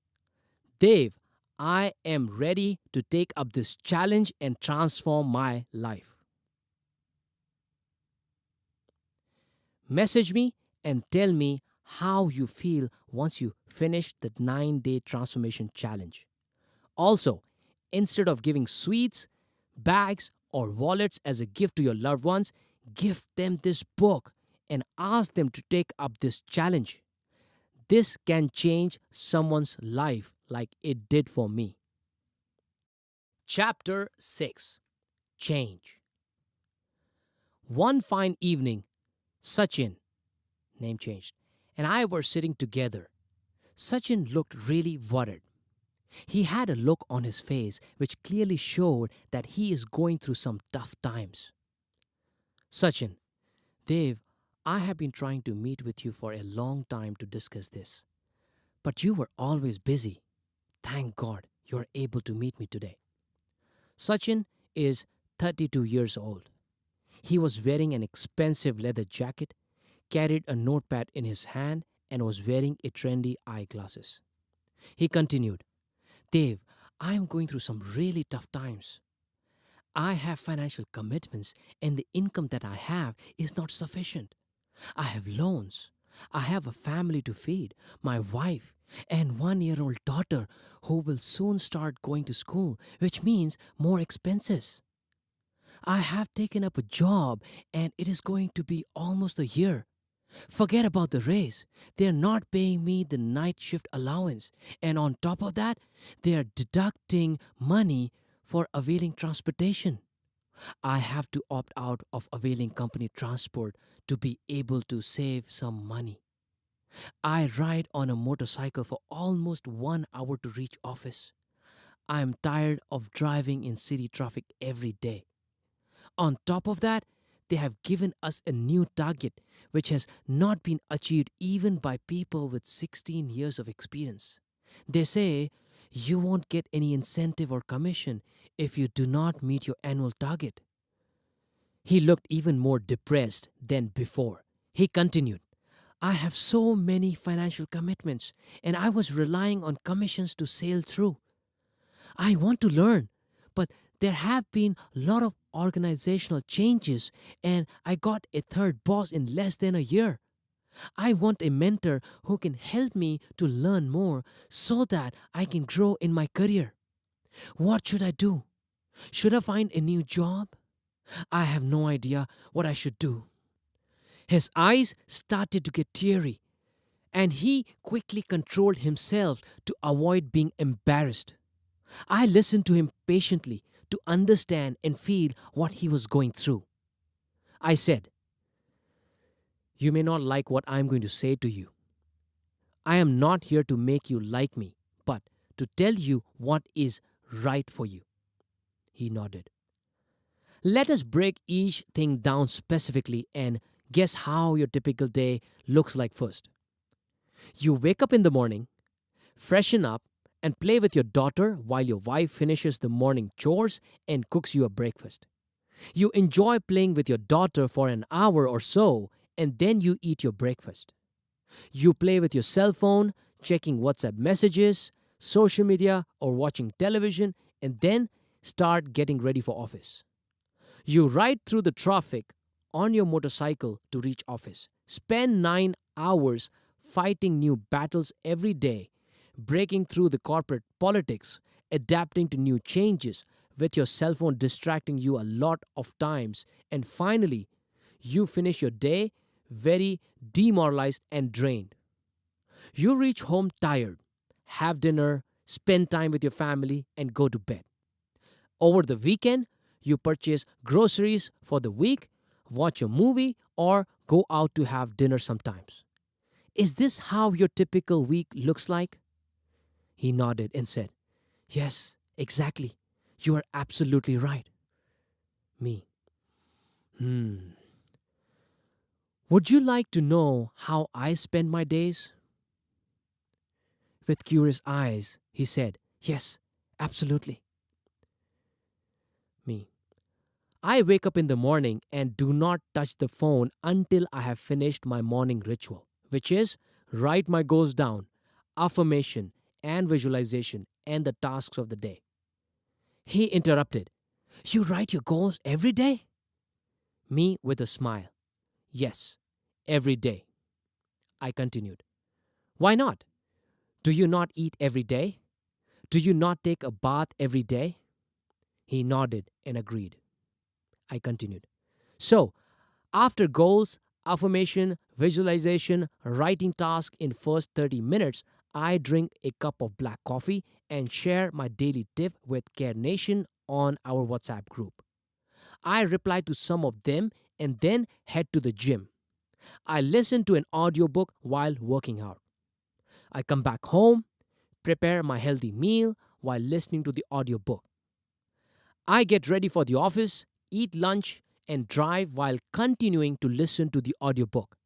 Dev, I am ready to take up this challenge and transform my life. Message me and tell me how you feel once you finish the 9-day transformation challenge. Also, instead of giving sweets, bags, or wallets as a gift to your loved ones, give them this book and ask them to take up this challenge. This can change someone's life like it did for me. Chapter 6. Change. One fine evening, Sachin, name changed, and I were sitting together. Sachin looked really worried. He had a look on his face which clearly showed that he is going through some tough times. Sachin, Dev, I have been trying to meet with you for a long time to discuss this. But you were always busy. Thank God you are able to meet me today. Sachin is 32 years old. He was wearing an expensive leather jacket, carried a notepad in his hand, and was wearing a trendy eyeglasses. He continued, Dev, I am going through some really tough times. I have financial commitments and the income that I have is not sufficient. I have loans. I have a family to feed, my wife, and 1-year-old daughter who will soon start going to school, which means more expenses. I have taken up a job and it is going to be almost a year. Forget about the raise. They are not paying me the night shift allowance. And on top of that, they are deducting money for availing transportation. I have to opt out of availing company transport to be able to save some money. I ride on a motorcycle for almost 1 hour to reach office. I am tired of driving in city traffic every day. On top of that, they have given us a new target which has not been achieved even by people with 16 years of experience. They say you won't get any incentive or commission if you do not meet your annual target. He looked even more depressed than before. He continued, I have so many financial commitments and I was relying on commissions to sail through. I want to learn, but there have been a lot of organizational changes and I got a third boss in less than a year. I want a mentor who can help me to learn more so that I can grow in my career. What should I do? Should I find a new job? I have no idea what I should do. His eyes started to get teary, and he quickly controlled himself to avoid being embarrassed. I listened to him patiently to understand and feel what he was going through. I said, You may not like what I am going to say to you. I am not here to make you like me, but to tell you what is right for you. He nodded. Let us break each thing down specifically and guess how your typical day looks like first. You wake up in the morning, freshen up, and play with your daughter while your wife finishes the morning chores and cooks you a breakfast. You enjoy playing with your daughter for an hour or so, and then you eat your breakfast. You play with your cell phone, checking WhatsApp messages, social media, or watching television, and then start getting ready for office. You ride through the traffic on your motorcycle to reach office. Spend 9 hours fighting new battles every day, breaking through the corporate politics, adapting to new changes, with your cell phone distracting you a lot of times, and finally, you finish your day very demoralized and drained. You reach home tired, have dinner, spend time with your family, and go to bed. Over the weekend, you purchase groceries for the week, watch a movie, or go out to have dinner sometimes. Is this how your typical week looks like? He nodded and said, Yes, exactly. You are absolutely right. Me. Hmm. Would you like to know how I spend my days? With curious eyes, he said, Yes, absolutely. Me. I wake up in the morning and do not touch the phone until I have finished my morning ritual, which is write my goals down, affirmation and visualization, and the tasks of the day. He interrupted, You write your goals every day? Me with a smile. Yes, every day. I continued. Why not? Do you not eat every day? Do you not take a bath every day? He nodded and agreed. I continued. So, after goals, affirmation, visualization, writing task in first 30 minutes, I drink a cup of black coffee and share my daily tip with Care Nation on our WhatsApp group. I reply to some of them and then head to the gym. I listen to an audiobook while working out. I come back home, prepare my healthy meal while listening to the audiobook. I get ready for the office, eat lunch, and drive while continuing to listen to the audiobook.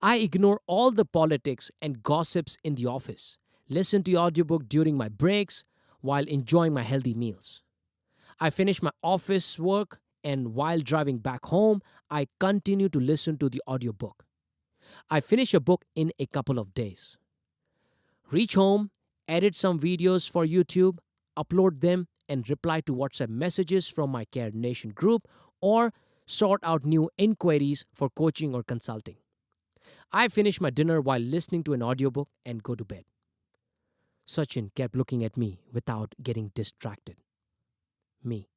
I ignore all the politics and gossips in the office, listen to the audiobook during my breaks while enjoying my healthy meals. I finish my office work, and while driving back home, I continue to listen to the audiobook. I finish a book in a couple of days. Reach home, edit some videos for YouTube, upload them, and reply to WhatsApp messages from my Care Nation group or sort out new inquiries for coaching or consulting. I finish my dinner while listening to an audiobook and go to bed. Sachin kept looking at me without getting distracted. Me.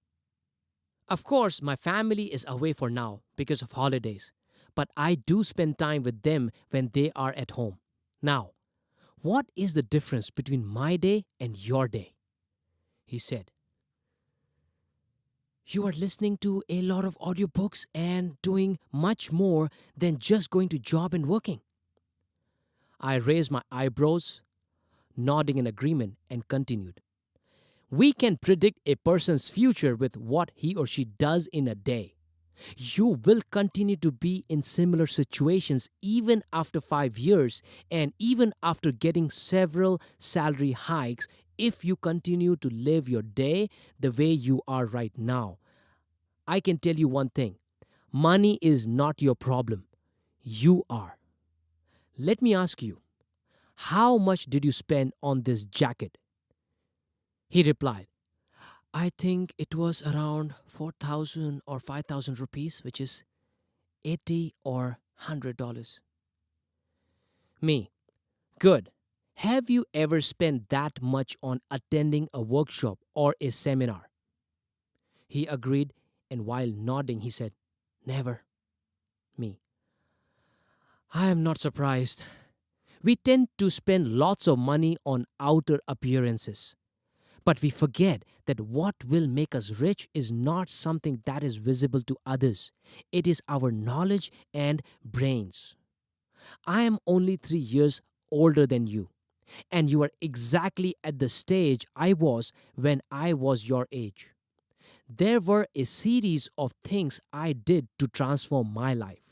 Of course, my family is away for now because of holidays, but I do spend time with them when they are at home. Now, what is the difference between my day and your day? He said. You are listening to a lot of audiobooks and doing much more than just going to job and working. I raised my eyebrows, nodding in agreement, and continued. We can predict a person's future with what he or she does in a day. You will continue to be in similar situations even after 5 years and even after getting several salary hikes if you continue to live your day the way you are right now. I can tell you one thing. Money is not your problem. You are. Let me ask you, how much did you spend on this jacket? He replied, I think it was around 4,000 or 5,000 rupees, which is 80 or $100. Me, good. Have you ever spent that much on attending a workshop or a seminar? He agreed, and while nodding, he said, Never. Me, I am not surprised. We tend to spend lots of money on outer appearances. But we forget that what will make us rich is not something that is visible to others. It is our knowledge and brains. I am only 3 years older than you, and you are exactly at the stage I was when I was your age. There were a series of things I did to transform my life.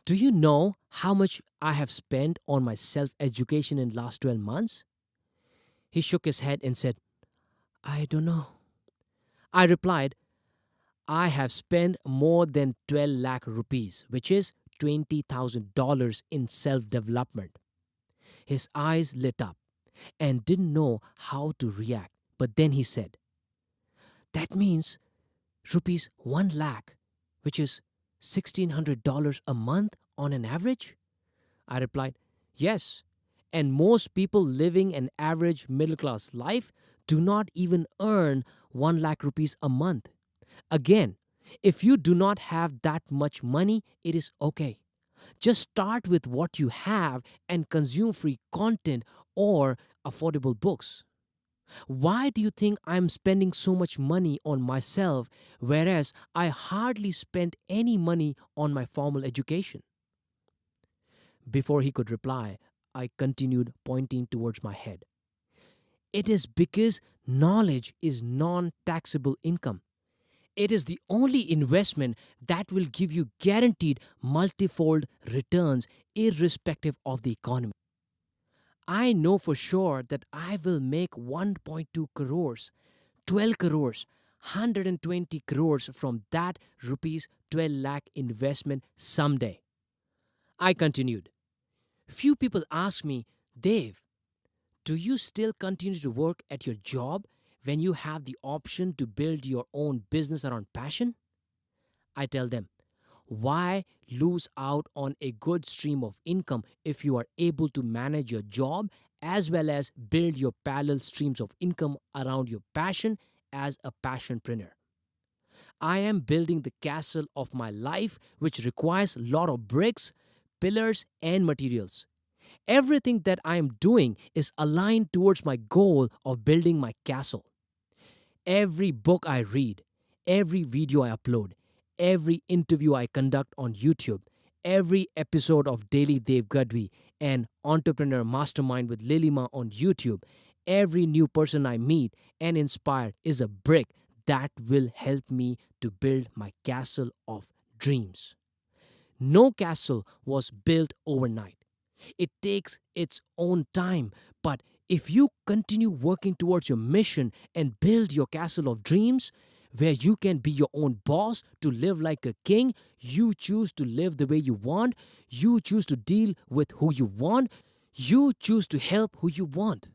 Do you know how much I have spent on my self-education in last 12 months? He shook his head and said, I don't know. I replied, I have spent more than 12 lakh rupees, which is $20,000 in self development. His eyes lit up and didn't know how to react. But then he said, That means rupees 1 lakh, which is $1,600 a month on an average? I replied, Yes. And most people living an average middle class life do not even earn 1 lakh rupees a month. Again, if you do not have that much money, it is okay. Just start with what you have and consume free content or affordable books. Why do you think I'm spending so much money on myself, whereas I hardly spent any money on my formal education? Before he could reply, I continued pointing towards my head. It is because knowledge is non taxable income. It is the only investment that will give you guaranteed multifold returns irrespective of the economy. I know for sure that I will make 1.2 crores, 12 crores, 120 crores from that rupees 12 lakh investment someday. I continued. Few people ask me, Dev, do you still continue to work at your job when you have the option to build your own business around passion? I tell them, why lose out on a good stream of income if you are able to manage your job as well as build your parallel streams of income around your passion as a passionpreneur? I am building the castle of my life, which requires a lot of bricks, pillars, and materials. Everything that I am doing is aligned towards my goal of building my castle. Every book I read, every video I upload, every interview I conduct on YouTube, every episode of Daily Dev Gadhvi and Entrepreneur Mastermind with Lilima on YouTube, every new person I meet and inspire is a brick that will help me to build my castle of dreams. No castle was built overnight. It takes its own time, but if you continue working towards your mission and build your castle of dreams, where you can be your own boss, to live like a king, you choose to live the way you want, you choose to deal with who you want, you choose to help who you want.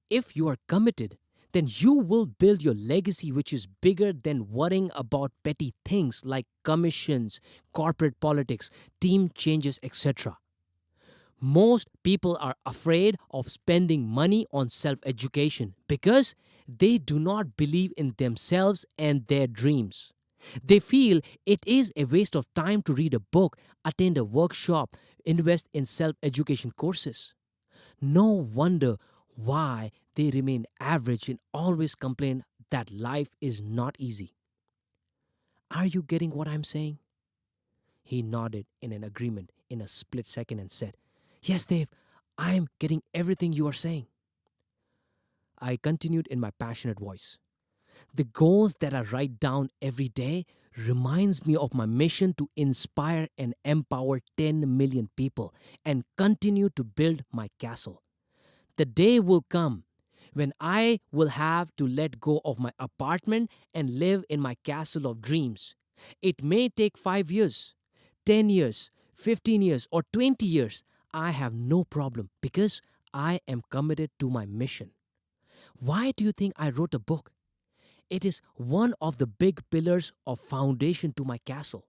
If you are committed, then you will build your legacy, which is bigger than worrying about petty things like commissions, corporate politics, team changes, etc. Most people are afraid of spending money on self education because they do not believe in themselves and their dreams. They feel it is a waste of time to read a book, attend a workshop, invest in self education courses. No wonder why they remain average and always complain that life is not easy. Are you getting what I'm saying? He nodded in an agreement in a split second and said, Yes, Dave, I'm getting everything you are saying. I continued in my passionate voice. The goals that I write down every day reminds me of my mission to inspire and empower 10 million people and continue to build my castle. The day will come when I will have to let go of my apartment and live in my castle of dreams. It may take 5 years, 10 years, 15 years, or 20 years. I have no problem because I am committed to my mission. Why do you think I wrote a book? It is one of the big pillars of foundation to my castle.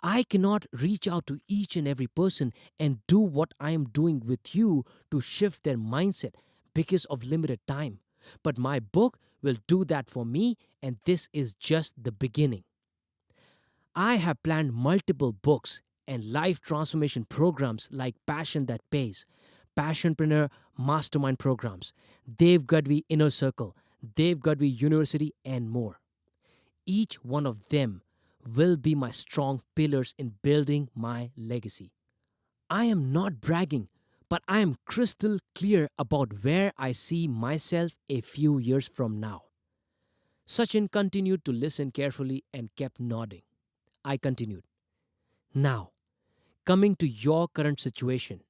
I cannot reach out to each and every person and do what I am doing with you to shift their mindset because of limited time. But my book will do that for me, and this is just the beginning. I have planned multiple books and life transformation programs like Passion That Pays, Passionpreneur Mastermind programs, Dev Gadhvi Inner Circle, Dev Gadhvi University, and more. Each one of them will be my strong pillars in building my legacy. I am not bragging, but I am crystal clear about where I see myself a few years from now. Sachin continued to listen carefully and kept nodding. I continued. Now, coming to your current situation,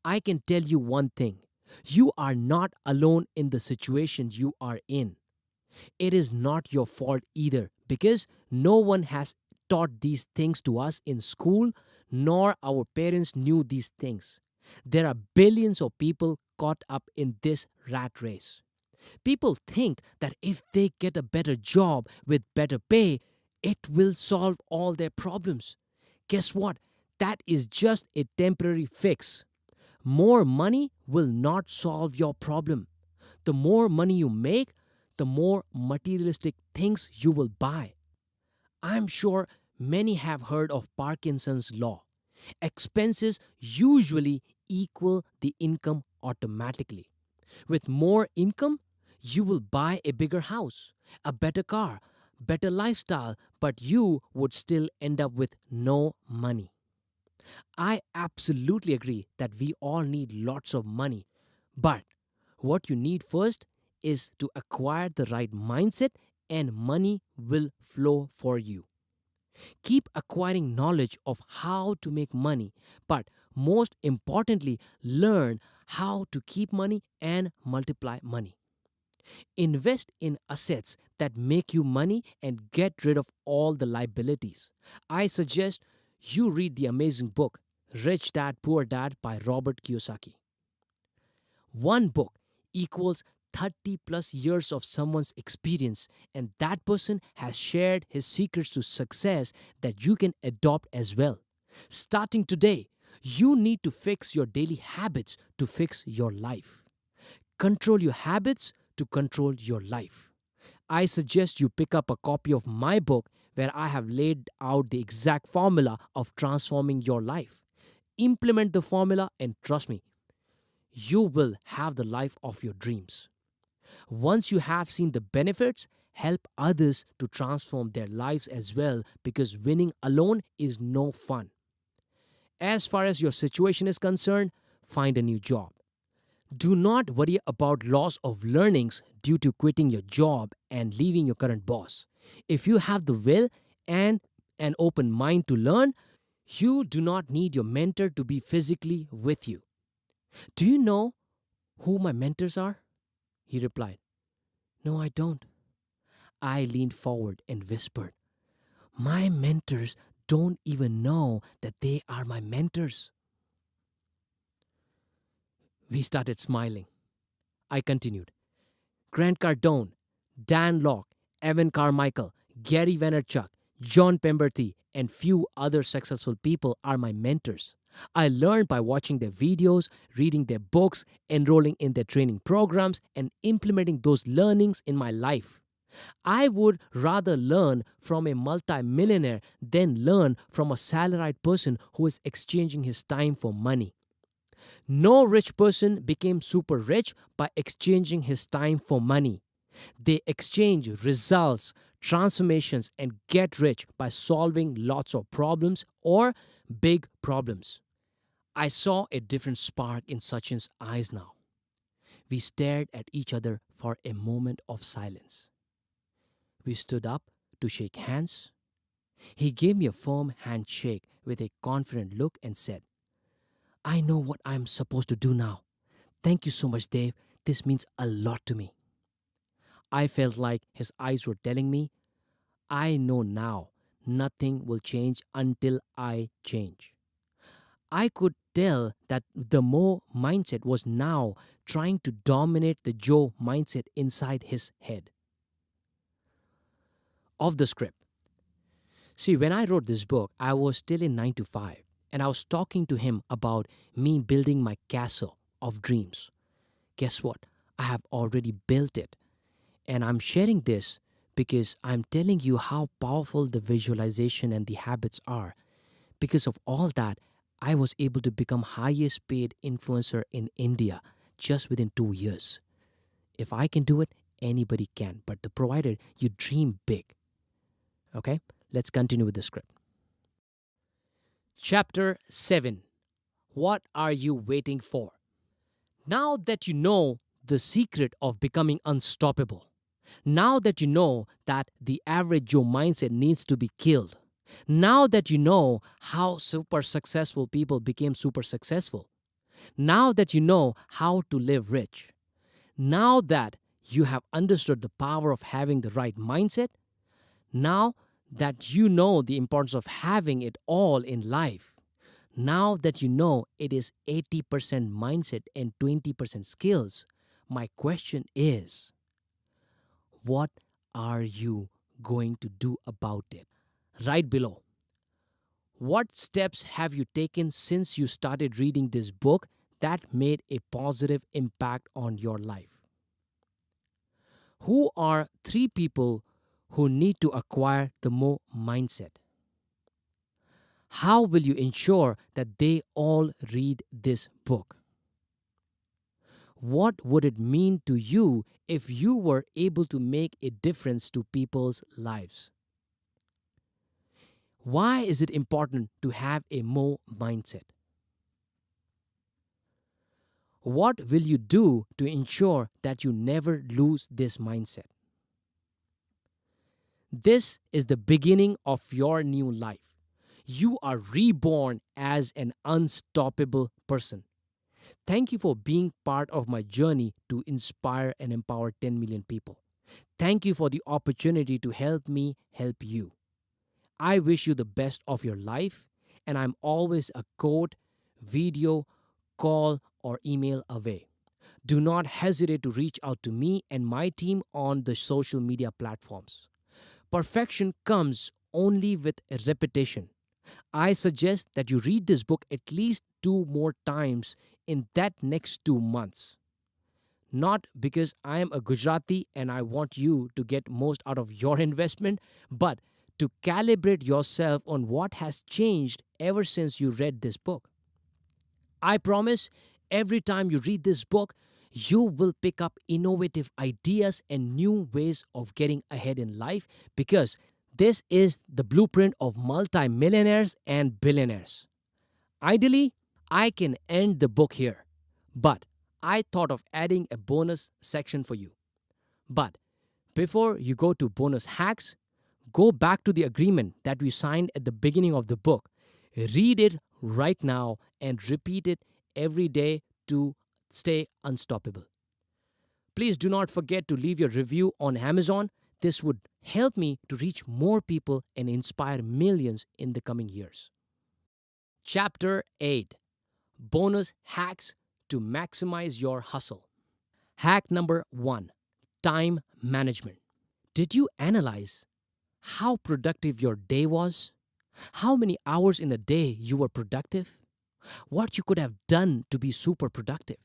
I can tell you one thing. You are not alone in the situation you are in. It is not your fault either because no one has taught these things to us in school, nor our parents knew these things. There are billions of people caught up in this rat race. People think that if they get a better job with better pay, it will solve all their problems. Guess what? That is just a temporary fix. More money will not solve your problem. The more money you make, the more materialistic things you will buy. I'm sure many have heard of Parkinson's law. Expenses usually equal the income automatically. With more income, you will buy a bigger house, a better car, better lifestyle, but you would still end up with no money. I absolutely agree that we all need lots of money, but what you need first is to acquire the right mindset and money will flow for you. Keep acquiring knowledge of how to make money, but most importantly, learn how to keep money and multiply money. Invest in assets that make you money and get rid of all the liabilities. I suggest you read the amazing book Rich Dad Poor Dad by Robert Kiyosaki. One book equals 30 plus years of someone's experience, and that person has shared his secrets to success that you can adopt as well. Starting today, you need to fix your daily habits to fix your life. Control your habits to control your life. I suggest you pick up a copy of my book where I have laid out the exact formula of transforming your life. Implement the formula and trust me, you will have the life of your dreams. Once you have seen the benefits, help others to transform their lives as well because winning alone is no fun. As far as your situation is concerned, find a new job. Do not worry about loss of learnings due to quitting your job and leaving your current boss. If you have the will and an open mind to learn, you do not need your mentor to be physically with you. Do you know who my mentors are? He replied, No, I don't. I leaned forward and whispered, My mentors don't even know that they are my mentors. We started smiling. I continued. Grant Cardone, Dan Locke, Evan Carmichael, Gary Vaynerchuk, John Pemberthy, and few other successful people are my mentors. I learned by watching their videos, reading their books, enrolling in their training programs, and implementing those learnings in my life. I would rather learn from a multimillionaire than learn from a salaried person who is exchanging his time for money. No rich person became super rich by exchanging his time for money. They exchange results, transformations, and get rich by solving lots of problems or big problems. I saw a different spark in Sachin's eyes now. We stared at each other for a moment of silence. We stood up to shake hands. He gave me a firm handshake with a confident look and said, I know what I'm supposed to do now. Thank you so much, Dave. This means a lot to me. I felt like his eyes were telling me, I know now. nothing will change until I change. I could tell that the Mo mindset was now trying to dominate the Joe mindset inside his head. Of the script. See, when I wrote this book, I was still in 9 to 5, and I was talking to him about me building my castle of dreams. Guess what? I have already built it. And I'm sharing this because I'm telling you how powerful the visualization and the habits are. Because of all that, I was able to become highest paid influencer in India just within 2 years. If I can do it, anybody can, but provided you dream big. Okay? Let's continue with the script. Chapter 7. What are you waiting for? Now that you know the secret of becoming unstoppable, now that you know that the average Joe mindset needs to be killed, now that you know how super successful people became super successful, now that you know how to live rich, now that you have understood the power of having the right mindset, now that you know the importance of having it all in life, now that you know it is 80% mindset and 20% skills, my question is, what are you going to do about it? Right below. What steps have you taken since you started reading this book that made a positive impact on your life? Who are 3 people who need to acquire the Mo mindset? How will you ensure that they all read this book? What would it mean to you if you were able to make a difference to people's lives? Why is it important to have a Mo mindset? What will you do to ensure that you never lose this mindset? This is the beginning of your new life. You are reborn as an unstoppable person. Thank you for being part of my journey to inspire and empower 10 million people. Thank you for the opportunity to help me help you. I wish you the best of your life, and I'm always a quote, video, call, or email away. Do not hesitate to reach out to me and my team on the social media platforms. Perfection comes only with a repetition. I suggest that you read this book at least 2 more times in that next 2 months. Not because I am a Gujarati and I want you to get most out of your investment, but to calibrate yourself on what has changed ever since you read this book. I promise every time you read this book, you will pick up innovative ideas and new ways of getting ahead in life because this is the blueprint of multimillionaires and billionaires. Ideally, I can end the book here, but I thought of adding a bonus section for you. But before you go to bonus hacks, go back to the agreement that we signed at the beginning of the book. Read it right now and repeat it every day to stay unstoppable. Please do not forget to leave your review on Amazon. This would help me to reach more people and inspire millions in the coming years. Chapter 8. Bonus hacks to maximize your hustle. Hack number 1. Time management. Did you analyze how productive your day was? How many hours in a day you were productive? What you could have done to be super productive?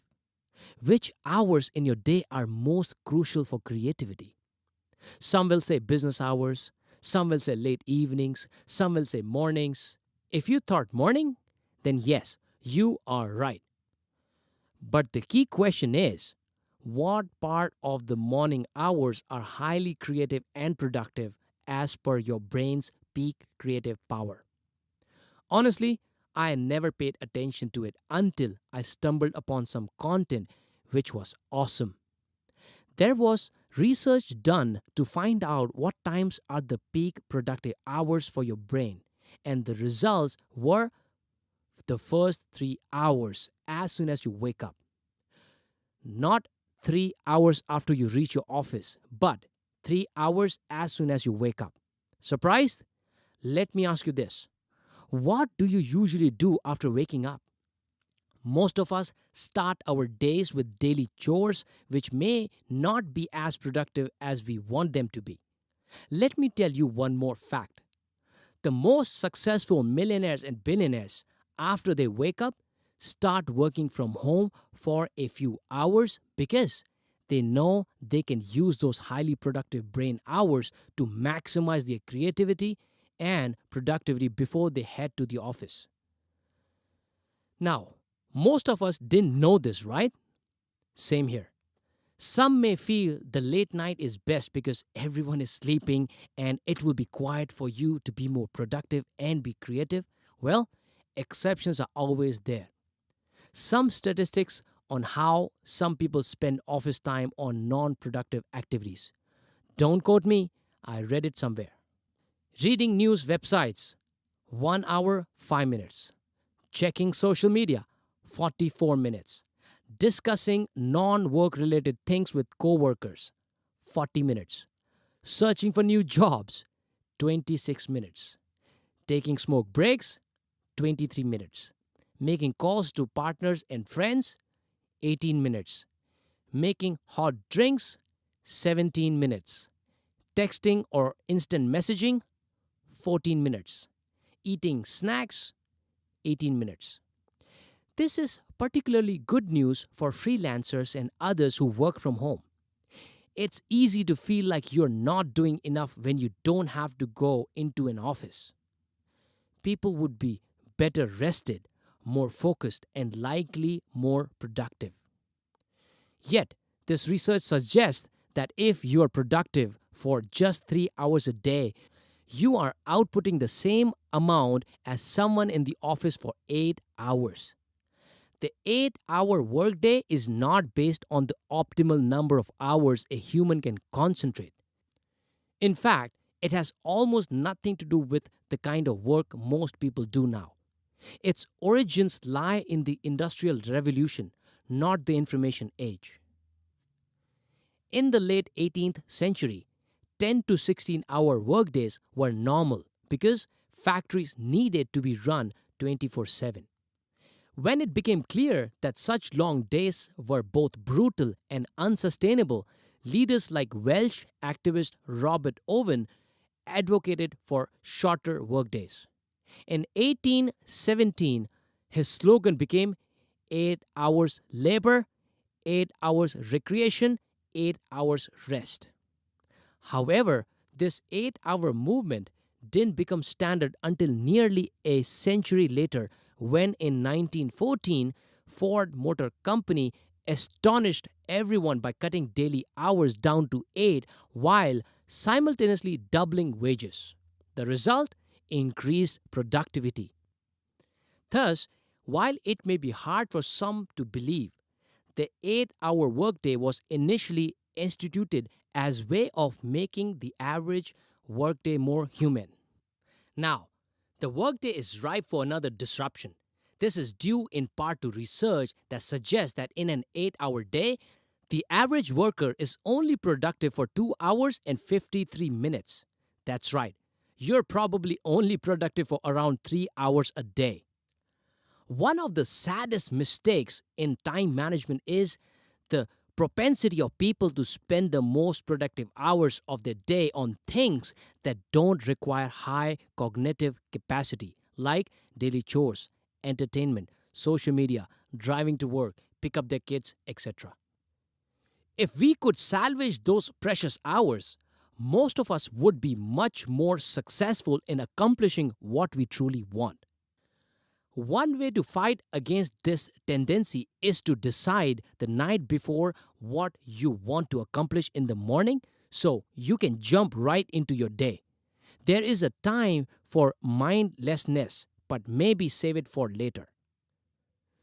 Which hours in your day are most crucial for creativity? Some will say business hours, some will say late evenings, some will say mornings. If you thought morning, then yes, you are right. But the key question is, what part of the morning hours are highly creative and productive as per your brain's peak creative power? Honestly, I never paid attention to it until I stumbled upon some content which was awesome. There was research done to find out what times are the peak productive hours for your brain, and the results were the first 3 hours as soon as you wake up. Not 3 hours after you reach your office, but 3 hours as soon as you wake up. Surprised? Let me ask you this. What do you usually do after waking up? Most of us start our days with daily chores which may not be as productive as we want them to be. Let me tell you one more fact. The most successful millionaires and billionaires, after they wake up, start working from home for a few hours because they know they can use those highly productive brain hours to maximize their creativity and productivity before they head to the office. Now, most of us didn't know this, right? Same here. Some may feel the late night is best because everyone is sleeping and it will be quiet for you to be more productive and be creative. Well, exceptions are always there. Some statistics on how some people spend office time on non productive activities. Don't quote me, I read it somewhere. Reading news websites, 1 hour, 5 minutes. Checking social media, 44 minutes. Discussing non work related things with coworkers, 40 minutes. Searching for new jobs, 26 minutes. Taking smoke breaks, 23 minutes. Making calls to partners and friends, 18 minutes. Making hot drinks, 17 minutes. Texting or instant messaging, 14 minutes. Eating snacks, 18 minutes. This is particularly good news for freelancers and others who work from home. It's easy to feel like you're not doing enough when you don't have to go into an office. People would be better rested, more focused, and likely more productive. Yet, this research suggests that if you are productive for just 3 hours a day, you are outputting the same amount as someone in the office for 8 hours. The 8-hour workday is not based on the optimal number of hours a human can concentrate. In fact, it has almost nothing to do with the kind of work most people do now. Its origins lie in the Industrial Revolution, not the information age. In the late 18th century, 10 to 16-hour workdays were normal because factories needed to be run 24/7. When it became clear that such long days were both brutal and unsustainable, leaders like Welsh activist Robert Owen advocated for shorter workdays. In 1817, his slogan became 8 hours labor, 8 hours recreation, 8 hours rest. However, this 8-hour movement didn't become standard until nearly a century later when in 1914 Ford Motor Company astonished everyone by cutting daily hours down to 8 while simultaneously doubling wages. The result? Increased productivity. Thus, while it may be hard for some to believe, the 8-hour workday was initially instituted as way of making the average workday more human. Now, the workday is ripe for another disruption. This is due in part to research that suggests that in an 8-hour day, the average worker is only productive for 2 hours and 53 minutes. That's right, you're probably only productive for around 3 hours a day. One of the saddest mistakes in time management is the propensity of people to spend the most productive hours of their day on things that don't require high cognitive capacity, like daily chores, entertainment, social media, driving to work, pick up their kids, etc. If we could salvage those precious hours, most of us would be much more successful in accomplishing what we truly want. One way to fight against this tendency is to decide the night before what you want to accomplish in the morning so you can jump right into your day. There is a time for mindlessness, but maybe save it for later.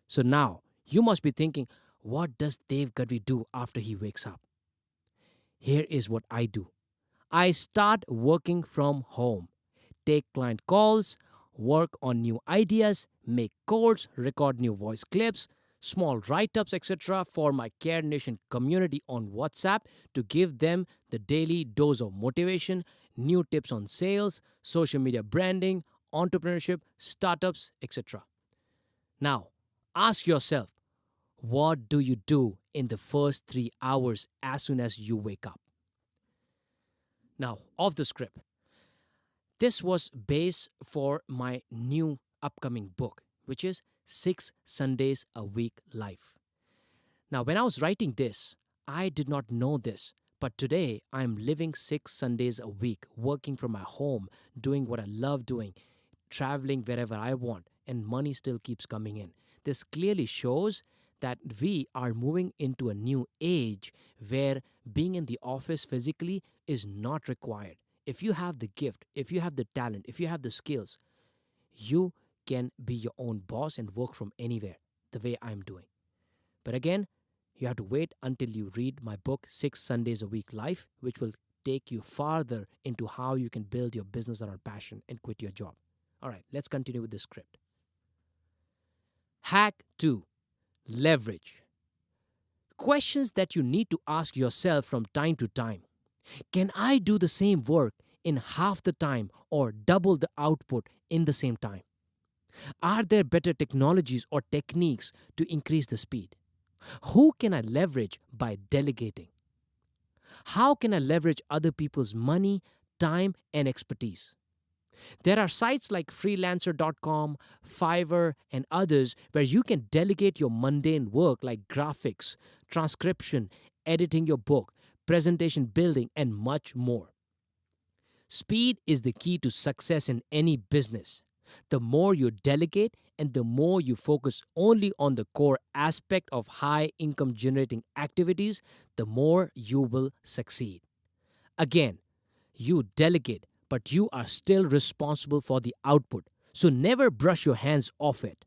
So now, you must be thinking, what does Dev Gadhvi do after he wakes up? Here is what I do. I start working from home, take client calls, work on new ideas, make codes, record new voice clips, small write-ups, etc. for my Care Nation community on WhatsApp to give them the daily dose of motivation, new tips on sales, social media branding, entrepreneurship, startups, etc. Now, ask yourself, what do you do in the first 3 hours as soon as you wake up? Now, off the script. This was base for my new upcoming book, which is 6 Sundays a Week Life. Now, when I was writing this, I did not know this, but today I am living 6 Sundays a week, working from my home, doing what I love doing, traveling wherever I want, and money still keeps coming in. This clearly shows that we are moving into a new age where being in the office physically is not required. If you have the gift, if you have the talent, if you have the skills, you can be your own boss and work from anywhere, the way I'm doing. But again, you have to wait until you read my book, 6 Sundays a Week Life, which will take you farther into how you can build your business around passion and quit your job. All right, let's continue with the script. Hack 2. Leverage. Questions that you need to ask yourself from time to time. Can I do the same work in half the time or double the output in the same time? Are there better technologies or techniques to increase the speed? Who can I leverage by delegating? How can I leverage other people's money, time, and expertise? There are sites like freelancer.com, Fiverr, and others where you can delegate your mundane work like graphics, transcription, editing your book, presentation building, and much more. Speed is the key to success in any business. The more you delegate and the more you focus only on the core aspect of high income generating activities, the more you will succeed. Again, you delegate, but you are still responsible for the output, so never brush your hands off it.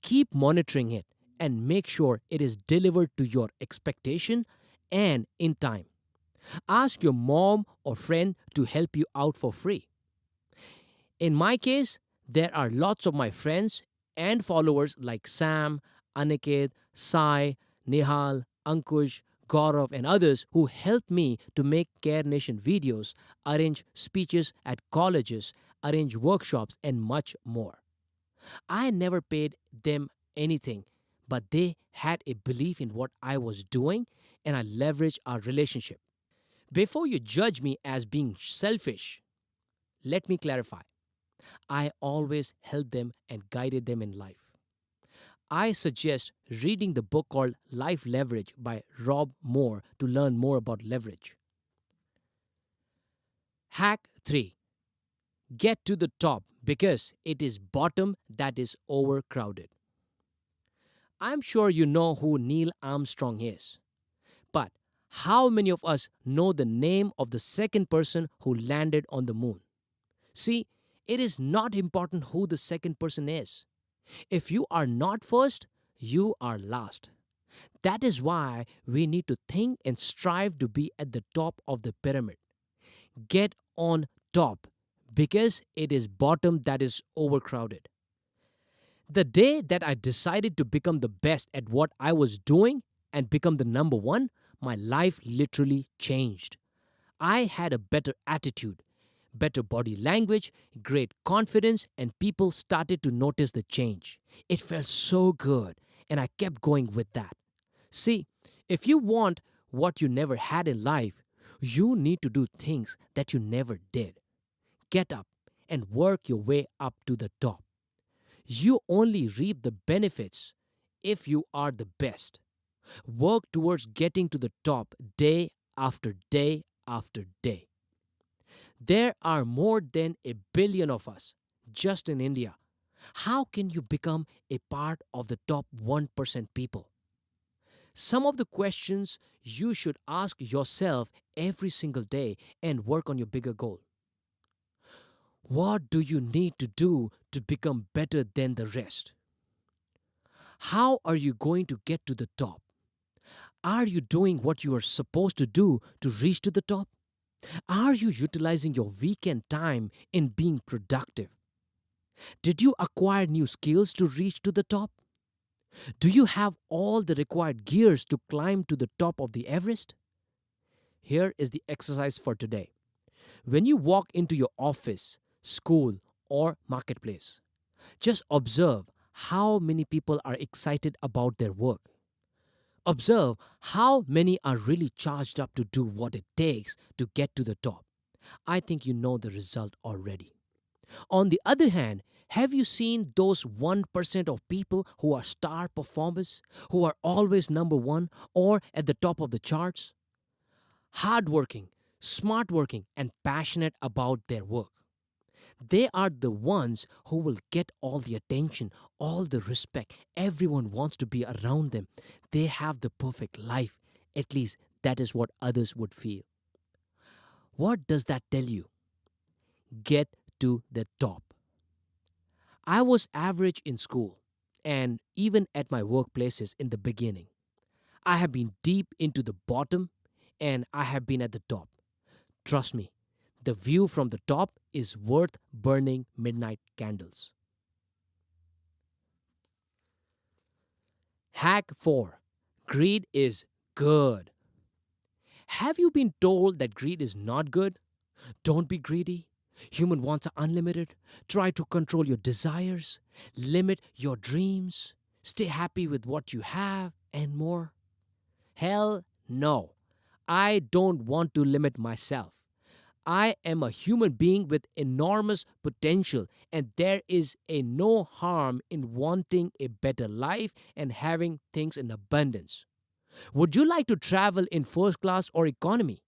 Keep monitoring it and make sure it is delivered to your expectation and in time. Ask your mom or friend to help you out for free. In my case, there are lots of my friends and followers like Sam, Aniket, Sai, Nihal, Ankush, Gaurav, and others who help me to make Care Nation videos, arrange speeches at colleges, arrange workshops, and much more. I never paid them anything, but they had a belief in what I was doing, and I leveraged our relationship. Before you judge me as being selfish, let me clarify. I always helped them and guided them in life. I suggest reading the book called Life Leverage by Rob Moore to learn more about leverage. Hack 3. Get to the top because it is bottom that is overcrowded. I'm sure you know who Neil Armstrong is. But how many of us know the name of the second person who landed on the moon? See, it is not important who the second person is. If you are not first, you are last. That is why we need to think and strive to be at the top of the pyramid. Get on top because it is bottom that is overcrowded. The day that I decided to become the best at what I was doing and become the number one, my life literally changed. I had a better attitude, better body language, great confidence, and people started to notice the change. It felt so good, and I kept going with that. See, if you want what you never had in life, you need to do things that you never did. Get up and work your way up to the top. You only reap the benefits if you are the best. Work towards getting to the top day after day after day. There are more than 1 billion of us just in India. How can you become a part of the top 1% people? Some of the questions you should ask yourself every single day and work on your bigger goal. What do you need to do to become better than the rest? How are you going to get to the top? Are you doing what you are supposed to do to reach to the top? Are you utilizing your weekend time in being productive? Did you acquire new skills to reach to the top? Do you have all the required gears to climb to the top of the Everest? Here is the exercise for today. When you walk into your office, school, or marketplace, just observe how many people are excited about their work. Observe how many are really charged up to do what it takes to get to the top. I think you know the result already. On the other hand, have you seen those 1% of people who are star performers, who are always number one or at the top of the charts? Hardworking, smart working, and passionate about their work. They are the ones who will get all the attention, all the respect. Everyone wants to be around them. They have the perfect life. At least that is what others would feel. What does that tell you? Get to the top. I was average in school and even at my workplaces in the beginning. I have been deep into the bottom and I have been at the top. Trust me, the view from the top is worth burning midnight candles. Hack 4. Greed is good. Have you been told that greed is not good? Don't be greedy. Human wants are unlimited. Try to control your desires, limit your dreams, stay happy with what you have, and more. Hell no. I don't want to limit myself. I am a human being with enormous potential, and there is a no harm in wanting a better life and having things in abundance. Would you like to travel in first class or economy?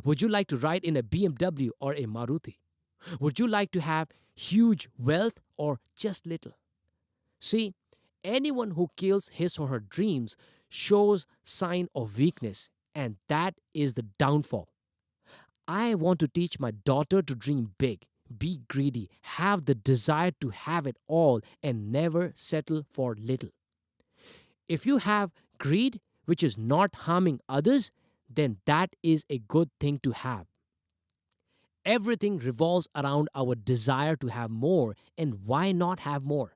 Would you like to ride in a BMW or a Maruti? Would you like to have huge wealth or just little? See, anyone who kills his or her dreams shows sign of weakness, and that is the downfall. I want to teach my daughter to dream big, be greedy, have the desire to have it all, and never settle for little. If you have greed, which is not harming others, then that is a good thing to have. Everything revolves around our desire to have more, and why not have more?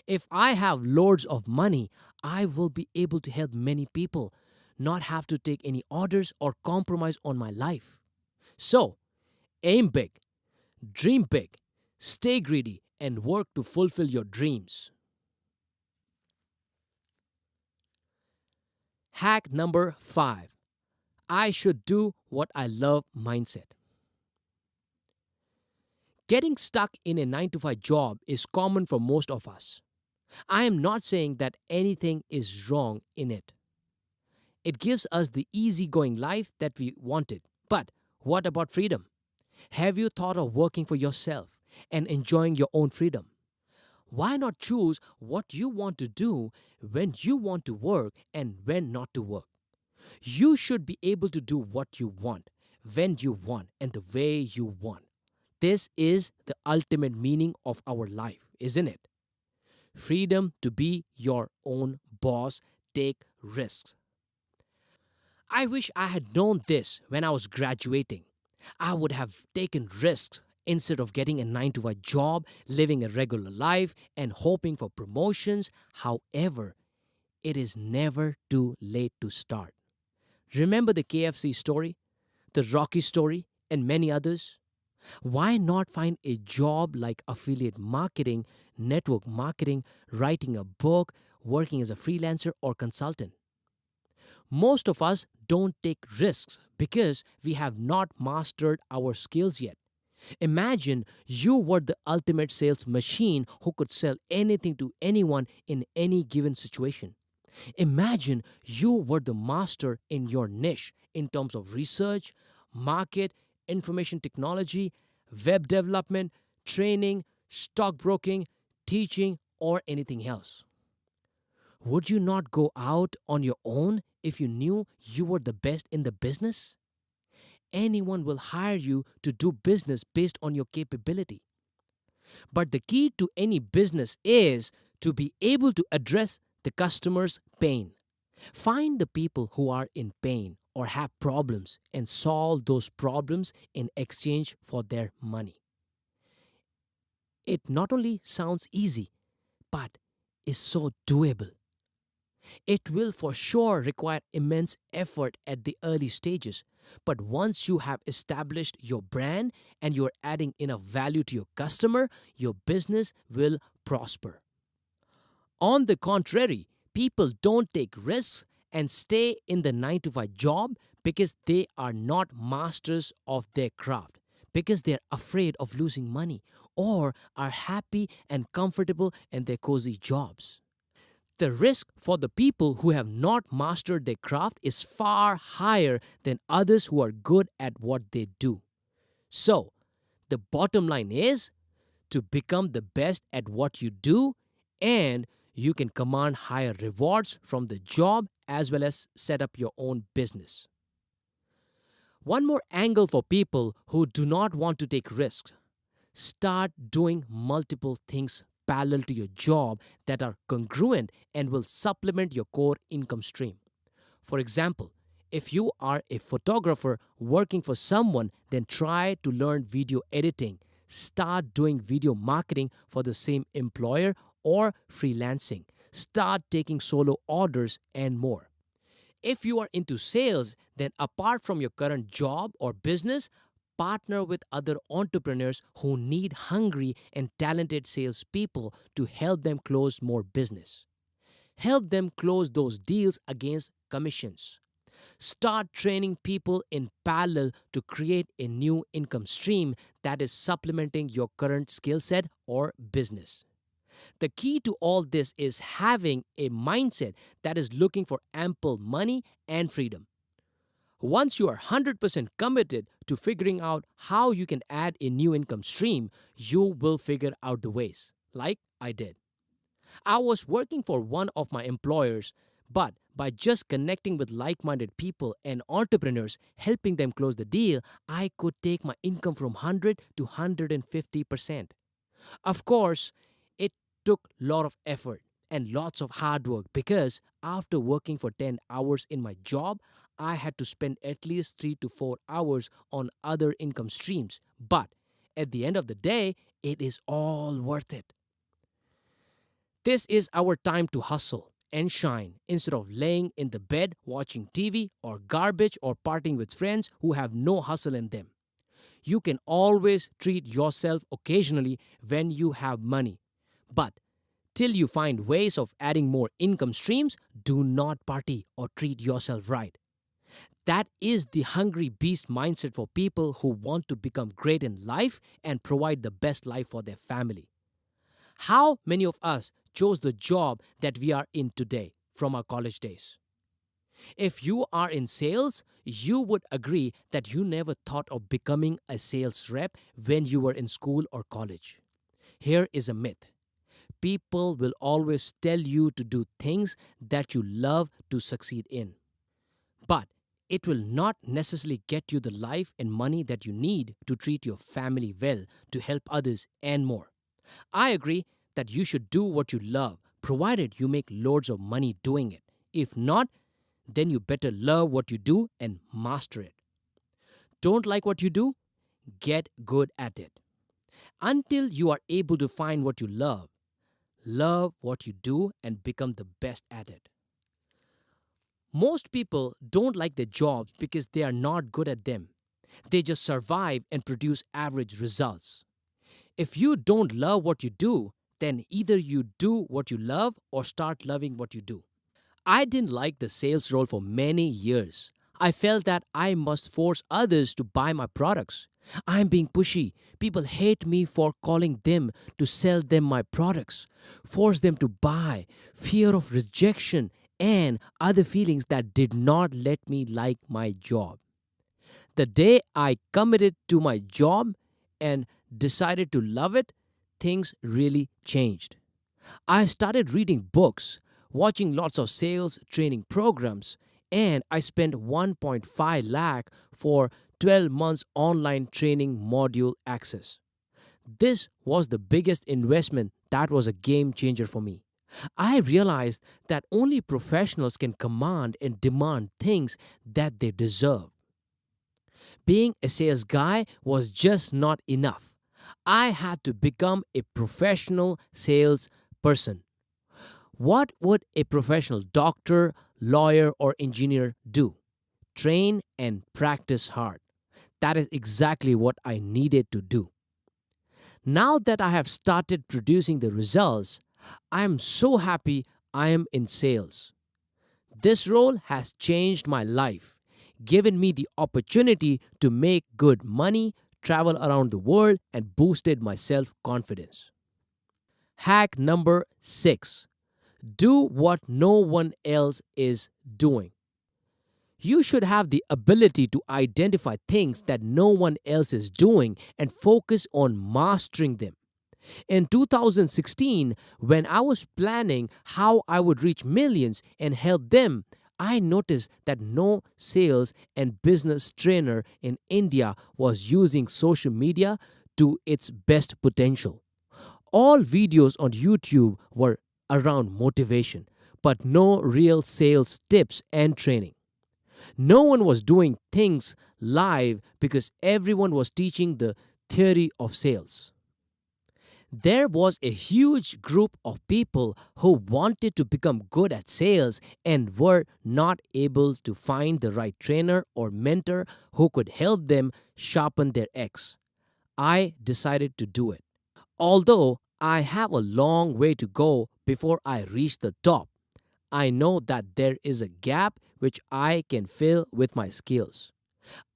If I have loads of money, I will be able to help many people, not have to take any orders or compromise on my life. So, aim big, dream big, stay greedy, and work to fulfill your dreams. Hack number 5. I should do what I love mindset. Getting stuck in a 9 to 5 job is common for most of us. I am not saying that anything is wrong in it. It gives us the easygoing life that we wanted. But what about freedom? Have you thought of working for yourself and enjoying your own freedom? Why not choose what you want to do, when you want to work, and when not to work? You should be able to do what you want, when you want, and the way you want. This is the ultimate meaning of our life, isn't it? Freedom to be your own boss, take risks. I wish I had known this when I was graduating. I would have taken risks instead of getting a 9 to 5 job, living a regular life, and hoping for promotions. However, it is never too late to start. Remember the KFC story, the Rocky story, and many others? Why not find a job like affiliate marketing, network marketing, writing a book, working as a freelancer or consultant? Most of us don't take risks because we have not mastered our skills yet. Imagine you were the ultimate sales machine who could sell anything to anyone in any given situation. Imagine you were the master in your niche in terms of research, market, information technology, web development, training, stockbroking, teaching, or anything else. Would you not go out on your own if you knew you were the best in the business? Anyone will hire you to do business based on your capability. But the key to any business is to be able to address the customer's pain. Find the people who are in pain or have problems and solve those problems in exchange for their money. It not only sounds easy, but is so doable. It will for sure require immense effort at the early stages, but once you have established your brand and you're adding enough value to your customer, your business will prosper. On the contrary, people don't take risks and stay in the 9 to 5 job because they are not masters of their craft, because they're afraid of losing money, or are happy and comfortable in their cozy jobs. The risk for the people who have not mastered their craft is far higher than others who are good at what they do. So, the bottom line is to become the best at what you do, and you can command higher rewards from the job as well as set up your own business. One more angle for people who do not want to take risks: start doing multiple things parallel to your job that are congruent and will supplement your core income stream. For example, if you are a photographer working for someone, then try to learn video editing. Start doing video marketing for the same employer or freelancing. Start taking solo orders and more. If you are into sales, then apart from your current job or business, partner with other entrepreneurs who need hungry and talented salespeople to help them close more business. Help them close those deals against commissions. Start training people in parallel to create a new income stream that is supplementing your current skill set or business. The key to all this is having a mindset that is looking for ample money and freedom. Once you are 100% committed to figuring out how you can add a new income stream, you will figure out the ways, like I did. I was working for one of my employers, but by just connecting with like minded people and entrepreneurs, helping them close the deal, I could take my income from 100 to 150%. Of course, it took a lot of effort and lots of hard work because after working for 10 hours in my job, I had to spend at least 3 to 4 hours on other income streams. But at the end of the day, it is all worth it. This is our time to hustle and shine instead of laying in the bed watching TV or garbage or partying with friends who have no hustle in them. You can always treat yourself occasionally when you have money. But till you find ways of adding more income streams, do not party or treat yourself right. That is the hungry beast mindset for people who want to become great in life and provide the best life for their family. How many of us chose the job that we are in today from our college days? If you are in sales, you would agree that you never thought of becoming a sales rep when you were in school or college. Here is a myth: people will always tell you to do things that you love to succeed in. But it will not necessarily get you the life and money that you need to treat your family well, to help others, and more. I agree that you should do what you love, provided you make loads of money doing it. If not, then you better love what you do and master it. Don't like what you do? Get good at it. Until you are able to find what you love what you do and become the best at it. Most people don't like their jobs because they are not good at them. They just survive and produce average results. If you don't love what you do, then either you do what you love or start loving what you do. I didn't like the sales role for many years. I felt that I must force others to buy my products. I'm being pushy. People hate me for calling them to sell them my products, force them to buy, fear of rejection, and other feelings that did not let me like my job. The day I committed to my job and decided to love it, things really changed. I started reading books, watching lots of sales training programs, and I spent 1.5 lakh for 12 months online training module access. This was the biggest investment that was a game changer for me. I realized that only professionals can command and demand things that they deserve. Being a sales guy was just not enough. I had to become a professional sales person. What would a professional doctor, lawyer, or engineer do? Train and practice hard. That is exactly what I needed to do. Now that I have started producing the results, I am so happy I am in sales. This role has changed my life, given me the opportunity to make good money, travel around the world, and boosted my self confidence. Hack number 6: do what no one else is doing. You should have the ability to identify things that no one else is doing and focus on mastering them. In 2016, when I was planning how I would reach millions and help them, I noticed that no sales and business trainer in India was using social media to its best potential. All videos on YouTube were around motivation, but no real sales tips and training. No one was doing things live because everyone was teaching the theory of sales. There was a huge group of people who wanted to become good at sales and were not able to find the right trainer or mentor who could help them sharpen their X. I decided to do it. Although I have a long way to go before I reach the top, I know that there is a gap which I can fill with my skills.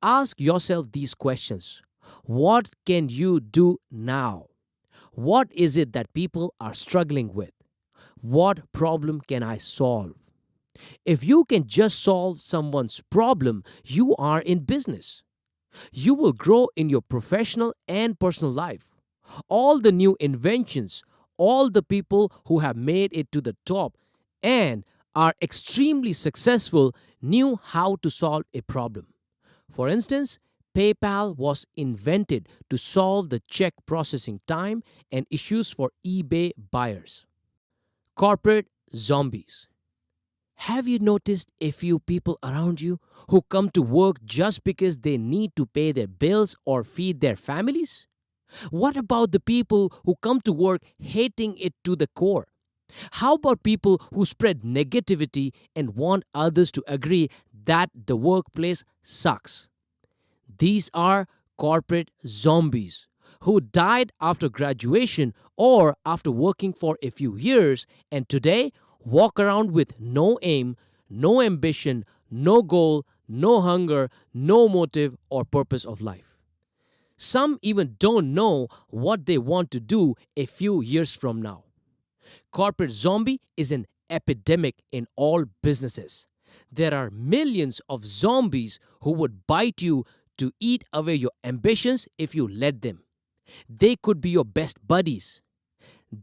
Ask yourself these questions. What can you do now? What is it that people are struggling with? What problem can I solve? If you can just solve someone's problem, you are in business. You will grow in your professional and personal life. All the new inventions, all the people who have made it to the top and are extremely successful knew how to solve a problem. For instance, PayPal was invented to solve the check processing time and issues for eBay buyers. Corporate zombies. Have you noticed a few people around you who come to work just because they need to pay their bills or feed their families? What about the people who come to work hating it to the core? How about people who spread negativity and want others to agree that the workplace sucks? These are corporate zombies who died after graduation or after working for a few years and today walk around with no aim, no ambition, no goal, no hunger, no motive or purpose of life. Some even don't know what they want to do a few years from now. Corporate zombie is an epidemic in all businesses. There are millions of zombies who would bite you to eat away your ambitions if you let them. They could be your best buddies.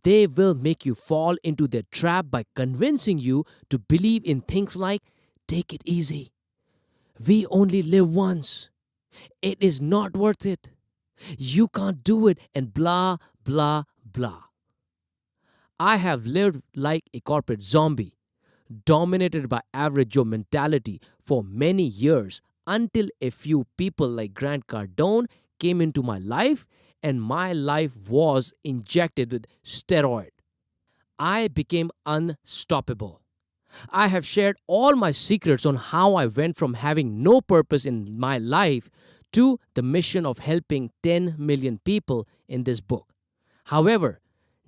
They will make you fall into their trap by convincing you to believe in things like take it easy. We only live once. It is not worth it. You can't do it and blah, blah, blah. I have lived like a corporate zombie, dominated by average Joe mentality for many years until a few people like Grant Cardone came into my life and my life was injected with steroid. I became unstoppable. I have shared all my secrets on how I went from having no purpose in my life to the mission of helping 10 million people in this book. However,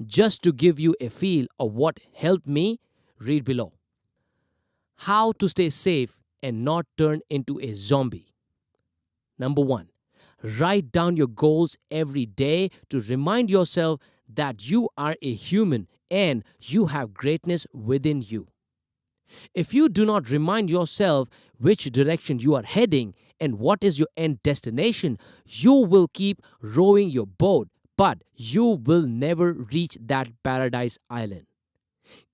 just to give you a feel of what helped me, read below. How to stay safe and not turn into a zombie. Number 1. Write down your goals every day to remind yourself that you are a human and you have greatness within you. If you do not remind yourself which direction you are heading and what is your end destination, you will keep rowing your boat, but you will never reach that paradise island.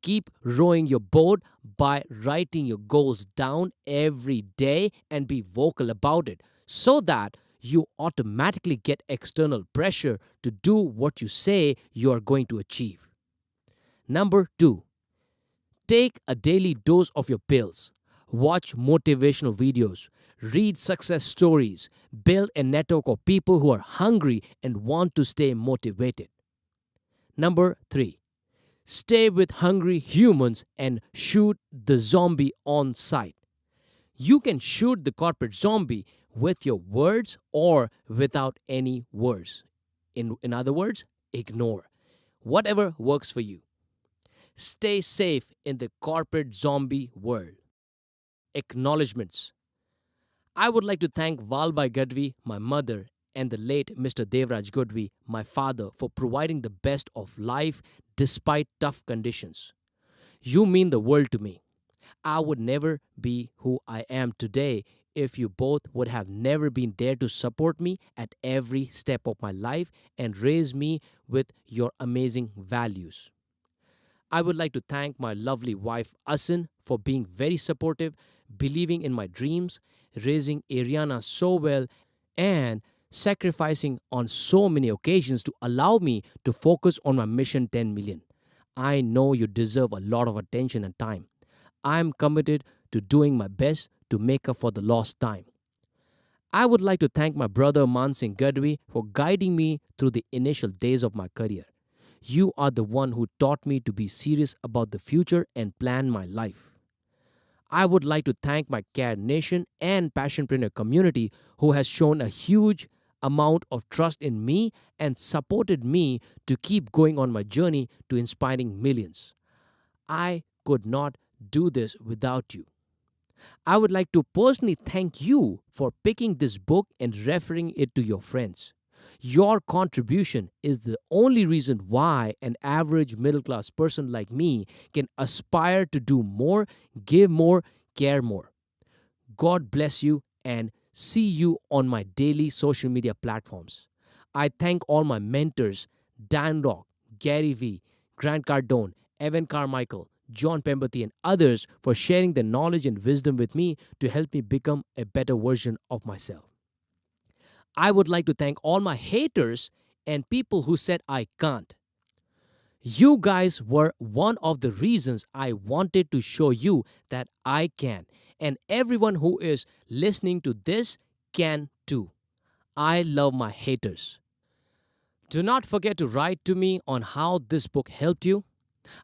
Keep rowing your boat by writing your goals down every day and be vocal about it so that you automatically get external pressure to do what you say you are going to achieve. Number 2. Take a daily dose of your pills. Watch motivational videos. Read success stories. Build a network of people who are hungry and want to stay motivated. Number 3. Stay with hungry humans and shoot the zombie on sight. You can shoot the corporate zombie with your words or without any words. In other words, ignore. Whatever works for you. Stay safe in the corporate zombie world. Acknowledgements. I would like to thank Valbai Gadhvi, my mother, and the late Mr. Devraj Gadhvi, my father, for providing the best of life despite tough conditions. You mean the world to me. I would never be who I am today if you both would have never been there to support me at every step of my life and raise me with your amazing values. I would like to thank my lovely wife Asin for being very supportive, believing in my dreams, raising Ariana so well, and sacrificing on so many occasions to allow me to focus on my mission 10 million. I know you deserve a lot of attention and time. I am committed to doing my best to make up for the lost time. I would like to thank my brother Mansingh Gadhvi for guiding me through the initial days of my career. You are the one who taught me to be serious about the future and plan my life. I would like to thank my Care Nation and Passionpreneur community who has shown a huge amount of trust in me and supported me to keep going on my journey to inspiring millions. I could not do this without you. I would like to personally thank you for picking this book and referring it to your friends. Your contribution is the only reason why an average middle class person like me can aspire to do more, give more, care more. God bless you and see you on my daily social media platforms. I thank all my mentors, Dan Rock, Gary Vee, Grant Cardone, Evan Carmichael, John Pemberty, and others for sharing their knowledge and wisdom with me to help me become a better version of myself. I would like to thank all my haters and people who said I can't. You guys were one of the reasons I wanted to show you that I can, and everyone who is listening to this can too. I love my haters. Do not forget to write to me on how this book helped you.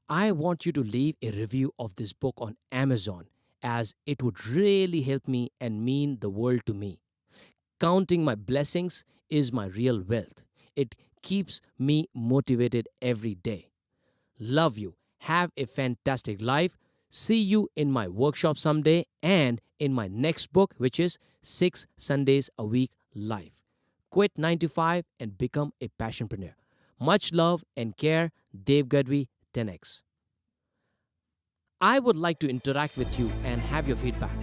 I want you to leave a review of this book on Amazon, as it would really help me and mean the world to me. Counting my blessings is my real wealth. It keeps me motivated every day. Love you. Have a fantastic life. See you in my workshop someday and in my next book, which is 6 Sundays a Week Life. Quit 9 to 5 and become a passionpreneur. Much love and care, Dev Gadhvi, 10x. I would like to interact with you and have your feedback.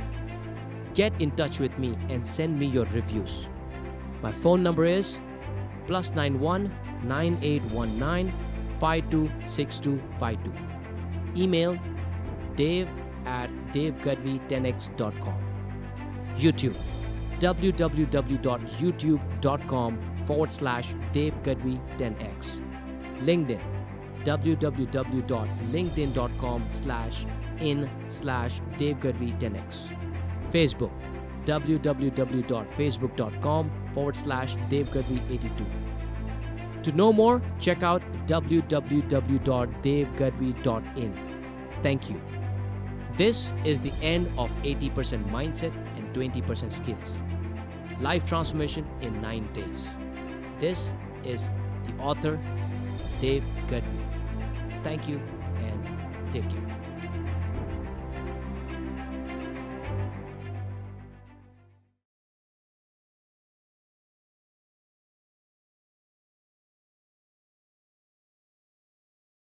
Get in touch with me and send me your reviews. My phone number is +91 9819 526252. Email dave@davegadhvi10x.com. YouTube www.youtube.com/davegadhvi10x. LinkedIn www.linkedin.com/in/davegadhvi10x. Facebook www.facebook.com/davegadhvi82. To know more, check out www.davegadhvi.in. Thank you. This is the end of 80% mindset and 20% skills. Life transformation in 9 days. This is the author, Dev Gadhvi. Thank you and take care.